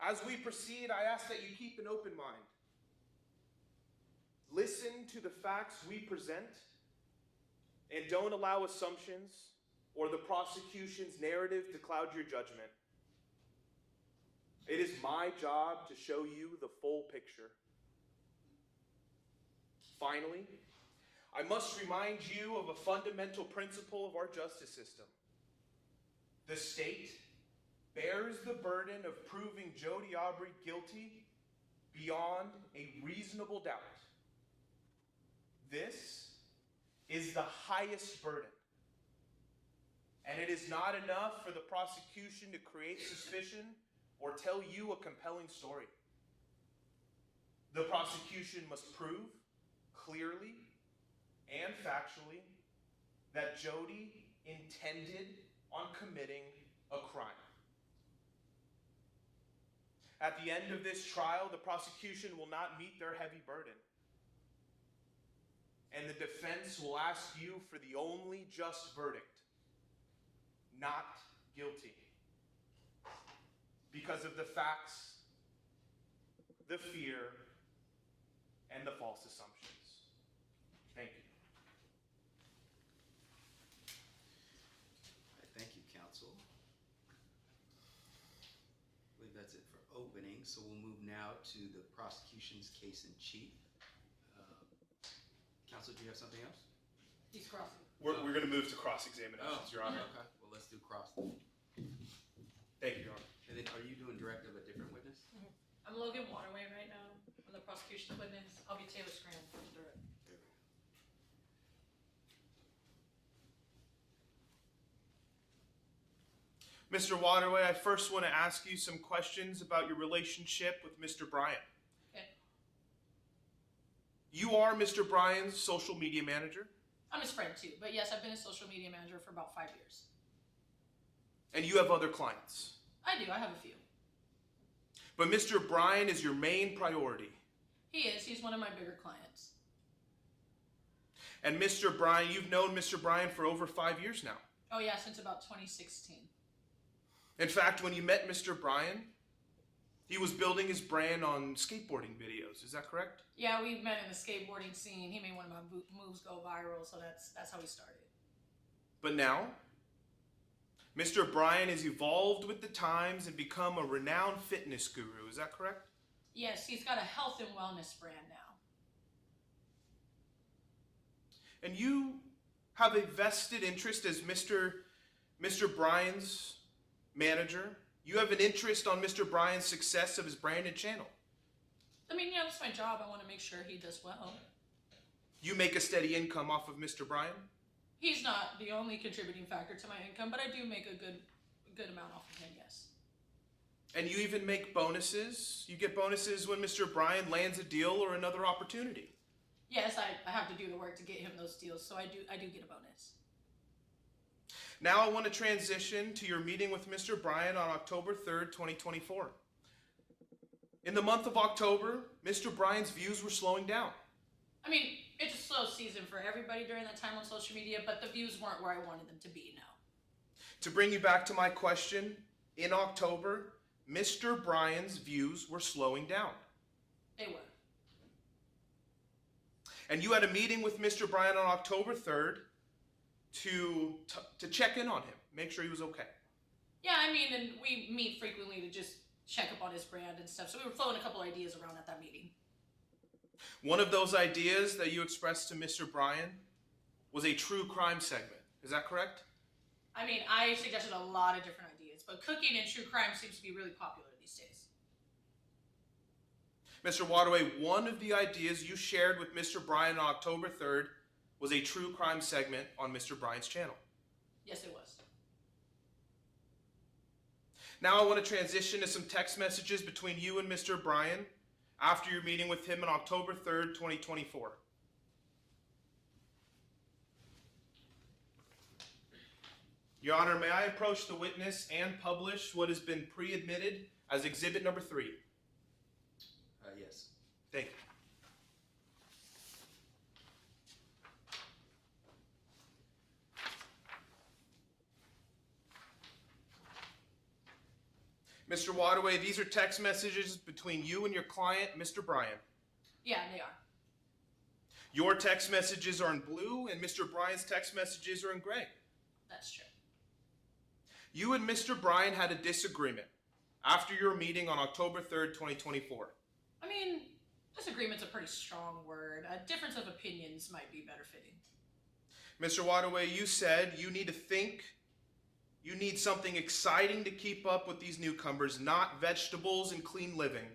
As we proceed, I ask that you keep an open mind. Listen to the facts we present and don't allow assumptions or the prosecution's narrative to cloud your judgment. It is my job to show you the full picture. Finally, I must remind you of a fundamental principle of our justice system. The state bears the burden of proving Jody Aubrey guilty beyond a reasonable doubt. This is the highest burden. And it is not enough for the prosecution to create suspicion or tell you a compelling story. The prosecution must prove clearly and factually that Jody intended on committing a crime. At the end of this trial, the prosecution will not meet their heavy burden. And the defense will ask you for the only just verdict: not guilty. Because of the facts, the fear, and the false assumptions. Thank you. All right, thank you, counsel. I believe that's it for opening, so we'll move now to the prosecution's case in chief. Counsel, do you have something else? He's crossing. We're going to move to cross-examinations, Your Honor. Okay, well, let's do cross then. Thank you, Your Honor. And then, are you doing direct of a different witness? I'm Logan Waterway right now. I'm the prosecution's witness. I'll be Taylor Scran for direct. There we go. Mr. Waterway, I first want to ask you some questions about your relationship with Mr. Bryant. Okay. You are Mr. Bryant's social media manager, I'm his friend too, but yes, I've been a social media manager for about 5 years. and you have other clients. I do, I have a few. But Mr. Bryant is your main priority. He is, he's one of my bigger clients. And Mr. Bryant, you've known Mr. Bryant for over 5 years now. Oh yeah, since about 2016. In fact, when you met Mr. Bryant, he was building his brand on skateboarding videos. Is that correct? Yeah, we met in the skateboarding scene. He made one of my moves go viral, so that's how we started. But now, Mr. Bryant has evolved with the times and become a renowned fitness guru. Is that correct? Yes, he's got a health and wellness brand now. And you have a vested interest as Mr. Bryant's manager. You have an interest on Mr. Bryant's success of his branded channel. I mean, yeah, that's my job. I want to make sure he does well. You make a steady income off of Mr. Bryant? He's not the only contributing factor to my income, but I do make a good amount off of him, yes. And you even make bonuses? You get bonuses when Mr. Bryant lands a deal or another opportunity? Yes, I have to do the work to get him those deals, so I do get a bonus. Now I want to transition to your meeting with Mr. Bryant on October 3rd, 2024. In the month of October, Mr. Bryant's views were slowing down. I mean, it's a slow season for everybody during that time on social media, but the views weren't where I wanted them to be, no. To bring you back to my question, in October, Mr. Bryant's views were slowing down. They were. And you had a meeting with Mr. Bryan on October 3rd to check in on him, make sure he was okay. Yeah, I mean, and we meet frequently to just check up on his brand and stuff, so we were throwing a couple ideas around at that meeting. One of those ideas that you expressed to Mr. Bryan was a true crime segment. Is that correct? I mean, I suggested a lot of different ideas, but cooking and true crime seems to be really popular these days. Mr. Waterway, one of the ideas you shared with Mr. Bryan on October 3rd was a true crime segment on Mr. Bryan's channel. Yes, it was. Now I want to transition to some text messages between you and Mr. Bryan after your meeting with him on October 3rd, 2024. Your Honor, may I approach the witness and publish what has been pre-admitted as exhibit number 3? Yes. Thank you. Mr. Waterway, these are text messages between you and your client, Mr. Bryan. Yeah, they are. Your text messages are in blue, and Mr. Bryan's text messages are in gray. That's true. You and Mr. Bryan had a disagreement after your meeting on October 3rd, 2024. I mean, disagreement's a pretty strong word. A difference of opinions might be better fitting. Mr. Waterway, you said you need to think, you need something exciting to keep up with these newcomers, not vegetables and clean living.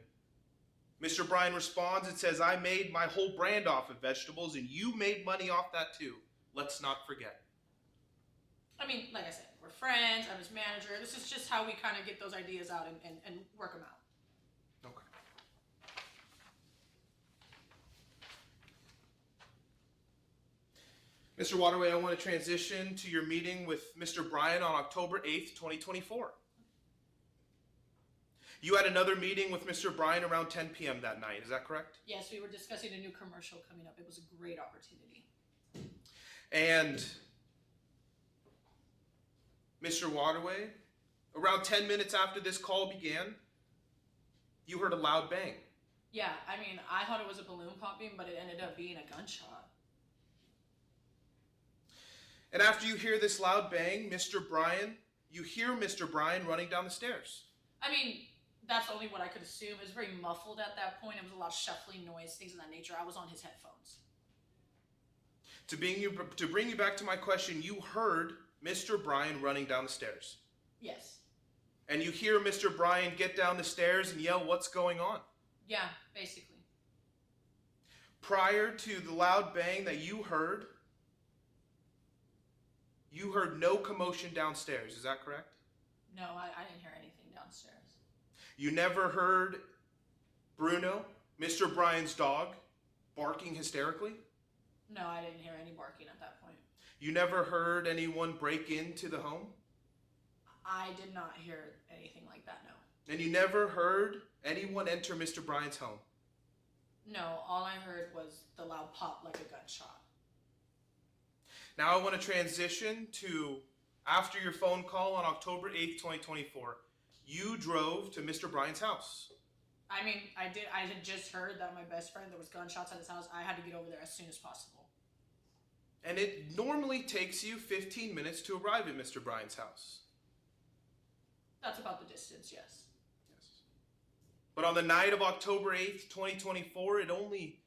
Mr. Bryan responds and says, I made my whole brand off of vegetables, and you made money off that too. Let's not forget. I mean, like I said, we're friends, I'm his manager. This is just how we kind of get those ideas out and work them out. Okay. Mr. Waterway, I want to transition to your meeting with Mr. Bryan on October 8th, 2024. You had another meeting with Mr. Bryan around 10 p.m. that night, is that correct? Yes, we were discussing a new commercial coming up. It was a great opportunity. And Mr. Waterway, around 10 minutes after this call began, you heard a loud bang. Yeah, I mean, I thought it was a balloon popping, but it ended up being a gunshot. And after you hear this loud bang, you hear Mr. Bryan running down the stairs. I mean, that's only what I could assume. It was very muffled at that point. It was a lot of shuffling noise, things of that nature. I was on his headphones. To bring you back to my question, you heard Mr. Bryan running down the stairs. Yes. And you hear Mr. Bryan get down the stairs and yell, what's going on? Yeah, basically. Prior to the loud bang that you heard no commotion downstairs, is that correct? No, I didn't hear anything downstairs. You never heard Bruno, Mr. Bryan's dog, barking hysterically? No, I didn't hear any barking at that point. You never heard anyone break into the home? I did not hear anything like that, no. And you never heard anyone enter Mr. Bryan's home? No, all I heard was the loud pop like a gunshot. Now I want to transition to after your phone call on October 8th, 2024. You drove to Mr. Bryan's house. I mean, I had just heard that my best friend, there was gunshots at his house. I had to get over there as soon as possible. And it normally takes you 15 minutes to arrive at Mr. Bryan's house. That's about the distance, yes. But on the night of October 8th, 2024, it only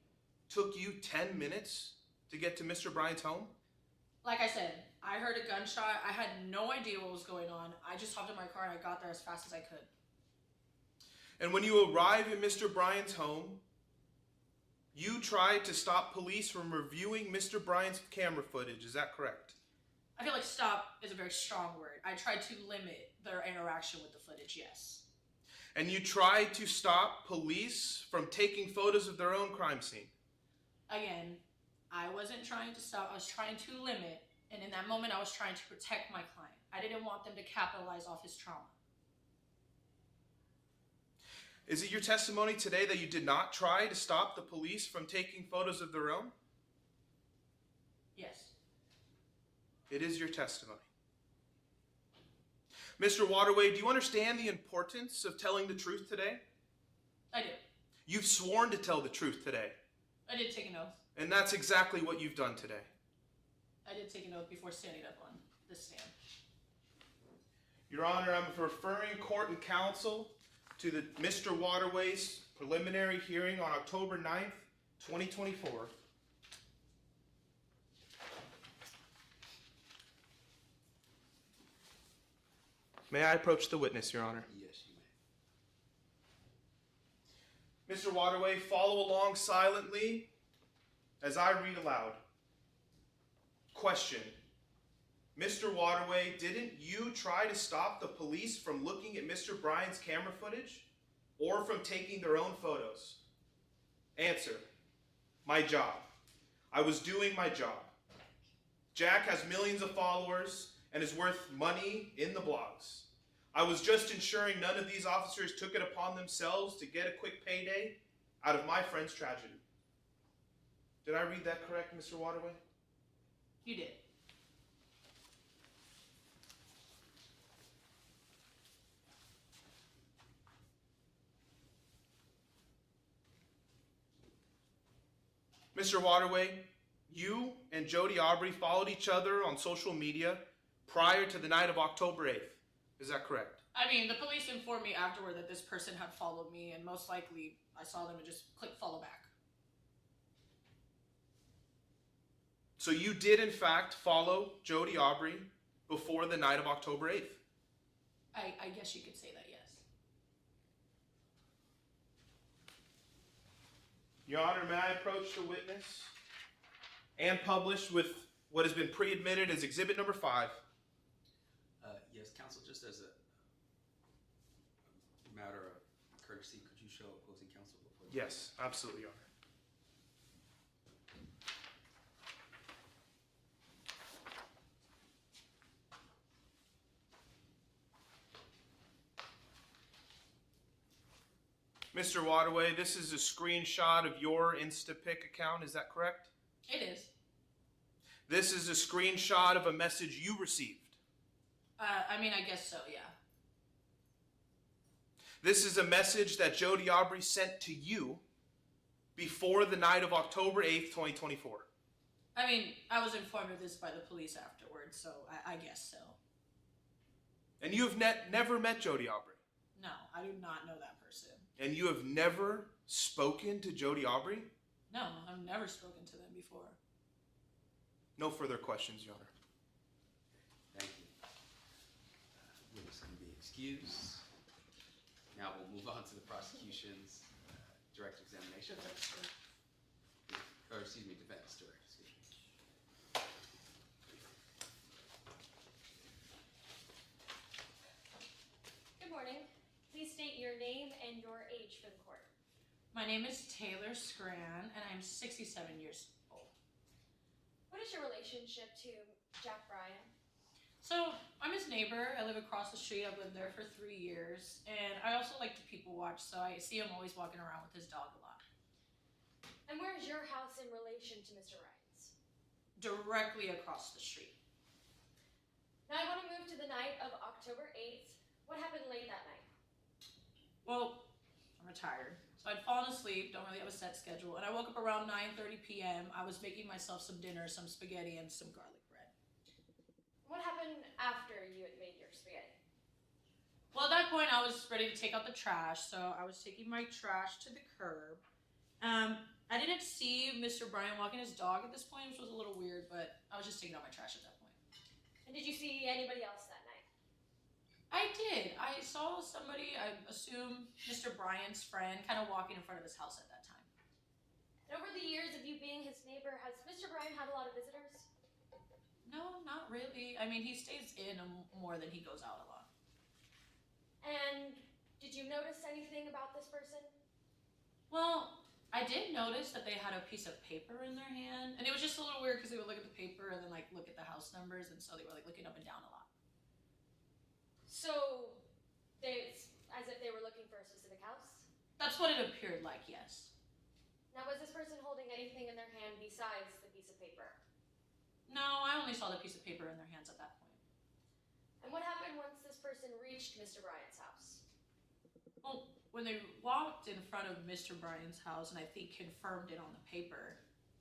took you 10 minutes to get to Mr. Bryan's home? Like I said, I heard a gunshot. I had no idea what was going on. I just hopped in my car and I got there as fast as I could. And when you arrive at Mr. Bryan's home, you tried to stop police from reviewing Mr. Bryan's camera footage. Is that correct? I feel like stop is a very strong word. I tried to limit their interaction with the footage, yes. And you tried to stop police from taking photos of their own crime scene. Again, I wasn't trying to stop. I was trying to limit. And in that moment, I was trying to protect my client. I didn't want them to capitalize off his trauma. Is it your testimony today that you did not try to stop the police from taking photos of their own? Yes. It is your testimony. Mr. Waterway, do you understand the importance of telling the truth today? I do. You've sworn to tell the truth today. I did take an oath. And that's exactly what you've done today. I did take an oath before standing up on this stand. Your Honor, I'm referring court and counsel to the Mr. Waterway's preliminary hearing on October 9th, 2024. May I approach the witness, Your Honor? Yes, you may. Mr. Waterway, follow along silently as I read aloud. Question. Mr. Waterway, didn't you try to stop the police from looking at Mr. Bryan's camera footage or from taking their own photos? Answer. My job. I was doing my job. Jack has millions of followers and is worth money in the blogs. I was just ensuring none of these officers took it upon themselves to get a quick payday out of my friend's tragedy. Did I read that correct, Mr. Waterway? You did. Mr. Waterway, you and Jody Aubrey followed each other on social media prior to the night of October 8th. Is that correct? I mean, the police informed me afterward that this person had followed me, and most likely I saw them and just click follow back. So you did, in fact, follow Jody Aubrey before the night of October 8th? I guess you could say that, yes. Your Honor, may I approach the witness and publish with what has been pre-admitted as Exhibit Number 5? Yes, counsel, just as a matter of courtesy, could you show opposing counsel before? Yes, absolutely, Your Honor. Mr. Waterway, this is a screenshot of your Instapic account, is that correct? It is. This is a screenshot of a message you received. I mean, I guess so, yeah. This is a message that Jody Aubrey sent to you before the night of October 8th, 2024. I mean, I was informed of this by the police afterwards, so I guess so. And you have never met Jody Aubrey? No, I do not know that person. And you have never spoken to Jody Aubrey? No, I've never spoken to them before. No further questions, Your Honor. Thank you. Witness can be excused. Now we'll move on to the prosecution's direct examination. Or, excuse me, defense direct. Excuse me. Good morning. Please state your name and your age for the court. My name is Taylor Scran, and I'm 67 years old. What is your relationship to Jack Bryan? So, I'm his neighbor. I live across the street. I've lived there for 3 years. And I also like to people watch, so I see him always walking around with his dog a lot. And where is your house in relation to Mr. Ryan's? Directly across the street. Now I want to move to the night of October 8th. What happened late that night? Well, I'm retired. So I'd fallen asleep, don't really have a set schedule, and I woke up around 9:30 p.m. I was making myself some dinner, some spaghetti, and some garlic bread. What happened after you had made your spaghetti? Well, at that point, I was ready to take out the trash, so I was taking my trash to the curb. I didn't see Mr. Bryan walking his dog at this point, which was a little weird, but I was just taking out my trash at that point. And did you see anybody else that night? I did. I saw somebody, I assume Mr. Bryan's friend, kind of walking in front of his house at that time. And over the years of you being his neighbor, has Mr. Bryan had a lot of visitors? No, not really. I mean, he stays in more than he goes out a lot. And did you notice anything about this person? Well, I did notice that they had a piece of paper in their hand, and it was just a little weird because they would look at the paper and then like look at the house numbers, and so they were like looking up and down a lot. So, as if they were looking for a specific house? That's what it appeared like, yes. Now, was this person holding anything in their hand besides the piece of paper? No, I only saw the piece of paper in their hands at that point. And what happened once this person reached Mr. Bryan's house? Well, when they walked in front of Mr. Bryan's house and I think confirmed it on the paper,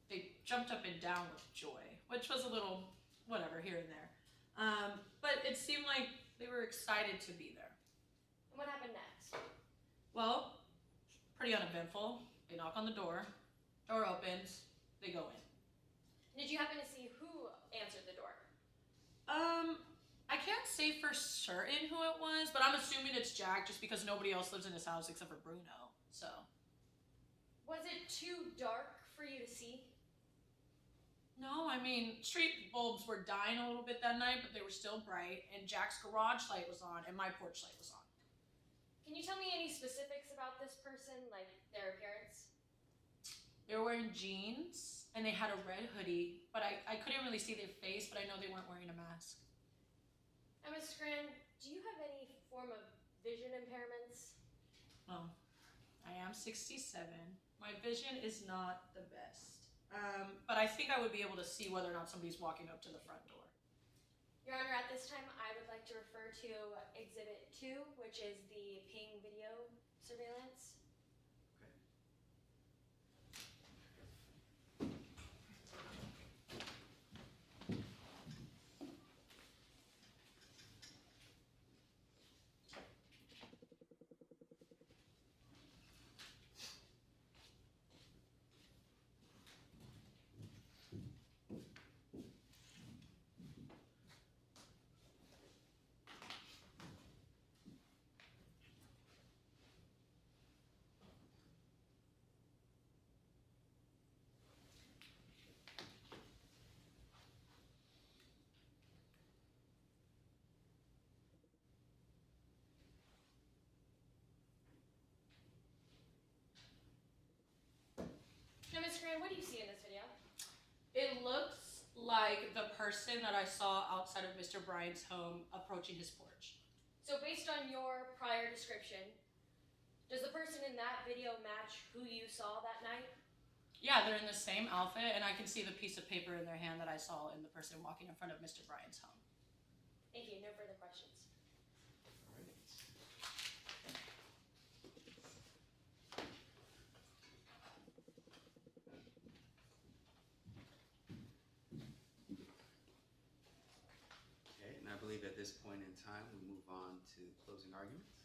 they jumped up and down with joy, which was a little whatever here and there. But it seemed like they were excited to be there. And what happened next? Well, pretty uneventful. They knock on the door opens, they go in. Did you happen to see who answered the door? I can't say for certain who it was, but I'm assuming it's Jack just because nobody else lives in his house except for Bruno, so. Was it too dark for you to see? No, I mean, street bulbs were dying a little bit that night, but they were still bright, and Jack's garage light was on, and my porch light was on. Can you tell me any specifics about this person, like their appearance? They were wearing jeans, and they had a red hoodie, but I couldn't really see their face, but I know they weren't wearing a mask. And Ms. Scran, do you have any form of vision impairments? Well, I am 67. My vision is not the best. But I think I would be able to see whether or not somebody's walking up to the front door. Your Honor, at this time, I would like to refer to Exhibit 2, which is the ping video surveillance. Now, Ms. Scran, what do you see in this video? It looks like the person that I saw outside of Mr. Bryan's home approaching his porch. So based on your prior description, does the person in that video match who you saw that night? Yeah, they're in the same outfit, and I can see the piece of paper in their hand that I saw in the person walking in front of Mr. Bryan's home. Thank you. No further questions. Okay, and I believe at this point in time, we move on to closing arguments.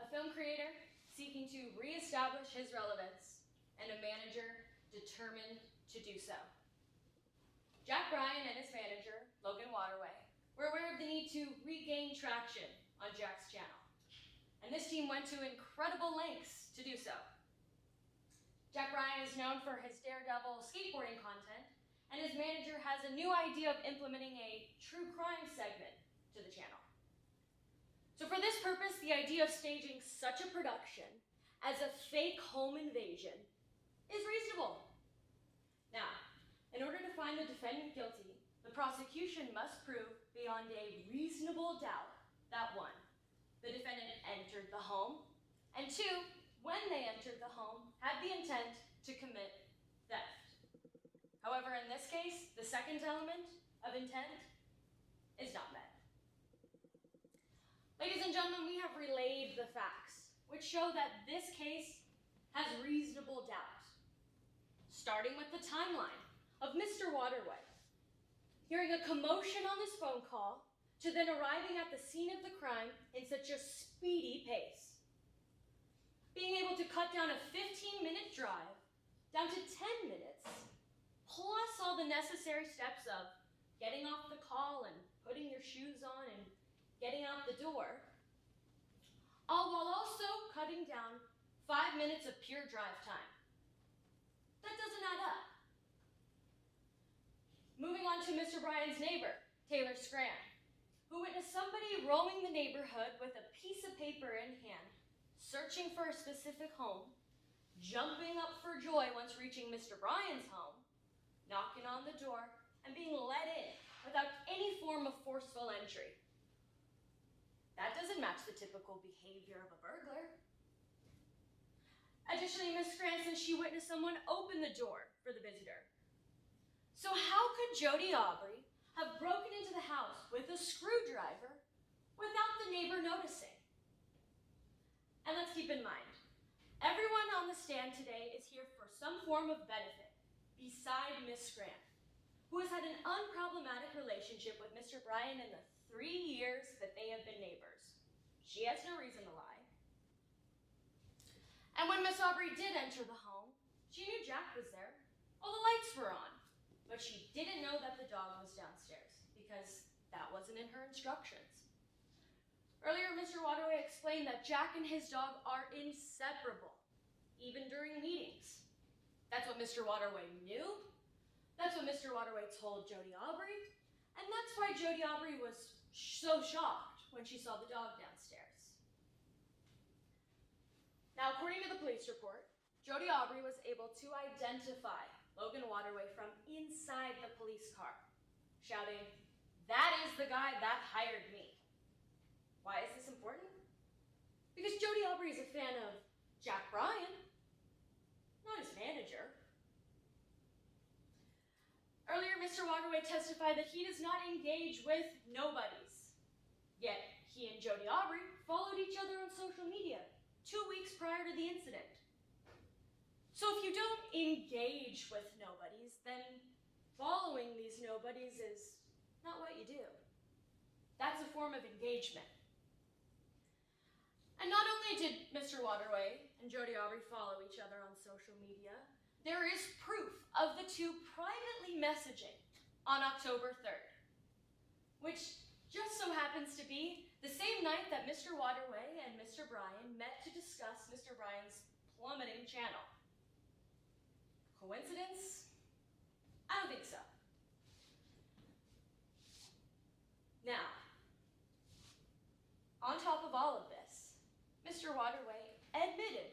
A film creator seeking to reestablish his relevance and a manager determined to do so. Jack Bryan and his manager, Logan Waterway, were aware of the need to regain traction on Jack's channel, and this team went to incredible lengths to do so. Jack Bryan is known for his daredevil skateboarding content, and his manager has a new idea of implementing a true crime segment to the channel. So for this purpose, the idea of staging such a production as a fake home invasion is reasonable. Now, in order to find the defendant guilty, the prosecution must prove beyond a reasonable doubt that 1, the defendant entered the home, and 2, when they entered the home, had the intent to commit theft. However, in this case, the second element of intent is not met. Ladies and gentlemen, we have relayed the facts, which show that this case has reasonable doubt. Starting with the timeline of Mr. Waterway, hearing a commotion on his phone call, to then arriving at the scene of the crime in such a speedy pace. Being able to cut down a 15-minute drive down to 10 minutes, plus all the necessary steps of getting off the call and putting your shoes on and getting out the door, all while also cutting down 5 minutes of pure drive time. That doesn't add up. Moving on to Mr. Bryan's neighbor, Taylor Scran, who witnessed somebody roaming the neighborhood with a piece of paper in hand, searching for a specific home, jumping up for joy once reaching Mr. Bryan's home, knocking on the door, and being let in without any form of forceful entry. That doesn't match the typical behavior of a burglar. Additionally, Ms. Scran says she witnessed someone open the door for the visitor. So how could Jody Aubrey, have broken into the house with a screwdriver without the neighbor noticing. And let's keep in mind, everyone on the stand today is here for some form of benefit, beside Miss Scran, who has had an unproblematic relationship with Mr. Bryan in the 3 years that they have been neighbors. She has no reason to lie. And when Miss Aubrey did enter the home, she knew Jack was there. All the lights were on. But she didn't know that the dog was downstairs, because that wasn't in her instructions. Earlier, Mr. Waterway explained that Jack and his dog are inseparable, even during meetings. That's what Mr. Waterway knew. That's what Mr. Waterway told Jody Aubrey. And that's why Jody Aubrey was so shocked when she saw the dog downstairs. Now, according to the police report, Jody Aubrey was able to identify Logan Waterway from inside the police car, shouting, "That is the guy that hired me." Why is this important? Because Jody Aubrey is a fan of Jack Bryan, not his manager. Earlier, Mr. Waterway testified that he does not engage with nobodies. Yet, he and Jody Aubrey followed each other on social media 2 weeks prior to the incident. So if you don't engage with nobodies, then following these nobodies is not what you do. That's a form of engagement. And not only did Mr. Waterway and Jody Aubrey follow each other on social media, there is proof of the two privately messaging on October 3rd, which just so happens to be the same night that Mr. Waterway and Mr. Bryan met to discuss Mr. Bryan's plummeting channel. Coincidence? I don't think so. Now, on top of all of this, Mr. Waterway admitted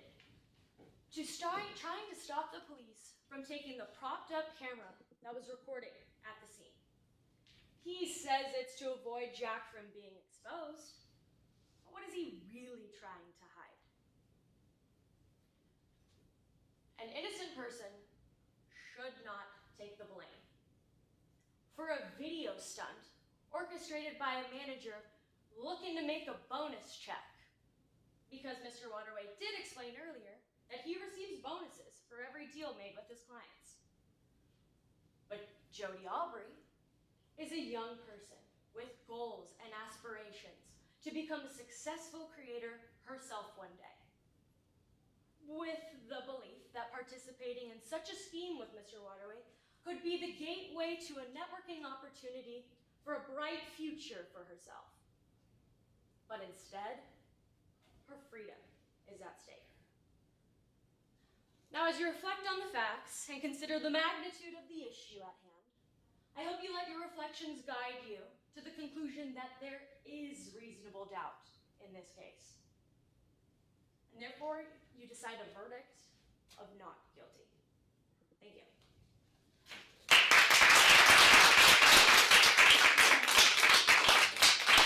to trying to stop the police from taking the propped-up camera that was recording at the scene. He says it's to avoid Jack from being exposed, but what is he really trying to hide? An innocent person should not take the blame for a video stunt orchestrated by a manager looking to make a bonus check. Because Mr. Waterway did explain earlier that he receives bonuses for every deal made with his clients. But Jody Aubrey is a young person with goals and aspirations to become a successful creator herself one day, with the belief that participating in such a scheme with Mr. Waterway could be the gateway to a networking opportunity for a bright future for herself. But instead, her freedom is at stake. Now, as you reflect on the facts and consider the magnitude of the issue at hand, I hope you let your reflections guide you to the conclusion that there is reasonable doubt in this case. And therefore, you decide a verdict of not guilty. Thank you. I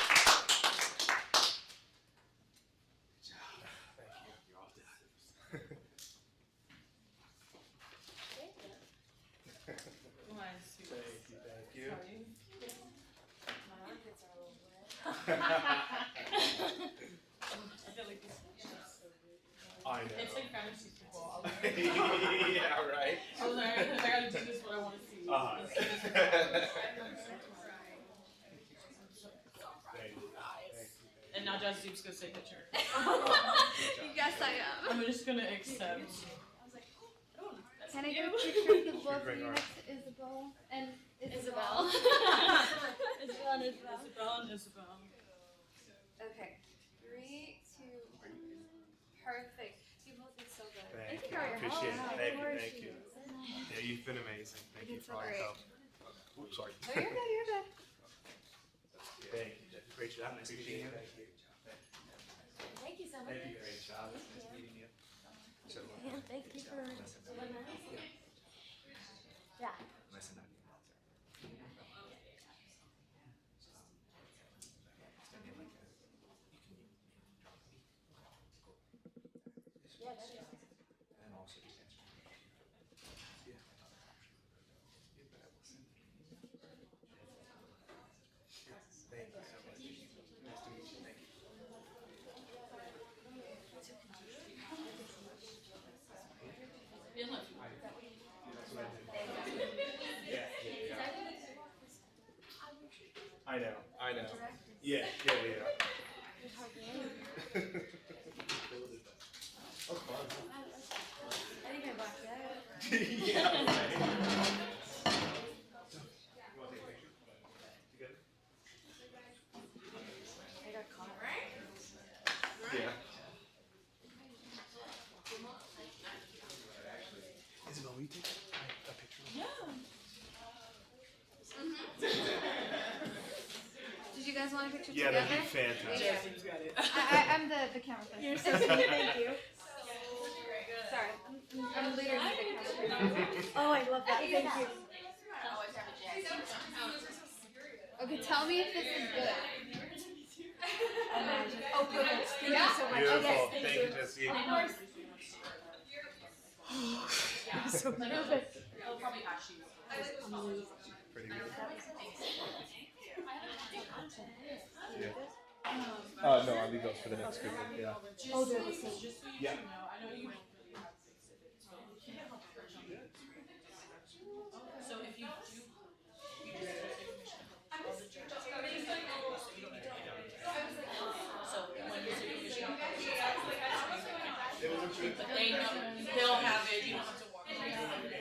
know. I feel like this is just so good. I know. It's like fantasy football. Yeah, right. I was like, I gotta do this what I want to see. And now Jazzy Zoop's gonna say picture. Yes, I am. I'm just gonna accept. Can I get a picture of the both of you next to Isabel and Isabel? Isabel and Isabel. Isabel and Isabel. Okay, 3, 2, 1. Perfect. You both did so good. Thank you. for your Appreciate help. it. Thank you. Of Thank course you. you did. Yeah, you've been amazing. Thank you did for so all your great. help. Oops, sorry. No, you're good. You're good. Thank you. Great job. Nice meeting you. Thank you so much. Thank you. Great job. Nice meeting you. So, Yeah, thank you for Yeah. nice and Yeah, that is. and also just answer questions. Yeah. Yeah. You want to take a picture? You good? I got caught. Yeah. Isabel, will you take a picture? Did you guys want a picture Yeah, together? that'd be fantastic. Jesse's got it. I'm the camera person. You're so sweet, thank you. Sorry, I'm literally the camera person. Oh, I love that. Thank you. Okay, tell me if this is good. Imagine. Oh, perfect. Thank Yeah? you so much. Beautiful. Yes, Thank you, Jesse. Of course. I'm so nervous. They'll probably ask you. Pretty good. Yeah. No, I'll leave those for the next group. Yeah. Oh, they're the same. Just so you Yeah. two know, I know you don't really have exhibits, but you can't help but on the So if you do, you just take permission of all the judges. So you don't need to get out. So when you say permission, but they know, they'll have it, you don't have to walk around.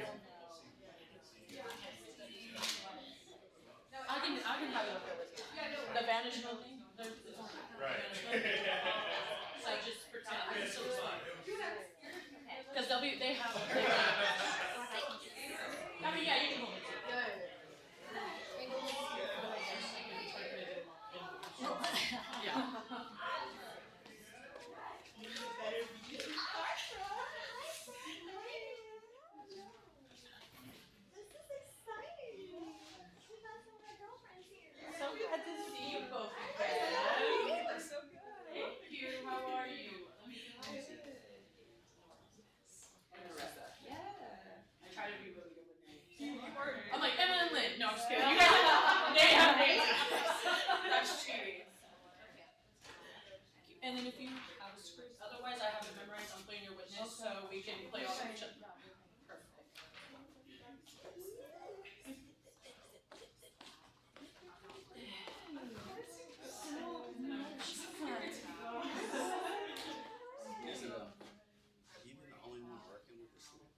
I can have it up there with you. The vanish building, there's, it's on there. Right. So just pretend, I can still see it. Because they have, I mean, yeah, you can hold it too. Yeah. So glad to see you both again. You look so good. Thank you. How are you? Let me get one too. I try to be really good with names. I'm like Emma and Lynn. No, I'm just kidding. You guys, they have names. That's cheating. And then if you have a script, otherwise I have it memorized. I'm playing your witness, so we can play off each other. Perfect. Even the only one working with the students?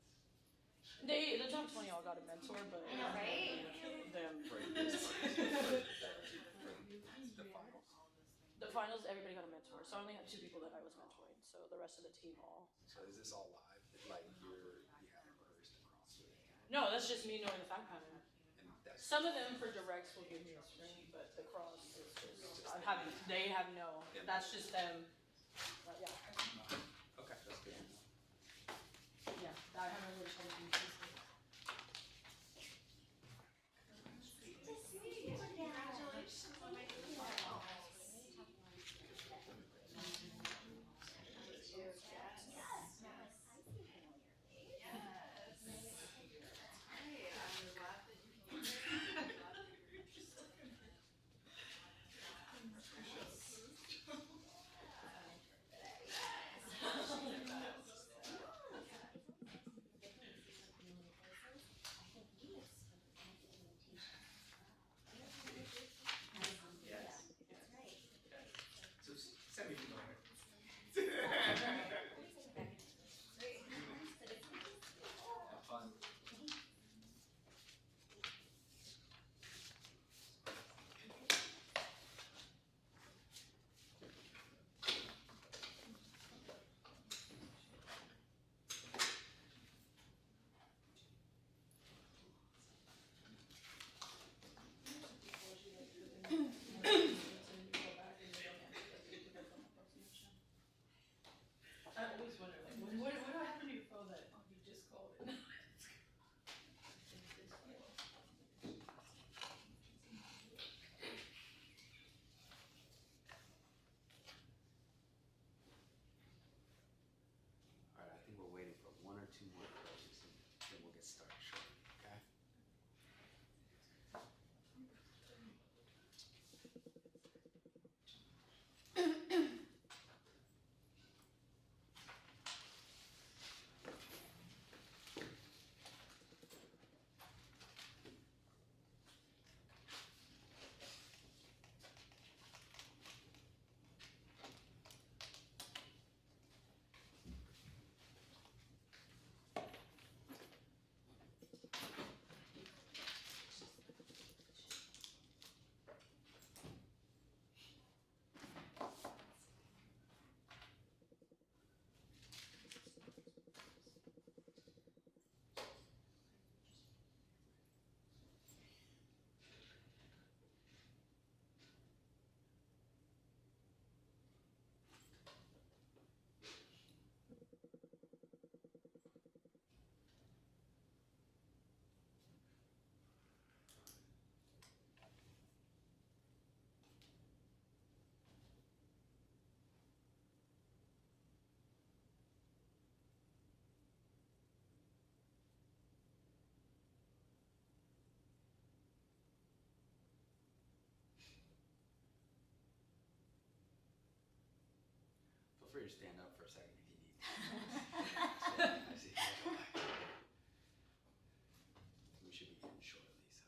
The top 20 all got a mentor, but Right? them. The finals, everybody got a mentor. So I only had 2 people that I was mentoring. So the rest of the team all. So is this all live? Like you haven't rehearsed across it? No, that's just me knowing the fact pattern. And that's Some of them for directs will give me a string, but the cross is just they have no. That's just them. But yeah. okay, that's good. Yeah. I haven't really told you. Feel free to stand up for a second if you need. I see. We should be getting shortly, so.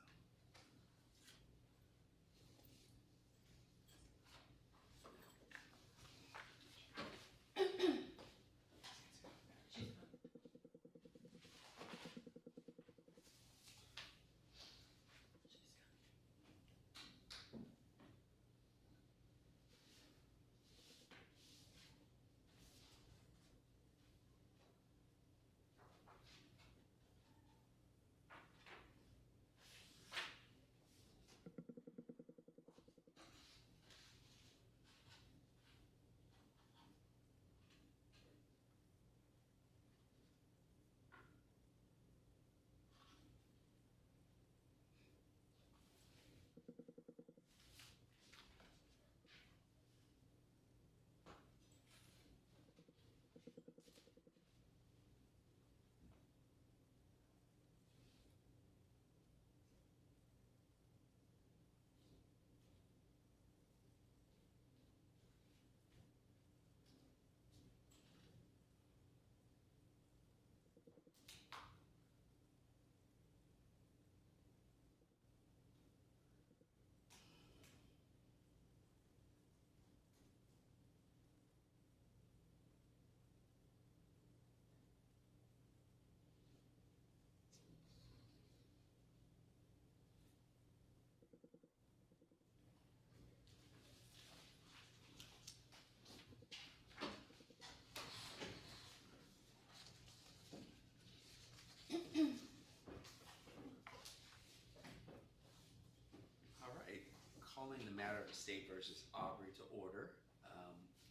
All right, calling the matter of State versus Aubrey to order.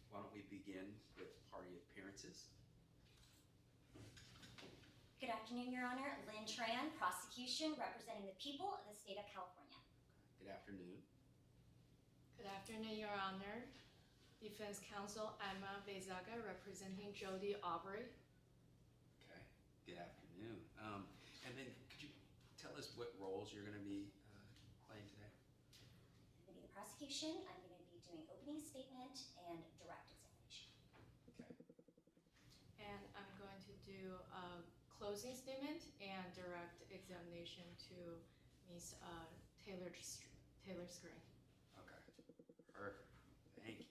Why don't we begin with party appearances? Good afternoon, Your Honor. Lynn Tran, Prosecution, representing the people of the state of California. Good afternoon. Good afternoon, Your Honor. Defense Counsel Emma Bezaga representing Jody Aubrey. Okay, good afternoon. And then could you tell us what roles you're going to be playing today? I'm going to be the prosecution. I'm going to be doing opening statement and direct examination. Okay. And I'm going to do a closing statement and direct examination to Ms. Taylor Scran. Okay, perfect. Thank you.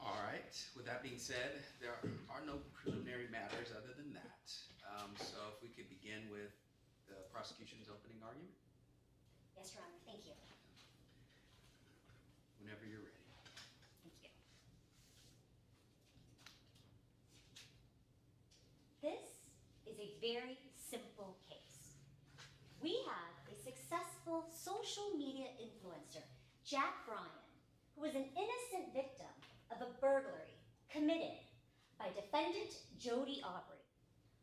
All right, with that being said, there are no preliminary matters other than that. So if we could begin with the prosecution's opening argument? Yes, Your Honor. Thank you. Whenever you're ready. Thank you. This is a very simple case. We have a successful social media influencer, Jack Bryan, who was an innocent victim of a burglary committed by defendant Jody Aubrey,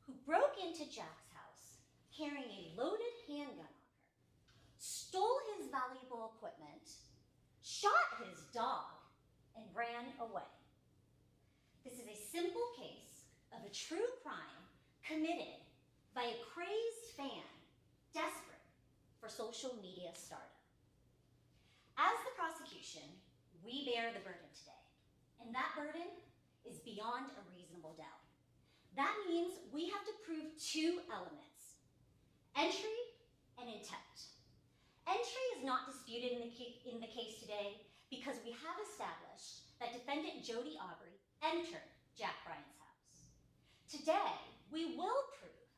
who broke into Jack's house carrying a loaded handgun on her, stole his valuable equipment, shot his dog, and ran away. This is a simple case of a true crime committed by a crazed fan desperate for social media stardom. As the prosecution, we bear the burden today, and that burden is beyond a reasonable doubt. That means we have to prove two elements: entry and intent. Entry is not disputed in the case today because we have established that defendant Jody Aubrey entered Jack Bryan's house. Today, we will prove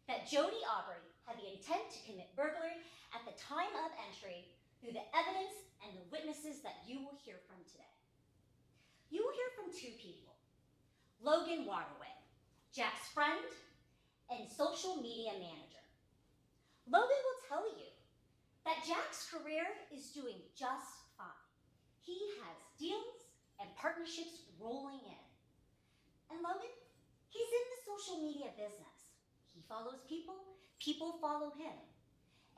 that Jody Aubrey had the intent to commit burglary at the time of entry through the evidence and the witnesses that you will hear from today. You will hear from two people: Logan Waterway, Jack's friend and social media manager. Logan will tell you that Jack's career is doing just fine. He has deals and partnerships rolling in. And Logan, he's in the social media business. He follows people, people follow him.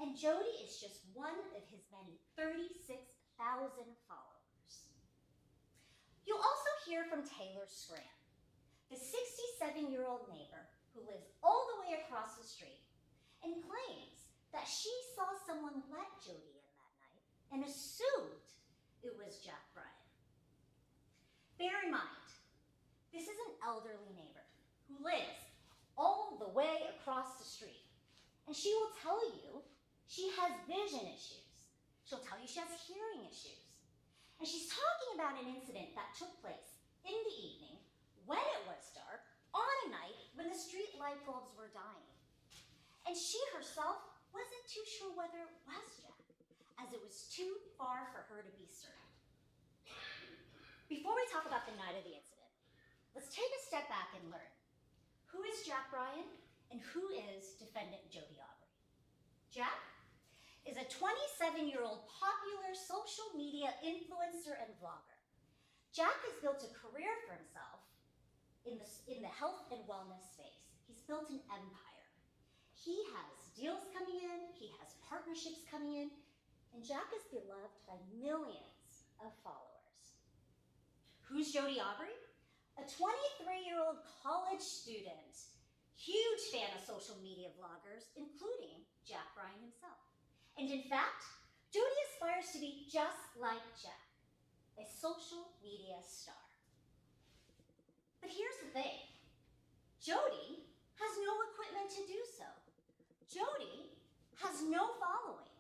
And Jody is just one of his many 36,000 followers. You'll also hear from Taylor Scran, the 67-year-old neighbor who lives all the way across the street and claims that she saw someone let Jody in that night and assumed it was Jack Bryan. Bear in mind elderly neighbor who lives all the way across the street. And she will tell you she has vision issues. She'll tell you she has hearing issues. And she's talking about an incident that took place in the evening when it was dark on a night when the street light bulbs were dying. And she herself wasn't too sure whether it was Jack, as it was too far for her to be certain. Before we talk about the night of the incident, let's take a step back and learn who is Jack Bryan and who is defendant Jody Aubrey. Jack is a 27-year-old popular social media influencer and vlogger. Jack has built a career for himself in the health and wellness space. He's built an empire. He has deals coming in, he has partnerships coming in, and Jack is beloved by millions of followers. Who's Jody Aubrey? A 23-year-old college student, huge fan of social media vloggers, including Jack Bryan himself. And in fact, Jody aspires to be just like Jack, a social media star. But here's the thing. Jody has no equipment to do so. Jody has no following.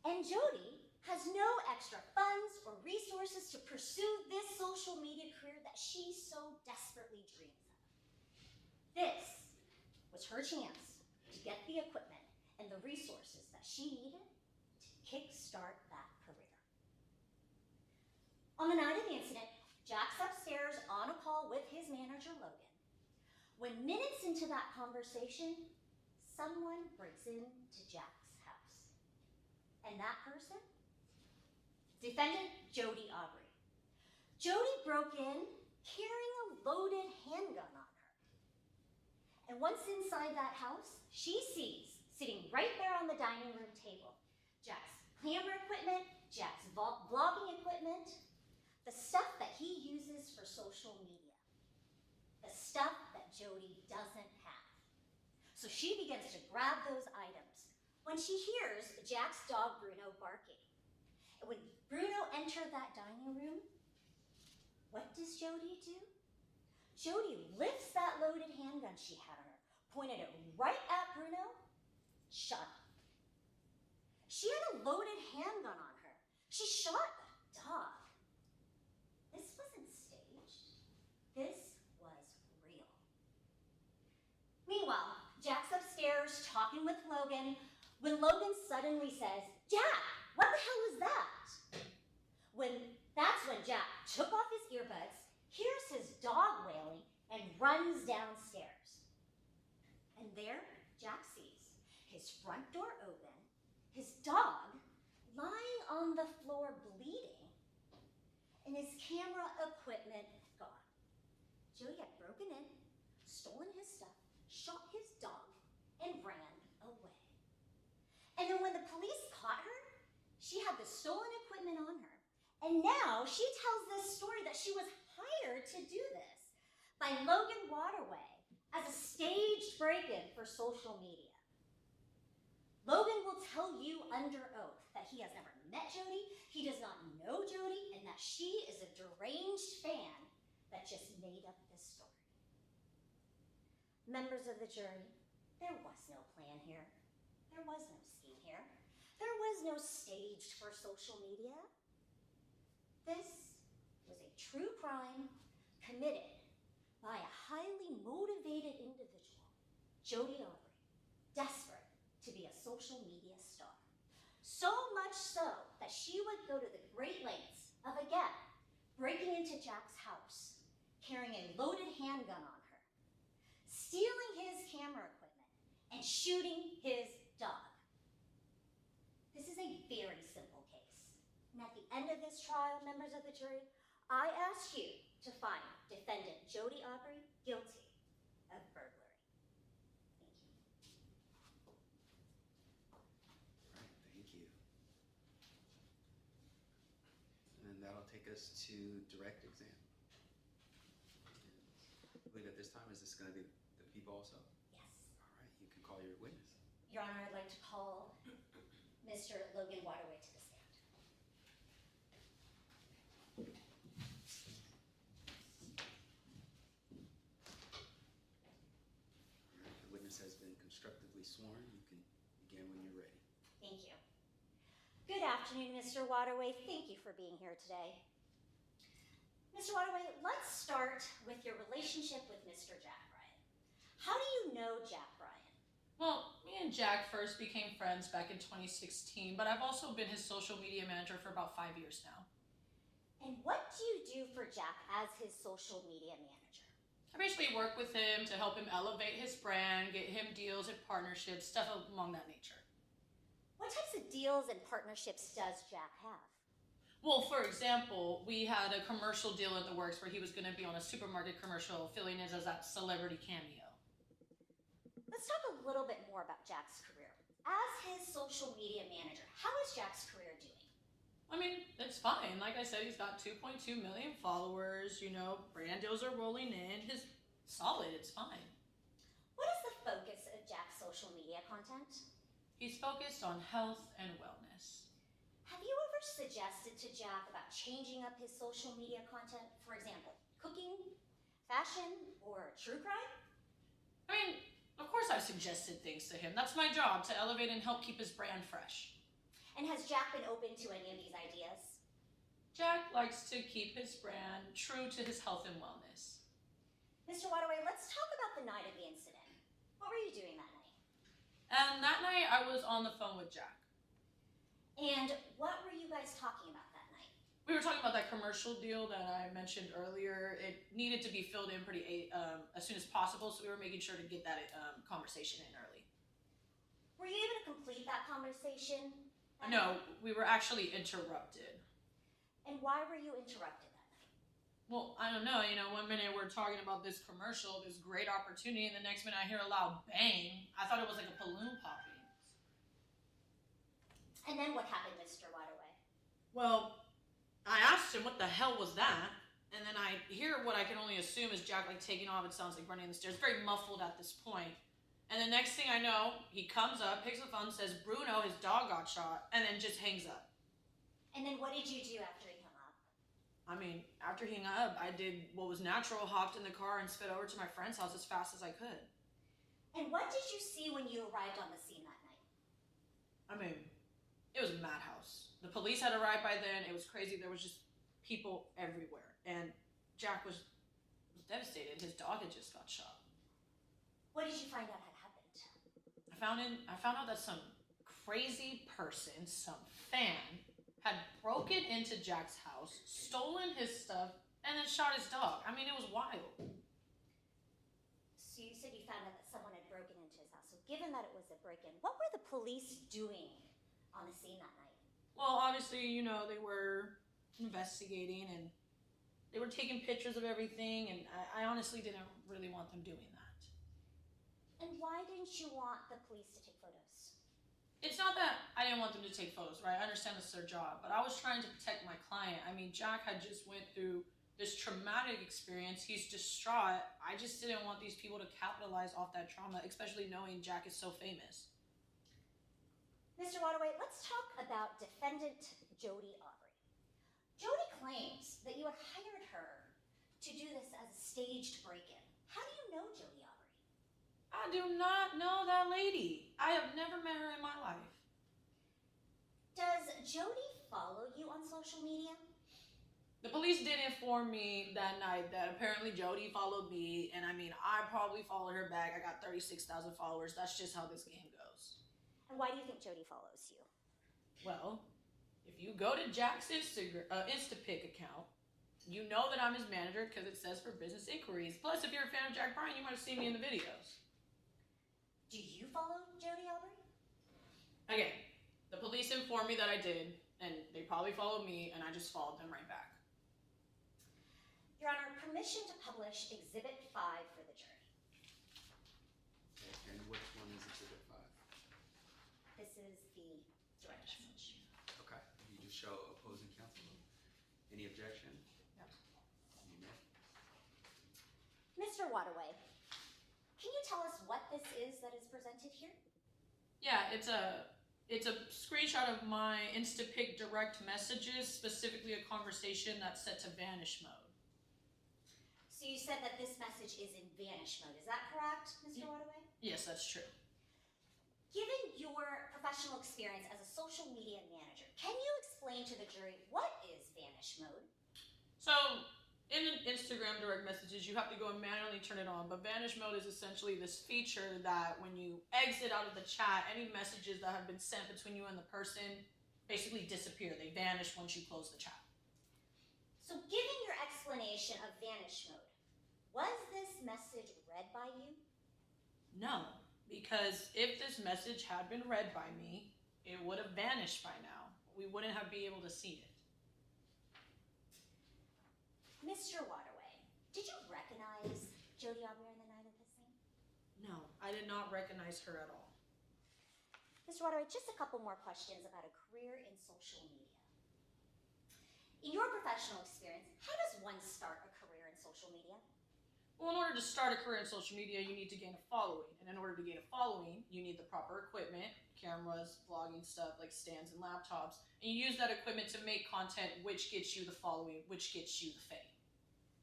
And Jody has no extra funds or resources to pursue this social media career that she so desperately dreams of. This was her chance to get the equipment and the resources that she needed to kickstart that career. On the night of the incident, Jack's upstairs on a call with his manager, Logan. When minutes into that conversation, someone breaks into Jack's house. And that person? Defendant Jody Aubrey. Jody broke in carrying a loaded handgun on her. And once inside that house, she sees, sitting right there on the dining room table, Jack's camera equipment, Jack's vlogging equipment, the stuff that he uses for social media, the stuff that Jody doesn't have. So she begins to grab those items when she hears Jack's dog Bruno barking. And when Bruno entered that dining room, what does Jody do? Jody lifts that loaded handgun she had on her, pointed it right at Bruno, shot him. She had a loaded handgun on her. She shot the dog. This wasn't staged. This was real. Meanwhile, Jack's upstairs talking with Logan when Logan suddenly says, "Jack, what the hell is that?" That's when Jack took off his earbuds, hears his dog wailing, and runs downstairs. And there, Jack sees his front door open, his dog lying on the floor bleeding, and his camera equipment gone. Jody had broken in, stolen his stuff, shot his dog, and ran away. And then when the police caught her, she had the stolen equipment on her. And now she tells this story that she was hired to do this by Logan Waterway as a staged break-in for social media. Logan will tell you under oath that he has never met Jody, he does not know Jody, and that she is a deranged fan that just made up this story. Members of the jury, there was no plan here. There was no scheme here. There was no staged for social media. This was a true crime committed by a highly motivated individual, Jody Aubrey, desperate to be a social media star. So much so that she would go to the great lengths of, again, breaking into Jack's house, carrying a loaded handgun on her, stealing his camera equipment, and shooting his dog. This is a very simple case. And at the end of this trial, members of the jury, I ask you to find defendant Jody Aubrey guilty of burglary. Thank you. And that'll take us to direct exam. I believe at this time, is this going to be the people also? Yes. All right, you can call your witness. Your Honor, I'd like to call Mr. Logan Waterway to the stand. constructively sworn. You can begin when you're ready. Thank you. Good afternoon, Mr. Waterway. Thank you for being here today. Mr. Waterway, let's start with your relationship with Mr. Jack Bryan. How do you know Jack Bryan? Well, me and Jack first became friends back in 2016, but I've also been his social media manager for about 5 years now. And what do you do for Jack as his social media manager? I basically work with him to help him elevate his brand, get him deals and partnerships, stuff along that nature. What types of deals and partnerships does Jack have? Well, for example, we had a commercial deal in the works where he was going to be on a supermarket commercial, filling in as that celebrity cameo. Let's talk a little bit more about Jack's career. As his social media manager, how is Jack's career doing? I mean, it's fine. Like I said, he's got 2.2 million followers, you know, brand deals are rolling in. His solid, it's fine. What is the focus of Jack's social media content? He's focused on health and wellness. Have you ever suggested to Jack about changing up his social media content? For example, cooking, fashion, or true crime? I mean, of course I've suggested things to him. That's my job, to elevate and help keep his brand fresh. And has Jack been open to any of these ideas? Jack likes to keep his brand true to his health and wellness. Mr. Waterway, let's talk about the night of the incident. What were you doing that night? And that night I was on the phone with Jack. And what were you guys talking about that night? We were talking about that commercial deal that I mentioned earlier. It needed to be filled in pretty as soon as possible, so we were making sure to get that conversation in early. Were you able to complete that conversation? No, we were actually interrupted. And why were you interrupted that night? Well, I don't know. You know, one minute we're talking about this commercial, this great opportunity, and the next minute I hear a loud bang. I thought it was like a balloon popping. And then what happened, Mr. Waterway? Well, I asked him what the hell was that, and then I hear what I can only assume is Jack like taking off. It sounds like running the stairs, very muffled at this point. And the next thing I know, he comes up, picks the phone, says, "Bruno, his dog got shot," and then just hangs up. And then what did you do after he hung up? I mean, after he hung up, I did what was natural, hopped in the car and sped over to my friend's house as fast as I could. And what did you see when you arrived on the scene that night? I mean, it was a madhouse. The police had arrived by then. It was crazy. There was just people everywhere. And Jack was devastated. His dog had just got shot. What did you find out had happened? I found out that some crazy person, some fan, had broken into Jack's house, stolen his stuff, and then shot his dog. I mean, it was wild. So you said you found out that someone had broken into his house. So given that it was a break-in, what were the police doing on the scene that night? Well, obviously, you know, they were investigating and they were taking pictures of everything, and I honestly didn't really want them doing that. And why didn't you want the police to take photos? It's not that I didn't want them to take photos, right? I understand this is their job, but I was trying to protect my client. I mean, Jack had just went through this traumatic experience. He's distraught. I just didn't want these people to capitalize off that trauma, especially knowing Jack is so famous. Mr. Waterway, let's talk about defendant Jody Aubrey. Jody claims that you had hired her to do this as a staged break-in. How do you know Jody Aubrey? I do not know that lady. I have never met her in my life. Does Jody follow you on social media? The police did inform me that night that apparently Jody followed me, and I mean, I probably followed her back. I got 36,000 followers. That's just how this game goes. And why do you think Jody follows you? Well, if you go to Jack's Instapic account, you know that I'm his manager because it says for business inquiries. Plus, if you're a fan of Jack Bryan, you might have seen me in the videos. Do you follow Jody Aubrey? Again, the police informed me that I did, and they probably followed me, and I just followed them right back. Your Honor, permission to publish Exhibit 5 for the jury. And which one is Exhibit 5? This is the direct message. Okay. You just show opposing counsel. Any objection? No. You may. Mr. Waterway, can you tell us what this is that is presented here? Yeah, it's a screenshot of my Instapic direct messages, specifically a conversation that's set to vanish mode. So you said that this message is in vanish mode. Is that correct, Mr. Waterway? Yes, that's true. Given your professional experience as a social media manager, can you explain to the jury what is vanish mode? So, in Instagram direct messages, you have to go and manually turn it on, but vanish mode is essentially this feature that when you exit out of the chat, any messages that have been sent between you and the person basically disappear. They vanish once you close the chat. So given your explanation of vanish mode, was this message read by you? No, because if this message had been read by me, it would have vanished by now. We wouldn't have been able to see it. Mr. Waterway, did you recognize Jody Aubrey on the night of the thing? No, I did not recognize her at all. Mr. Waterway, just a couple more questions about a career in social media. In your professional experience, how does one start a career in social media? Well, in order to start a career in social media, you need to gain a following. And in order to gain a following, you need the proper equipment, cameras, vlogging stuff like stands and laptops. And you use that equipment to make content which gets you the following, which gets you the fame.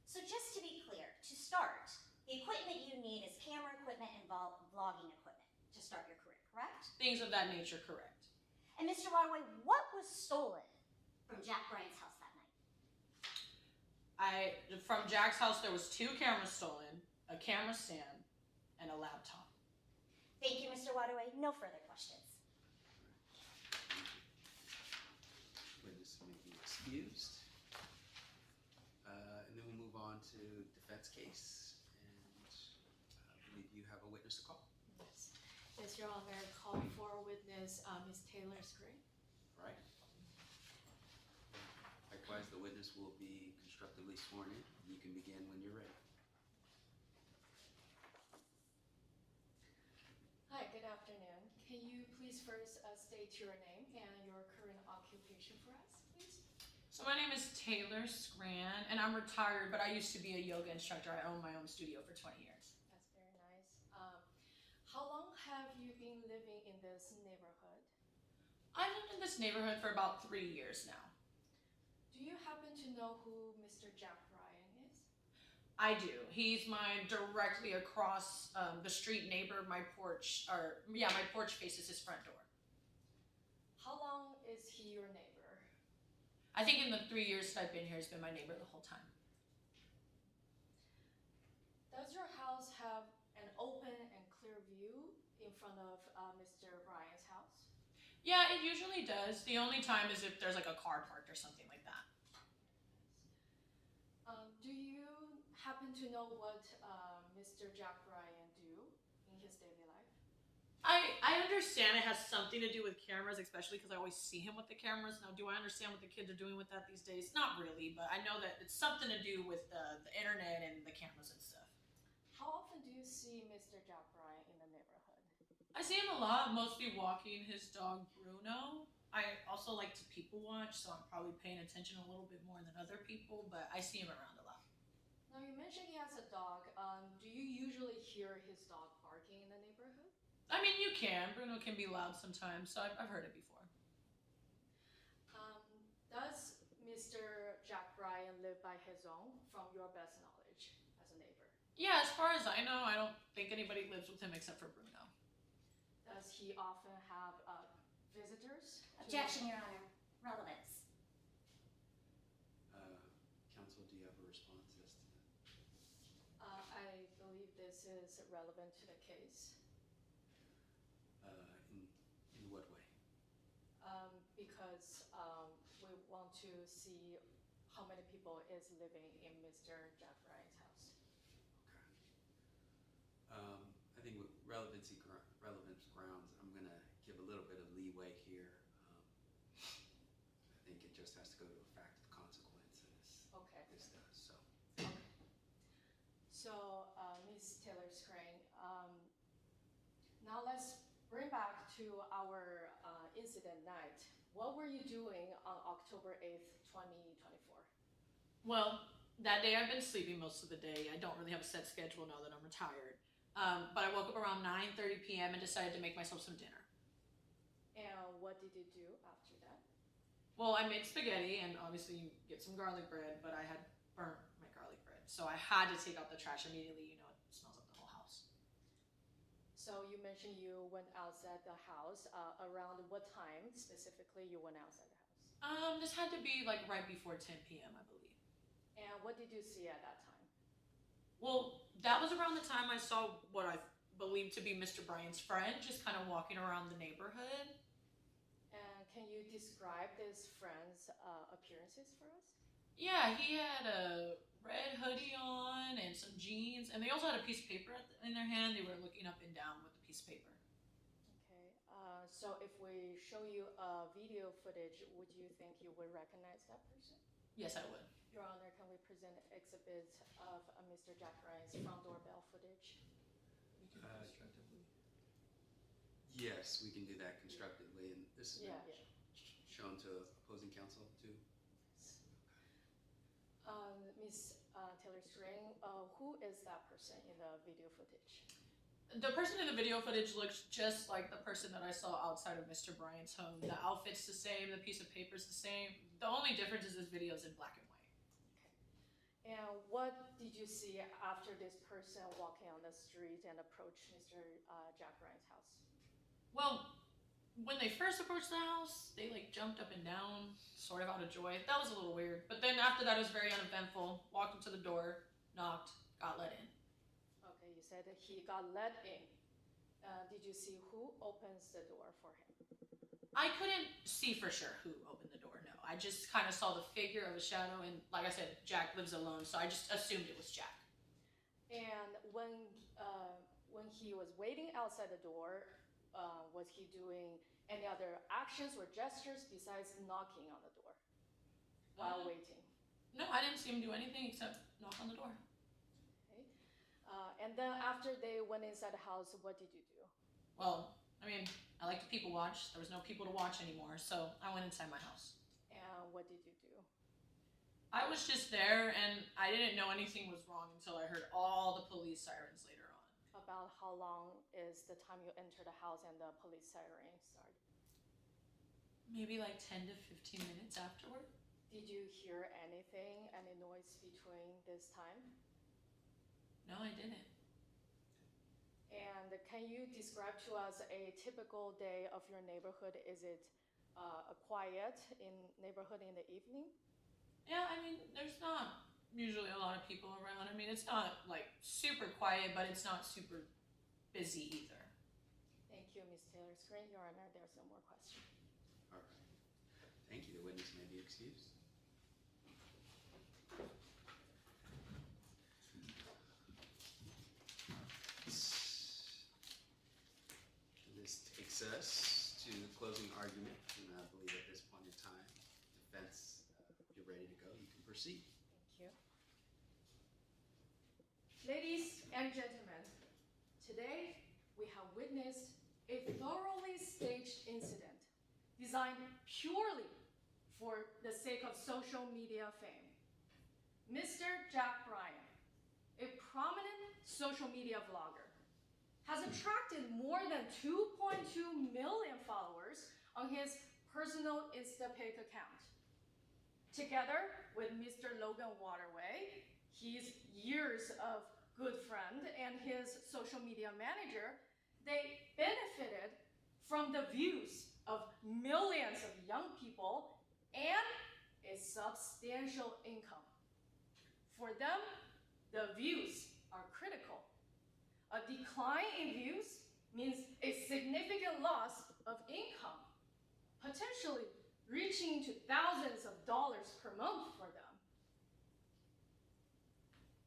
So just to be clear, to start, the equipment you need is camera equipment and vlogging equipment to start your career, correct? Things of that nature, correct. And Mr. Waterway, what was stolen from Jack Bryan's house that night? From Jack's house, there was 2 cameras stolen, a camera stand, and a laptop. Thank you, Mr. Waterway. No further questions. Witness may be excused. And then we'll move on to defense case. And I believe you have a witness to call. Yes. Yes, Your Honor. Call for witness Ms. Taylor Scran. All right. Likewise, the witness will be constructively sworn in. You can begin when you're ready. Hi, good afternoon. Can you please first state your name and your current occupation for us, please? So my name is Taylor Scran, and I'm retired, but I used to be a yoga instructor. I own my own studio for 20 years. That's very nice. How long have you been living in this neighborhood? I've lived in this neighborhood for about 3 years now. Do you happen to know who Mr. Jack Bryan is? I do. He's my directly across the street neighbor. My porch faces his front door. How long is he your neighbor? I think in the 3 years that I've been here, he's been my neighbor the whole time. Does your house have an open and clear view in front of Mr. Bryan's house? Yeah, it usually does. The only time is if there's like a car parked or something like that. Do you happen to know what Mr. Jack Bryan do in his daily life? I understand it has something to do with cameras, especially because I always see him with the cameras. Now, do I understand what the kids are doing with that these days? Not really, but I know that it's something to do with the internet and the cameras and stuff. How often do you see Mr. Jack Bryan in the neighborhood? I see him a lot, mostly walking his dog Bruno. I also like to people watch, so I'm probably paying attention a little bit more than other people, but I see him around a lot. Now, you mentioned he has a dog. Do you usually hear his dog barking in the neighborhood? I mean, you can. Bruno can be loud sometimes, so I've heard it before. Does Mr. Jack Bryan live by his own, from your best knowledge, as a neighbor? Yeah, as far as I know, I don't think anybody lives with him except for Bruno. Does he often have visitors? Objection, Your Honor. Relevance. Counsel, do you have a response as to that? I believe this is relevant to the case. In what way? Because we want to see how many people is living in Mr. Jack Bryan's house. Okay. I think with relevance grounds, I'm going to give a little bit of leeway here. I think it just has to go to a fact of consequences. Okay. This does, so. Okay. So, Ms. Taylor Scran, now let's bring back to our incident night. What were you doing on October 8th, 2024? Well, that day I've been sleeping most of the day. I don't really have a set schedule now that I'm retired. But I woke up around 9:30 p.m. and decided to make myself some dinner. And what did you do after that? Well, I made spaghetti and obviously you get some garlic bread, but I had burnt my garlic bread. So I had to take out the trash immediately. You know, it smells up the whole house. So you mentioned you went outside the house. Around what time specifically you went outside the house? This had to be like right before 10 p.m., I believe. And what did you see at that time? Well, that was around the time I saw what I believed to be Mr. Bryan's friend just kind of walking around the neighborhood. And can you describe this friend's appearances for us? Yeah, he had a red hoodie on and some jeans, and they also had a piece of paper in their hand. They were looking up and down with the piece of paper. Okay, so if we show you a video footage, would you think you would recognize that person? Yes, I would. Your Honor, can we present exhibits of Mr. Jack Bryan's front doorbell footage? Yes, we can do that constructively, and this is shown to opposing counsel too. Ms. Taylor Scran, who is that person in the video footage? The person in the video footage looks just like the person that I saw outside of Mr. Bryan's home. The outfit's the same, the piece of paper's the same. The only difference is this video is in black and white. Okay. And what did you see after this person walking on the street and approached Mr. Jack Bryan's house? Well, when they first approached the house, they like jumped up and down, sort of out of joy. That was a little weird. But then after that, it was very uneventful. Walked up to the door, knocked, got let in. Okay, you said that he got let in. Did you see who opens the door for him? I couldn't see for sure who opened the door, no. I just kind of saw the figure of a shadow, and like I said, Jack lives alone, so I just assumed it was Jack. And when he was waiting outside the door, was he doing any other actions or gestures besides knocking on the door while waiting? No, I didn't see him do anything except knock on the door. Okay. And then after they went inside the house, what did you do? Well, I mean, I like to people watch. There was no people to watch anymore, so I went inside my house. And what did you do? I was just there, and I didn't know anything was wrong until I heard all the police sirens later on. About how long is the time you enter the house and the police siren started? Maybe like 10 to 15 minutes afterward. Did you hear anything, any noise between this time? No, I didn't. And can you describe to us a typical day of your neighborhood? Is it a quiet neighborhood in the evening? Yeah, I mean, there's not usually a lot of people around. I mean, it's not like super quiet, but it's not super busy either. Thank you, Ms. Taylor Scran. Your Honor, there's no more questions. All right. Thank you. The witness may be excused. This takes us to the closing argument, and I believe at this point in time, defense, you're ready to go. You can proceed. Thank you. Ladies and gentlemen, today we have witnessed a thoroughly staged incident designed purely for the sake of social media fame. Mr. Jack Bryan, a prominent social media vlogger, has attracted more than 2.2 million followers on his personal Instapic account. Together with Mr. Logan Waterway, his years of good friend and his social media manager, they benefited from the views of millions of young people and a substantial income. For them, the views are critical. A decline in views means a significant loss of income, potentially reaching to thousands of dollars per month for them.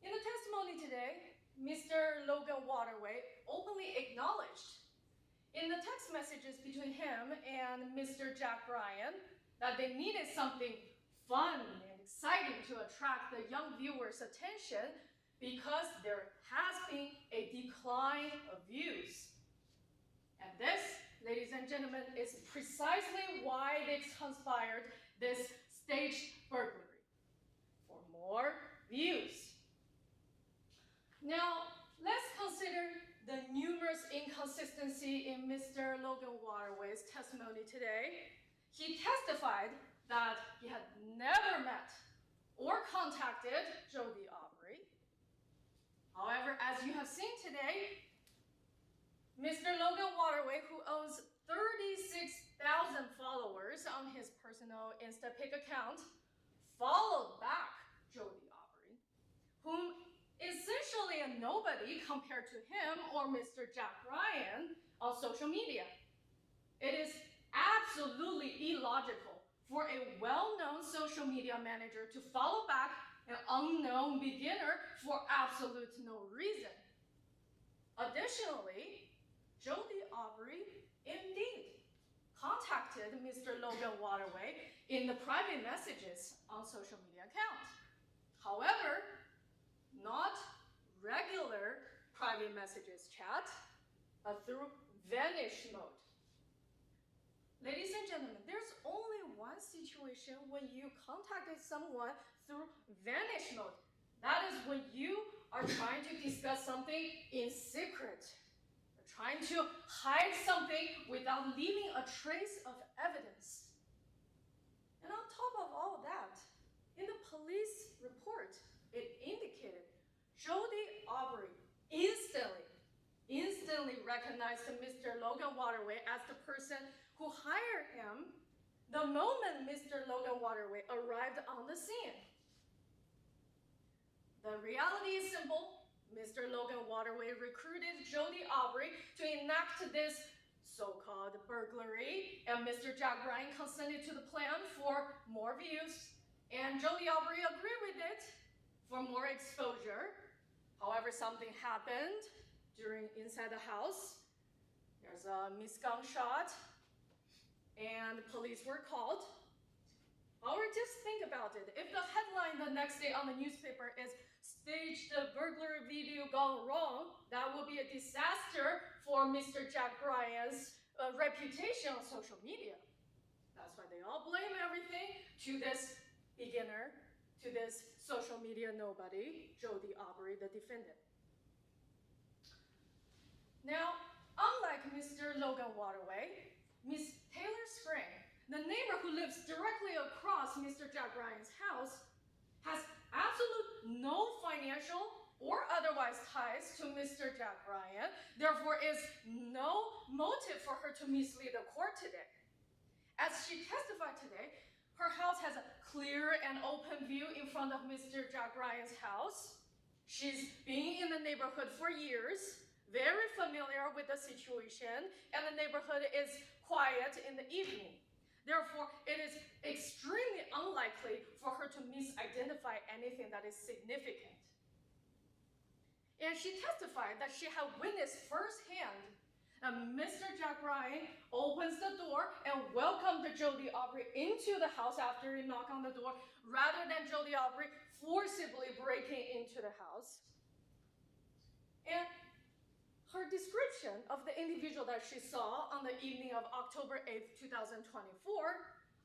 In the testimony today, Mr. Logan Waterway openly acknowledged in the text messages between him and Mr. Jack Bryan that they needed something fun and exciting to attract the young viewers' attention because there has been a decline of views. And this, ladies and gentlemen, is precisely why they conspired this staged burglary, for more views. Now, let's consider the numerous inconsistencies in Mr. Logan Waterway's testimony today. He testified that he had never met or contacted Jody Aubrey. However, as you have seen today, Mr. Logan Waterway, who owns 36,000 followers on his personal InstaPic account, followed back Jody Aubrey, whom essentially a nobody compared to him or Mr. Jack Ryan on social media. It is absolutely illogical for a well-known social media manager to follow back an unknown beginner for absolute no reason. Additionally, Jody Aubrey indeed contacted Mr. Logan Waterway in the private messages on social media account. However, not regular private messages chat, but through vanish mode. Ladies and gentlemen, there's only one situation when you contacted someone through vanish mode. That is when you are trying to discuss something in secret. You're trying to hide something without leaving a trace of evidence. And on top of all that, in the police report, it indicated Jody Aubrey instantly recognized Mr. Logan Waterway as the person who hired him the moment Mr. Logan Waterway arrived on the scene. The reality is simple. Mr. Logan Waterway recruited Jody Aubrey to enact this so-called burglary, and Mr. Jack Ryan consented to the plan for more views, and Jody Aubrey agreed with it for more exposure. However, something happened inside the house. There's a missed gunshot, and police were called. However, just think about it. If the headline the next day on the newspaper is "Staged burglary video gone wrong," that will be a disaster for Mr. Jack Bryan's reputation on social media. That's why they all blame everything to this beginner, to this social media nobody, Jody Aubrey, the defendant. Now, unlike Mr. Logan Waterway, Miss Taylor Scran, the neighbor who lives directly across Mr. Jack Bryan's house, has absolute no financial or otherwise ties to Mr. Jack Bryan. Therefore, is no motive for her to mislead the court today. As she testified today, her house has a clear and open view in front of Mr. Jack Bryan's house. She's been in the neighborhood for years, very familiar with the situation, and the neighborhood is quiet in the evening. Therefore, it is extremely unlikely for her to misidentify anything that is significant. And she testified that she had witnessed firsthand that Mr. Jack Bryan opens the door and welcomed Jody Aubrey into the house after he knocked on the door, rather than Jody Aubrey forcibly breaking into the house. And her description of the individual that she saw on the evening of October 8th, 2024,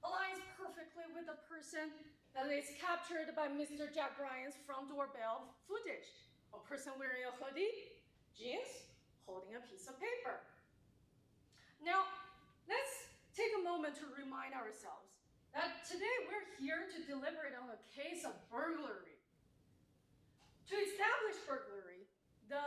aligns perfectly with the person that is captured by Mr. Jack Bryan's front doorbell footage. A person wearing a hoodie, jeans, holding a piece of paper. Now, let's take a moment to remind ourselves that today we're here to deliberate on a case of burglary. To establish burglary, the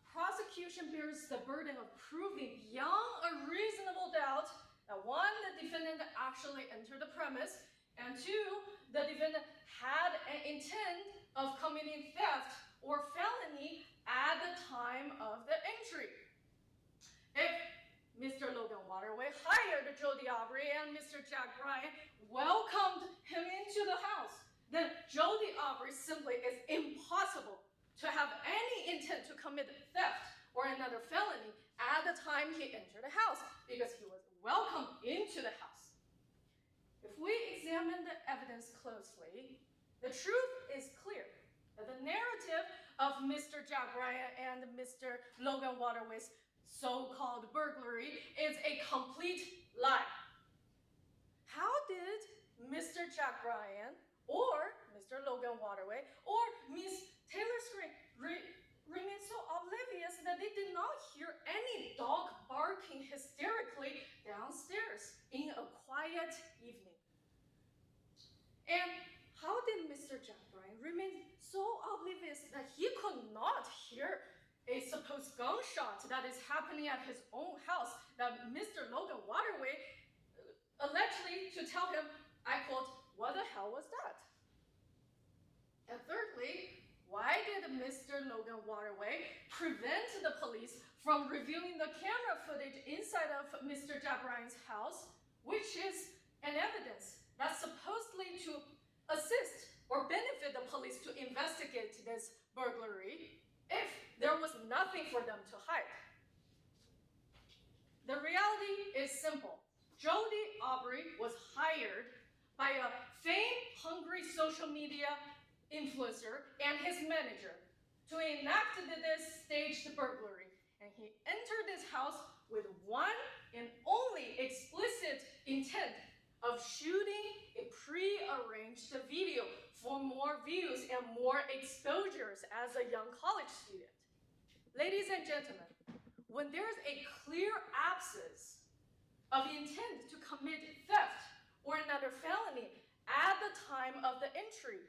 prosecution bears the burden of proving beyond a reasonable doubt that one, the defendant actually entered the premise, and two, the defendant had an intent of committing theft or felony at the time of the entry. If Mr. Logan Waterway hired Jody Aubrey and Mr. Jack Bryan welcomed him into the house, then Jody Aubrey simply is impossible to have any intent to commit theft or another felony at the time he entered the house, because he was welcomed into the house. If we examine the evidence closely, the truth is clear that the narrative of Mr. Jack Bryan and Mr. Logan Waterway's so-called burglary is a complete lie. How did Mr. Jack Bryan or Mr. Logan Waterway or Miss Taylor Scran remain so oblivious that they did not hear any dog barking hysterically downstairs in a quiet evening? And how did Mr. Jack Bryan remain so oblivious that he could not hear a supposed gunshot that is happening at his own house that Mr. Logan Waterway allegedly to tell him, I quote, "What the hell was that?" And thirdly, why did Mr. Logan Waterway prevent the police from reviewing the camera footage inside of Mr. Jack Bryan's house, which is an evidence that's supposedly to assist or benefit the police to investigate this burglary if there was nothing for them to hide? The reality is simple. Jody Aubrey was hired by a fame-hungry social media influencer and his manager to enact this staged burglary. And he entered this house with one and only explicit intent of shooting a pre-arranged video for more views and more exposures as a young college student. Ladies and gentlemen, when there's a clear absence of intent to commit theft or another felony at the time of the entry,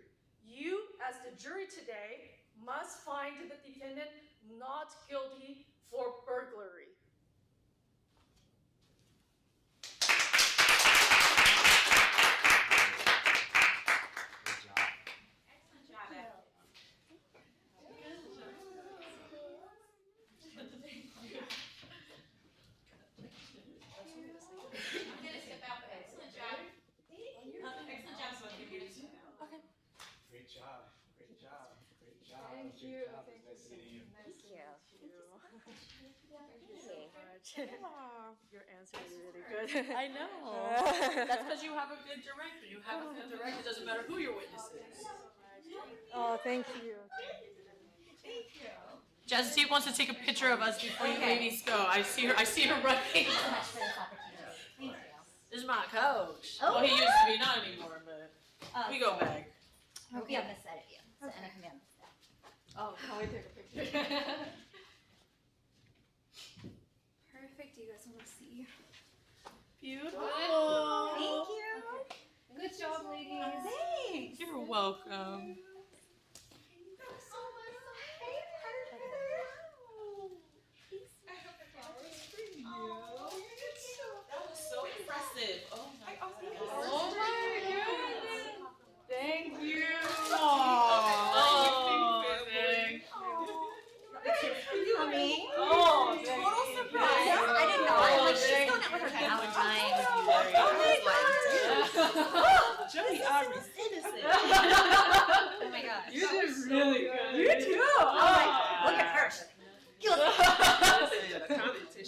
you, as the jury today, must find the defendant not guilty for burglary. Your answer is really good. I know. That's because you have a good director. You have a good director. It doesn't matter who your witness is. Oh, thank you. Thank you. Jazzy wants to take a picture of us before you ladies go. I see her running. Thank you so much for this opportunity. Thank you. This is my coach. Oh, Well, he used to be, not anymore, but we go sorry. back. I'll be on this side of you. So, and I can be on this side. Oh, can I take a picture? Perfect. Do you guys want to see? Beautiful. Thank you. Good job, ladies. Thanks. You're welcome. That was so impressive. Oh my God. Oh my goodness. Thank you. Oh, Me? Oh, total surprise. Yes, I didn't know. I'm like, she's going out with her Valentine's. Jody Aubrey's innocent. Oh my gosh. You did really good. You too. Oh my, look at her. Guilty.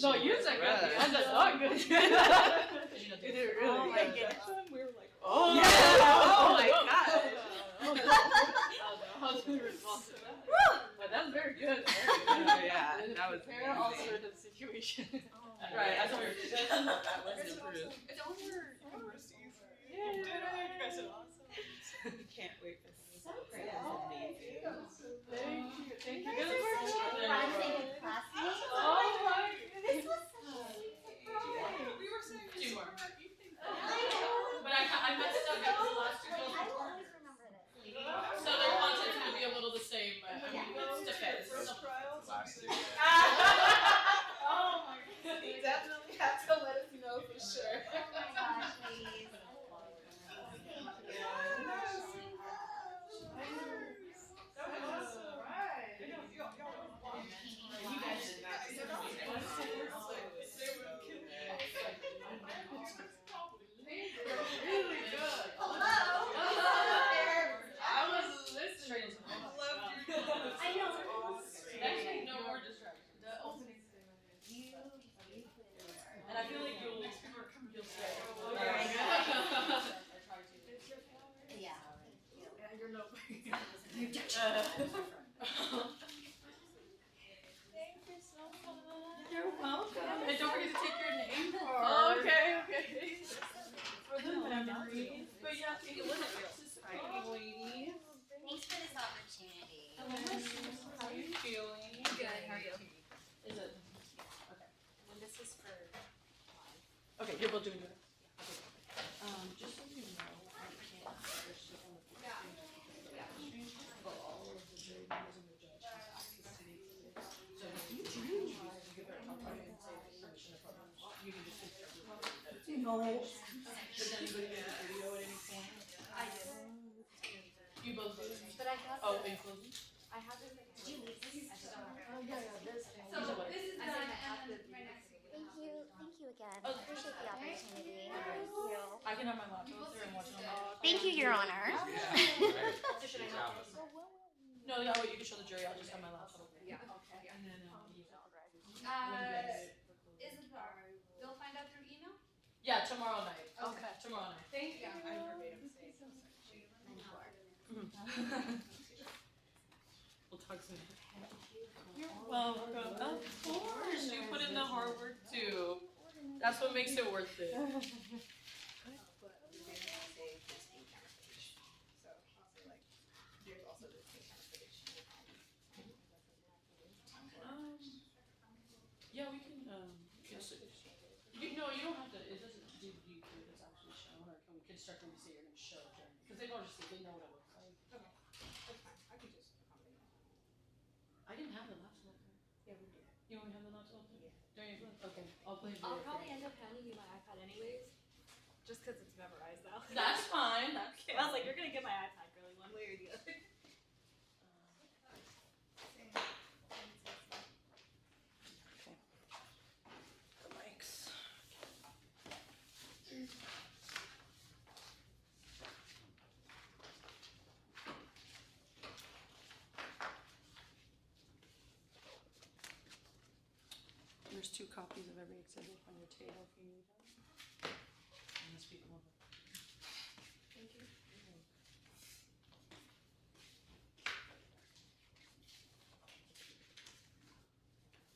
No, you said good. I'm just not good. You did really Oh my good. goodness. We were like, Oh, Yeah. oh my God. How to respond to that? But that's very good. Yeah, that was Prepare all sorts of situations. Right, I told her that was improved. It's all your universities. Yeah, You guys are awesome. can't wait for this. So great. Thank you. Thank you. You guys are such good friends and good classmates. Oh my This goodness. was such a sweet surprise. We were saying Two more. I know. But I messed up because the last two I goals will were always remember this. so their content's gonna be a little the same, but I mean, it's defense. Last two. Oh my God. You definitely have to let us know for sure. Oh my gosh, ladies. That was awesome. Right. You guys did not. Really good. Hello. I was listening. I know. Actually, no more distractions. The opening statement. And I feel like you'll stay. Alright. I try to. Yeah. Yeah, you're no. You judge. Thank you so much. You're welcome. And don't forget to take your name card. Okay. For the memories. But yeah, take a look at participating, lady. Thanks for this opportunity. How are you feeling? Good. How are you? Is it? Okay. And this is for. Okay, here we'll do it. Just so you know, I can't sit on the screen, but all of the jury members and the judge has access to the exhibit. So if you do No. Does anybody get a video at any point? I did. You both did. But I have Oh, to- in closing? I have to. Did you leave this? Oh, yeah, this. So this is done, and then my next. Thank you again. Oh, Appreciate the opportunity. Thank you. I can have my laptop there and watch it on my Thank you, Your Honor. Should I have No, yeah, wait, you can show the jury. I'll just have my laptop. Yeah. Okay. And then, Isn't they'll find out through email? yeah, tomorrow night. Okay. Tomorrow night. Thank you. I verbatim say. We'll talk soon. You're welcome. Of course, you put in the hard work too. That's what makes it worth it. Yeah, we can. No, you don't have to. It doesn't do you care if it's actually shown, or can we constructively say you're going to show it? Because they've already they know what it looks like. Okay, that's fine. I can just accommodate. I didn't have the laptop. Yeah, we do. You only have the laptop? Yeah. There you go. Okay, I'll play. I'll probably end up handing you my iPad anyways, just because it's memorized now. That's fine. That's I was like, you're gonna get my iPad, girly, one way or the other. The mics. There's 2 copies of every exhibit on your table if you need them. And the speaker will. Thank you.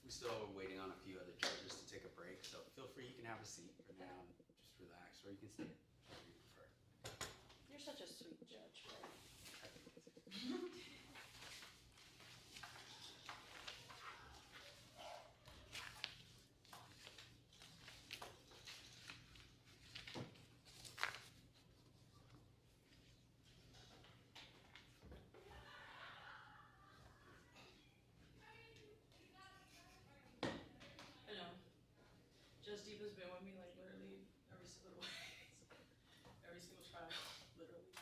We still are waiting on a few other judges to take a break, so feel free, you can have a seat or down, just relax, or you can stand, whatever you prefer. You're such a sweet judge, right? I know. Just Deep has been with me like literally every single way. Every single trial, literally.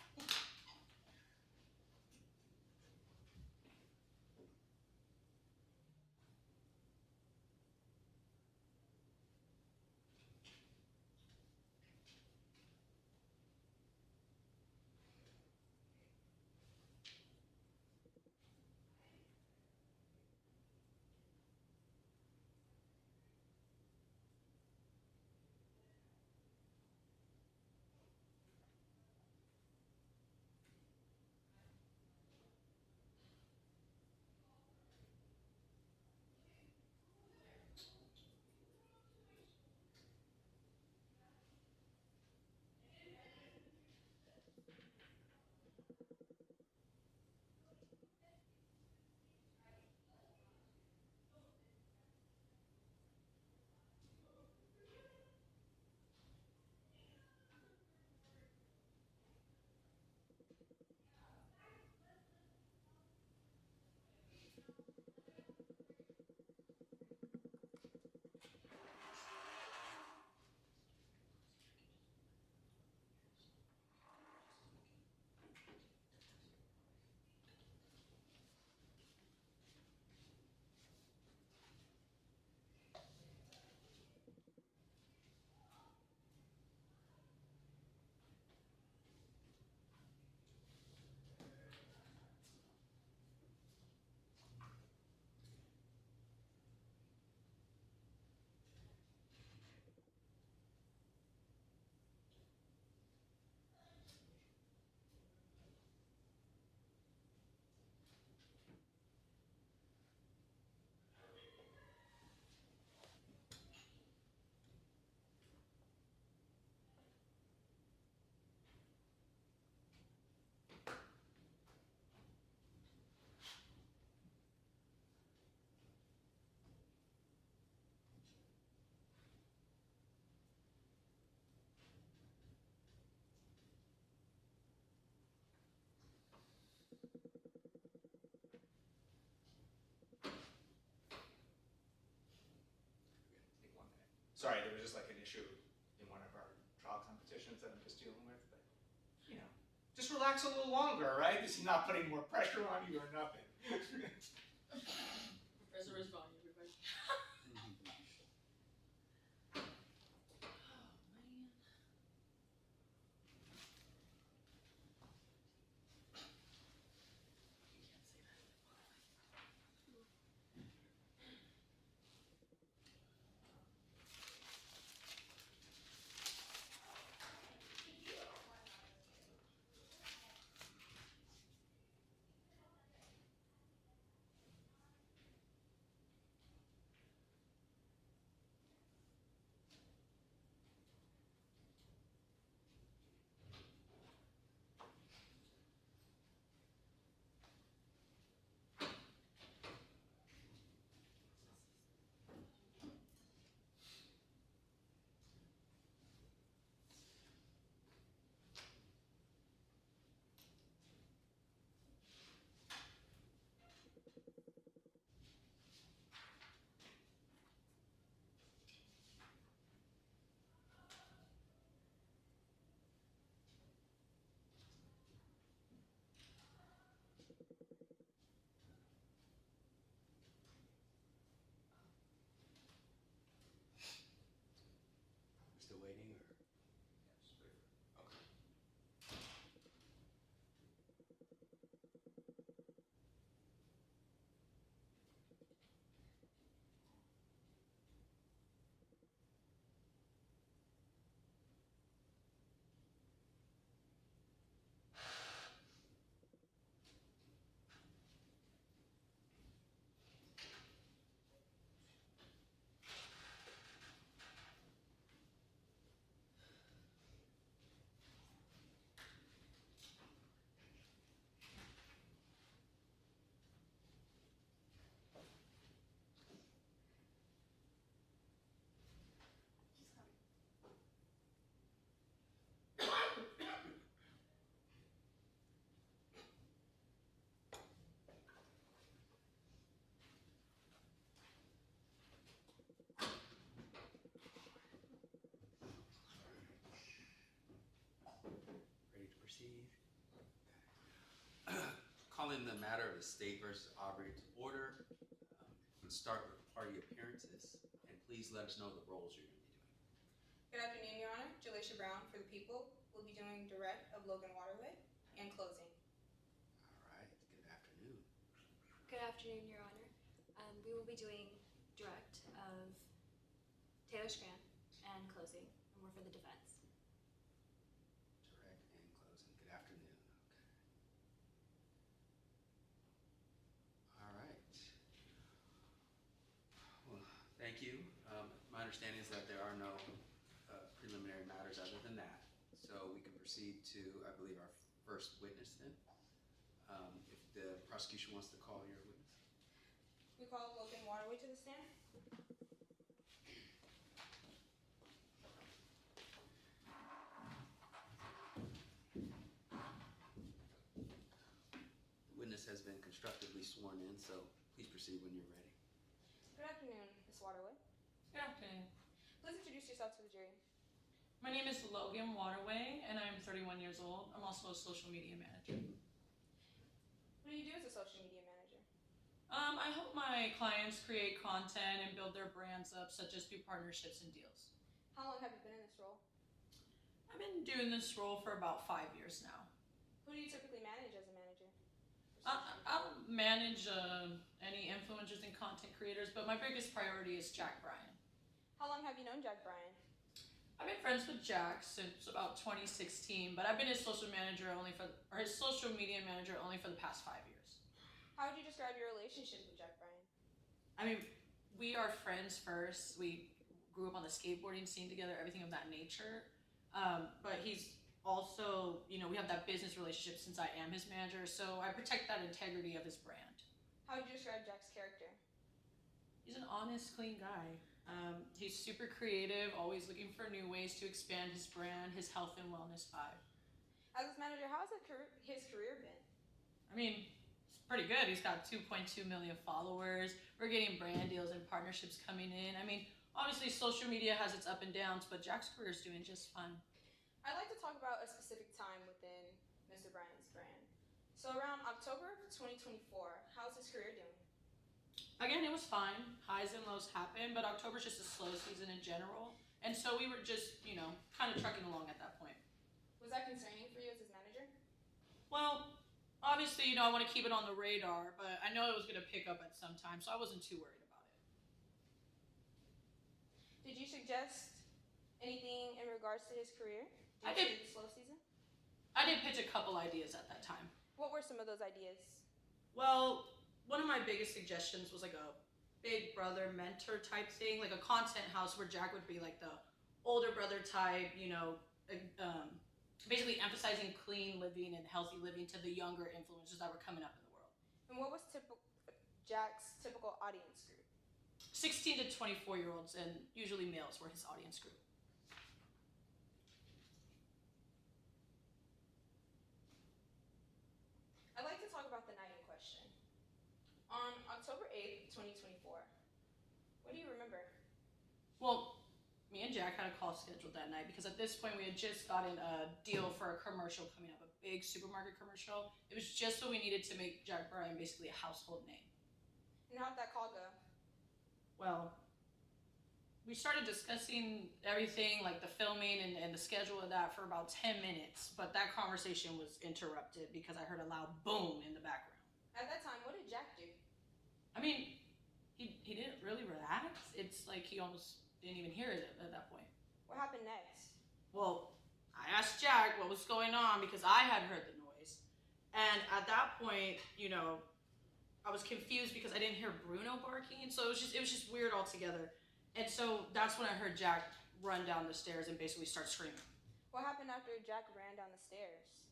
just relax a little longer, all right? This is not putting more pressure on you or nothing. Professor is fine, everybody. Still waiting, or? Okay. Ready to proceed? Calling the matter of the state versus Aubrey to order. Let's start with party appearances, and please let us know the roles you're going to be doing. Good afternoon, Your Honor. Jalaisha Brown for the people. We'll be doing direct of Logan Waterway and closing. All right, good afternoon. Good afternoon, Your Honor. We will be doing direct of Taylor Scran and closing, and we're for the defense. Direct and closing. Good afternoon. Okay. All right. Well, thank you. My understanding is that there are no preliminary matters other than that. So we can proceed to, I believe, our first witness then. If the prosecution wants to call your witness. We call Logan Waterway to the stand. The witness has been constructively sworn in, so please proceed when you're ready. Good afternoon, Ms. Waterway. Good afternoon. Please introduce yourself to the jury. My name is Logan Waterway, and I'm 31 years old. I'm also a social media manager. What do you do as a social media manager? I help my clients create content and build their brands up, such as through partnerships and deals. How long have you been in this role? I've been doing this role for about 5 years now. Who do you typically manage as a manager? I'll manage any influencers and content creators, but my biggest priority is Jack Bryan. How long have you known Jack Bryan? I've been friends with Jack since about 2016, but I've been his social media manager only for the past 5 years. How would you describe your relationship with Jack Bryan? I mean, we are friends first. We grew up on the skateboarding scene together, everything of that nature. But he's also, we have that business relationship since I am his manager, so I protect that integrity of his brand. How would you describe Jack's character? He's an honest, clean guy. He's super creative, always looking for new ways to expand his brand, his health and wellness vibe. As his manager, how's his career been? I mean, it's pretty good. He's got 2.2 million followers. We're getting brand deals and partnerships coming in. I mean, obviously social media has its up and downs, but Jack's career is doing just fine. I'd like to talk about a specific time within Mr. So around October of 2024, how's his career doing? Again, it was fine. Highs and lows happen, but October's just a slow season in general. And so we were just, kind of trucking along at that point. Was that concerning for you as his manager? Well, obviously, I want to keep it on the radar, but I know it was going to pick up at some time, so I wasn't too worried about it. Did you suggest anything in regards to his career? I did. The slow season? I did pitch a couple ideas at that time. What were some of those ideas? Well, one of my biggest suggestions was like a big brother mentor type thing, like a content house where Jack would be like the older brother type, basically emphasizing clean living and healthy living to the younger influencers that were coming up in the world. And what was Jack's typical audience group? 16 to 24-year-olds, and usually males were his audience group. I'd like to talk about the night in question. On October 8th, 2024, what do you remember? Well, me and Jack had a call scheduled that night because at this point we had just gotten a deal for a commercial coming up, a big supermarket commercial. It was just what we needed to make Jack Bryan basically a household name. And how'd that call go? Well, we started discussing everything, like the filming and the schedule of that for about 10 minutes, but that conversation was interrupted because I heard a loud boom in the background. At that time, what did Jack do? I mean, he didn't really relax. It's like he almost didn't even hear it at that point. What happened next? Well, I asked Jack what was going on because I had heard the noise. And at that point, I was confused because I didn't hear Bruno barking. So it was just weird altogether. And so that's when I heard Jack run down the stairs and basically start screaming. What happened after Jack ran down the stairs?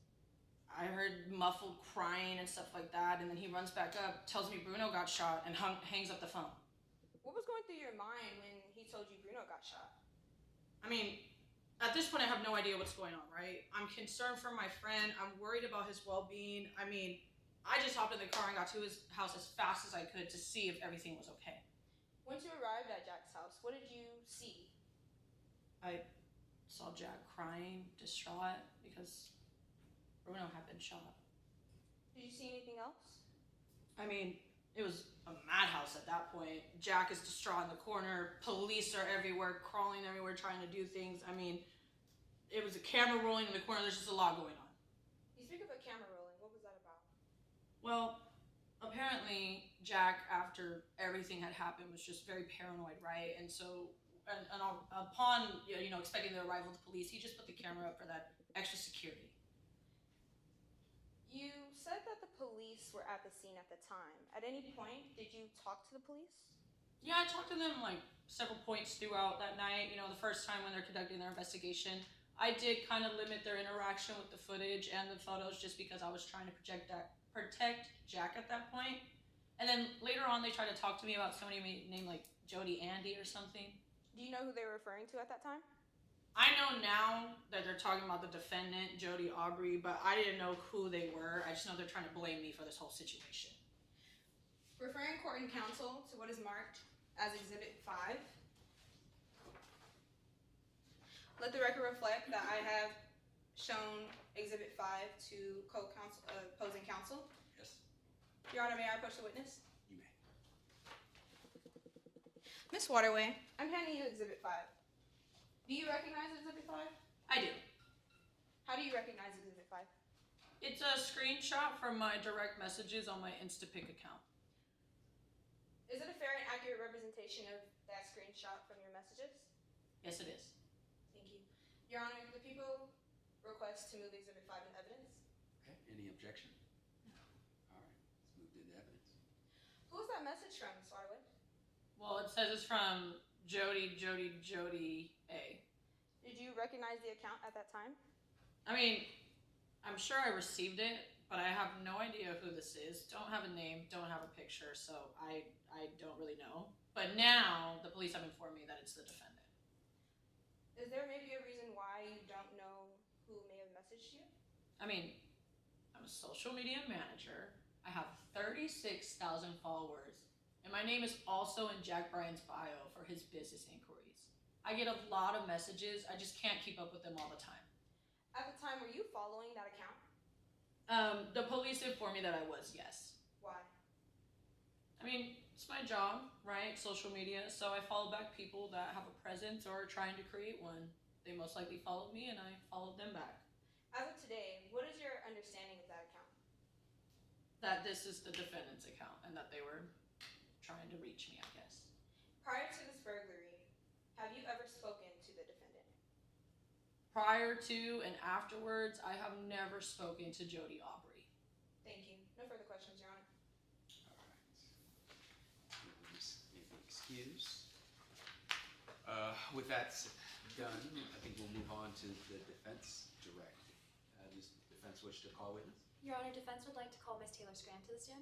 I heard muffled crying and stuff like that. And then he runs back up, tells me Bruno got shot, and hangs up the phone. What was going through your mind when he told you Bruno got shot? I mean, at this point, I have no idea what's going on, right? I'm concerned for my friend. I'm worried about his well-being. I mean, I just hopped in the car and got to his house as fast as I could to see if everything was okay. Once you arrived at Jack's house, what did you see? I saw Jack crying, distraught, because Bruno had been shot. Did you see anything else? I mean, it was a madhouse at that point. Jack is distraught in the corner. Police are everywhere, crawling everywhere, trying to do things. I mean, it was a camera rolling in the corner. There's just a lot going on. You speak of a camera rolling. What was that about? Well, apparently Jack, after everything had happened, was just very paranoid, right? And so, upon expecting the arrival of the police, he just put the camera up for that extra security. You said that the police were at the scene at the time. At any point, did you talk to the police? Yeah, I talked to them like several points throughout that night. The first time when they're conducting their investigation, I did kind of limit their interaction with the footage and the photos just because I was trying to protect Jack at that point. And then later on, they tried to talk to me about somebody named like Jody Andy or something. Do you know who they were referring to at that time? I know now that they're talking about the defendant, Jody Aubrey, but I didn't know who they were. I just know they're trying to blame me for this whole situation. Referring court and counsel to what is marked as Exhibit 5. Let the record reflect that I have shown Exhibit 5 to opposing counsel. Yes. Your Honor, may I approach the witness? You may. Miss Waterway, I'm handing you Exhibit 5. Do you recognize Exhibit 5? I do. How do you recognize Exhibit 5? It's a screenshot from my direct messages on my Instapic account. Is it a fair and accurate representation of that screenshot from your messages? Yes, it is. Thank you. Your Honor, the people request to move Exhibit 5 in evidence. Okay, any objection? No. All right, let's move to the evidence. Who is that message from, Ms. Waterway? Well, it says it's from Jody A. Did you recognize the account at that time? I mean, I'm sure I received it, but I have no idea who this is. Don't have a name, don't have a picture, so I don't really know. But now, the police have informed me that it's the defendant. Is there maybe a reason why you don't know who may have messaged you? I mean, I'm a social media manager. I have 36,000 followers. And my name is also in Jack Bryan's bio for his business inquiries. I get a lot of messages. I just can't keep up with them all the time. At the time, were you following that account? The police informed me that I was, yes. Why? I mean, it's my job, right? Social media. So I follow back people that have a presence or are trying to create one. They most likely followed me and I followed them back. As of today, what is your understanding of that account? That this is the defendant's account and that they were trying to reach me, I guess. Prior to this burglary, have you ever spoken to the defendant? Prior to and afterwards, I have never spoken to Jody Aubrey. Thank you. No further questions, Your Honor. Please be excused. With that done, I think we'll move on to the defense directly. Does defense wish to call witness? Your Honor, defense would like to call Ms. Taylor Scran to the stand.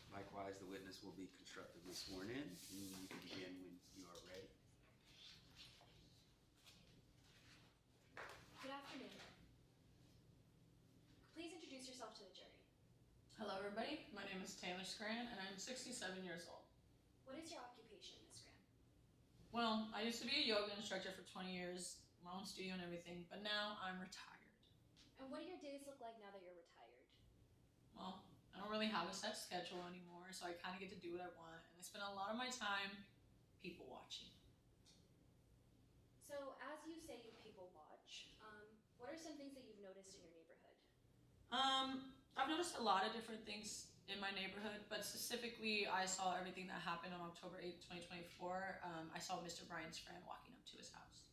Likewise, the witness will be constructively sworn in. You can begin when you are ready. Good afternoon. Please introduce yourself to the jury. Hello, everybody. My name is Taylor Scran, and I'm 67 years old. What is your occupation, Ms. Scran? Well, I used to be a yoga instructor for 20 years, my own studio and everything, but now I'm retired. And what do your days look like now that you're retired? Well, I don't really have a set schedule anymore, so I kind of get to do what I want, and I spend a lot of my time people watching. So, as you say you people watch, what are some things that you've noticed in your neighborhood? I've noticed a lot of different things in my neighborhood, but specifically, I saw everything that happened on October 8th, 2024. I saw Mr. Bryan's friend walking up to his house.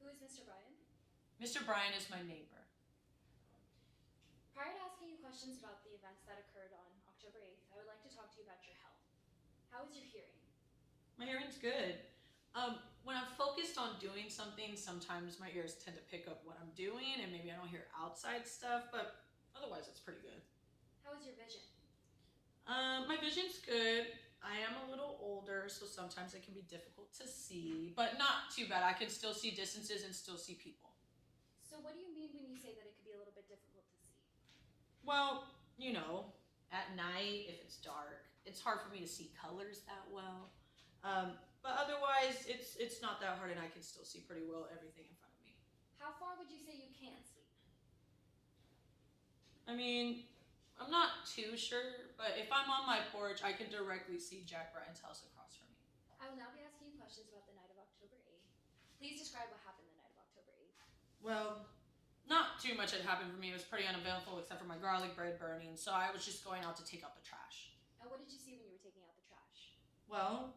Who is Mr. Bryan? Mr. Bryan is my neighbor. Prior to asking you questions about the events that occurred on October 8th, I would like to talk to you about your health. How is your hearing? My hearing's good. When I'm focused on doing something, sometimes my ears tend to pick up what I'm doing, and maybe I don't hear outside stuff, but otherwise it's pretty good. How is your vision? My vision's good. I am a little older, so sometimes it can be difficult to see, but not too bad. I can still see distances and still see people. So what do you mean when you say that it could be a little bit difficult to see? Well, you know, at night, if it's dark, it's hard for me to see colors that well. But otherwise, it's not that hard, and I can still see pretty well everything in front of me. How far would you say you can see? I mean, I'm not too sure, but if I'm on my porch, I can directly see Jack Bryan's house across from me. I will now be asking you questions about the night of October 8th. Please describe what happened the night of October 8th. Well, not too much had happened for me. It was pretty uneventful except for my garlic bread burning, so I was just going out to take out the trash. And what did you see when you were taking out the trash? Well,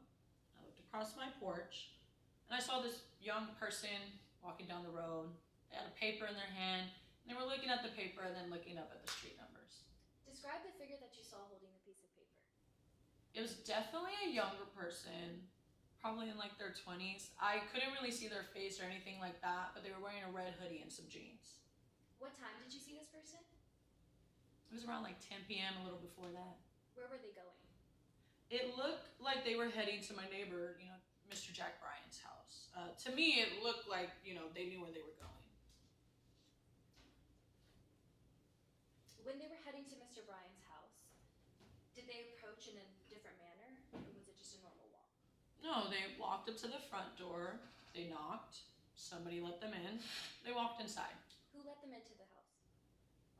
I looked across my porch, and I saw this young person walking down the road. They had a paper in their hand, and they were looking at the paper and then looking up at the street numbers. Describe the figure that you saw holding the piece of paper. It was definitely a younger person, probably in like their 20s. I couldn't really see their face or anything like that, but they were wearing a red hoodie and some jeans. What time did you see this person? It was around like 10 p.m., a little before that. Where were they going? It looked like they were heading to my neighbor, you know, Mr. Jack Bryan's house. To me, it looked like, you know, they knew where they were going. When they were heading to Mr. Bryan's house, did they approach in a different manner, or was it just a normal walk? No, they walked up to the front door. They knocked. Somebody let them in. They walked inside. Who let them into the house?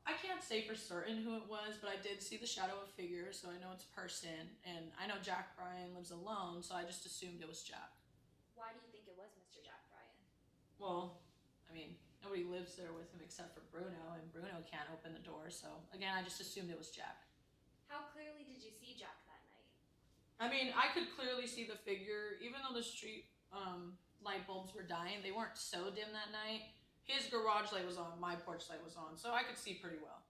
I can't say for certain who it was, but I did see the shadow of a figure, so I know it's a person. And I know Jack Bryan lives alone, so I just assumed it was Jack. Why do you think it was Mr. Jack Bryan? Well, I mean, nobody lives there with him except for Bruno, and Bruno can't open the door, so again, I just assumed it was Jack. How clearly did you see Jack that night? I mean, I could clearly see the figure, even though the street light bulbs were dying. They weren't so dim that night. His garage light was on, my porch light was on, so I could see pretty well.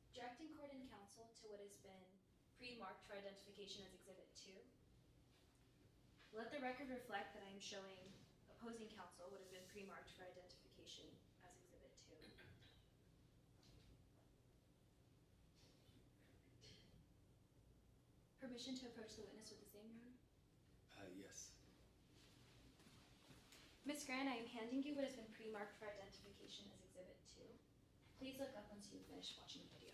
Directing court and counsel to what has been pre-marked for identification as Exhibit 2. Let the record reflect that I am showing opposing counsel what has been pre-marked for identification as Exhibit 2. Permission to approach the witness with the same, Your Honor? Yes. Ms. Scran, I am handing you what has been pre-marked for identification as Exhibit 2. Please look up once you've finished watching the video.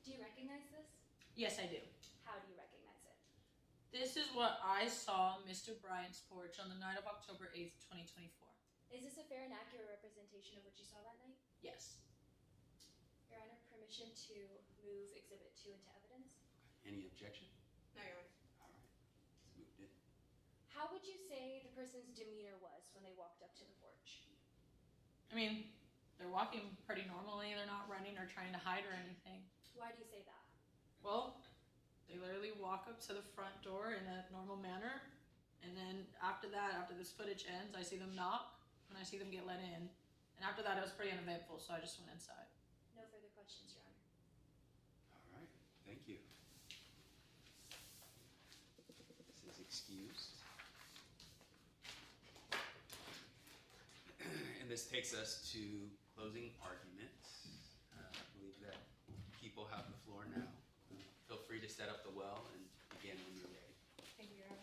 Do you recognize this? Yes, I do. How do you recognize it? This is what I saw on Mr. Bryant's porch on the night of October 8th, 2024. Is this a fair and accurate representation of what you saw that night? Yes. Your Honor, permission to move Exhibit 2 into evidence? Any objection? No, Your Honor. All right, let's move it. How would you say the person's demeanor was when they walked up to the porch? I mean, they're walking pretty normally. They're not running or trying to hide or anything. Why do you say that? Well, they literally walk up to the front door in a normal manner. And then after that, after this footage ends, I see them knock and I see them get let in. And after that, it was pretty uneventful, so I just went inside. No further questions, Your Honor. All right, thank you. This is excused. And this takes us to closing arguments. I believe that people have the floor now. Feel free to set up the well and begin when you're ready. Thank you, Your Honor.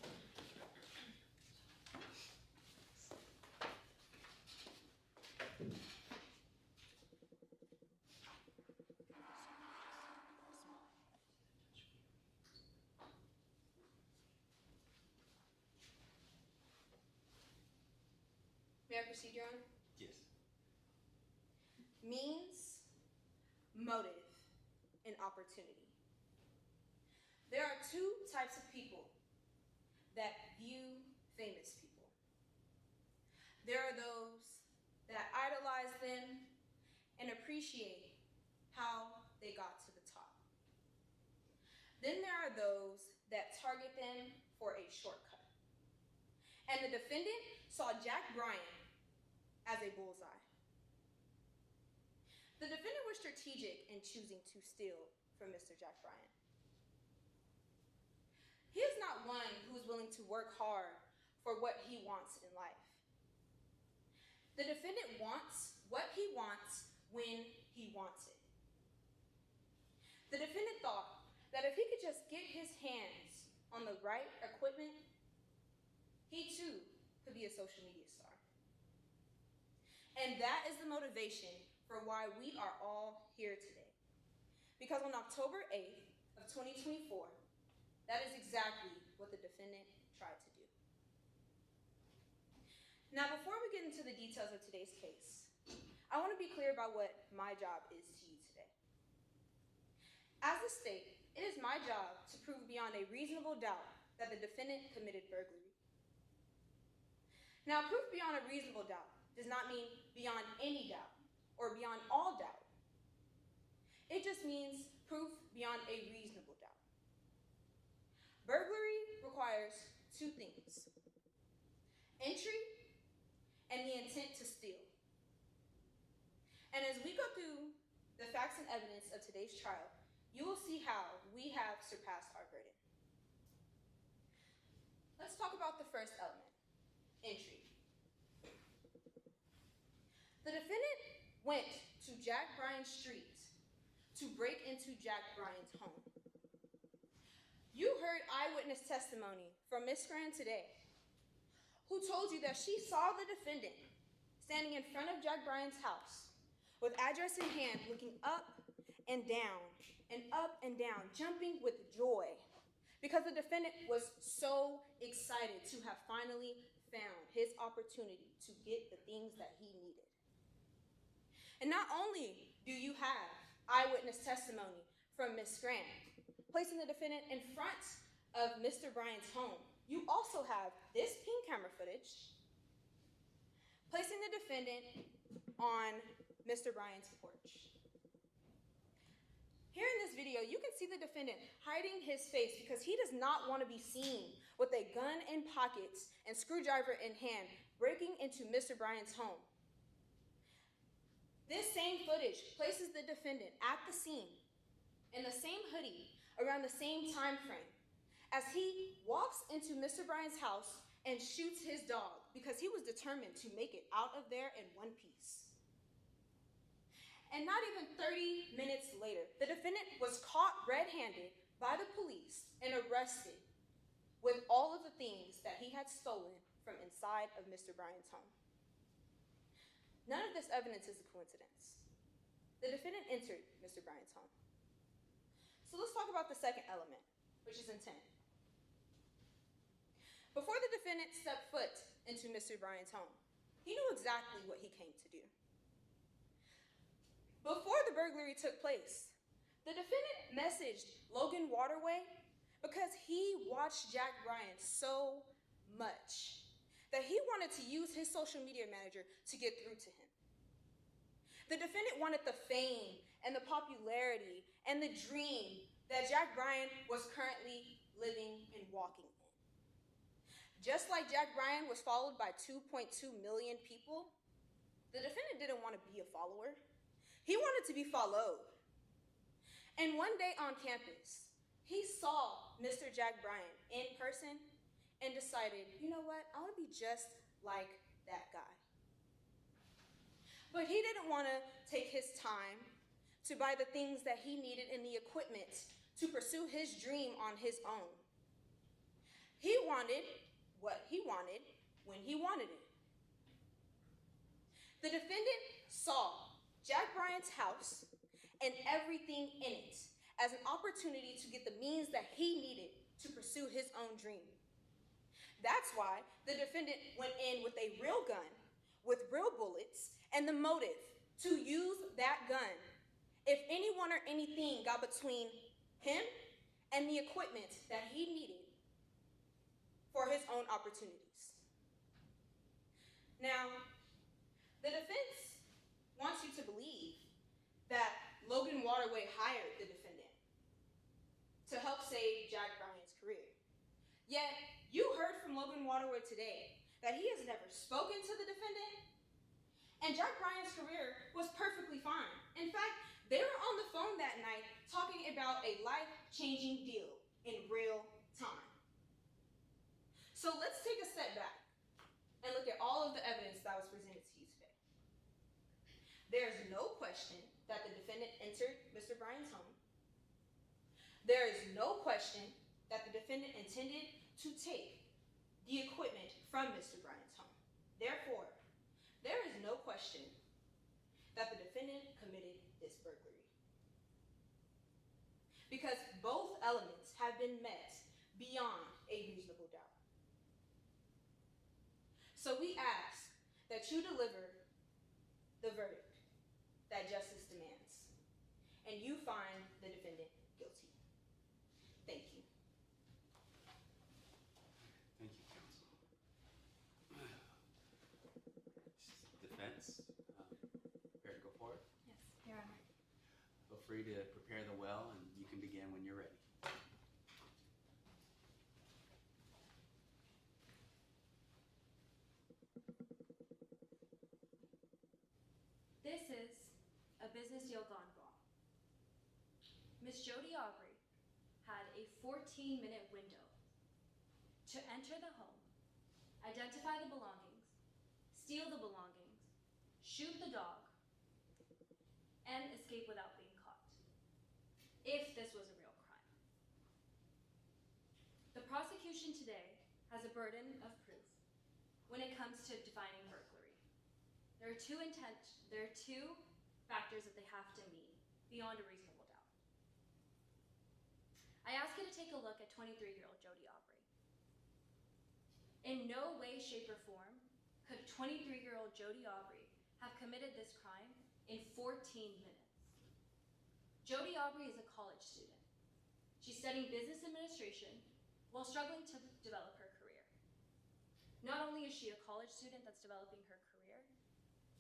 May I proceed, Your Honor? Yes. Means, motive, and opportunity. There are two types of people that view famous people. There are those that idolize them and appreciate how they got to the top. Then there are those that target them for a shortcut. And the defendant saw Jack Bryant as a bullseye. The defendant was strategic in choosing to steal from Mr. Jack Bryant. He is not one who is willing to work hard for what he wants in life. The defendant wants what he wants when he wants it. The defendant thought that if he could just get his hands on the right equipment, he too could be a social media star. And that is the motivation for why we are all here today. Because on October 8th of 2024, that is exactly what the defendant tried to do. Now, before we get into the details of today's case, I want to be clear about what my job is to you today. As the state, it is my job to prove beyond a reasonable doubt that the defendant committed burglary. Now, proof beyond a reasonable doubt does not mean beyond any doubt or beyond all doubt. It just means proof beyond a reasonable doubt. Burglary requires two things: entry and the intent to steal. And as we go through the facts and evidence of today's trial, you will see how we have surpassed our burden. Let's talk about the first element: entry. The defendant went to Jack Bryant's street to break into Jack Bryant's home. You heard eyewitness testimony from Ms. Scran today, who told you that she saw the defendant standing in front of Jack Bryant's house with address in hand, looking up and down, jumping with joy, because the defendant was so excited to have finally found his opportunity to get the things that he needed. And not only do you have eyewitness testimony from Ms. Scran placing the defendant in front of Mr. Bryant's home, you also have this pin camera footage placing the defendant on Mr. Bryant's porch. Here in this video, you can see the defendant hiding his face because he does not want to be seen with a gun in pockets and screwdriver in hand breaking into Mr. Bryant's home. This same footage places the defendant at the scene in the same hoodie around the same time frame as he walks into Mr. Bryant's house and shoots his dog because he was determined to make it out of there in one piece. And not even 30 minutes later, the defendant was caught red-handed by the police and arrested with all of the things that he had stolen from inside of Mr. Bryant's home. None of this evidence is a coincidence. The defendant entered Mr. Bryant's home. So let's talk about the second element, which is intent. Before the defendant stepped foot into Mr. Bryan's home, he knew exactly what he came to do. Before the burglary took place, the defendant messaged Logan Waterway because he watched Jack Bryan so much that he wanted to use his social media manager to get through to him. The defendant wanted the fame and the popularity and the dream that Jack Bryan was currently living and walking in. Just like Jack Bryan was followed by 2.2 million people, the defendant didn't want to be a follower. He wanted to be followed. And one day on campus, he saw Mr. Jack Bryan in person and decided, you know what, I want to be just like that guy. But he didn't want to take his time to buy the things that he needed and the equipment to pursue his dream on his own. He wanted what he wanted when he wanted it. The defendant saw Jack Bryan's house and everything in it as an opportunity to get the means that he needed to pursue his own dream. That's why the defendant went in with a real gun, with real bullets, and the motive to use that gun if anyone or anything got between him and the equipment that he needed for his own opportunities. Now, the defense wants you to believe that Logan Waterway hired the defendant to help save Jack Bryan's career. Yet, you heard from Logan Waterway today that he has never spoken to the defendant, and Jack Bryan's career was perfectly fine. In fact, they were on the phone that night talking about a life-changing deal in real time. So let's take a step back and look at all of the evidence that was presented to you today. There's no question that the defendant entered Mr. Bryan's home. There is no question that the defendant intended to take the equipment from Mr. Bryan's home. Therefore, there is no question that the defendant committed this burglary. Because both elements have been met beyond a reasonable doubt. So we ask that you deliver the verdict that justice demands, and you find the defendant guilty. Thank you. Thank you, counsel. Defense, prepared to go forward? Yes, Your Honor. Feel free to prepare the well, and you can begin when you're ready. This is a business deal gone wrong. Miss Jody Aubrey had a 14-minute window to enter the home, identify the belongings, steal the belongings, shoot the dog, and escape without being caught, if this was a real crime. The prosecution today has a burden of proof when it comes to defining burglary. There are two factors that they have to meet beyond a reasonable doubt. I ask you to take a look at 23-year-old Jody Aubrey. In no way, shape, or form could 23-year-old Jody Aubrey have committed this crime in 14 minutes. Jody Aubrey is a college student. She's studying business administration while struggling to develop her career. Not only is she a college student that's developing her career,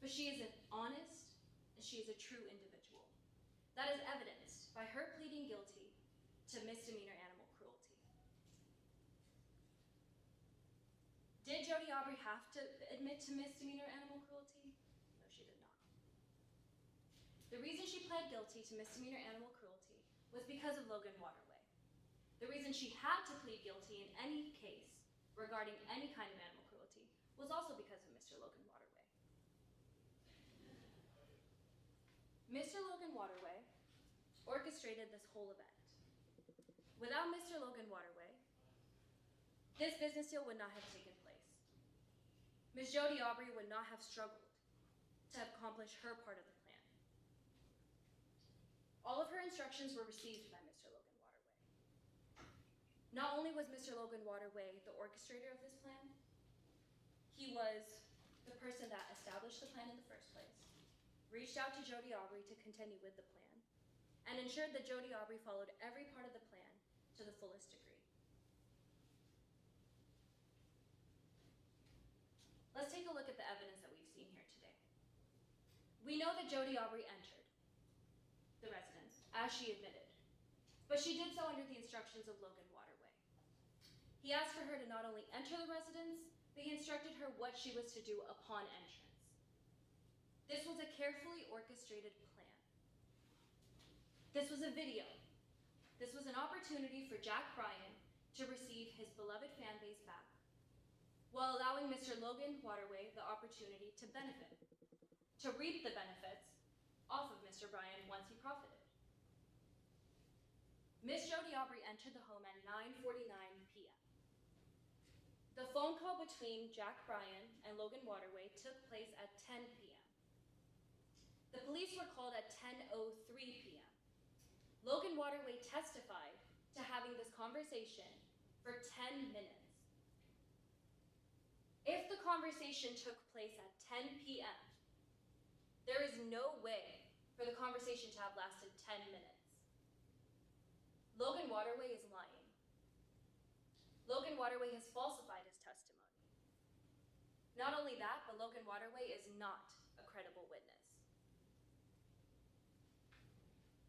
but she is an honest and she is a true individual. That is evidenced by her pleading guilty to misdemeanor animal cruelty. Did Jody Aubrey have to admit to misdemeanor animal cruelty? No, she did not. The reason she pled guilty to misdemeanor animal cruelty was because of Logan Waterway. The reason she had to plead guilty in any case regarding any kind of animal cruelty was also because of Mr. Logan Waterway. Mr. Logan Waterway orchestrated this whole event. Without Mr. Logan Waterway, this business deal would not have taken place. Ms. Jody Aubrey would not have struggled to accomplish her part of the plan. All of her instructions were received by Mr. Logan Waterway. Not only was Mr. Logan Waterway the orchestrator of this plan, he was the person that established the plan in the first place, reached out to Jody Aubrey to continue with the plan, and ensured that Jody Aubrey followed every part of the plan to the fullest degree. Let's take a look at the evidence that we've seen here today. We know that Jody Aubrey entered the residence, as she admitted, but she did so under the instructions of Logan Waterway. He asked for her to not only enter the residence, but he instructed her what she was to do upon entrance. This was a carefully orchestrated plan. This was a video. This was an opportunity for Jack Bryan to receive his beloved fan base back, while allowing Mr. Logan Waterway the opportunity to benefit, to reap the benefits off of Mr. Bryan once he profited. Miss Jody Aubrey entered the home at 9:49 p.m. The phone call between Jack Bryan and Logan Waterway took place at 10 p.m. The police were called at 10:03 p.m. Logan Waterway testified to having this conversation for 10 minutes. If the conversation took place at 10 p.m., there is no way for the conversation to have lasted 10 minutes. Logan Waterway is lying. Logan Waterway has falsified his testimony. Not only that, but Logan Waterway is not a credible witness.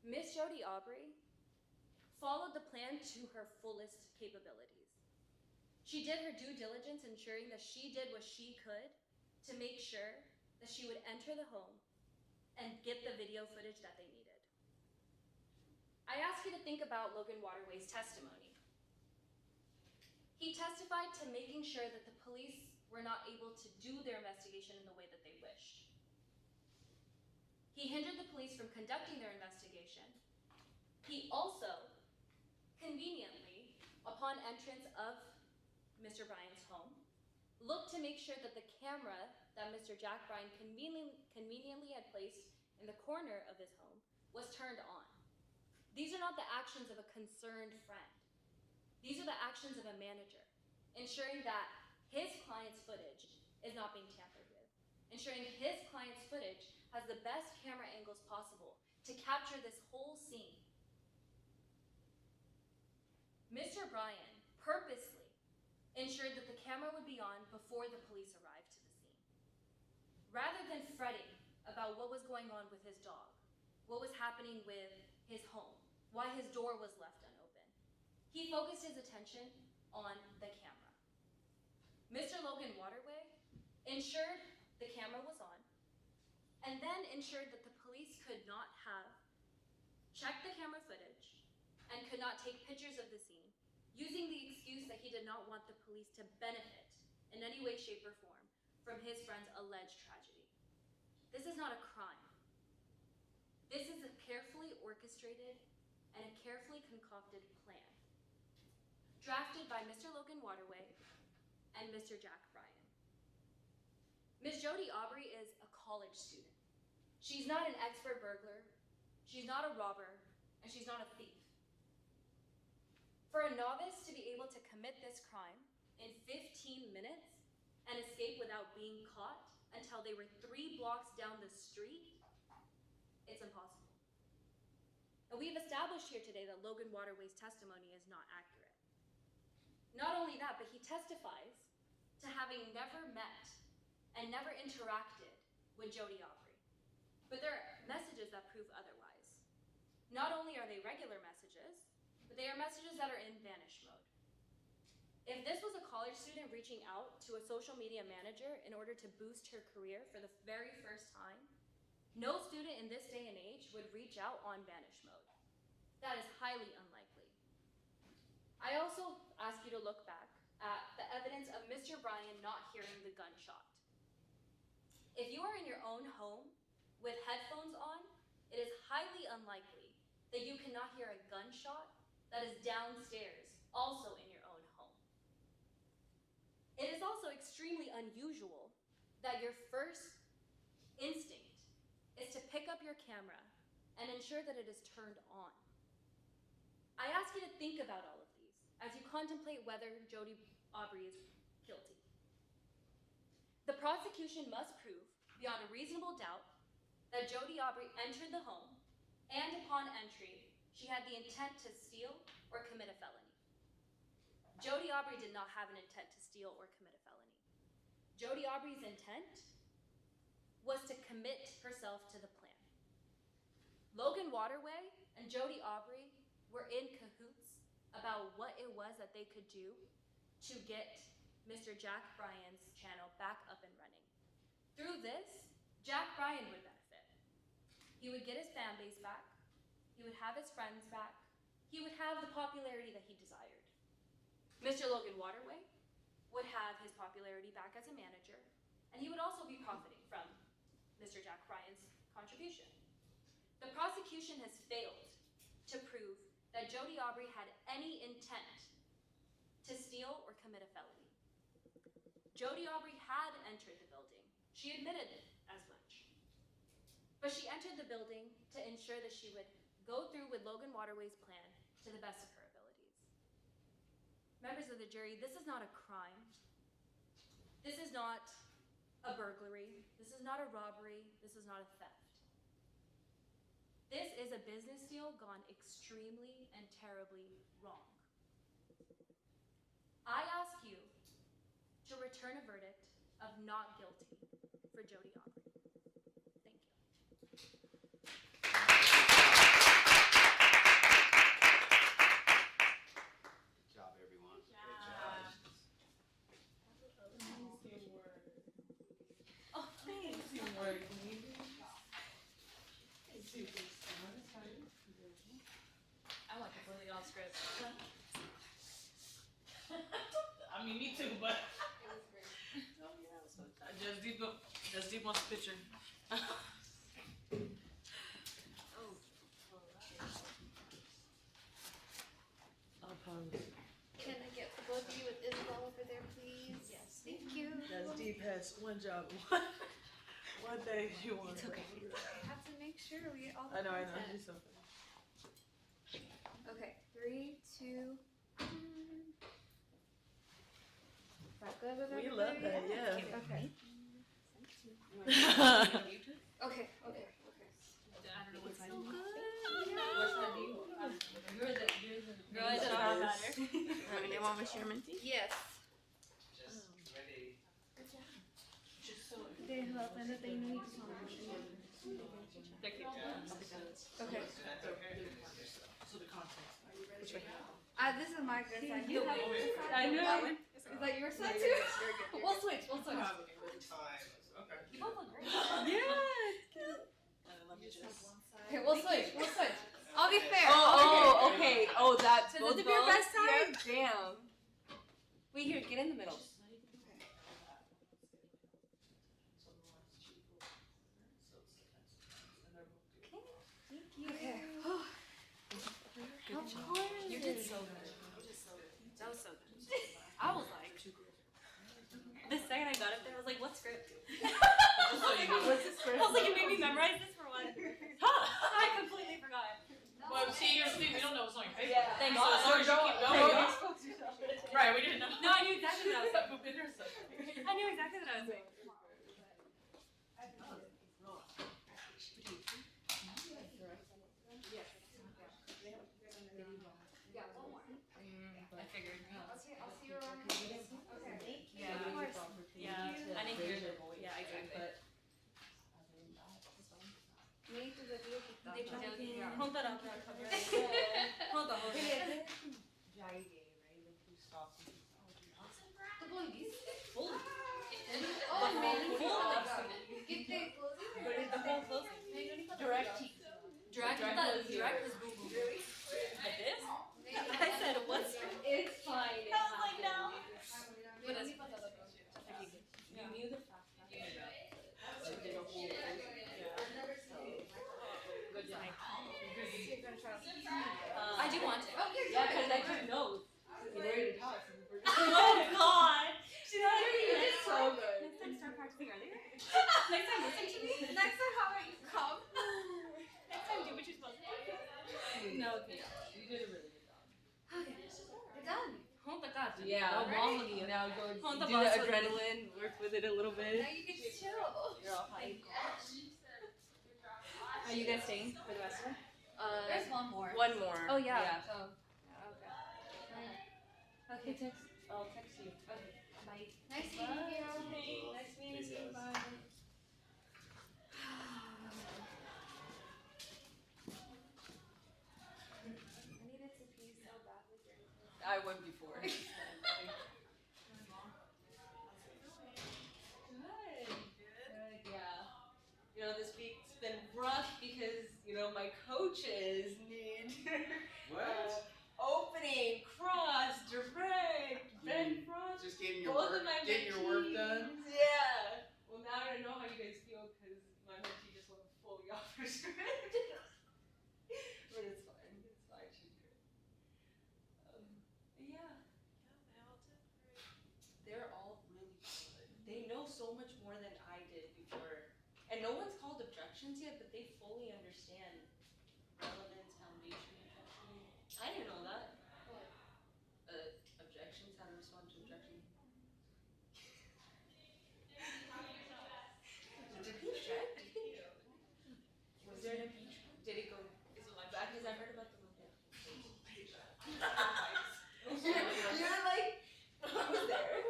Miss Jody Aubrey followed the plan to her fullest capabilities. She did her due diligence, ensuring that she did what she could to make sure that she would enter the home and get the video footage that they needed. I ask you to think about Logan Waterway's testimony. He testified to making sure that the police were not able to do their investigation in the way that they wished. He hindered the police from conducting their investigation. He also, conveniently, upon entrance of Mr. Bryan's home, looked to make sure that the camera that Mr. Jack Bryan conveniently had placed in the corner of his home was turned on. These are not the actions of a concerned friend. These are the actions of a manager, ensuring that his client's footage is not being tampered with, ensuring his client's footage has the best camera angles possible to capture this whole scene. Mr. Bryan purposely ensured that the camera would be on before the police arrived to the scene. Rather than fretting about what was going on with his dog, what was happening with his home, why his door was left unopen, he focused his attention on the camera. Mr. Logan Waterway ensured the camera was on, and then ensured that the police could not have checked the camera footage and could not take pictures of the scene, using the excuse that he did not want the police to benefit in any way, shape, or form from his friend's alleged tragedy. This is not a crime. This is a carefully orchestrated and a carefully concocted plan, drafted by Mr. Logan Waterway and Mr. Jack Bryan. Miss Jody Aubrey is a college student. She's not an expert burglar, she's not a robber, and she's not a thief. For a novice to be able to commit this crime in 15 minutes and escape without being caught until they were 3 blocks down the street, it's impossible. And we've established here today that Logan Waterway's testimony is not accurate. Not only that, but he testifies to having never met and never interacted with Jody Aubrey. But there are messages that prove otherwise. Not only are they regular messages, but they are messages that are in vanish mode. If this was a college student reaching out to a social media manager in order to boost her career for the very first time, no student in this day and age would reach out on vanish mode. That is highly unlikely. I also ask you to look back at the evidence of Mr. Bryan not hearing the gunshot. If you are in your own home with headphones on, it is highly unlikely that you cannot hear a gunshot that is downstairs, also in your own home. It is also extremely unusual that your first instinct is to pick up your camera and ensure that it is turned on. I ask you to think about all of these as you contemplate whether Jody Aubrey is guilty. The prosecution must prove, beyond a reasonable doubt, that Jody Aubrey entered the home, and upon entry, she had the intent to steal or commit a felony. Jody Aubrey did not have an intent to steal or commit a felony. Jody Aubrey's intent was to commit herself to the plan. Logan Waterway and Jody Aubrey were in cahoots about what it was that they could do to get Mr. Jack Bryan's channel back up and running. Through this, Jack Bryan would benefit. He would get his fan base back, he would have his friends back, he would have the popularity that he desired. Mr. Logan Waterway would have his popularity back as a manager, and he would also be profiting from Mr. Jack Bryan's contribution. The prosecution has failed to prove that Jody Aubrey had any intent to steal or commit a felony. Jody Aubrey had entered the building. She admitted as much. But she entered the building to ensure that she would go through with Logan Waterway's plan to the best of her abilities. Members of the jury, this is not a crime. This is not a burglary. This is not a robbery. This is not a theft. This is a business deal gone extremely and terribly wrong. I ask you to return a verdict of not guilty for Jody Aubrey. Thank you. Good job, everyone. Good job. Oh, thanks. I like completely off script. I mean, me too, but. Oh, yeah, it was fun. Just deep wants a picture. I'll pose. Can I get the both of you with Isabel over there, please? Yes. Thank you. Just deep has one job. One day you want It's okay. I have to make sure we get all the I know. content. Do something. Okay, 3, 2, 1. That good with We everybody? love that, yeah. Okay. Okay. I don't know what side So you want. good. What side do you want? You're the Good. star. Anyone with your minty? Yes. Just ready. They help and that they need Okay. So the context. Which way? This is my good side. You have have your side? I know. That one? Is that your side too? We'll switch. Okay. You both look great. Yes. Let me just. Okay, we'll switch. I'll be fair. Oh, okay. Oh, that's So both this is your balls? best side? Yeah. Damn. Wait, here, get in the middle. Okay. Good job. You did so good. That was so good. I was like, the second I got up there, I was like, what script? What's the script? I was like, you made me memorize this for one. I completely forgot. Well, see, we don't know what's on your paper. Yeah. Thank So as long as you keep going. Right, we didn't know. No, I knew exactly what I was saying. I knew exactly what I was saying. Yeah, one more. I figured. I'll see you around. Okay. Yeah, of course. Yeah, I didn't hear the voice. Yeah, exactly. Hold that up. Hold on. Oh, man. Direct was boo boo. Like this? I said, what's It's fine. I was like, no. But it's you knew the fact that I do want to. Yeah, because I took notes. You already talked. Oh God! She's not You did so good. Next time start practicing earlier. Next time listen to me. Next time, how about you come? Next time do what you're supposed to do. No, okay. You did a really good job. Okay. We're done. Yeah, Right? now go On do the the bus with- adrenaline, work with it a little bit. Now you can chill. You're all hyped. Are you guys staying for the rest of it? There's one more. One more. Oh yeah. Yeah. Okay. Text. I'll text you. Okay. Bye. Nice meeting you. Nice meeting you. Bye. I needed to pee so badly during this. I went before. Good. Good. Yeah. You know, this week's been rough because, you know, my coaches need opening, cross, direct, bend front. Just getting your Both work, of my getting your work mentees. done. Yeah. Well, now I know how you guys feel because my mentee just went fully off her script. But it's fine. It's fine. She's good. Yeah. They're all really good. They know so much more than I did before. And no one's called objections yet, but they fully understand relevance, foundation, objection. I didn't know that. Objections, how to respond to objection. Did he check? Was there an impeachment? Did it go? Is it like that? Because I heard about the You're like, I was there.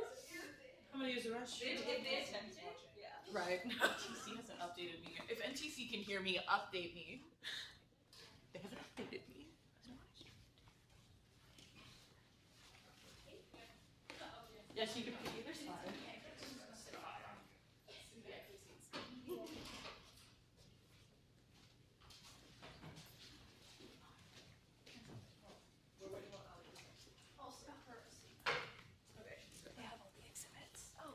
How many is the rest? If they attempt it, yeah. Right. NTC hasn't updated me yet. If NTC can hear me, update me. They haven't updated me. Yes, you can pick either side. They have all the exhibits. Oh.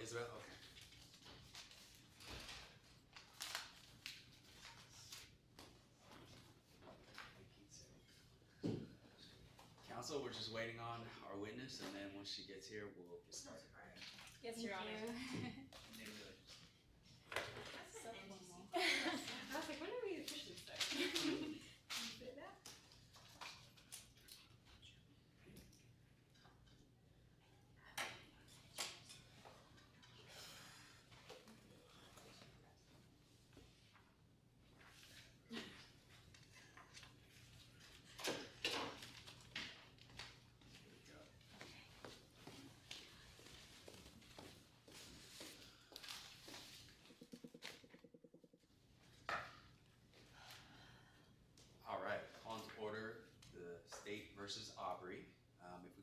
Israel? Okay. Counsel, we're just waiting on our witness, and then once she gets here, we'll get started. Yes, Your Honor. So formal. I was like, when are we officially starting?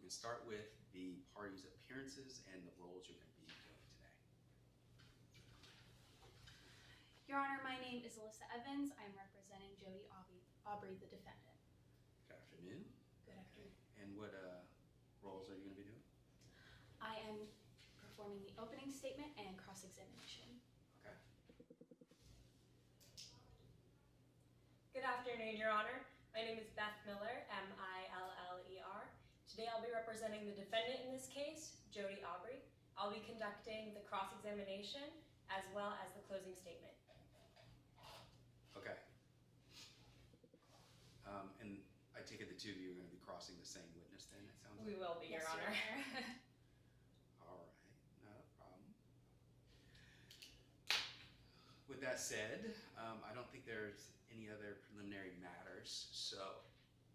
can start with the parties' appearances and the roles you're going to be doing today. Your Honor, my name is Alyssa Evans. I'm representing Jody Aubrey, the defendant. Good afternoon. Good afternoon. And what roles are you going to be doing? I am performing the opening statement and cross-examination. Okay. Good afternoon, Your Honor. My name is Beth Miller, M-I-L-L-E-R. Today I'll be representing the defendant in this case, Jody Aubrey. I'll be conducting the cross-examination as well as the closing statement. Okay. And I take it the two of you are going to be crossing the same witness then, it sounds like? We will be, Your Honor. All right, not a problem. With that said, I don't think there's any other preliminary matters, so.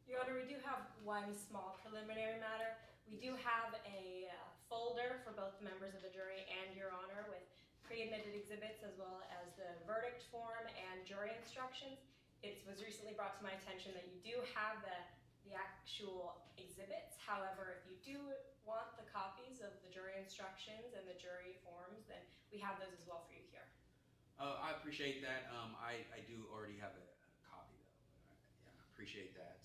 Your Honor, we do have one small preliminary matter. We do have a folder for both members of the jury and Your Honor with pre-admitted exhibits as well as the verdict form and jury instructions. It was recently brought to my attention that you do have the actual exhibits. However, if you do want the copies of the jury instructions and the jury forms, then we have those as well for you here. I appreciate that. I do already have a copy though. Yeah, I appreciate that.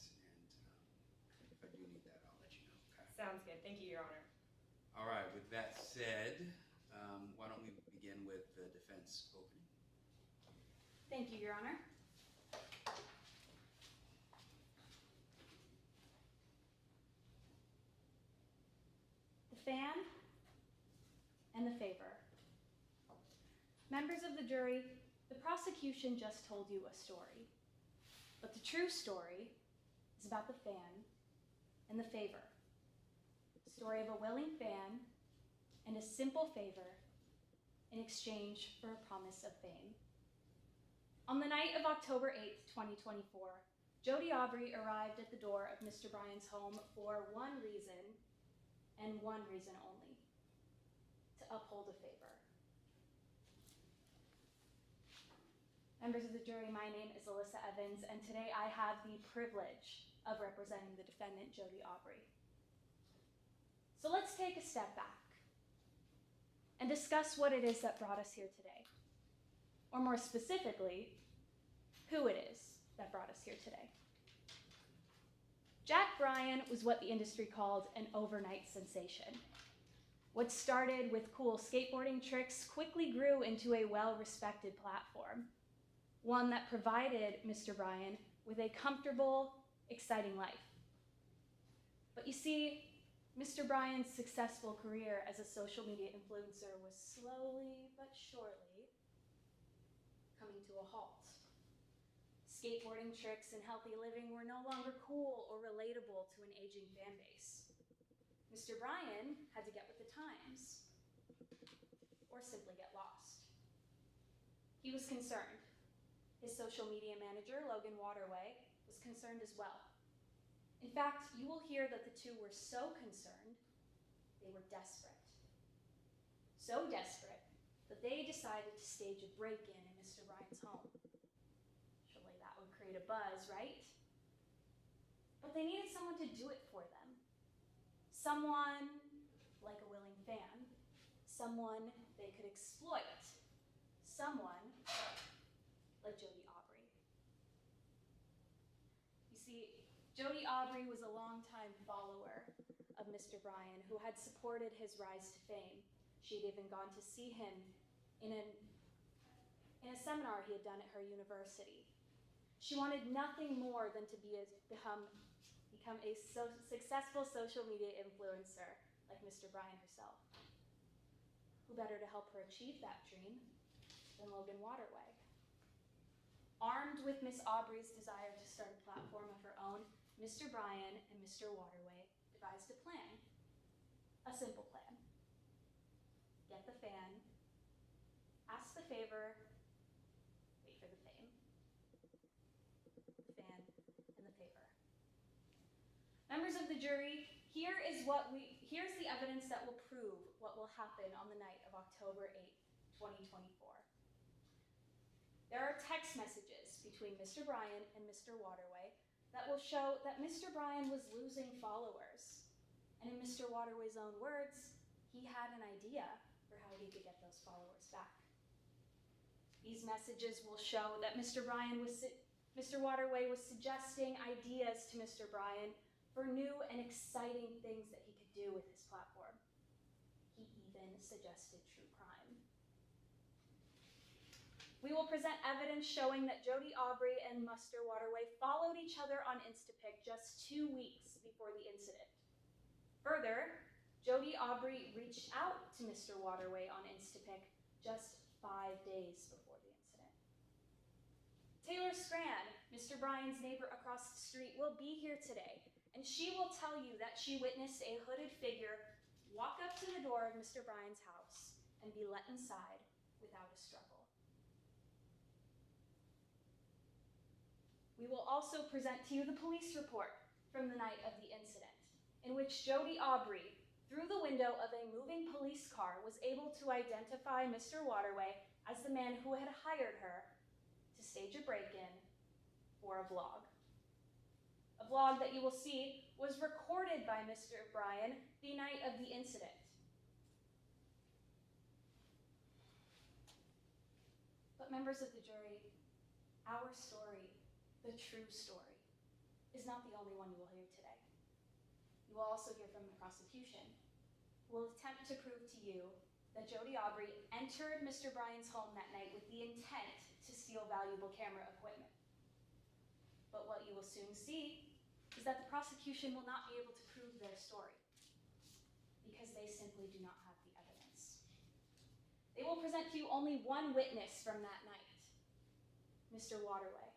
And if I do need that, I'll let you know. Okay. Sounds good. Thank you, Your Honor. All right. With that said, why don't we begin with the defense opening? Thank you, Your Honor. The fan and the favor. Members of the jury, the prosecution just told you a story, but the true story is about the fan and the favor. The story of a willing fan and a simple favor in exchange for a promise of fame. On the night of October 8th, 2024, Jody Aubrey arrived at the door of Mr. Bryan's home for one reason and one reason only: to uphold a favor. Members of the jury, my name is Alyssa Evans, and today I have the privilege of representing the defendant, Jody Aubrey. So let's take a step back and discuss what it is that brought us here today. Or more specifically, who it is that brought us here today. Jack Bryan was what the industry called an overnight sensation. What started with cool skateboarding tricks quickly grew into a well-respected platform, one that provided Mr. Bryan with a comfortable, exciting life. But you see, Mr. Bryan's successful career as a social media influencer was slowly but surely coming to a halt. Skateboarding tricks and healthy living were no longer cool or relatable to an aging fan base. Mr. Bryan had to get with the times, or simply get lost. He was concerned. His social media manager, Logan Waterway, was concerned as well. In fact, you will hear that the two were so concerned, they were desperate. So desperate that they decided to stage a break-in in Mr. Bryan's home. Surely that would create a buzz, right? But they needed someone to do it for them. Someone like a willing fan. Someone they could exploit. Someone like Jody Aubrey. You see, Jody Aubrey was a longtime follower of Mr. Bryan who had supported his rise to fame. She'd even gone to see him in a seminar he had done at her university. She wanted nothing more than to become a successful social media influencer like Mr. Bryan herself. Who better to help her achieve that dream than Logan Waterway? Armed with Miss Aubrey's desire to start a platform of her own, Mr. Bryan and Mr. Waterway devised a plan. A simple plan. Get the fan, ask the favor, wait for the fame. The fan and the favor. Members of the jury, here's the evidence that will prove what will happen on the night of October 8th, 2024. There are text messages between Mr. Bryan and Mr. Waterway that will show that Mr. Bryan was losing followers And in Mr. Waterway's own words, he had an idea for how he could get those followers back. These messages will show that Mr. Waterway was suggesting ideas to Mr. Bryan for new and exciting things that he could do with his platform. He even suggested true crime. We will present evidence showing that Jody Aubrey and Mr. Waterway followed each other on Instapic just 2 weeks before the incident. Further, Jody Aubrey reached out to Mr. Waterway on Instapic just 5 days before the incident. Taylor Scran, Mr. Bryan's neighbor across the street, will be here today, and she will tell you that she witnessed a hooded figure walk up to the door of Mr. Bryan's house and be let inside without a struggle. We will also present to you the police report from the night of the incident, in which Jody Aubrey, through the window of a moving police car, was able to identify Mr. Waterway as the man who had hired her to stage a break-in for a vlog. A vlog that you will see was recorded by Mr. Bryan the night of the incident. But members of the jury, our story, the true story, is not the only one you will hear today. You will also hear from the prosecution, who will attempt to prove to you that Jody Aubrey entered Mr. Bryan's home that night with the intent to steal valuable camera equipment. But what you will soon see is that the prosecution will not be able to prove their story, because they simply do not have the evidence. They will present to you only one witness from that night, Mr. Waterway,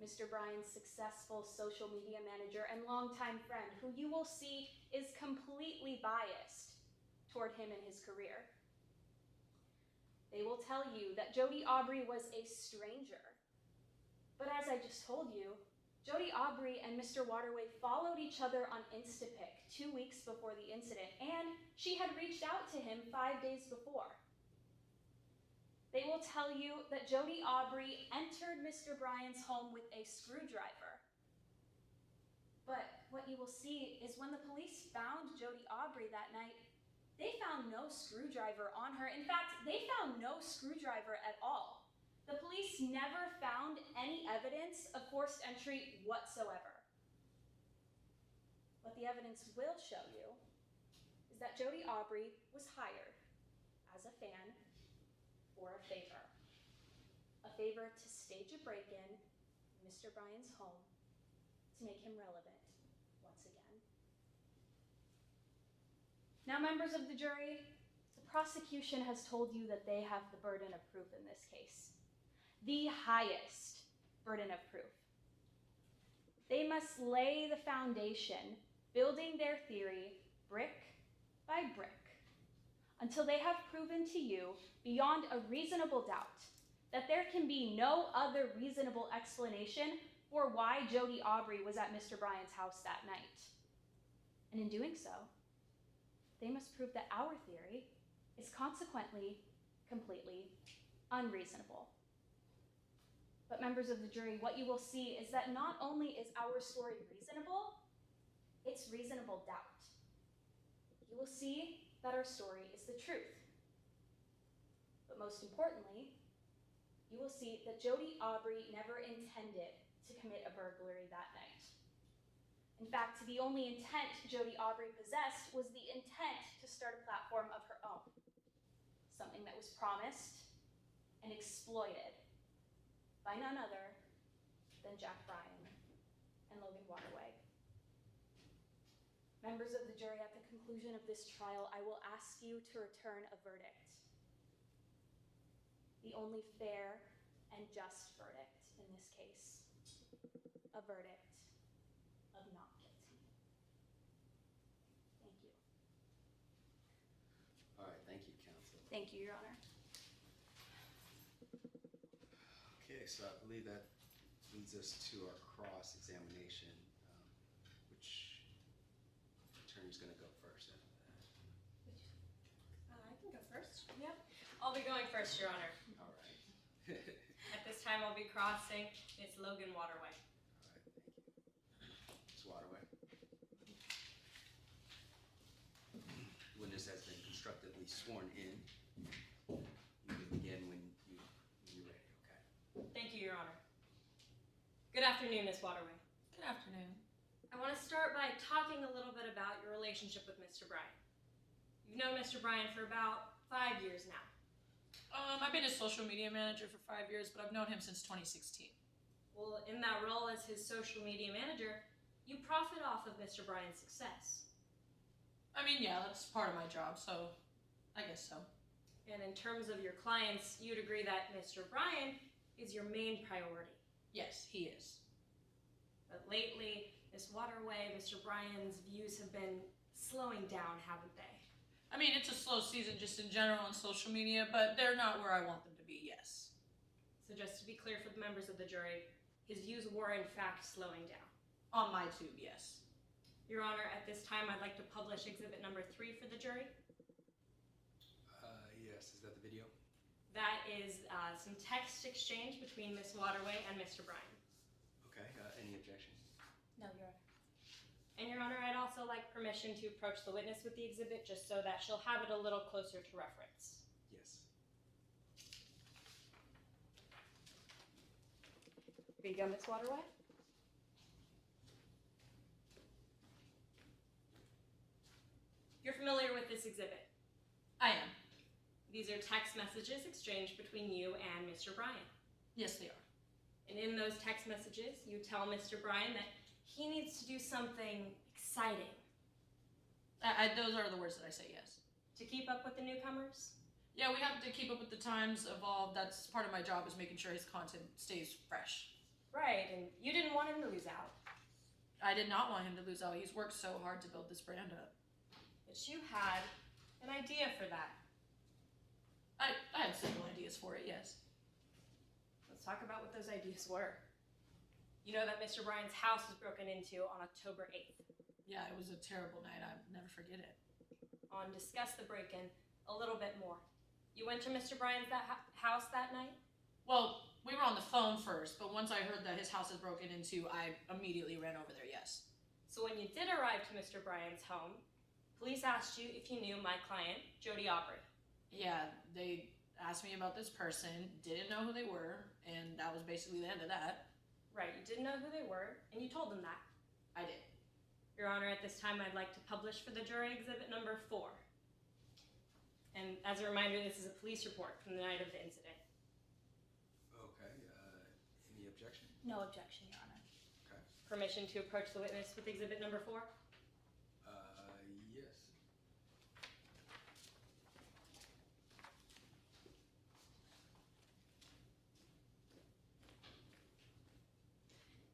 Mr. Bryan's successful social media manager and longtime friend, who you will see is completely biased toward him and his career. They will tell you that Jody Aubrey was a stranger. But as I just told you, Jody Aubrey and Mr. Waterway followed each other on Instapic 2 weeks before the incident, and she had reached out to him 5 days before. They will tell you that Jody Aubrey entered Mr. Bryan's home with a screwdriver. But what you will see is when the police found Jody Aubrey that night, they found no screwdriver on her. In fact, they found no screwdriver at all. The police never found any evidence of forced entry whatsoever. What the evidence will show you is that Jody Aubrey was hired as a fan for a favor to stage a break-in in Mr. Bryan's home to make him relevant once again. Now, members of the jury, the prosecution has told you that they have the burden of proof in this case, the highest burden of proof. They must lay the foundation, building their theory brick by brick, until they have proven to you beyond a reasonable doubt that there can be no other reasonable explanation for why Jody Aubrey was at Mr. Bryan's house that night. And in doing so, they must prove that our theory is consequently completely unreasonable. But members of the jury, what you will see is that not only is our story reasonable, it's reasonable doubt. You will see that our story is the truth. But most importantly, you will see that Jody Aubrey never intended to commit a burglary that night. In fact, the only intent Jody Aubrey possessed was the intent to start a platform of her own, something that was promised and exploited by none other than Jack Bryan and Logan Waterway. Members of the jury, at the conclusion of this trial, I will ask you to return a verdict. The only fair and just verdict in this case. A verdict of not guilty. Thank you. All right, thank you, counsel. Thank you, Your Honor. Okay, so I believe that leads us to our cross-examination, which attorney's going to go first. I can go first. Yep. I'll be going first, Your Honor. All right. At this time, I'll be crossing Miss Logan Waterway. All right, thank you. Ms. Waterway. witness has been constructively sworn in. You can begin when you're ready, okay? Thank you, Your Honor. Good afternoon, Ms. Waterway. Good afternoon. I want to start by talking a little bit about your relationship with Mr. Bryan. You've known Mr. Bryan for about 5 years now. I've been his social media manager for 5 years, but I've known him since 2016. Well, in that role as his social media manager, you profit off of Mr. Bryan's success. I mean, yeah, that's part of my job, so I guess so. And in terms of your clients, you'd agree that Mr. Bryan is your main priority. Yes, he is. But lately, Ms. Waterway, Mr. Bryan's views have been slowing down, haven't they? I mean, it's a slow season just in general on social media, but they're not where I want them to be, yes. So just to be clear for the members of the jury, his views were in fact slowing down. On my tube, yes. Your Honor, at this time, I'd like to publish exhibit number 3 for the jury. Yes, is that the video? That is some text exchange between Ms. Waterway and Mr. Bryan. Okay, any objection? No, Your Honor. And Your Honor, I'd also like permission to approach the witness with the exhibit just so that she'll have it a little closer to reference. Yes. Here you go, Ms. Waterway. You're familiar with this exhibit? I am. These are text messages exchanged between you and Mr. Bryan. Yes, they are. And in those text messages, you tell Mr. Bryan that he needs to do something exciting. Those are the words that I say, yes. To keep up with the newcomers? Yeah, we have to keep up with the times, evolve. That's part of my job, is making sure his content stays fresh. Right, and you didn't want him to lose out. I did not want him to lose out. He's worked so hard to build this brand up. But you had an idea for that. I had several ideas for it, yes. Let's talk about what those ideas were. You know that Mr. Bryan's house was broken into on October 8th. Yeah, it was a terrible night. I'll never forget it. On discuss the break-in a little bit more. You went to Mr. Bryan's house that night? Well, we were on the phone first, but once I heard that his house was broken into, I immediately ran over there, yes. So when you did arrive to Mr. Bryan's home, police asked you if you knew my client, Jody Aubrey. Yeah, they asked me about this person, didn't know who they were, and that was basically the end of that. Right, you didn't know who they were, and you told them that. I did. Your Honor, at this time, I'd like to publish for the jury exhibit number 4. And as a reminder, this is a police report from the night of the incident. Okay, any objection? No objection, Your Honor. Okay. Permission to approach the witness with exhibit number 4? Yes.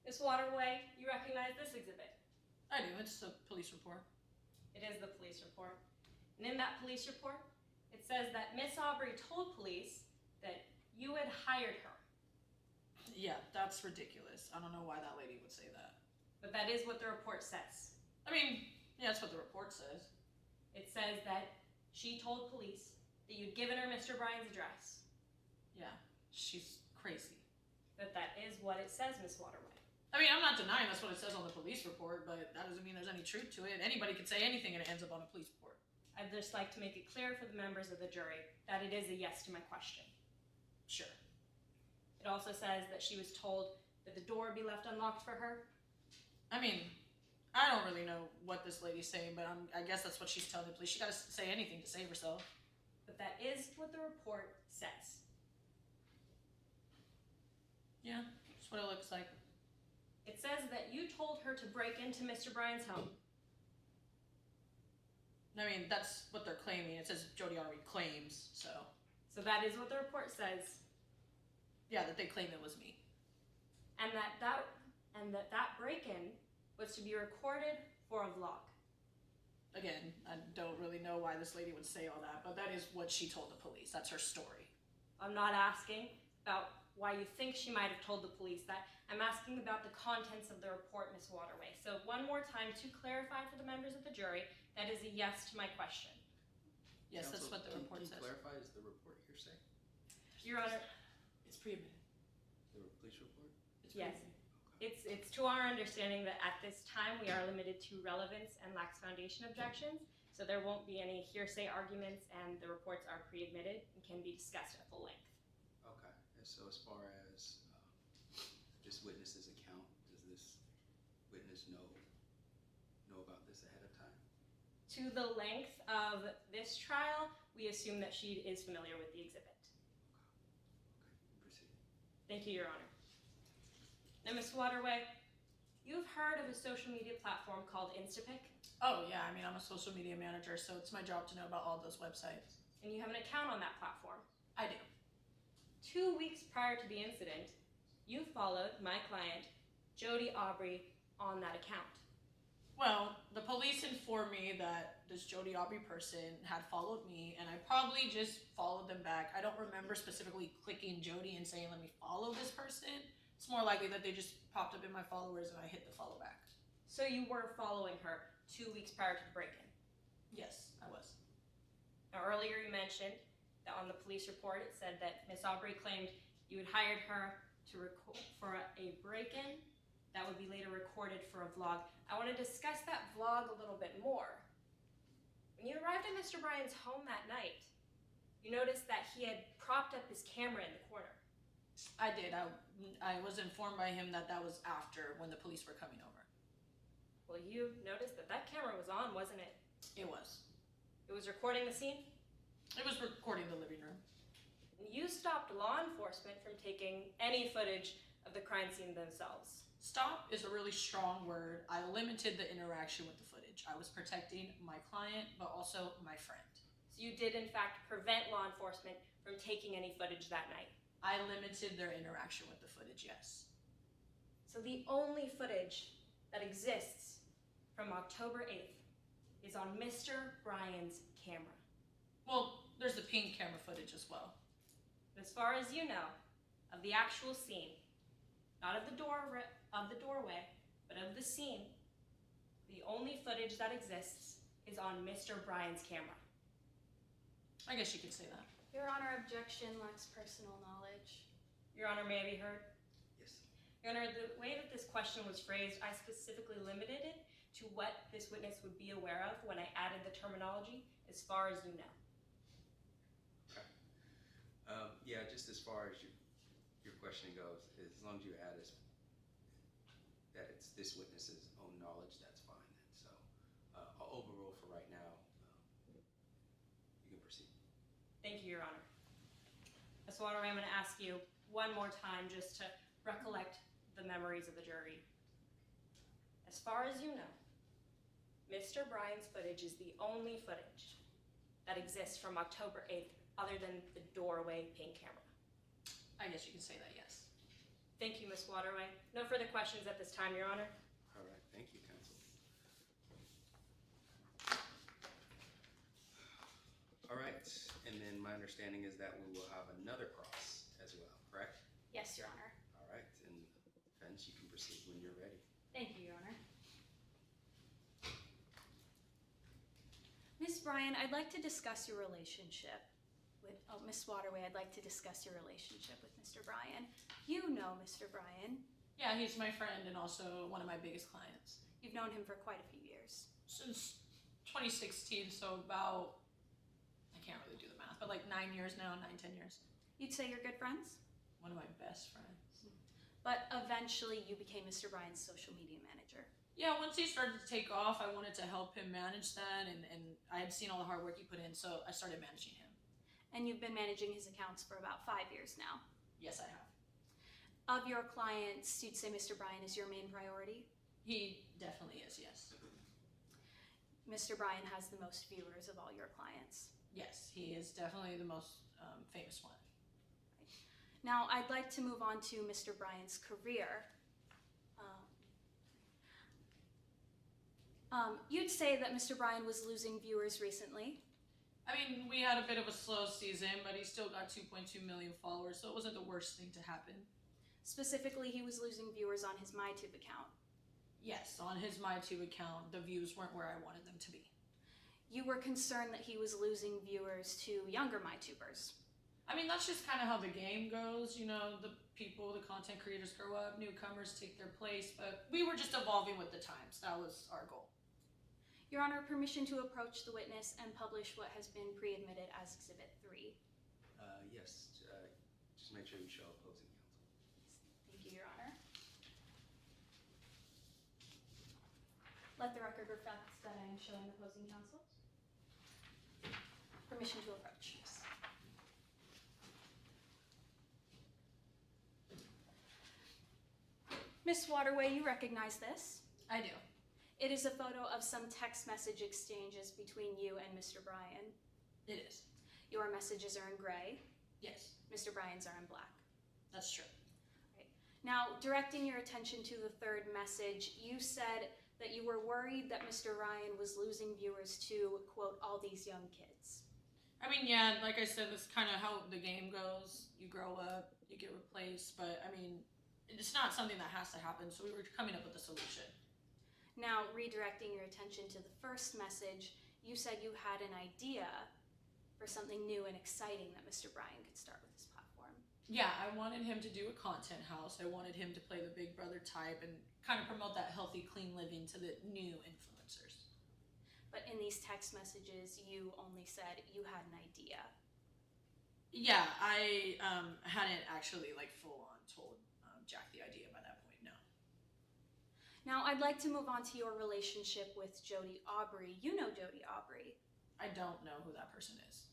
Ms. Waterway, you recognize this exhibit? I do. It's a police report. It is the police report. And in that police report, it says that Miss Aubrey told police that you had hired her. Yeah, that's ridiculous. I don't know why that lady would say that. But that is what the report says. I mean, yeah, that's what the report says. It says that she told police that you'd given her Mr. Bryan's address. Yeah, she's crazy. But that is what it says, Miss Waterway. I mean, I'm not denying that's what it says on the police report, but that doesn't mean there's any truth to it. Anybody could say anything and it ends up on a police report. I'd just like to make it clear for the members of the jury that it is a yes to my question. Sure. It also says that she was told that the door would be left unlocked for her. I mean, I don't really know what this lady's saying, but I guess that's what she's telling the police. She gotta say anything to save herself. But that is what the report says. Yeah, that's what it looks like. It says that you told her to break into Mr. Bryan's home. I mean, that's what they're claiming. It says Jody Aubrey claims, so. So that is what the report says. Yeah, that they claim it was me. And that break-in was to be recorded for a vlog. Again, I don't really know why this lady would say all that, but that is what she told the police. That's her story. I'm not asking about why you think she might have told the police that. I'm asking about the contents of the report, Ms. Waterway. So one more time, to clarify for the members of the jury, that is a yes to my question. Yes, Counsel, that's what the report says. Can you clarify, is the report hearsay? Your Honor. It's pre-admitted. The police report? Yes. It's to our understanding that at this time we are limited to relevance and lax foundation objections. So there won't be any hearsay arguments, and the reports are pre-admitted and can be discussed at full length. Okay, and so as far as this witness's account, does this witness know about this ahead of time? To the length of this trial, we assume that she is familiar with the exhibit. Proceed. Thank you, Your Honor. Now, Ms. Waterway, you've heard of a social media platform called Instapic? Oh yeah, I mean, I'm a social media manager, so it's my job to know about all those websites. And you have an account on that platform? I do. 2 weeks prior to the incident, you followed my client, Jody Aubrey, on that account. Well, the police informed me that this Jody Aubrey person had followed me, and I probably just followed them back. I don't remember specifically clicking Jody and saying, let me follow this person. It's more likely that they just popped up in my followers and I hit the follow back. So you were following her 2 weeks prior to the break-in? Yes, I was. Now, earlier you mentioned that on the police report it said that Miss Aubrey claimed you had hired her for a break-in that would be later recorded for a vlog. I want to discuss that vlog a little bit more. When you arrived at Mr. Bryan's home that night, you noticed that he had propped up his camera in the corner. I did. I was informed by him that that was after, when the police were coming over. Well, you noticed that that camera was on, wasn't it? It was. It was recording the scene? It was recording the living room. You stopped law enforcement from taking any footage of the crime scene themselves. Stop is a really strong word. I limited the interaction with the footage. I was protecting my client, but also my friend. So you did, in fact, prevent law enforcement from taking any footage that night? I limited their interaction with the footage, yes. So the only footage that exists from October 8th is on Mr. Bryan's camera. Well, there's the pink camera footage as well. But as far as you know, of the actual scene, not of the doorway, but of the scene, the only footage that exists is on Mr. Bryan's camera. I guess you could say that. Your Honor, objection lacks personal knowledge. Your Honor, may I be heard? Yes. Your Honor, the way that this question was phrased, I specifically limited it to what this witness would be aware of when I added the terminology, as far as you know. Okay. Yeah, just as far as your questioning goes, as long as you add that it's this witness's own knowledge, that's fine. And so I'll overrule for right now. You can proceed. Thank you, Your Honor. Ms. Waterway, I'm going to ask you one more time just to recollect the memories of the jury. As far as you know, Mr. Bryan's footage is the only footage that exists from October 8th other than the doorway pink camera. I guess you can say that, yes. Thank you, Ms. Waterway. No further questions at this time, Your Honor. All right, thank you, counsel. All right, and then my understanding is that we will have another cross as well, correct? Yes, Your Honor. All right, and Franz, you can proceed when you're ready. Thank you, Your Honor. Ms. Bryan, I'd like to discuss your relationship with, Ms. Waterway, I'd like to discuss your relationship with Mr. Bryan. You know Mr. Bryan. Yeah, he's my friend and also one of my biggest clients. You've known him for quite a few years. Since 2016, so about, I can't really do the math, but like 9 years now, 10 years. You'd say you're good friends? One of my best friends. But eventually you became Mr. Bryan's social media manager. Yeah, once he started to take off, I wanted to help him manage that, and I had seen all the hard work he put in, so I started managing him. And you've been managing his accounts for about 5 years now. Yes, I have. Of your clients, you'd say Mr. Bryan is your main priority? He definitely is, yes. Mr. Bryan has the most viewers of all your clients. Yes, he is definitely the most famous one. Now, I'd like to move on to Mr. Bryan's career. You'd say that Mr. Bryan was losing viewers recently. I mean, we had a bit of a slow season, but he still got 2.2 million followers, so it wasn't the worst thing to happen. Specifically, he was losing viewers on his MyTube account. Yes, on his MyTube account, the views weren't where I wanted them to be. You were concerned that he was losing viewers to younger MyTubers. I mean, that's just kind of how the game goes. You know, the people, the content creators grow up, newcomers take their place, but we were just evolving with the times. That was our goal. Your Honor, permission to approach the witness and publish what has been pre-admitted as Exhibit 3. Yes, just make sure you show opposing counsel. Thank you, Your Honor. Let the record reflect that I am showing opposing counsel. Permission to approach. Miss Waterway, you recognize this? I do. It is a photo of some text message exchanges between you and Mr. Bryan. It is. Your messages are in gray. Yes. Mr. Bryan's are in black. That's true. Right. Now, directing your attention to the third message, you said that you were worried that Mr. Ryan was losing viewers to, quote, all these young kids. I mean, yeah, like I said, that's kind of how the game goes. You grow up, you get replaced, but I mean, it's not something that has to happen, so we were coming up with a solution. Now, redirecting your attention to the first message, you said you had an idea for something new and exciting that Mr. Bryan could start with his platform. Yeah, I wanted him to do a content house. I wanted him to play the big brother type and kind of promote that healthy, clean living to the new influencers. But in these text messages, you only said you had an idea. Yeah, I hadn't actually like full on told Jack the idea by that point, no. Now, I'd like to move on to your relationship with Jody Aubrey. You know Jody Aubrey. I don't know who that person is.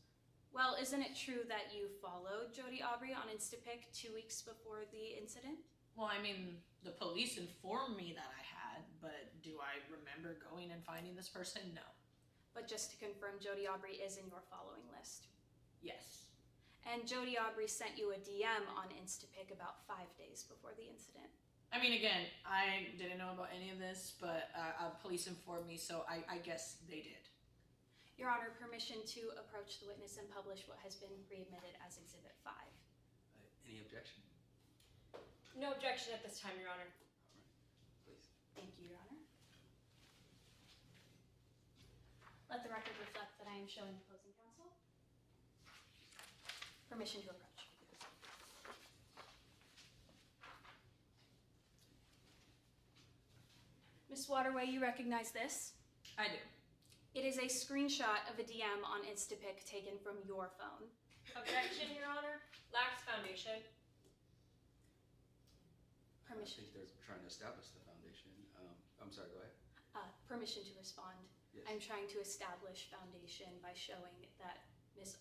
Well, isn't it true that you followed Jody Aubrey on Instapic 2 weeks before the incident? Well, I mean, the police informed me that I had, but do I remember going and finding this person? No. But just to confirm, Jody Aubrey is in your following list. Yes. And Jody Aubrey sent you a DM on Instapic about 5 days before the incident. I mean, again, I didn't know about any of this, but police informed me, so I guess they did. Your Honor, permission to approach the witness and publish what has been pre-admitted as Exhibit 5. Any objection? No objection at this time, Your Honor. Please. Thank you, Your Honor. Let the record reflect that I am showing opposing counsel. Permission to approach. Miss Waterway, you recognize this? I do. It is a screenshot of a DM on Instapic taken from your phone. Objection, Your Honor. Lacks foundation. Permission. I think they're trying to establish the foundation. I'm sorry, go ahead. Permission to respond. Yes. I'm trying to establish foundation by showing that Ms.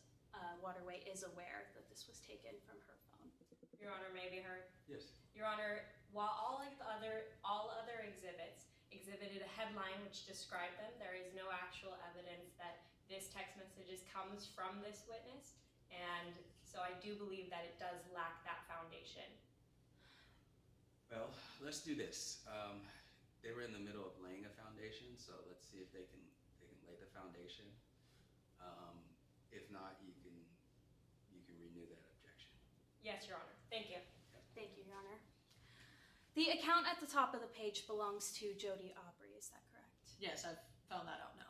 Waterway is aware that this was taken from her phone. Your Honor, may be heard. Yes. Your Honor, while all other exhibits exhibited a headline which described them, there is no actual evidence that this text message comes from this witness, and so I do believe that it does lack that foundation. Well, let's do this. They were in the middle of laying a foundation, so let's see if they can lay the foundation. If not, you can renew that objection. Yes, Your Honor. Thank you. Thank you, Your Honor. The account at the top of the page belongs to Jody Aubrey, is that correct? Yes, I've found that out now.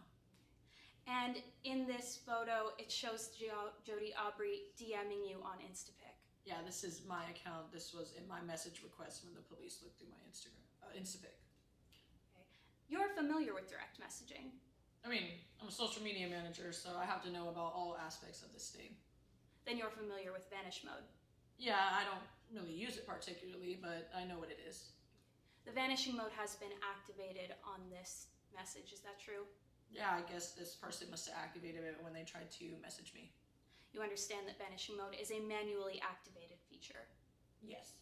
And in this photo, it shows Jody Aubrey DMing you on Instapic. Yeah, this is my account. This was in my message request when the police looked through my Instapic. Okay. You're familiar with direct messaging. I mean, I'm a social media manager, so I have to know about all aspects of this thing. Then you're familiar with vanish mode. Yeah, I don't really use it particularly, but I know what it is. The vanishing mode has been activated on this message, is that true? Yeah, I guess this person must have activated it when they tried to message me. You understand that vanishing mode is a manually activated feature. Yes.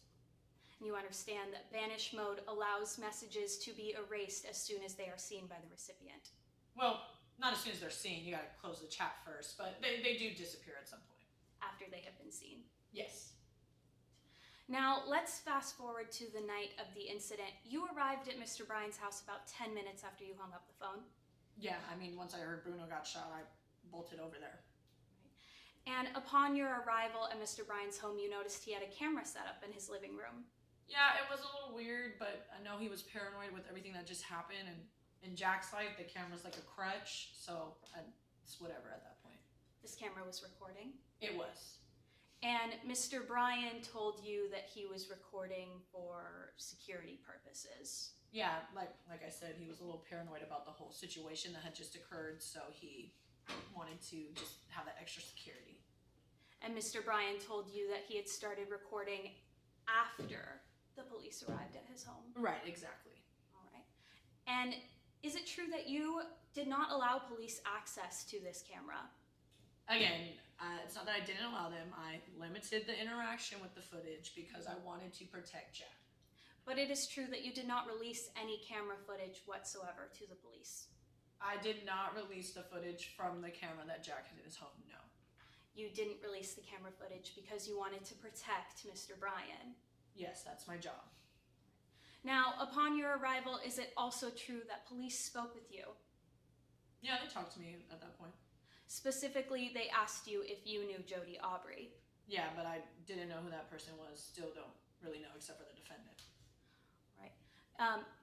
And you understand that vanish mode allows messages to be erased as soon as they are seen by the recipient. Well, not as soon as they're seen. You gotta close the chat first, but they do disappear at some point. After they have been seen. Yes. Now, let's fast forward to the night of the incident. You arrived at Mr. Bryan's house about 10 minutes after you hung up the phone. Yeah, I mean, once I heard Bruno got shot, I bolted over there. And upon your arrival at Mr. Bryan's home, you noticed he had a camera set up in his living room. Yeah, it was a little weird, but I know he was paranoid with everything that just happened, and in Jack's life, the camera's like a crutch, so it's whatever at that point. This camera was recording? It was. And Mr. Bryan told you that he was recording for security purposes. Yeah, like I said, he was a little paranoid about the whole situation that had just occurred, so he wanted to just have that extra security. And Mr. Bryan told you that he had started recording after the police arrived at his home. Right, exactly. All right. And is it true that you did not allow police access to this camera? Again, it's not that I didn't allow them. I limited the interaction with the footage because I wanted to protect Jack. But it is true that you did not release any camera footage whatsoever to the police. I did not release the footage from the camera that Jack had in his home, no. You didn't release the camera footage because you wanted to protect Mr. Bryan. Yes, that's my job. Now, upon your arrival, is it also true that police spoke with you? Yeah, they talked to me at that point. Specifically, they asked you if you knew Jody Aubrey. Yeah, but I didn't know who that person was. Still don't really know except for the defendant. Right.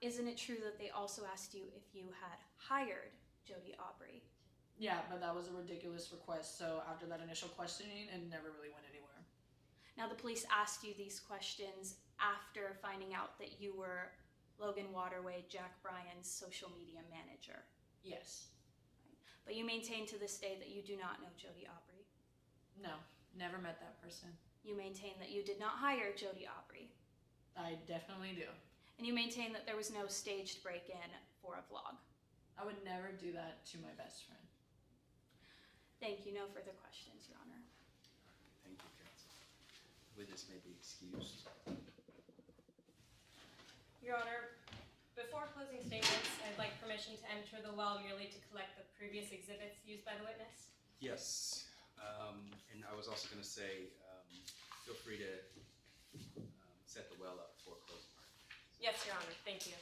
Isn't it true that they also asked you if you had hired Jody Aubrey? Yeah, but that was a ridiculous request, so after that initial questioning, it never really went anywhere. Now, the police asked you these questions after finding out that you were Logan Waterway, Jack Bryan's social media manager. Yes. Right. But you maintain to this day that you do not know Jody Aubrey. No, never met that person. You maintain that you did not hire Jody Aubrey. I definitely do. And you maintain that there was no staged break-in for a vlog. I would never do that to my best friend. Thank you. No further questions, Your Honor. Thank you, counsel. Witness may be excused. Your Honor, before closing statements, I'd like permission to enter the well merely to collect the previous exhibits used by the witness. Yes, and I was also going to say, feel free to set the well up for closing argument. Yes, Your Honor. Thank you.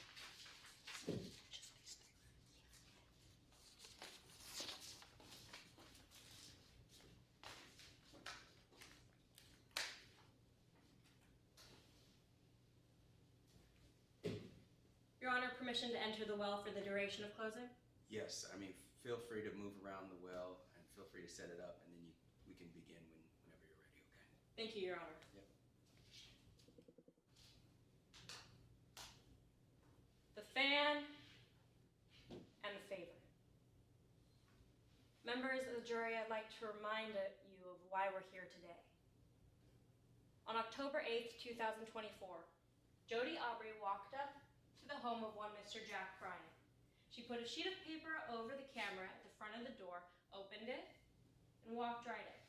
Your Honor, permission to enter the well for the duration of closing? Yes, I mean, feel free to move around the well and feel free to set it up, and then we can begin whenever you're ready, okay? Thank you, Your Honor. Yep. The fan and the favor. Members of the jury, I'd like to remind you of why we're here today. On October 8th, 2024, Jody Aubrey walked up to the home of one Mr. Jack Bryan. She put a sheet of paper over the camera at the front of the door, opened it, and walked right in.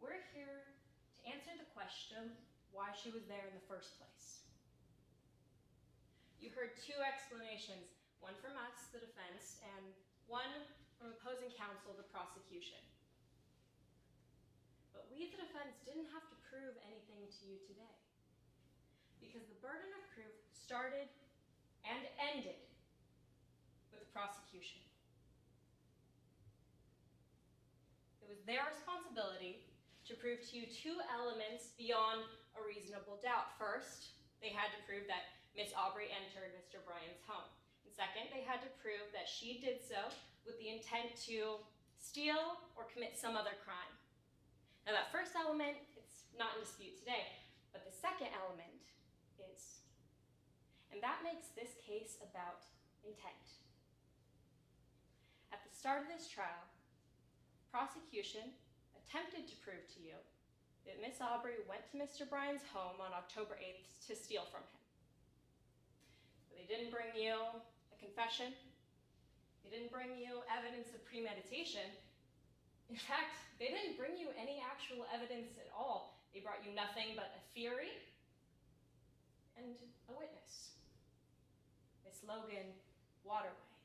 We're here to answer the question why she was there in the first place. You heard two explanations, one from us, the defense, and one from opposing counsel, the prosecution. But we, the defense, didn't have to prove anything to you today, because the burden of proof started and ended with the prosecution. It was their responsibility to prove to you two elements beyond a reasonable doubt. First, they had to prove that Miss Aubrey entered Mr. Bryan's home. And second, they had to prove that she did so with the intent to steal or commit some other crime. Now that first element, it's not in dispute today, but the second element is. And that makes this case about intent. At the start of this trial, prosecution attempted to prove to you that Miss Aubrey went to Mr. Bryan's home on October 8th to steal from him. But they didn't bring you a confession. They didn't bring you evidence of premeditation. In fact, they didn't bring you any actual evidence at all. They brought you nothing but a theory and a witness, Miss Logan Waterway.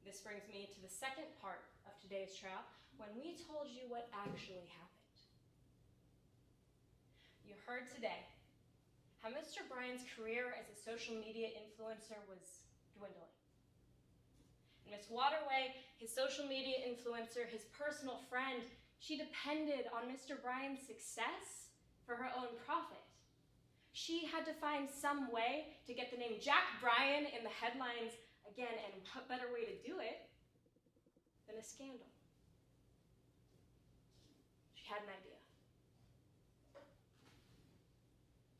This brings me to the second part of today's trial, when we told you what actually happened. You heard today how Mr. Bryan's career as a social media influencer was dwindling. And Miss Waterway, his social media influencer, his personal friend, she depended on Mr. Bryan's success for her own profit. She had to find some way to get the name Jack Bryan in the headlines again, and what better way to do it than a scandal?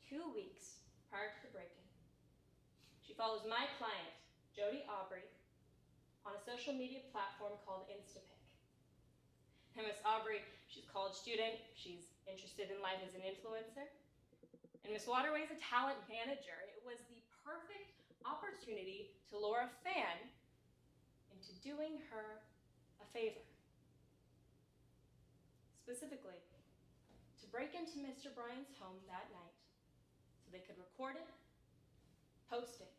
2 weeks prior to the break-in, she follows my client, Jody Aubrey, on a social media platform called Instapic. And Miss Aubrey, she's a college student, she's interested in life as an influencer, and Miss Waterway is a talent manager. It was the perfect opportunity to lure a fan into doing her a favor. Specifically, to break into Mr. Bryan's home that night so they could record it, post it,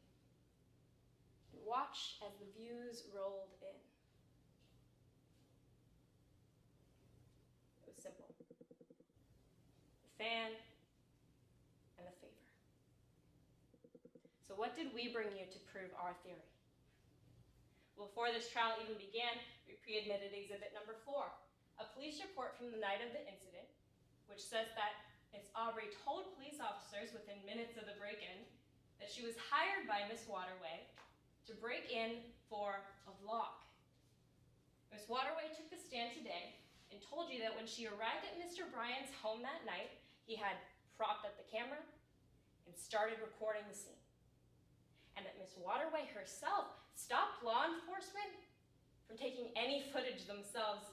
and watch as the views rolled in. It was simple. The fan and the favor. So what did we bring you to prove our theory? Well, before this trial even began, we pre-admitted exhibit number 4, a police report from the night of the incident, which says that Miss Aubrey told police officers within minutes of the break-in that she was hired by Miss Waterway to break in for a vlog. Miss Waterway took the stand today and told you that when she arrived at Mr. Bryan's home that night, he had propped up the camera and started recording the scene. And that Miss Waterway herself stopped law enforcement from taking any footage themselves,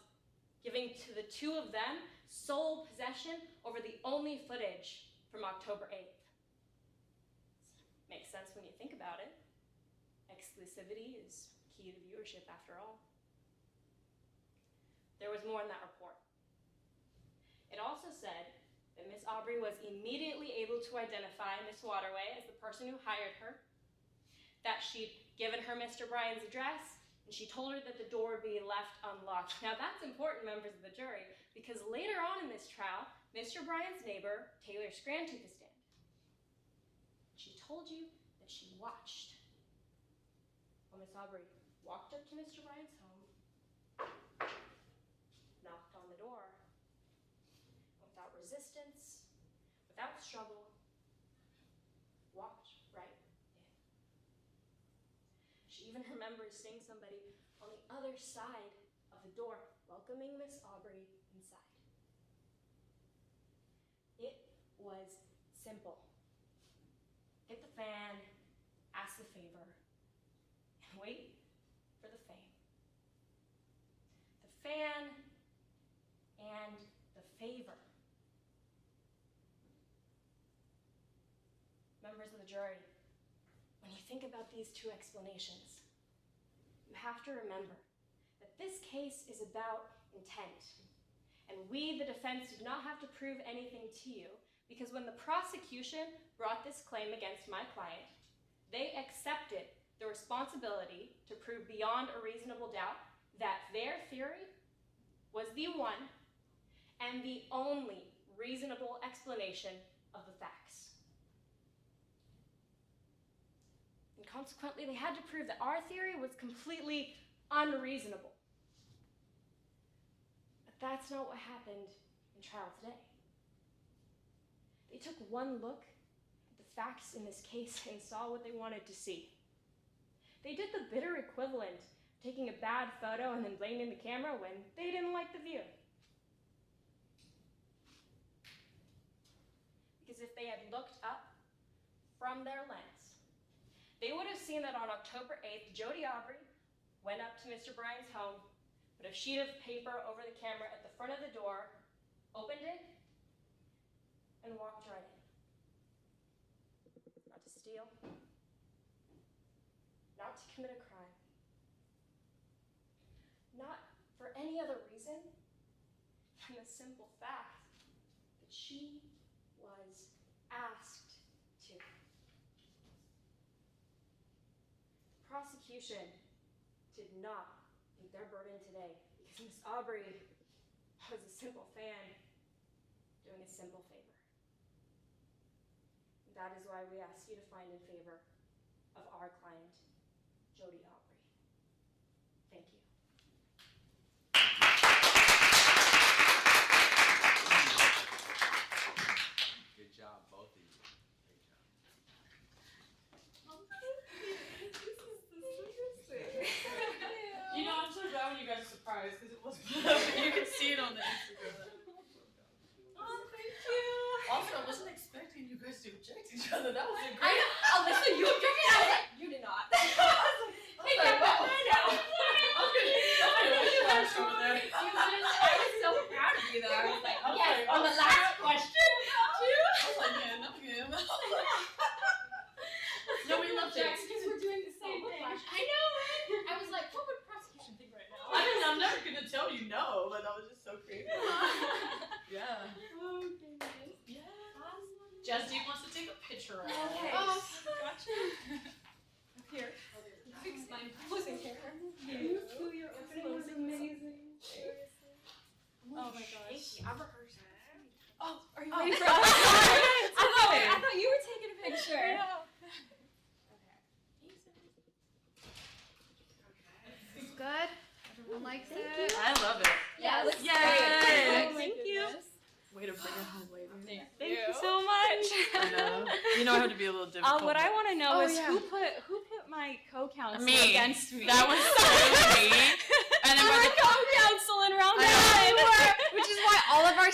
giving to the 2 of them sole possession over the only footage from October 8th. Makes sense when you think about it. Exclusivity is key to viewership after all. There was more in that report. It also said that Miss Aubrey was immediately able to identify Miss Waterway as the person who hired her, that she'd given her Mr. Bryan's address, and she told her that the door would be left unlocked. Now that's important, members of the jury, because later on in this trial, Mr. Bryan's neighbor, Taylor Scran, took the stand. She told you that she watched when Miss Aubrey walked up to Mr. Bryan's home, knocked on the door, without resistance, without struggle, walked right in. She even remembers seeing somebody on the other side of the door welcoming Miss Aubrey inside. It was simple. Hit the fan, ask the favor, and wait for the fame. The fan and the favor. Members of the jury, when you think about these 2 explanations, you have to remember that this case is about intent. And we, the defense, did not have to prove anything to you, because when the prosecution brought this claim against my client, they accepted the responsibility to prove beyond a reasonable doubt that their theory was the one and the only reasonable explanation of the facts. And consequently, they had to prove that our theory was completely unreasonable. But that's not what happened in trial today. They took one look at the facts in this case and saw what they wanted to see. They did the bitter equivalent, taking a bad photo and then blaming the camera when they didn't like the view. Because if they had looked up from their lens, they would have seen that on October 8th, Jody Aubrey went up to Mr. Bryan's home, put a sheet of paper over the camera at the front of the door, opened it, and walked right in. Not to steal, not to commit a crime, not for any other reason than the simple fact that she was asked to. The prosecution did not meet their burden today because Miss Aubrey was a simple fan doing a simple favor. That is why we ask you to find in favor of our client, Jody Aubrey. Thank you. Good job, both of you. Great job. You know, I'm so glad when you guys are surprised because it was you can see it on the Instagram. Oh, thank you. Also, I wasn't expecting you guys to object. On the last question? I was like, yeah, no, good. No, we love Jax, it. because we're doing the same thing. I know, right? I was like, what would prosecution think right now? I'm never gonna tell you no, but that was just so creative. Yeah. Oh, goodness. Yeah. Justine wants to take a picture of it. Okay. Oh, gotcha. Here. Fix my closing camera. You do your opening was amazing. Oh my gosh. I'm rehearsing. Oh, are you ready ready for for I thought you were taking a picture. Good. Everyone likes it. I love it. Yeah, it looks Yay. great. Thank you. Way to bring it home, lady. Thank you so much. I know. You know I have to be a little difficult. What I want to know is yeah. who put my co-counsel Me. against me? That was so me. And then I'm by a the co-counsel in round I know. 1. Which is why all of our